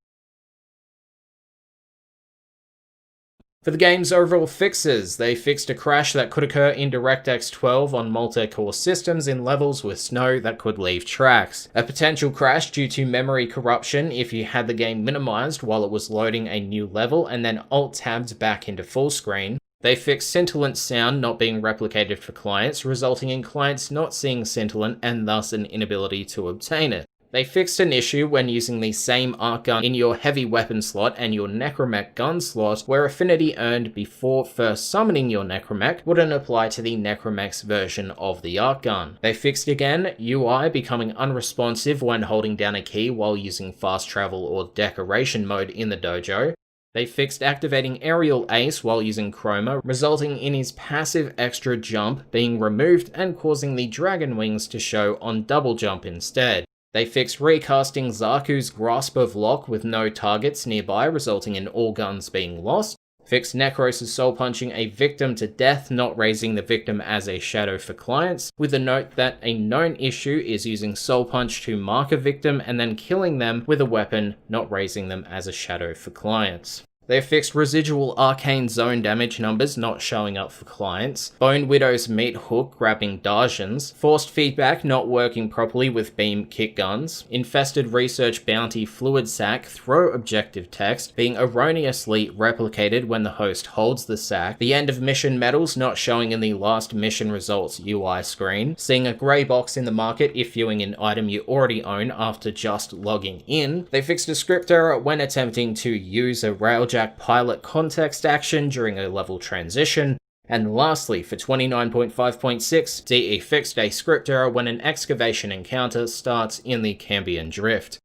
For the game's overall fixes, they fixed a crash that could occur in DirectX 12 on multi-core systems in levels with snow that could leave tracks. A potential crash due to memory corruption if you had the game minimized while it was loading a new level and then alt-tabbed back into full screen. They fixed scintillant sound not being replicated for clients, resulting in clients not seeing scintillant and thus an inability to obtain it. They fixed an issue when using the same arc gun in your heavy weapon slot and your necromech gun slot, where affinity earned before first summoning your necromech wouldn't apply to the necromech's version of the arc gun. They fixed again UI becoming unresponsive when holding down a key while using fast travel or decoration mode in the dojo. They fixed activating Aerial Ace while using Chroma, resulting in his passive extra jump being removed and causing the dragon wings to show on double jump instead. They fixed recasting Zaku's Grasp of Lock with no targets nearby, resulting in all guns being lost. Fixed Necros' soul punching a victim to death, not raising the victim as a shadow for clients, with a note that a known issue is using soul punch to mark a victim and then killing them with a weapon, not raising them as a shadow for clients. They fixed residual arcane zone damage numbers not showing up for clients, Bone Widow's meat hook grabbing Darjans, forced feedback not working properly with beam kick guns, infested research bounty fluid sac throw objective text being erroneously replicated when the host holds the sac, the end of mission medals not showing in the last mission results UI screen, seeing a grey box in the market if viewing an item you already own after just logging in. They fixed a script error when attempting to use a Railjack pilot context action during a level transition, and lastly, for 29.5.6, DE fixed a script error when an excavation encounter starts in the Cambion Drift.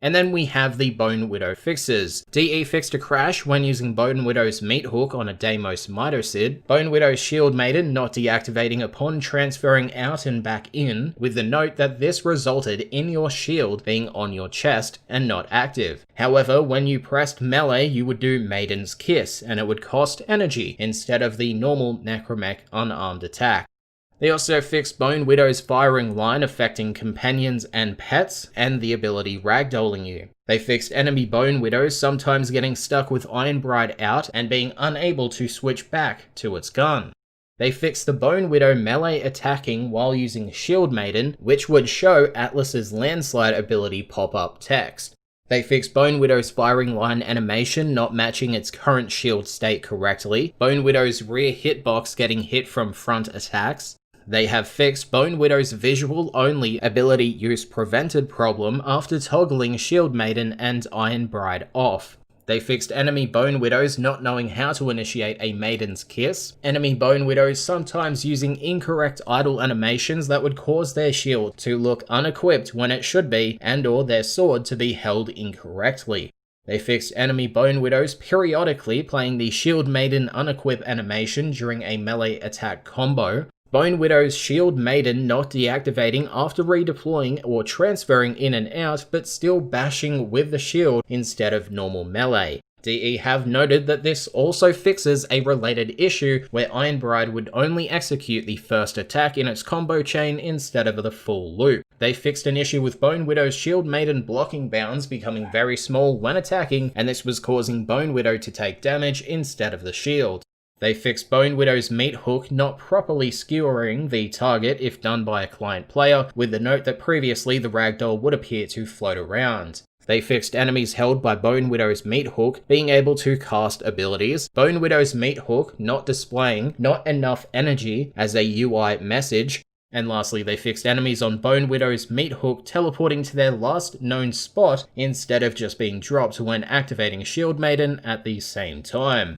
And then we have the Bone Widow fixes. DE fixed a crash when using Bone Widow's meat hook on a Deimos Mitocid, Bone Widow's Shield Maiden not deactivating upon transferring out and back in, with the note that this resulted in your shield being on your chest and not active. However, when you pressed melee, you would do Maiden's Kiss, and it would cost energy instead of the normal Necromech unarmed attack. They also fixed Bone Widow's firing line affecting companions and pets, and the ability ragdolling you. They fixed enemy Bone Widows sometimes getting stuck with Iron Bride out and being unable to switch back to its gun. They fixed the Bone Widow melee attacking while using Shield Maiden, which would show Atlas's landslide ability pop-up text. They fixed Bone Widow's firing line animation not matching its current shield state correctly, Bone Widow's rear hitbox getting hit from front attacks. They have fixed Bone Widow's visual only ability use prevented problem after toggling Shield Maiden and Iron Bride off. They fixed enemy Bone Widows not knowing how to initiate a Maiden's Kiss, enemy Bone Widows sometimes using incorrect idle animations that would cause their shield to look unequipped when it should be, and or their sword to be held incorrectly. They fixed enemy Bone Widows periodically playing the Shield Maiden unequip animation during a melee attack combo. Bone Widow's Shield Maiden not deactivating after redeploying or transferring in and out, but still bashing with the shield instead of normal melee. DE have noted that this also fixes a related issue where Iron Bride would only execute the first attack in its combo chain instead of the full loop. They fixed an issue with Bone Widow's Shield Maiden blocking bounds becoming very small when attacking, and this was causing Bone Widow to take damage instead of the shield. They fixed Bone Widow's meat hook not properly skewering the target if done by a client player, with the note that previously the ragdoll would appear to float around. They fixed enemies held by Bone Widow's meat hook being able to cast abilities, Bone Widow's meat hook not displaying not enough energy as a UI message, and lastly they fixed enemies on Bone Widow's meat hook teleporting to their last known spot instead of just being dropped when activating Shield Maiden at the same time.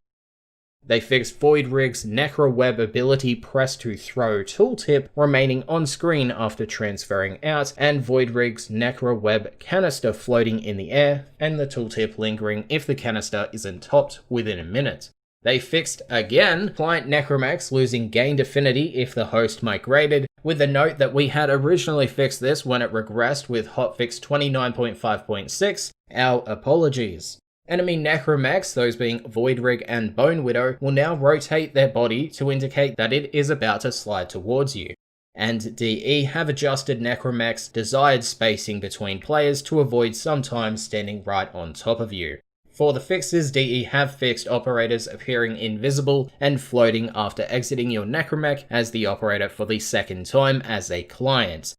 They fixed Void Rig's Necro Web ability press to throw tooltip remaining on screen after transferring out, and Void Rig's Necro Web canister floating in the air, and the tooltip lingering if the canister isn't topped within a minute. They fixed, again, Client Necromax losing gained affinity if the host migrated, with the note that we had originally fixed this when it regressed with Hotfix 29.5.6, our apologies. Enemy Necromax, those being Void Rig and Bone Widow, will now rotate their body to indicate that it is about to slide towards you. And DE have adjusted Necromax desired spacing between players to avoid sometimes standing right on top of you. For the fixes, DE have fixed operators appearing invisible and floating after exiting your Necromech as the operator for the second time as a client.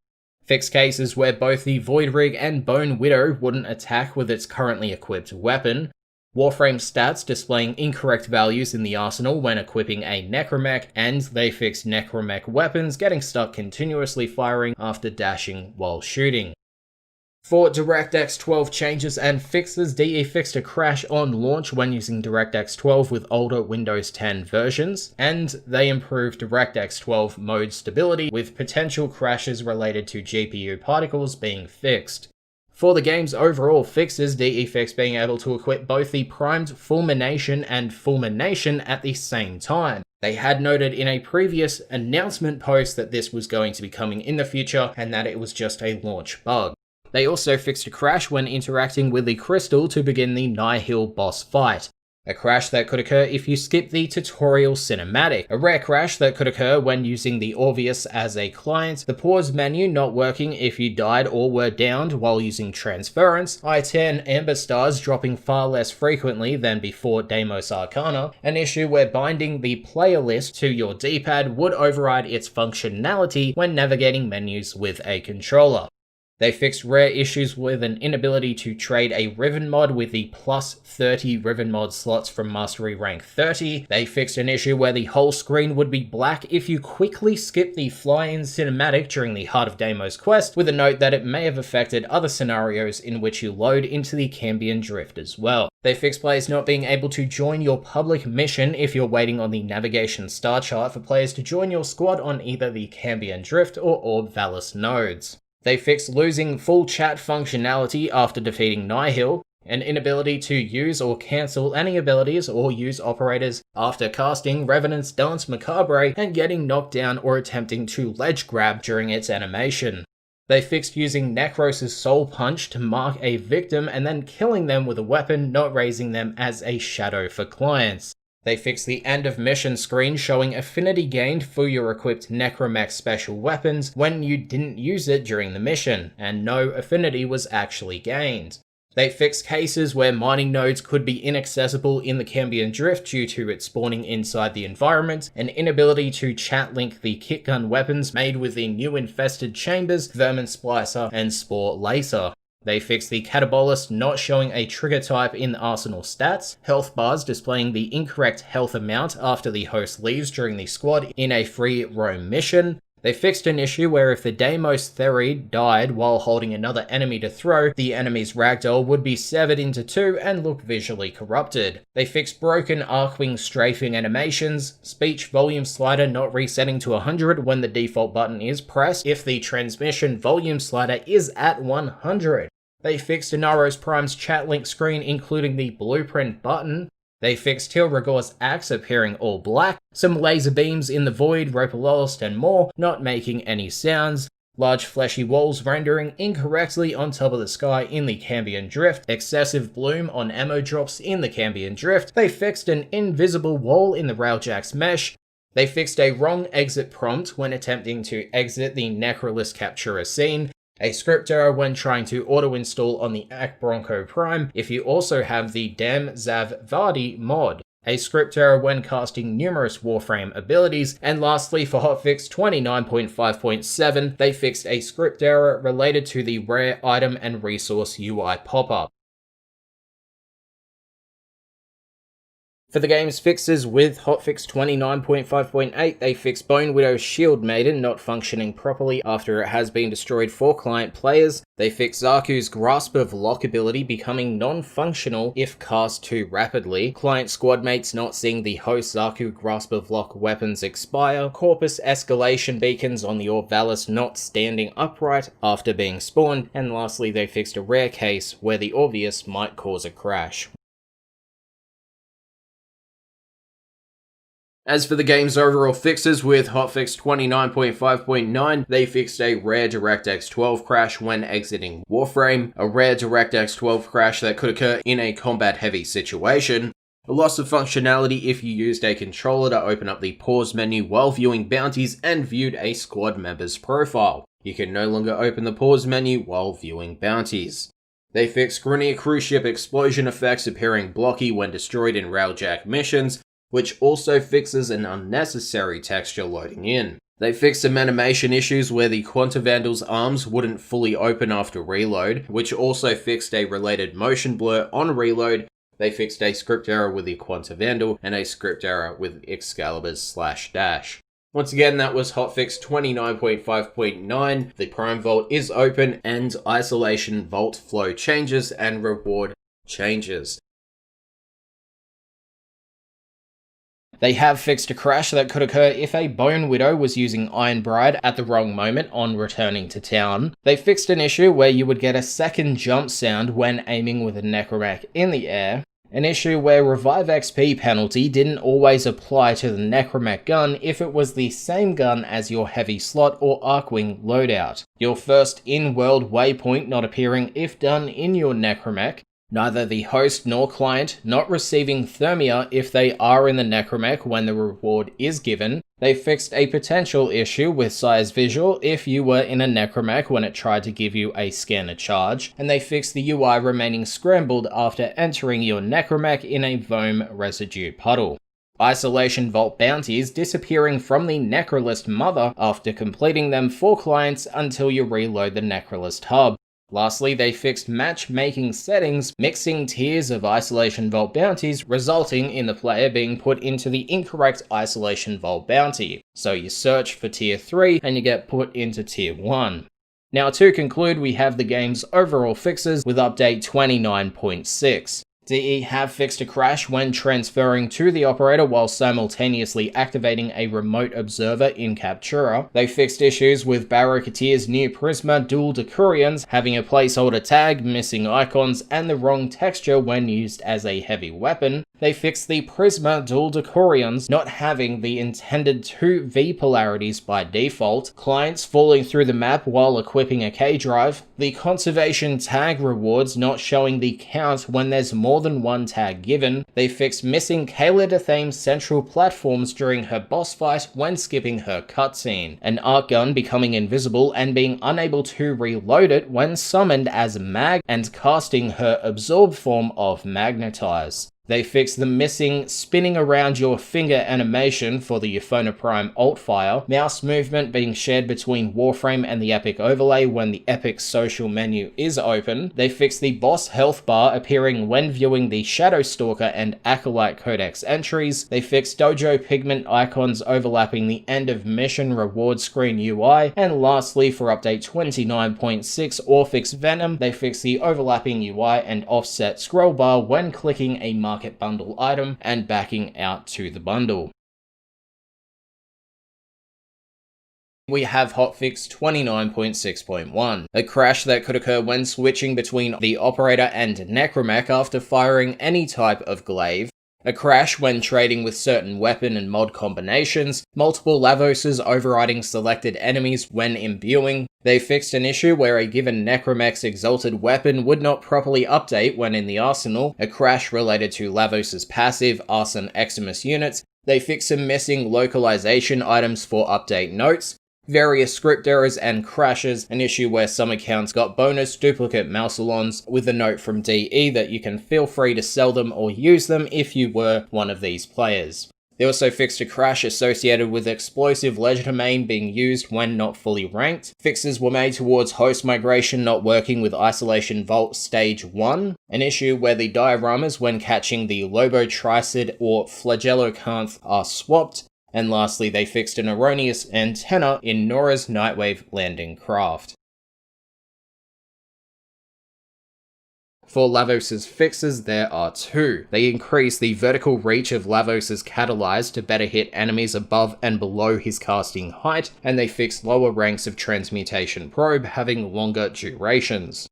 Fixed cases where both the Void Rig and Bone Widow wouldn't attack with its currently equipped weapon. Warframe stats displaying incorrect values in the arsenal when equipping a Necromech, and they fixed Necromech weapons getting stuck continuously firing after dashing while shooting. For DirectX 12 changes and fixes, DE fixed a crash on launch when using DirectX 12 with older Windows 10 versions, and they improved DirectX 12 mode stability with potential crashes related to GPU particles being fixed. For the game's overall fixes, DE fixed being able to equip both the primed Fulmination and Fulmination at the same time. They had noted in a previous announcement post that this was going to be coming in the future and that it was just a launch bug. They also fixed a crash when interacting with the crystal to begin the Nihil boss fight. A crash that could occur if you skip the tutorial cinematic. A rare crash that could occur when using the Orpheus as a client. The pause menu not working if you died or were downed while using transference. I-10 Amber Stars dropping far less frequently than before Deimos Arcana. An issue where binding the player list to your D-pad would override its functionality when navigating menus with a controller. They fixed rare issues with an inability to trade a Riven mod with the plus 30 Riven mod slots from Mastery rank 30. They fixed an issue where the whole screen would be black if you quickly skip the fly-in cinematic during the Heart of Deimos quest, with a note that it may have affected other scenarios in which you load into the Cambion Drift as well. They fixed players not being able to join your public mission if you're waiting on the navigation star chart for players to join your squad on either the Cambion Drift or Orb Valis nodes. They fixed losing full chat functionality after defeating Nihil, an inability to use or cancel any abilities or use operators after casting Revenant's Dance Macabre and getting knocked down or attempting to ledge grab during its animation. They fixed using Necros' Soul Punch to mark a victim and then killing them with a weapon, not raising them as a shadow for clients. They fixed the end of mission screen showing affinity gained for your equipped Necromech special weapons when you didn't use it during the mission, and no affinity was actually gained. They fixed cases where mining nodes could be inaccessible in the Cambion Drift due to it spawning inside the environment, an inability to chat link the kit gun weapons made with the new infested chambers, Vermin Splicer, and Spore Lacer. They fixed the Catabolist not showing a trigger type in Arsenal stats, health bars displaying the incorrect health amount after the host leaves during the squad in a free roam mission. They fixed an issue where if the Deimos Therid died while holding another enemy to throw, the enemy's ragdoll would be severed into two and look visually corrupted. They fixed broken Arcwing strafing animations, speech volume slider not resetting to 100 when the default button is pressed if the transmission volume slider is at 100. They fixed Inaros Prime's chat link screen including the blueprint button. They fixed Tilragor's axe appearing all black, some laser beams in the void, Ropalost and more not making any sounds, large fleshy walls rendering incorrectly on top of the sky in the Cambion Drift, excessive bloom on ammo drops in the Cambion Drift. They fixed an invisible wall in the Railjack's mesh. They fixed a wrong exit prompt when attempting to exit the Necrolist Capturer scene, a script error when trying to auto-install on the Ak Bronco Prime if you also have the Dam Zav Vardi mod, a script error when casting numerous Warframe abilities, and lastly for Hotfix 29.5.7, they fixed a script error related to the rare item and resource UI pop-up. For the game's fixes with Hotfix 29.5.8, they fixed Bone Widow's Shield Maiden not functioning properly after it has been destroyed for client players. They fixed Zaku's Grasp of Lock ability becoming non-functional if cast too rapidly, client squad mates not seeing the host Zaku Grasp of Lock weapons expire, Corpus escalation beacons on the Orvalis not standing upright after being spawned, and lastly they fixed a rare case where the obvious might cause a crash. As for the game's overall fixes with Hotfix 29.5.9, they fixed a rare DirectX 12 crash when exiting Warframe, a rare DirectX 12 crash that could occur in a combat-heavy situation, a loss of functionality if you used a controller to open up the pause menu while viewing bounties and viewed a squad member's profile. You can no longer open the pause menu while viewing bounties. They fixed Grineer cruise ship explosion effects appearing blocky when destroyed in Railjack missions, which also fixes an unnecessary texture loading in. They fixed some animation issues where the Quanta Vandal's arms wouldn't fully open after reload, which also fixed a related motion blur on reload. They fixed a script error with the Quanta Vandal and a script error with Excalibur's /dash. Once again, that was Hotfix 29.5.9. The Prime Vault is open and Isolation Vault flow changes and reward changes. They have fixed a crash that could occur if a Bone Widow was using Iron Bride at the wrong moment on returning to town. They fixed an issue where you would get a second jump sound when aiming with a Necromech in the air. An issue where Revive XP penalty didn't always apply to the Necromech gun if it was the same gun as your Heavy Slot or Arcwing loadout. Your first in-world waypoint not appearing if done in your Necromech. Neither the host nor client not receiving Thermia if they are in the Necromech when the reward is given. They fixed a potential issue with size visual if you were in a Necromech when it tried to give you a scanner charge, and they fixed the UI remaining scrambled after entering your Necromech in a Voam residue puddle. Isolation Vault bounties disappearing from the Necrolist mother after completing them for clients until you reload the Necrolist hub. Lastly, they fixed matchmaking settings, mixing tiers of Isolation Vault bounties, resulting in the player being put into the incorrect Isolation Vault bounty. So you search for tier 3 and you get put into tier 1. Now to conclude, we have the game's overall fixes with update 29.6. DE have fixed a crash when transferring to the operator while simultaneously activating a remote observer in Captura. They fixed issues with Barroqueteer's new Prisma dual Decurions having a placeholder tag, missing icons, and the wrong texture when used as a heavy weapon. They fixed the Prisma dual Decurions not having the intended 2 V polarities by default, clients falling through the map while equipping a K-drive, the conservation tag rewards not showing the count when there's more than one tag given. They fixed missing Kayla Dathame's central platforms during her boss fight when skipping her cutscene, an arc gun becoming invisible and being unable to reload it when summoned as Mag and casting her absorb form of Magnetize. They fixed the missing spinning around your finger animation for the Euphona Prime alt-fire, mouse movement being shared between Warframe and the Epic overlay when the Epic social menu is open. They fixed the boss health bar appearing when viewing the Shadow Stalker and Acolyte Codex entries. They fixed Dojo pigment icons overlapping the end of mission reward screen UI. And lastly, for update 29.6 Orfix Venom, they fixed the overlapping UI and offset scroll bar when clicking a market bundle item and backing out to the bundle. We have Hotfix 29.6.1, a crash that could occur when switching between the operator and Necromech after firing any type of glaive. A crash when trading with certain weapon and mod combinations, multiple Lavoses overriding selected enemies when imbuing. They fixed an issue where a given Necromech's exalted weapon would not properly update when in the arsenal, a crash related to Lavos' passive Arson Eximus units. They fixed some missing localization items for update notes, various script errors and crashes, an issue where some accounts got bonus duplicate Mousalons with a note from DE that you can feel free to sell them or use them if you were one of these players. They also fixed a crash associated with explosive legerdemain being used when not fully ranked. Fixes were made towards host migration not working with Isolation Vault Stage 1, an issue where the dioramas when catching the Lobotricid or Flagellocanth are swapped. And lastly, they fixed an erroneous antenna in Nora's Nightwave landing craft. For Lavos' fixes, there are two. They increase the vertical reach of Lavos' Catalyze to better hit enemies above and below his casting height, and they fix lower ranks of Transmutation Probe having longer durations.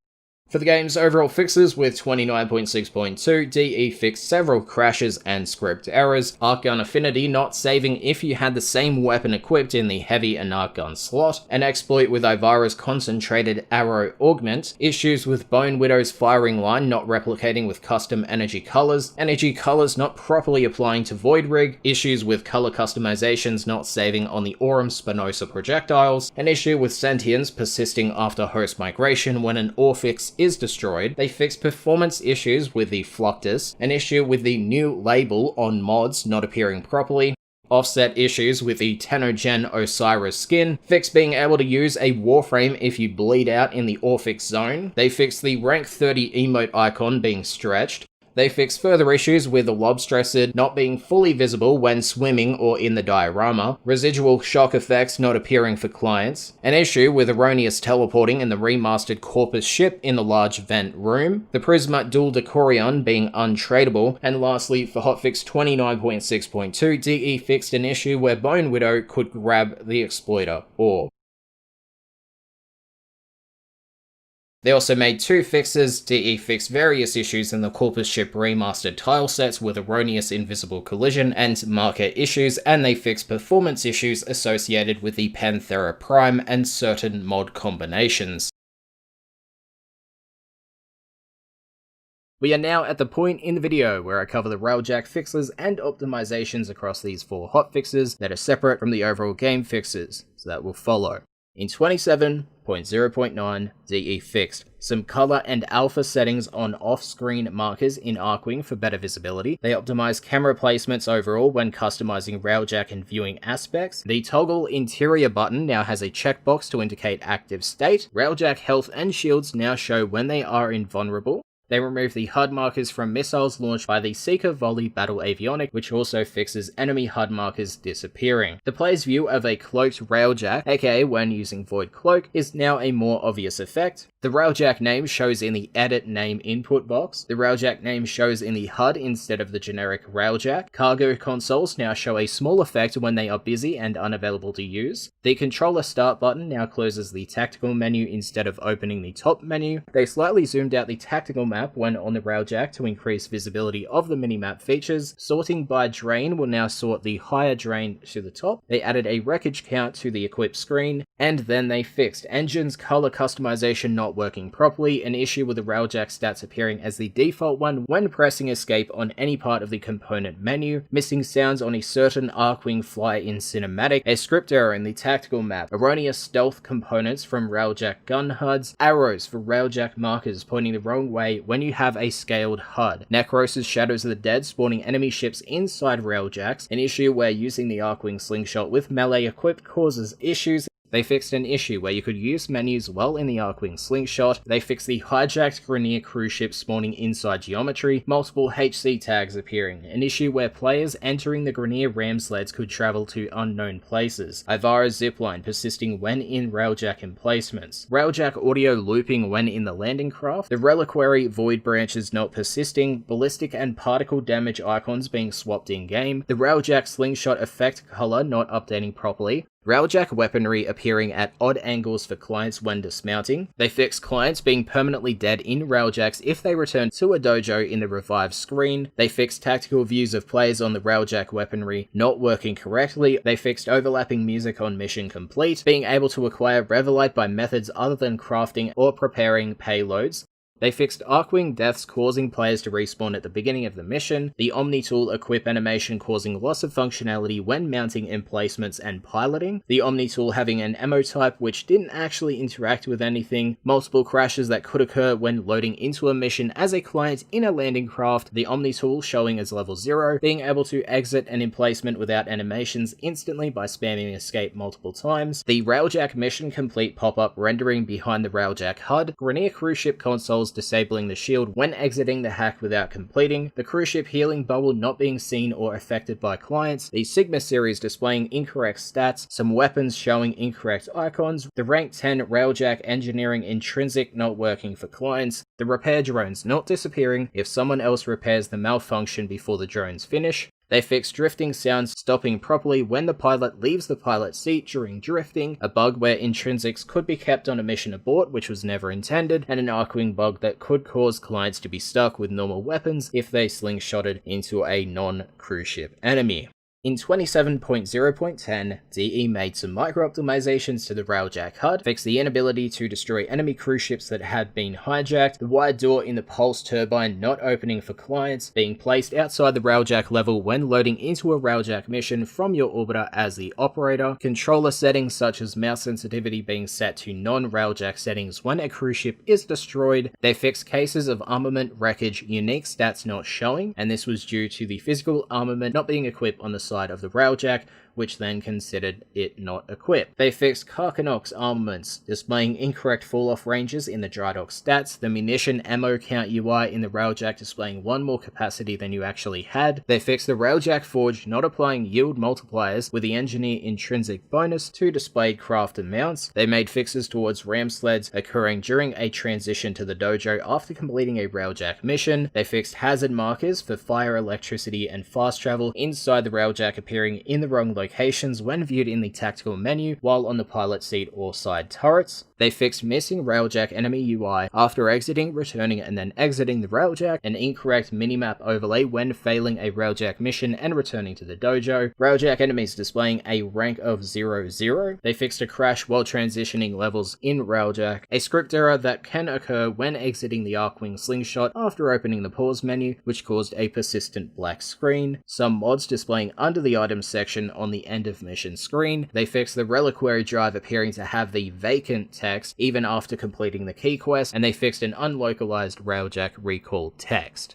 For the game's overall fixes, with 29.6.2, DE fixed several crashes and script errors, Arc Gun Affinity not saving if you had the same weapon equipped in the Heavy and Arc Gun slot, an exploit with Ivara's Concentrated Arrow Augment, issues with Bone Widow's firing line not replicating with custom energy colors not properly applying to Void Rig, issues with color customizations not saving on the Aurum Spinosa projectiles, an issue with Sentience persisting after host migration when an Warframe is destroyed. They fixed performance issues with the Fluctus, an issue with the new label on mods not appearing properly, offset issues with the Tenogen Osiris skin, fixed being able to use a Warframe if you bleed out in the Orphic zone. They fixed the rank 30 emote icon being stretched. They fixed further issues with the Lobstracid not being fully visible when swimming or in the diorama, residual shock effects not appearing for clients, an issue with erroneous teleporting in the remastered Corpus ship in the large vent room, the Prisma Dual Decorion being untradeable, and lastly, for Hotfix 29.6.2, DE fixed an issue where Bone Widow could grab the Exploiter orb. They also made two fixes. DE fixed various issues in the Corpus Ship remastered tile sets with erroneous invisible collision and marker issues, and they fixed performance issues associated with the Panthera Prime and certain mod combinations. We are now at the point in the video where I cover the Railjack fixes and optimizations across these four hotfixes that are separate from the overall game fixes, so that will follow. In 27.0.9, DE fixed some color and alpha settings on off-screen markers in Arcwing for better visibility. They optimized camera placements overall when customizing Railjack and viewing aspects. The toggle interior button now has a checkbox to indicate active state. Railjack health and shields now show when they are invulnerable. They remove the HUD markers from missiles launched by the Seeker Volley Battle Avionic, which also fixes enemy HUD markers disappearing. The player's view of a cloaked Railjack, aka when using Void Cloak, is now a more obvious effect. The Railjack name shows in the Edit Name input box. The Railjack name shows in the HUD instead of the generic Railjack. Cargo consoles now show a small effect when they are busy and unavailable to use. The controller start button now closes the tactical menu instead of opening the top menu. They slightly zoomed out the tactical map when on the Railjack to increase visibility of the minimap features. Sorting by drain will now sort the higher drain to the top. They added a wreckage count to the equip screen, and then they fixed engines color customization not working properly, an issue with the Railjack stats appearing as the default one when pressing escape on any part of the component menu, missing sounds on a certain Arcwing fly-in cinematic, a script error in the tactical map, erroneous stealth components from Railjack gun HUDs, arrows for Railjack markers pointing the wrong way when you have a scaled HUD, Necros' Shadows of the Dead spawning enemy ships inside Railjacks, an issue where using the Arcwing slingshot with melee equipped causes issues. They fixed an issue where you could use menus while in the Arcwing slingshot. They fixed the hijacked Grenier cruise ship spawning inside geometry, multiple HC tags appearing, an issue where players entering the Grenier ram sleds could travel to unknown places, Ivara's zipline persisting when in Railjack emplacements, Railjack audio looping when in the landing craft, the Reliquary void branches not persisting, ballistic and particle damage icons being swapped in-game, the Railjack slingshot effect color not updating properly, Railjack weaponry appearing at odd angles for clients when dismounting. They fixed clients being permanently dead in Railjacks if they return to a dojo in the revive screen. They fixed tactical views of players on the Railjack weaponry not working correctly. They fixed overlapping music on mission complete, being able to acquire Revelite by methods other than crafting or preparing payloads. They fixed Arcwing deaths causing players to respawn at the beginning of the mission, the Omni Tool equip animation causing loss of functionality when mounting emplacements and piloting, the Omni Tool having an ammo type which didn't actually interact with anything, multiple crashes that could occur when loading into a mission as a client in a landing craft, the Omni Tool showing as level 0, being able to exit an emplacement without animations instantly by spamming escape multiple times, the Railjack mission complete pop-up rendering behind the Railjack HUD, Grenier cruise ship consoles disabling the shield when exiting the hack without completing, the cruise ship healing bubble not being seen or affected by clients, the Sigma series displaying incorrect stats, some weapons showing incorrect icons, the rank 10 Railjack engineering intrinsic not working for clients, the repair drones not disappearing if someone else repairs the malfunction before the drones finish. They fixed drifting sounds stopping properly when the pilot leaves the pilot seat during drifting, a bug where intrinsics could be kept on a mission abort which was never intended, and an Arcwing bug that could cause clients to be stuck with normal weapons if they slingshotted into a non-cruise ship enemy. In 27.0.10, DE made some micro-optimizations to the Railjack HUD, fixed the inability to destroy enemy cruise ships that had been hijacked, the wide door in the pulse turbine not opening for clients, being placed outside the Railjack level when loading into a Railjack mission from your orbiter as the operator, controller settings such as mouse sensitivity being set to non-Railjack settings when a cruise ship is destroyed. They fixed cases of armament wreckage unique stats not showing, and this was due to the physical armament not being equipped on the side of the Railjack, which then considered it not equipped. They fixed Karkanox armaments, displaying incorrect fall-off ranges in the dry dock stats, the munition ammo count UI in the Railjack displaying one more capacity than you actually had. They fixed the Railjack Forge not applying yield multipliers with the engineer intrinsic bonus to displayed craft and mounts. They made fixes towards ram sleds occurring during a transition to the dojo after completing a Railjack mission. They fixed hazard markers for fire, electricity, and fast travel inside the Railjack appearing in the wrong locations when viewed in the tactical menu while on the pilot seat or side turrets. They fixed missing Railjack enemy UI after exiting, returning, and then exiting the Railjack, an incorrect minimap overlay when failing a Railjack mission and returning to the dojo, Railjack enemies displaying a rank of 0-0. They fixed a crash while transitioning levels in Railjack, a script error that can occur when exiting the Arcwing slingshot after opening the pause menu, which caused a persistent black screen, some mods displaying under the items section on the end of mission screen. They fixed the reliquary drive appearing to have the vacant text even after completing the key quest, and they fixed an unlocalized Railjack recall text.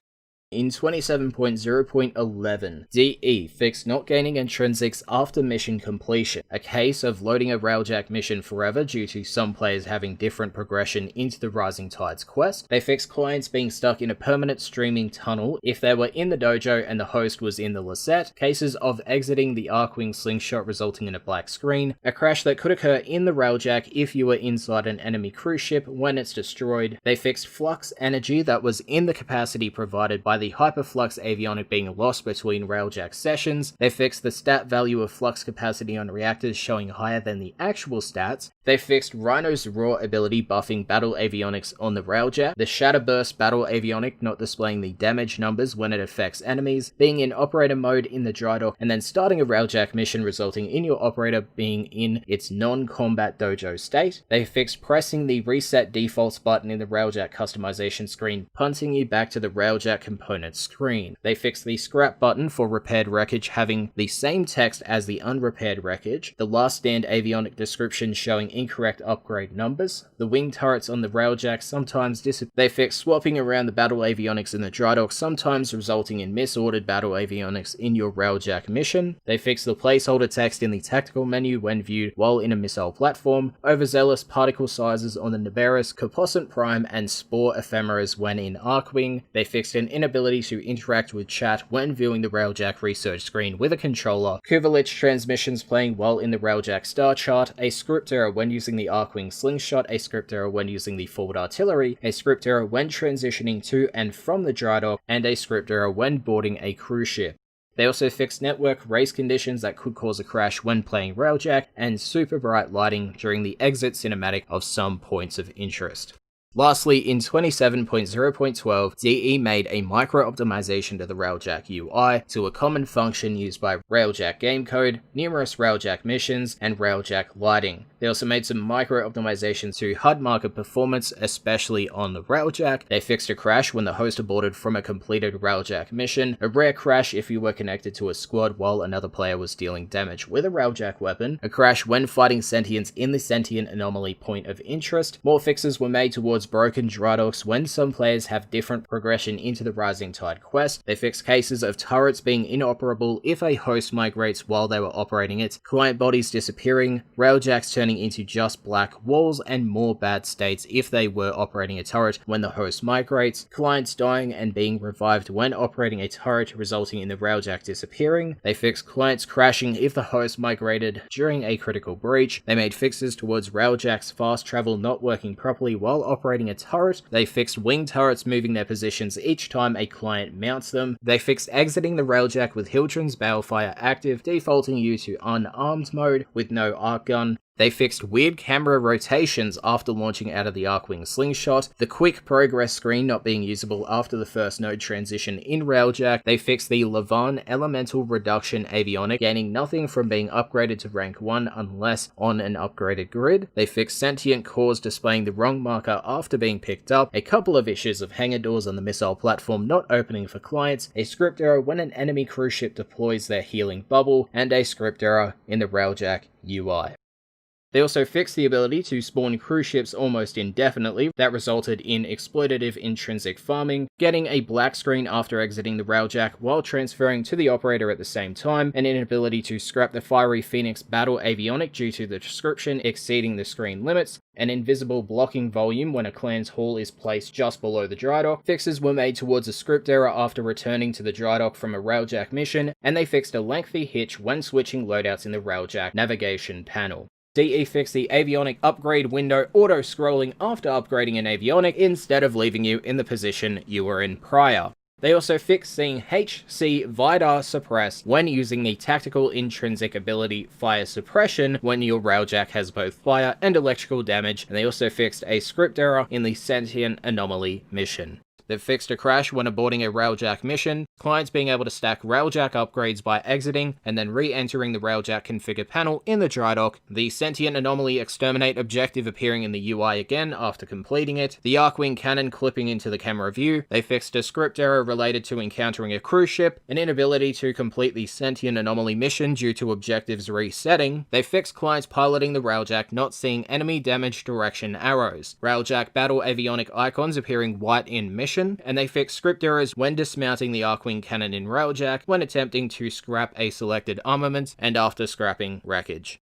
In 27.0.11, DE fixed not gaining intrinsics after mission completion, a case of loading a Railjack mission forever due to some players having different progression into the Rising Tides quest. They fixed clients being stuck in a permanent streaming tunnel if they were in the dojo and the host was in the Lisette, cases of exiting the Arcwing slingshot resulting in a black screen, a crash that could occur in the Railjack if you were inside an enemy cruise ship when it's destroyed. They fixed flux energy that was in the capacity provided by the hyperflux avionic being lost between Railjack sessions. They fixed the stat value of flux capacity on reactors showing higher than the actual stats. They fixed Rhino's raw ability buffing battle avionics on the Railjack, the Shatterburst battle avionic not displaying the damage numbers when it affects enemies, being in operator mode in the dry dock, and then starting a Railjack mission resulting in your operator being in its non-combat dojo state. They fixed pressing the reset defaults button in the Railjack customization screen, punting you back to the Railjack component screen. They fixed the scrap button for repaired wreckage having the same text as the unrepaired wreckage, the last stand avionic description showing incorrect upgrade numbers, the wing turrets on the Railjack sometimes disappear. They fixed swapping around the battle avionics in the dry dock, sometimes resulting in misordered battle avionics in your Railjack mission. They fixed the placeholder text in the tactical menu when viewed while in a missile platform, overzealous particle sizes on the Nibiris, Corposant Prime, and Spore ephemeras when in Arcwing. They fixed an inability to interact with chat when viewing the Railjack research screen with a controller, Kuva Lich transmissions playing while in the Railjack star chart, a script error when using the Arcwing slingshot, a script error when using the forward artillery, a script error when transitioning to and from the dry dock, and a script error when boarding a cruise ship. They also fixed network race conditions that could cause a crash when playing Railjack, and super bright lighting during the exit cinematic of some points of interest. Lastly, in 27.0.12, DE made a micro-optimization to the Railjack UI to a common function used by Railjack game code, numerous Railjack missions, and Railjack lighting. They also made some micro-optimizations to HUD marker performance, especially on the Railjack. They fixed a crash when the host aborted from a completed Railjack mission, a rare crash if you were connected to a squad while another player was dealing damage with a Railjack weapon, a crash when fighting sentients in the sentient anomaly point of interest. More fixes were made towards broken dry docks when some players have different progression into the Rising Tide quest. They fixed cases of turrets being inoperable if a host migrates while they were operating it, client bodies disappearing, Railjacks turning into just black walls, and more bad states if they were operating a turret when the host migrates, clients dying and being revived when operating a turret resulting in the Railjack disappearing. They fixed clients crashing if the host migrated during a critical breach. They made fixes towards Railjack's fast travel not working properly while operating a turret. They fixed wing turrets moving their positions each time a client mounts them. They fixed exiting the Railjack with Hildren's Balefire active, defaulting you to unarmed mode with no arc gun. They fixed weird camera rotations after launching out of the Arcwing slingshot, the quick progress screen not being usable after the first node transition in Railjack. They fixed the Levan elemental reduction avionic, gaining nothing from being upgraded to rank 1 unless on an upgraded grid. They fixed sentient cores displaying the wrong marker after being picked up, a couple of issues of hangar doors on the missile platform not opening for clients, a script error when an enemy cruise ship deploys their healing bubble, and a script error in the Railjack UI. They also fixed the ability to spawn cruise ships almost indefinitely. That resulted in exploitative intrinsic farming, getting a black screen after exiting the Railjack while transferring to the operator at the same time, an inability to scrap the Fiery Phoenix battle avionic due to the description exceeding the screen limits, an invisible blocking volume when a clan's hall is placed just below the dry dock. Fixes were made towards a script error after returning to the dry dock from a Railjack mission, and they fixed a lengthy hitch when switching loadouts in the Railjack navigation panel. DE fixed the avionic upgrade window auto-scrolling after upgrading an avionic instead of leaving you in the position you were in prior. They also fixed seeing HC Vidar suppressed when using the tactical intrinsic ability Fire Suppression when your Railjack has both fire and electrical damage, and they also fixed a script error in the Sentient Anomaly mission. They've fixed a crash when aborting a Railjack mission, clients being able to stack Railjack upgrades by exiting and then re-entering the Railjack configure panel in the dry dock, the Sentient Anomaly Exterminate objective appearing in the UI again after completing it, the Arcwing cannon clipping into the camera view. They fixed a script error related to encountering a cruise ship, an inability to complete the Sentient Anomaly mission due to objectives resetting. They fixed clients piloting the Railjack not seeing enemy damage direction arrows, Railjack battle avionic icons appearing white in mission, and they fixed script errors when dismounting the Arcwing cannon in Railjack when attempting to scrap a selected armament and after scrapping wreckage.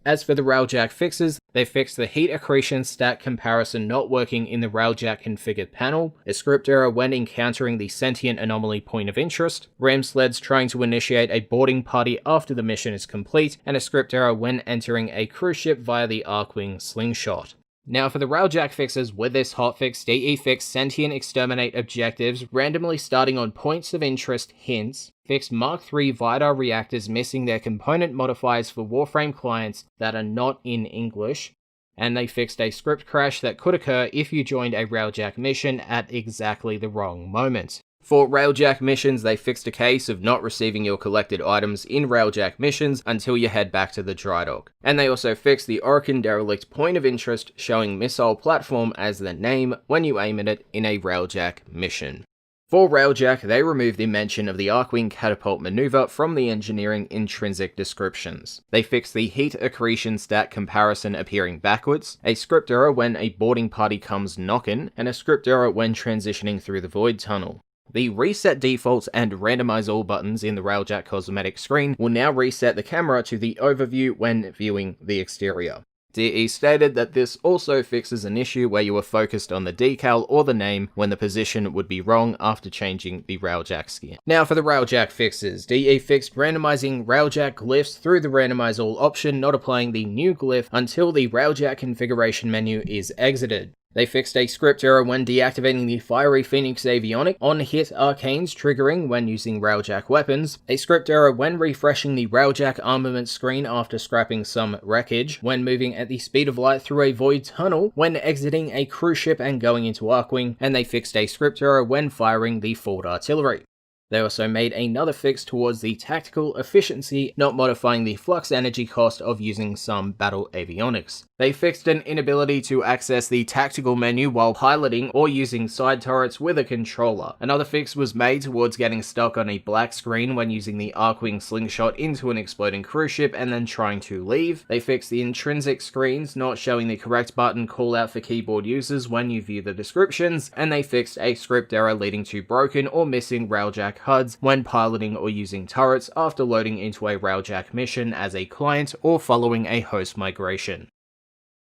As for the Railjack fixes, they fixed the heat accretion stat comparison not working in the Railjack configured panel, a script error when encountering the Sentient Anomaly point of interest, ram sleds trying to initiate a boarding party after the mission is complete, and a script error when entering a cruise ship via the Arcwing slingshot. Now for the Railjack fixes with this hotfix, DE fixed Sentient Exterminate objectives randomly starting on points of interest hints, fixed Mark III Vidar reactors missing their component modifiers for Warframe clients that are not in English, and they fixed a script crash that could occur if you joined a Railjack mission at exactly the wrong moment. For Railjack missions, they fixed a case of not receiving your collected items in Railjack missions until you head back to the dry dock. And they also fixed the Orokin Derelict point of interest showing missile platform as the name when you aim at it in a Railjack mission. For Railjack, they removed the mention of the Arcwing catapult maneuver from the engineering intrinsic descriptions. They fixed the heat accretion stat comparison appearing backwards, a script error when a boarding party comes knockin', and a script error when transitioning through the void tunnel. The Reset Defaults and Randomize All buttons in the Railjack cosmetic screen will now reset the camera to the overview when viewing the exterior. DE stated that this also fixes an issue where you were focused on the decal or the name when the position would be wrong after changing the Railjack skin. Now for the Railjack fixes, DE fixed randomizing Railjack glyphs through the Randomize All option, not applying the new glyph until the Railjack configuration menu is exited. They fixed a script error when deactivating the Fiery Phoenix Avionic on hit arcanes triggering when using Railjack weapons, a script error when refreshing the Railjack armament screen after scrapping some wreckage, when moving at the speed of light through a void tunnel, when exiting a cruise ship and going into Arcwing, and they fixed a script error when firing the forward artillery. They also made another fix towards the tactical efficiency, not modifying the flux energy cost of using some battle avionics. They fixed an inability to access the tactical menu while piloting or using side turrets with a controller. Another fix was made towards getting stuck on a black screen when using the Arcwing slingshot into an exploding cruise ship and then trying to leave. They fixed the intrinsic screens not showing the correct button callout for keyboard users when you view the descriptions, and they fixed a script error leading to broken or missing Railjack HUDs when piloting or using turrets after loading into a Railjack mission as a client or following a host migration.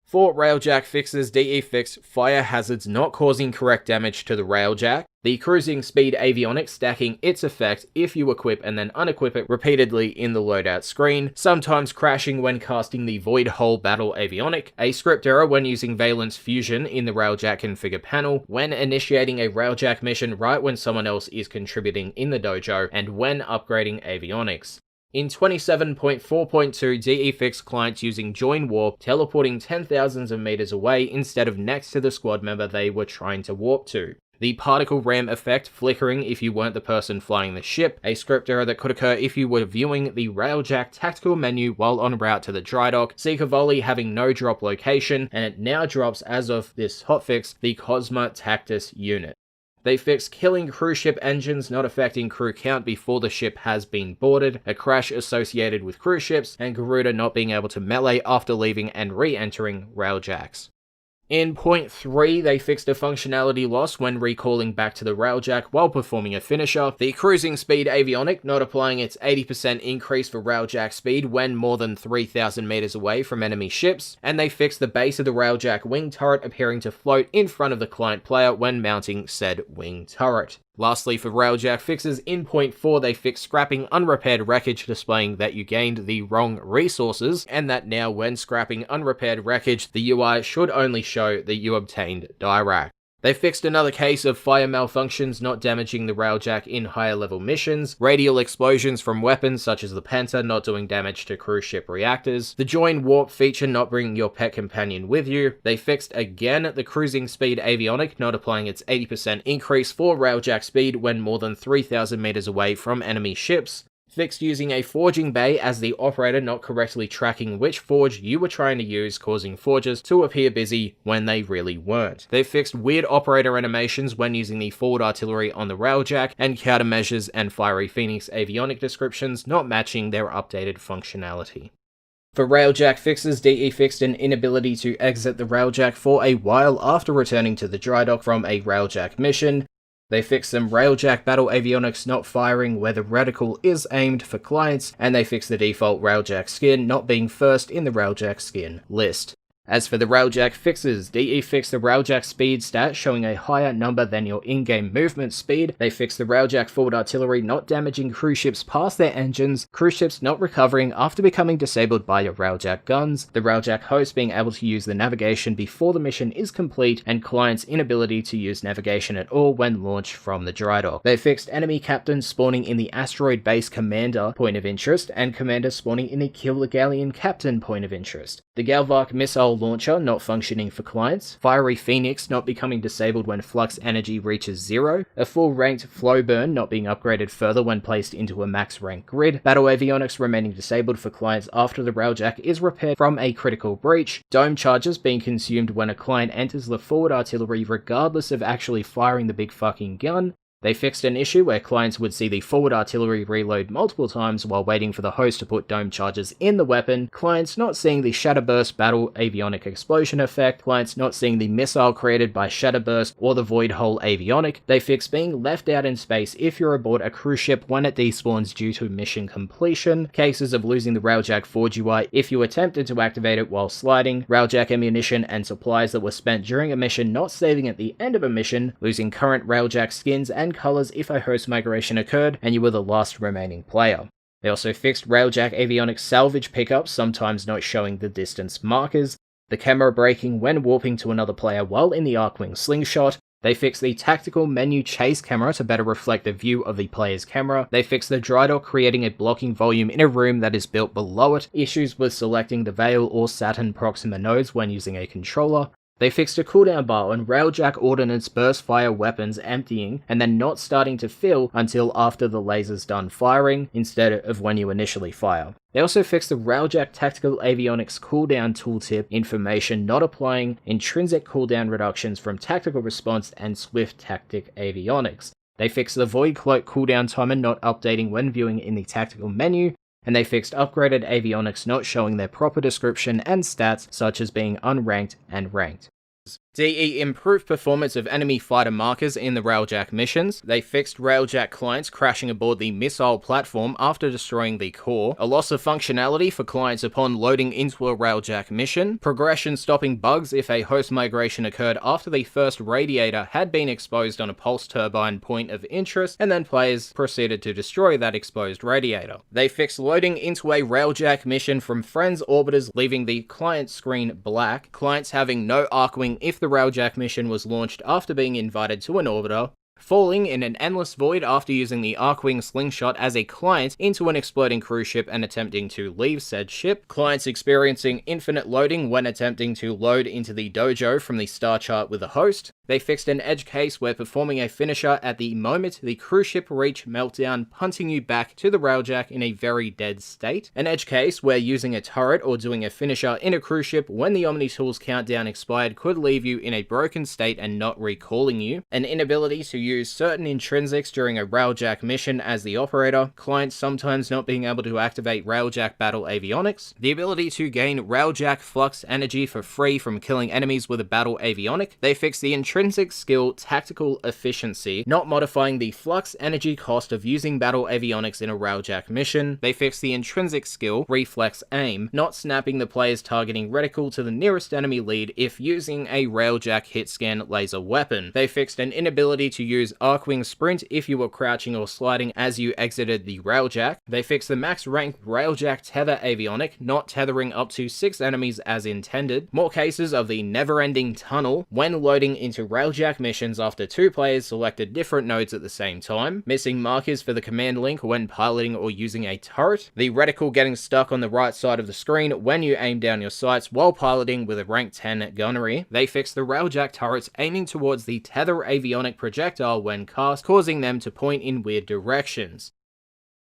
For Railjack Fixes, DE fixed fire hazards not causing correct damage to the Railjack, the cruising speed avionic stacking its effect if you equip and then unequip it repeatedly in the loadout screen, sometimes crashing when casting the Void Hole Battle Avionic, a script error when using Valence Fusion in the Railjack configure panel, when initiating a Railjack mission right when someone else is contributing in the dojo, and when upgrading avionics. In 27.4.2, DE fixed clients using Join Warp, teleporting 10,000s of meters away instead of next to the squad member they were trying to warp to. The particle ram effect flickering if you weren't the person flying the ship, a script error that could occur if you were viewing the Railjack tactical menu while en route to the dry dock, Seeker Volley having no drop location, and it now drops as of this hotfix, the Cosma Tactus unit. They fixed killing cruise ship engines not affecting crew count before the ship has been boarded, a crash associated with cruise ships, and Garuda not being able to melee after leaving and re-entering Railjacks. In point 3, they fixed a functionality loss when recalling back to the Railjack while performing a finisher, the cruising speed avionic not applying its 80% increase for Railjack speed when more than 3,000 meters away from enemy ships, and they fixed the base of the Railjack wing turret appearing to float in front of the client player when mounting said wing turret. Lastly, for Railjack Fixes, in point 4 they fixed scrapping unrepaired wreckage displaying that you gained the wrong resources, and that now when scrapping unrepaired wreckage, the UI should only show that you obtained Dirac. They fixed another case of fire malfunctions not damaging the Railjack in higher level missions, radial explosions from weapons such as the Penta not doing damage to cruise ship reactors, the Join Warp feature not bringing your pet companion with you. They fixed again the cruising speed avionic not applying its 80% increase for Railjack speed when more than 3,000 meters away from enemy ships. Fixed using a forging bay as the operator not correctly tracking which forge you were trying to use, causing forgers to appear busy when they really weren't. They fixed weird operator animations when using the forward artillery on the Railjack, and countermeasures and Fiery Phoenix avionic descriptions not matching their updated functionality. For Railjack Fixes, DE fixed an inability to exit the Railjack for a while after returning to the dry dock from a Railjack mission. They fixed some Railjack battle avionics not firing where the reticle is aimed for clients, and they fixed the default Railjack skin not being first in the Railjack skin list. As for the Railjack Fixes, DE fixed the Railjack speed stat showing a higher number than your in-game movement speed. They fixed the Railjack forward artillery not damaging cruise ships past their engines, cruise ships not recovering after becoming disabled by your Railjack guns, the Railjack host being able to use the navigation before the mission is complete, and clients' inability to use navigation at all when launched from the dry dock. They fixed enemy captains spawning in the asteroid base commander point of interest, and commander spawning in the kill the Galleon captain point of interest. The Galvark missile launcher not functioning for clients, Fiery Phoenix not becoming disabled when flux energy reaches 0, a full ranked flow burn not being upgraded further when placed into a max rank grid, battle avionics remaining disabled for clients after the Railjack is repaired from a critical breach, dome charges being consumed when a client enters the forward artillery regardless of actually firing the big fucking gun. They fixed an issue where clients would see the forward artillery reload multiple times while waiting for the host to put dome charges in the weapon, clients not seeing the Shatterburst battle avionic explosion effect, clients not seeing the missile created by Shatterburst or the Void Hole avionic. They fixed being left out in space if you're aboard a cruise ship when it despawns due to mission completion, cases of losing the Railjack Forge UI if you attempted to activate it while sliding, Railjack ammunition and supplies that were spent during a mission not saving at the end of a mission, losing current Railjack skins and colors if a host migration occurred and you were the last remaining player. They also fixed Railjack avionics salvage pickups, sometimes not showing the distance markers. the camera breaking when warping to another player while in the Arcwing slingshot. They fixed the tactical menu chase camera to better reflect the view of the player's camera. They fixed the dry dock creating a blocking volume in a room that is built below it, issues with selecting the Veil or Saturn Proxima nodes when using a controller. They fixed a cooldown bar on Railjack ordnance burst fire weapons emptying and then not starting to fill until after the laser's done firing, instead of when you initially fire. They also fixed the Railjack Tactical Avionics cooldown tooltip information not applying intrinsic cooldown reductions from Tactical Response and Swift Tactic Avionics. They fixed the Void Cloak cooldown timer not updating when viewing in the tactical menu, and they fixed upgraded avionics not showing their proper description and stats, such as being unranked and ranked. DE improved performance of enemy fighter markers in the Railjack missions. They fixed Railjack clients crashing aboard the missile platform after destroying the core, a loss of functionality for clients upon loading into a Railjack mission, progression stopping bugs if a host migration occurred after the first radiator had been exposed on a pulse turbine point of interest, and then players proceeded to destroy that exposed radiator. They fixed loading into a Railjack mission from friends orbiters leaving the client screen black, clients having no Arcwing if the Railjack mission was launched after being invited to an orbiter, falling in an endless void after using the Arcwing slingshot as a client into an exploding cruise ship and attempting to leave said ship, clients experiencing infinite loading when attempting to load into the dojo from the star chart with a host. They fixed an edge case where performing a finisher at the moment the cruise ship reached meltdown, punting you back to the Railjack in a very dead state. An edge case where using a turret or doing a finisher in a cruise ship when the Omni Tools countdown expired could leave you in a broken state and not recalling you. An inability to use certain intrinsics during a Railjack mission as the operator, clients sometimes not being able to activate Railjack battle avionics. The ability to gain Railjack flux energy for free from killing enemies with a battle avionic. They fixed the intrinsic skill tactical efficiency, not modifying the flux energy cost of using battle avionics in a Railjack mission. They fixed the intrinsic skill reflex aim, not snapping the player's targeting reticle to the nearest enemy lead if using a Railjack hit scan laser weapon. They fixed an inability to use Arcwing sprint if you were crouching or sliding as you exited the Railjack. They fixed the max rank Railjack tether avionic, not tethering up to 6 enemies as intended. More cases of the never-ending tunnel when loading into Railjack missions after 2 players selected different nodes at the same time. Missing markers for the command link when piloting or using a turret. The reticle getting stuck on the right side of the screen when you aim down your sights while piloting with a rank 10 gunnery. They fixed the Railjack turrets aiming towards the tether avionic projectile when cast, causing them to point in weird directions.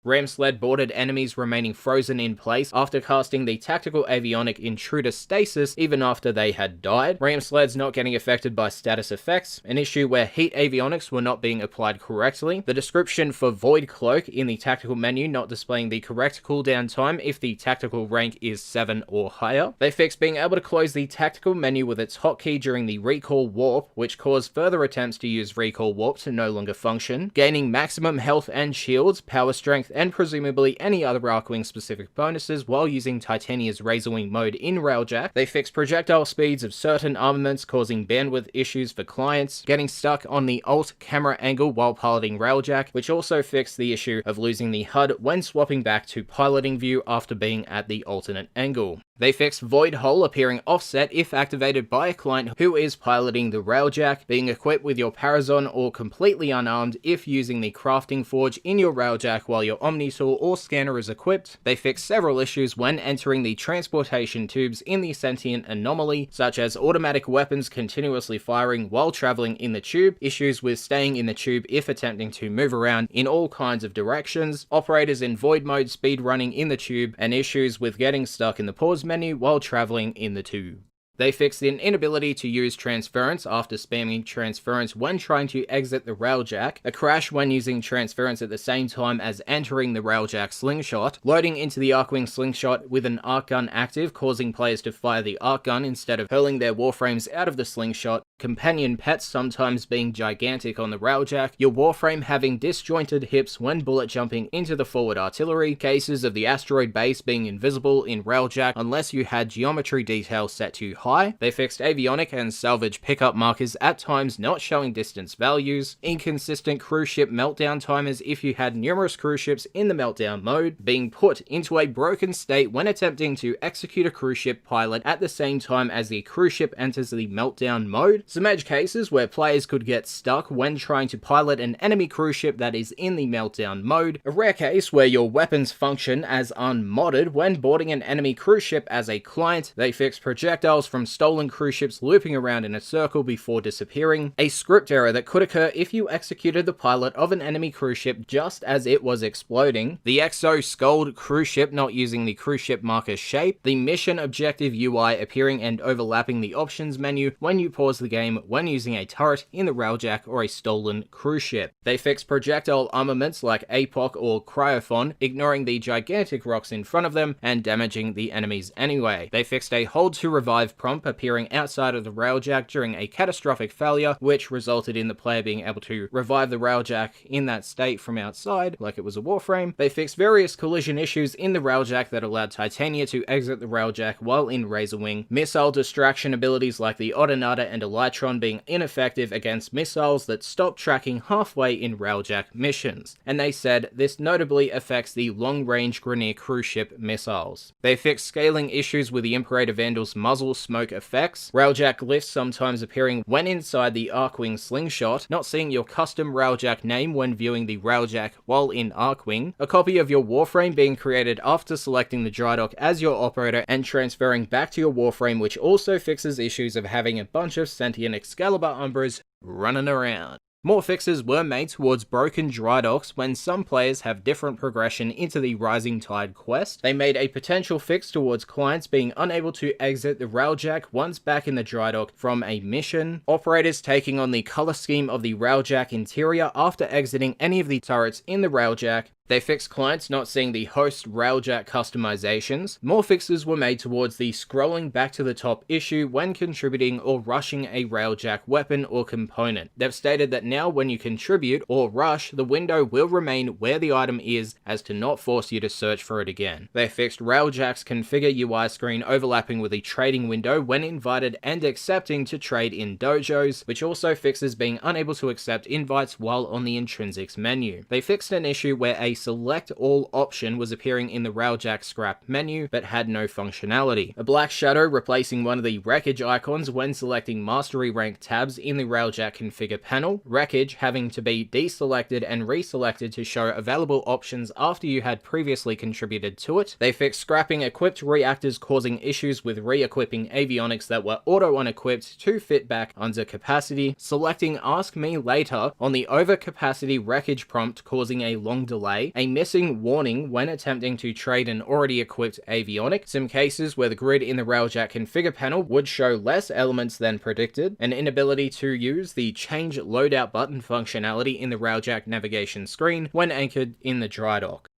Ram sled boarded enemies remaining frozen in place after casting the tactical avionic intruder stasis even after they had died. Ram sleds not getting affected by status effects, an issue where heat avionics were not being applied correctly. The description for Void Cloak in the tactical menu not displaying the correct cooldown time if the tactical rank is 7 or higher. They fixed being able to close the tactical menu with its hotkey during the recall warp, which caused further attempts to use recall warp to no longer function. Gaining maximum health and shields, power strength, and presumably any other Arcwing specific bonuses while using Titania's Razorwing mode in Railjack. They fixed projectile speeds of certain armaments causing bandwidth issues for clients, getting stuck on the alt camera angle while piloting Railjack, which also fixed the issue of losing the HUD when swapping back to piloting view after being at the alternate angle. They fixed Void Hole appearing offset if activated by a client who is piloting the Railjack, being equipped with your Parazon or completely unarmed if using the Crafting Forge in your Railjack while your Omnitool or scanner is equipped. They fixed several issues when entering the transportation tubes in the Sentient Anomaly, such as automatic weapons continuously firing while traveling in the tube, issues with staying in the tube if attempting to move around in all kinds of directions, operators in Void Mode speed running in the tube, and issues with getting stuck in the pause menu while traveling in the tube. They fixed an inability to use transference after spamming transference when trying to exit the Railjack, a crash when using transference at the same time as entering the Railjack slingshot, loading into the Arcwing slingshot with an arc gun active causing players to fire the arc gun instead of hurling their Warframes out of the slingshot, companion pets sometimes being gigantic on the Railjack, your Warframe having disjointed hips when bullet jumping into the forward artillery, cases of the asteroid base being invisible in Railjack unless you had geometry detail set to high. They fixed avionic and salvage pickup markers at times not showing distance values, inconsistent cruise ship meltdown timers if you had numerous cruise ships in the meltdown mode, being put into a broken state when attempting to execute a cruise ship pilot at the same time as the cruise ship enters the meltdown mode, some edge cases where players could get stuck when trying to pilot an enemy cruise ship that is in the meltdown mode, a rare case where your weapons function as unmodded when boarding an enemy cruise ship as a client. They fixed projectiles from stolen cruise ships looping around in a circle before disappearing, a script error that could occur if you executed the pilot of an enemy cruise ship just as it was exploding, the Exo Scold cruise ship not using the cruise ship marker shape, the mission objective UI appearing and overlapping the options menu when you pause the game when using a turret in the Railjack or a stolen cruise ship. They fixed projectile armaments like APOC or Cryophon, ignoring the gigantic rocks in front of them and damaging the enemies anyway. They fixed a hold to revive prompt appearing outside of the Railjack during a catastrophic failure, which resulted in the player being able to revive the Railjack in that state from outside, like it was a Warframe. They fixed various collision issues in the Railjack that allowed Titania to exit the Railjack while in Razorwing, missile distraction abilities like the Odonata and Elytron being ineffective against missiles that stop tracking halfway in Railjack missions, and they said this notably affects the long-range Grineer cruise ship missiles. They fixed scaling issues with the Imperator Vandal's muzzle smoke effects, Railjack glyphs sometimes appearing when inside the Arcwing slingshot, not seeing your custom Railjack name when viewing the Railjack while in Arcwing, a copy of your Warframe being created after selecting the Drydock as your operator and transferring back to your Warframe, which also fixes issues of having a bunch of sentient Excalibur Umbras running around. More fixes were made towards broken dry docks when some players have different progression into the Rising Tide quest. They made a potential fix towards clients being unable to exit the Railjack once back in the dry dock from a mission, operators taking on the color scheme of the Railjack interior after exiting any of the turrets in the Railjack. They fixed clients not seeing the host Railjack customizations. More fixes were made towards the scrolling back to the top issue when contributing or rushing a Railjack weapon or component. They've stated that now when you contribute or rush, the window will remain where the item is as to not force you to search for it again. They fixed Railjack's configure UI screen overlapping with the trading window when invited and accepting to trade in dojos, which also fixes being unable to accept invites while on the intrinsics menu. They fixed an issue where a select all option was appearing in the Railjack scrap menu but had no functionality. A black shadow replacing one of the wreckage icons when selecting mastery rank tabs in the Railjack configure panel, wreckage having to be deselected and reselected to show available options after you had previously contributed to it. They fixed scrapping equipped reactors causing issues with re-equipping avionics that were auto-unequipped to fit back under capacity, selecting Ask Me Later on the overcapacity wreckage prompt causing a long delay, a missing warning when attempting to trade an already equipped avionic, some cases where the grid in the Railjack configure panel would show less elements than predicted, an inability to use the change loadout button functionality in the Railjack navigation screen when anchored in the dry dock.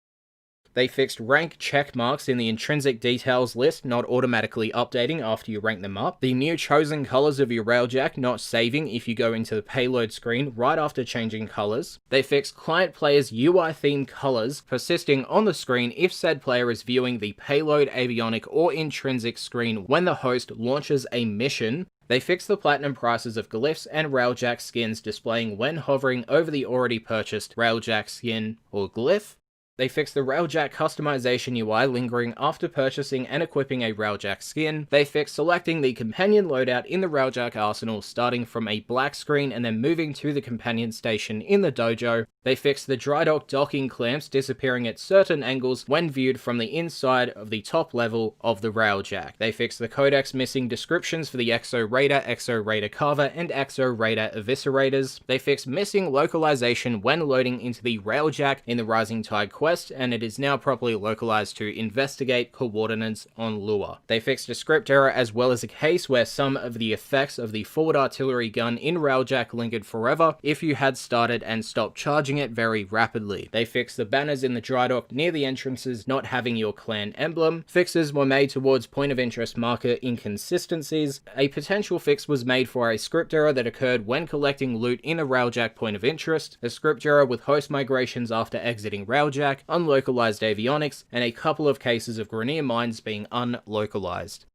They fixed rank check marks in the intrinsic details list not automatically updating after you rank them up, the new chosen colors of your Railjack not saving if you go into the payload screen right after changing colors. They fixed client players' UI themed colors persisting on the screen if said player is viewing the payload, avionic, or intrinsic screen when the host launches a mission. They fixed the platinum prices of glyphs and Railjack skins displaying when hovering over the already purchased Railjack skin or glyph. They fixed the Railjack customization UI lingering after purchasing and equipping a Railjack skin. They fixed selecting the companion loadout in the Railjack arsenal starting from a black screen and then moving to the companion station in the dojo. They fixed the dry dock docking clamps disappearing at certain angles when viewed from the inside of the top level of the Railjack. They fixed the codex missing descriptions for the Exo Raider Carver, and Exo Raider Eviscerators. They fixed missing localization when loading into the Railjack in the Rising Tide quest request, and it is now properly localized to investigate coordinates on lure. They fixed a script error as well as a case where some of the effects of the forward artillery gun in Railjack lingered forever if you had started and stopped charging it very rapidly. They fixed the banners in the dry dock near the entrances not having your clan emblem. Fixes were made towards point of interest marker inconsistencies. A potential fix was made for a script error that occurred when collecting loot in a Railjack point of interest, a script error with host migrations after exiting Railjack, unlocalized avionics, and a couple of cases of Grenier mines being unlocalized.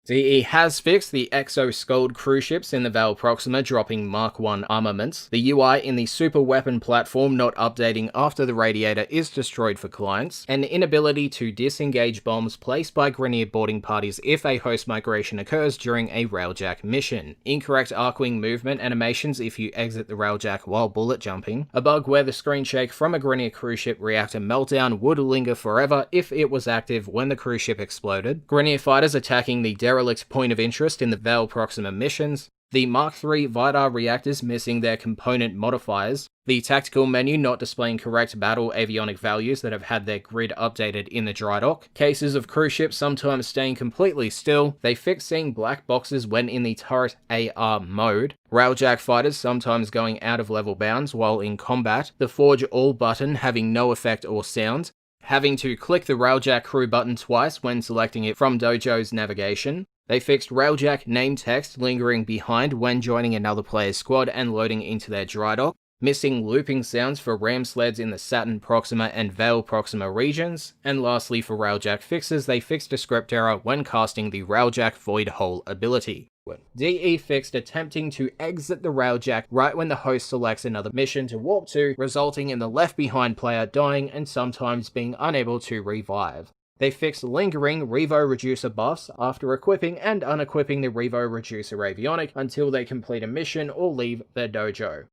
DE has fixed the Exo-Scold cruise ships in the Val Proxima dropping Mark 1 armaments, the UI in the super weapon platform not updating after the radiator is destroyed for clients, and inability to disengage bombs placed by Grenier boarding parties if a host migration occurs during a Railjack mission, incorrect Arcwing movement animations if you exit the Railjack while bullet jumping, a bug where the screen shake from a Grenier cruise ship reactor meltdown would linger forever if it was active when the cruise ship exploded, Grenier fighters attacking the derelict point of interest in the Val Proxima missions, the Mark III Vidar reactors missing their component modifiers, the tactical menu not displaying correct battle avionic values that have had their grid updated in the dry dock, cases of cruise ships sometimes staying completely still, they fixed seeing black boxes when in the turret AR mode, Railjack fighters sometimes going out of level bounds while in combat, the Forge All button having no effect or sound, having to click the Railjack crew button twice when selecting it from Dojo's navigation. They fixed Railjack name text lingering behind when joining another player's squad and loading into their dry dock, missing looping sounds for ram sleds in the Saturn Proxima and Vale Proxima regions, and lastly for Railjack Fixes, they fixed a script error when casting the Railjack Void Hole ability. DE fixed attempting to exit the Railjack right when the host selects another mission to warp to, resulting in the left behind player dying and sometimes being unable to revive. They fixed lingering Revo Reducer buffs after equipping and unequipping the Revo Reducer avionic until they complete a mission or leave their dojo.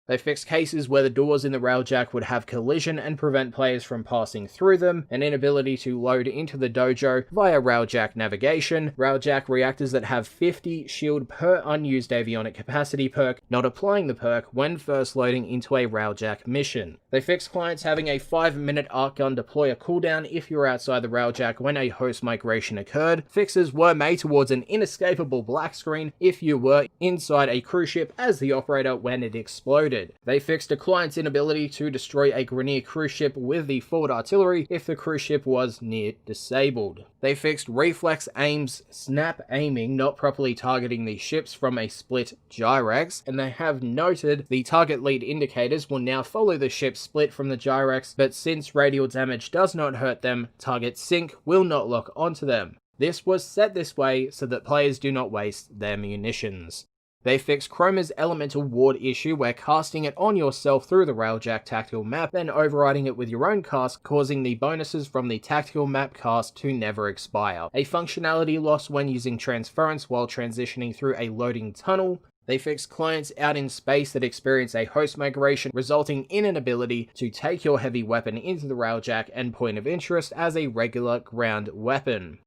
They fixed cases where the doors in the Railjack would have collision and prevent players from passing through them, an inability to load into the dojo via Railjack navigation, Railjack reactors that have 50 shield per unused avionic capacity perk, not applying the perk when first loading into a Railjack mission. They fixed clients having a 5-minute arc gun deployer cooldown if you're outside the Railjack when a host migration occurred. Fixes were made towards an inescapable black screen if you were inside a cruise ship as the operator when it exploded. They fixed a client's inability to destroy a Grenier cruise ship with the forward artillery if the cruise ship was near disabled. They fixed reflex aims snap aiming not properly targeting the ships from a split gyrax, and they have noted the target lead indicators will now follow the ship split from the gyrax, but since radial damage does not hurt them, target sync will not lock onto them. This was set this way so that players do not waste their munitions. They fixed Chroma's elemental ward issue where casting it on yourself through the Railjack tactical map, then overriding it with your own cast, causing the bonuses from the tactical map cast to never expire. A functionality loss when using transference while transitioning through a loading tunnel. They fixed clients out in space that experience a host migration, resulting in an ability to take your heavy weapon into the Railjack and point of interest as a regular ground weapon.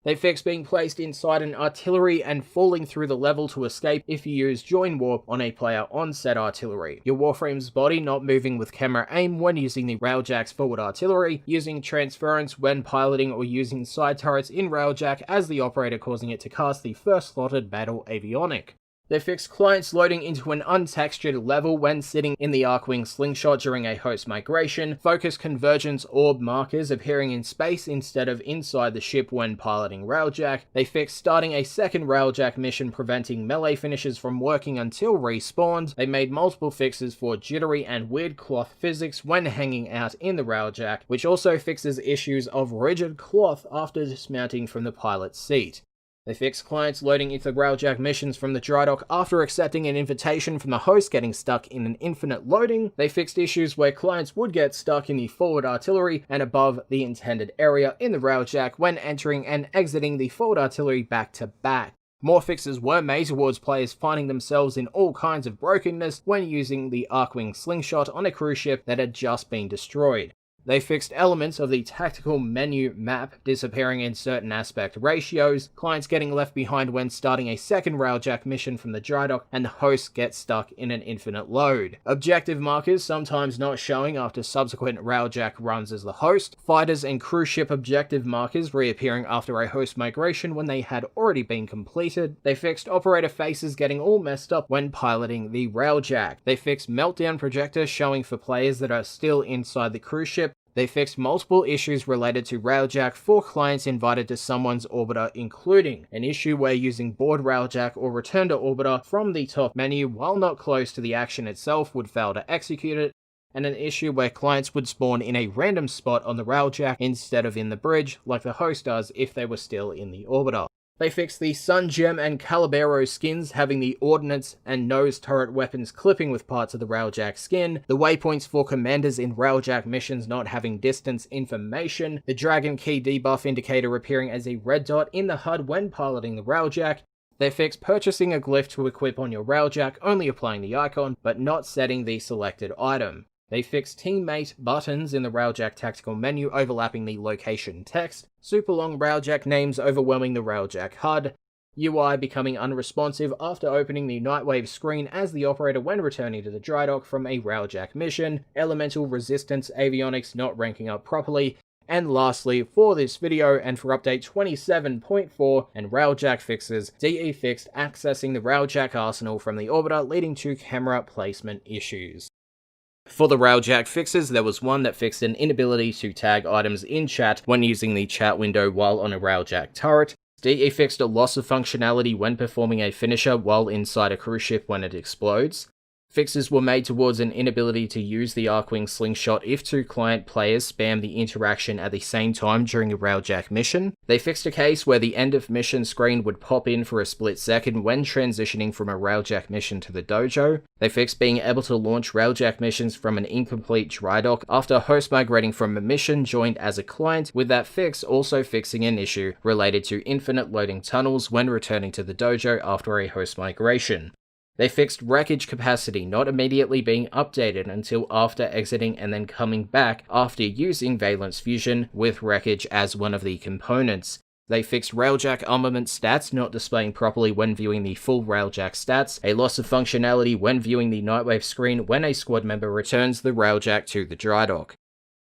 They fixed being placed inside an artillery and falling through the level to escape if you use join warp on a player on said artillery. Your Warframe's body not moving with camera aim when using the Railjack's forward artillery, using transference when piloting or using side turrets in Railjack as the operator causing it to cast the first slotted battle avionic. They fixed clients loading into an untextured level when sitting in the Arcwing slingshot during a host migration, focus convergence orb markers appearing in space instead of inside the ship when piloting Railjack. They fixed starting a second Railjack mission preventing melee finishes from working until respawned. They made multiple fixes for jittery and weird cloth physics when hanging out in the Railjack, which also fixes issues of rigid cloth after dismounting from the pilot's seat. They fixed clients loading into Railjack missions from the dry dock after accepting an invitation from the host getting stuck in an infinite loading. They fixed issues where clients would get stuck in the forward artillery and above the intended area in the Railjack when entering and exiting the forward artillery back to back. More fixes were made towards players finding themselves in all kinds of brokenness when using the Arcwing slingshot on a cruise ship that had just been destroyed. They fixed elements of the tactical menu map disappearing in certain aspect ratios, clients getting left behind when starting a second Railjack mission from the dry dock, and the host gets stuck in an infinite load. Objective markers sometimes not showing after subsequent Railjack runs as the host, fighters and cruise ship objective markers reappearing after a host migration when they had already been completed. They fixed operator faces getting all messed up when piloting the Railjack. They fixed meltdown projector showing for players that are still inside the cruise ship. They fixed multiple issues related to Railjack for clients invited to someone's orbiter, including an issue where using board Railjack or return to orbiter from the top menu while not close to the action itself would fail to execute it, and an issue where clients would spawn in a random spot on the Railjack instead of in the bridge, like the host does if they were still in the orbiter. They fixed the Sun Gem and Calibero skins having the ordnance and nose turret weapons clipping with parts of the Railjack skin, the waypoints for commanders in Railjack missions not having distance information, the Dragon Key debuff indicator appearing as a red dot in the HUD when piloting the Railjack. They fixed purchasing a glyph to equip on your Railjack, only applying the icon, but not setting the selected item. They fixed teammate buttons in the Railjack tactical menu overlapping the location text, super long Railjack names overwhelming the Railjack HUD, UI becoming unresponsive after opening the Nightwave screen as the operator when returning to the dry dock from a Railjack mission, elemental resistance avionics not ranking up properly, and lastly, for this video and for update 27.4 and Railjack Fixes, DE fixed accessing the Railjack arsenal from the orbiter leading to camera placement issues. For the Railjack Fixes, there was one that fixed an inability to tag items in chat when using the chat window while on a Railjack turret. DE fixed a loss of functionality when performing a finisher while inside a cruise ship when it explodes. Fixes were made towards an inability to use the Arcwing slingshot if two client players spam the interaction at the same time during a Railjack mission. They fixed a case where the end of mission screen would pop in for a split second when transitioning from a Railjack mission to the dojo. They fixed being able to launch Railjack missions from an incomplete dry dock after host migrating from a mission joined as a client, with that fix also fixing an issue related to infinite loading tunnels when returning to the dojo after a host migration. They fixed wreckage capacity not immediately being updated until after exiting and then coming back after using Valence Fusion with wreckage as one of the components. They fixed Railjack armament stats not displaying properly when viewing the full Railjack stats, a loss of functionality when viewing the Nightwave screen when a squad member returns the Railjack to the dry dock.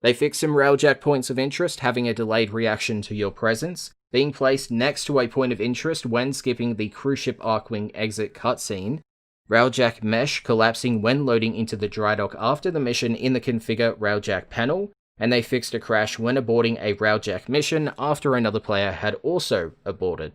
They fixed some Railjack points of interest having a delayed reaction to your presence, being placed next to a point of interest when skipping the cruise ship Arcwing exit cutscene, Railjack mesh collapsing when loading into the dry dock after the mission in the configure Railjack panel, and they fixed a crash when aborting a Railjack mission after another player had also aborted.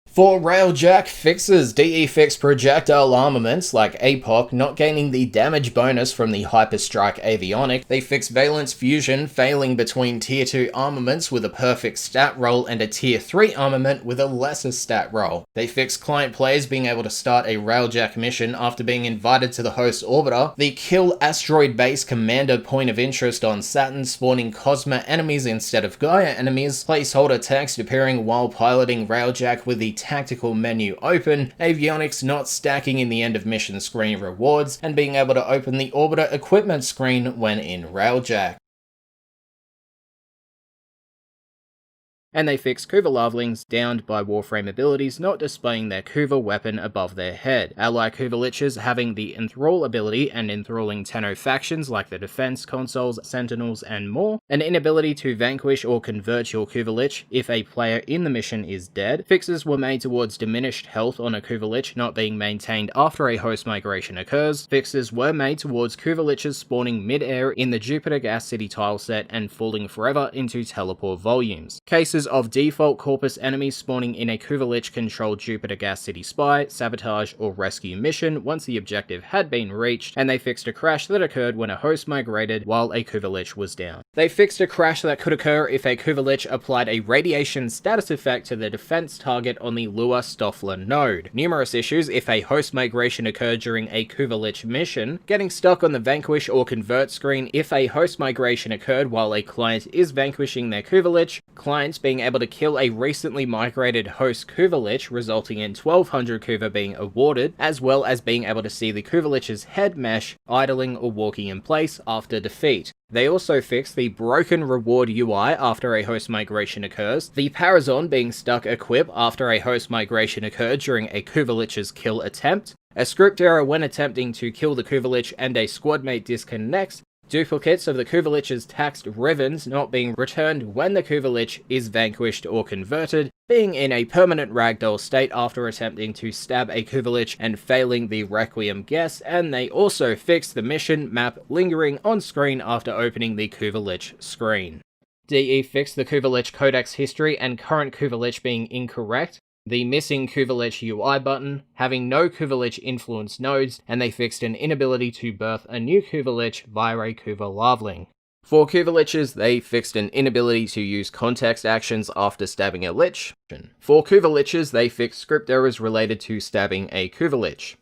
For Railjack Fixes, DE fixed projectile armaments like APOC not gaining the damage bonus from the Hyperstrike avionic. They fixed Valence Fusion failing between tier 2 armaments with a perfect stat roll and a tier 3 armament with a lesser stat roll. They fixed client players being able to start a Railjack mission after being invited to the host orbiter. The kill asteroid base commander point of interest on Saturn spawning Cosma enemies instead of Gaia enemies. Placeholder text appearing while piloting Railjack with the tactical menu open, avionics not stacking in the end of mission screen rewards, and being able to open the orbiter equipment screen when in Railjack. And they fixed Kuva Larvelings downed by Warframe abilities not displaying their Kuva weapon above their head. Ally Kuva Liches having the Enthrall ability and enthralling Tenno factions like the defense consoles, sentinels, and more. An inability to vanquish or convert your Kuva Lich if a player in the mission is dead. Fixes were made towards diminished health on a Kuva Lich not being maintained after a host migration occurs. Fixes were made towards Kuva Liches spawning mid-air in the Jupiter Gas City tileset and falling forever into teleport volumes. Cases of default corpus enemies spawning in a Kuva Lich controlled Jupiter Gas City spy, sabotage, or rescue mission once the objective had been reached, and they fixed a crash that occurred when a host migrated while a Kuva Lich was down. They fixed a crash that could occur if a Kuva Lich applied a radiation status effect to the defense target on the Lua Stoffler node. Numerous issues if a host migration occurred during a Kuva Lich mission, getting stuck on the vanquish or convert screen if a host migration occurred while a client is vanquishing their Kuva Lich, clients being being able to kill a recently migrated host Kuva Lich, resulting in 1200 Kuva being awarded, as well as being able to see the Kuva Lich's head mesh idling or walking in place after defeat. They also fixed the broken reward UI after a host migration occurs, the Parazon being stuck equip after a host migration occurred during a Kuva Lich's kill attempt, a script error when attempting to kill the Kuva Lich and a squadmate disconnects, duplicates of the Kuva Lich's taxed Rivens not being returned when the Kuva Lich is vanquished or converted, being in a permanent ragdoll state after attempting to stab a Kuva Lich and failing the Requiem guess, and they also fixed the mission map lingering on screen after opening the Kuva Lich screen. DE fixed the Kuva Lich codex history and current Kuva Lich being incorrect, the missing Kuva Lich UI button, having no Kuva Lich influence nodes, and they fixed an inability to birth a new Kuva Lich via a Kuva larveling. For Kuva Liches, they fixed an inability to use context actions after stabbing a Lich. For Kuva Liches, they fixed script errors related to stabbing a Kuva Lich.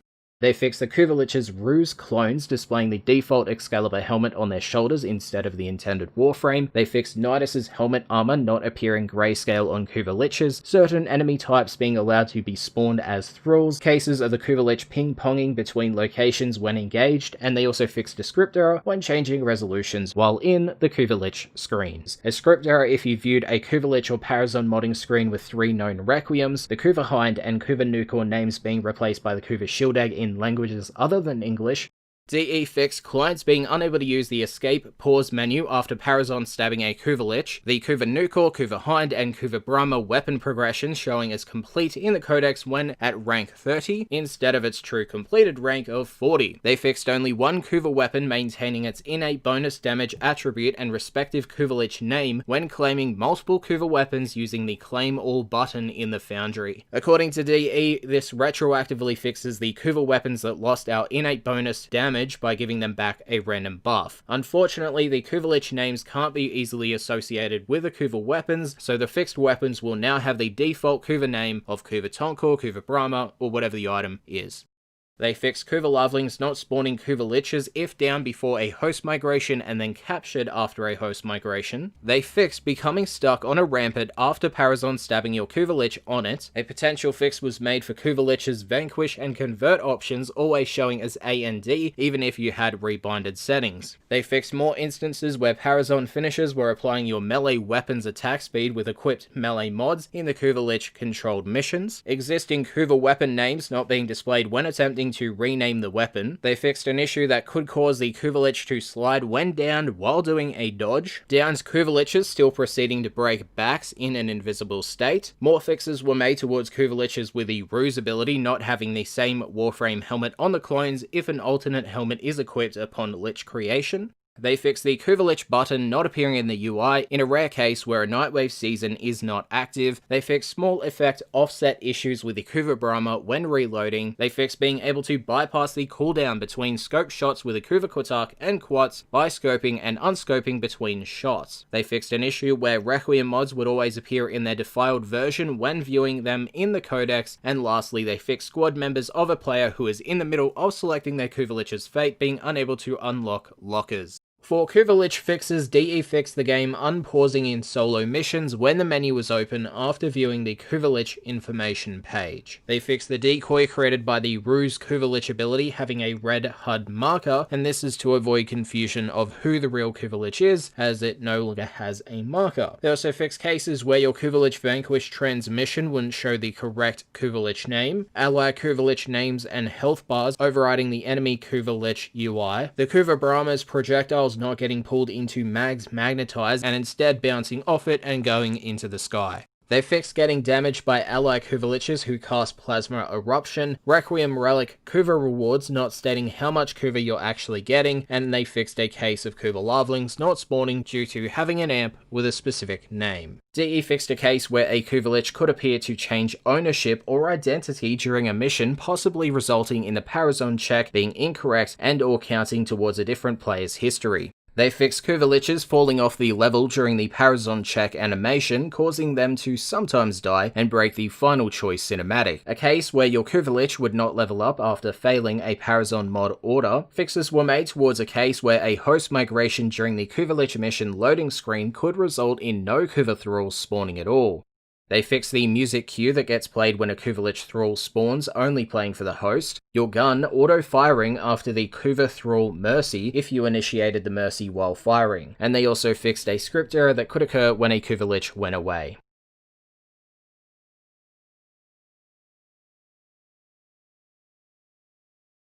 They fixed the Kuva Lich's ruse clones displaying the default Excalibur helmet on their shoulders instead of the intended Warframe. They fixed Nidus's helmet armor not appearing grayscale on Kuva Liches, certain enemy types being allowed to be spawned as thralls, cases of the Kuva Lich ping-ponging between locations when engaged, and they also fixed a script error when changing resolutions while in the Kuva Lich screens. A script error if you viewed a Kuva Lich or Parazon modding screen with 3 known Requiems, the Kuva Hind and Kuva Nukor names being replaced by the Kuva Shieldegg in languages other than English. DE fixed clients being unable to use the escape pause menu after Parazon stabbing a Kuva Lich, the Kuva Nukor, Kuva Hind, and Kuva Brahma weapon progression showing as complete in the codex when at rank 30, instead of its true completed rank of 40. They fixed only one Kuva weapon maintaining its innate bonus damage attribute and respective Kuva Lich name when claiming multiple Kuva weapons using the Claim All button in the Foundry. According to DE, this retroactively fixes the Kuva weapons that lost our innate bonus damage by giving them back a random buff. Unfortunately, the Kuva Lich names can't be easily associated with the Kuva weapons, so the fixed weapons will now have the default Kuva name of Kuva Tonkor, Kuva Brahma, or whatever the item is. They fixed Kuva larvelings not spawning Kuva Liches if down before a host migration and then captured after a host migration. They fixed becoming stuck on a rampart after Parazon stabbing your Kuva Lich on it. A potential fix was made for Kuva Lich's vanquish and convert options always showing as A and D even if you had rebinded settings. They fixed more instances where Parazon finishers were applying your melee weapons attack speed with equipped melee mods in the Kuva Lich controlled missions. Existing Kuva weapon names not being displayed when attempting to rename the weapon. They fixed an issue that could cause the Kuva Lich to slide when downed while doing a dodge. Downed Kuva Liches still proceeding to break backs in an invisible state. More fixes were made towards Kuva Liches with the ruse ability not having the same Warframe helmet on the clones if an alternate helmet is equipped upon Lich creation. They fixed the Kuva Lich button not appearing in the UI in a rare case where a Nightwave season is not active. They fixed small effect offset issues with the Kuva Brahma when reloading. They fixed being able to bypass the cooldown between scope shots with the Kuva Kotak and Quats by scoping and unscoping between shots. They fixed an issue where Requiem mods would always appear in their defiled version when viewing them in the codex. And lastly, they fixed squad members of a player who is in the middle of selecting their Kuva Lich's fate being unable to unlock lockers. For Kuva Lich fixes, DE fixed the game unpausing in solo missions when the menu was open after viewing the Kuva Lich information page. They fixed the decoy created by the Ruse Kuva Lich ability having a red HUD marker, and this is to avoid confusion of who the real Kuva Lich is, as it no longer has a marker. They also fixed cases where your Kuva Lich Vanquish transmission wouldn't show the correct Kuva Lich name, ally Kuva Lich names and health bars overriding the enemy Kuva Lich UI, the Kuva Brahma's projectiles not getting pulled into mags magnetized and instead bouncing off it and going into the sky. They fixed getting damaged by ally Kuva Liches who cast Plasma Eruption, Requiem Relic Kuva rewards not stating how much Kuva you're actually getting, and they fixed a case of Kuva larvelings not spawning due to having an amp with a specific name. DE fixed a case where a Kuva Lich could appear to change ownership or identity during a mission, possibly resulting in the Parazon check being incorrect and or counting towards a different player's history. They fixed Kuva Liches falling off the level during the Parazon check animation, causing them to sometimes die and break the final choice cinematic, a case where your Kuva Lich would not level up after failing a Parazon mod order. Fixes were made towards a case where a host migration during the Kuva Lich mission loading screen could result in no Kuva thralls spawning at all. They fixed the music cue that gets played when a Kuva Lich thrall spawns, only playing for the host, your gun auto-firing after the Kuva thrall mercy if you initiated the mercy while firing, and they also fixed a script error that could occur when a Kuva Lich went away.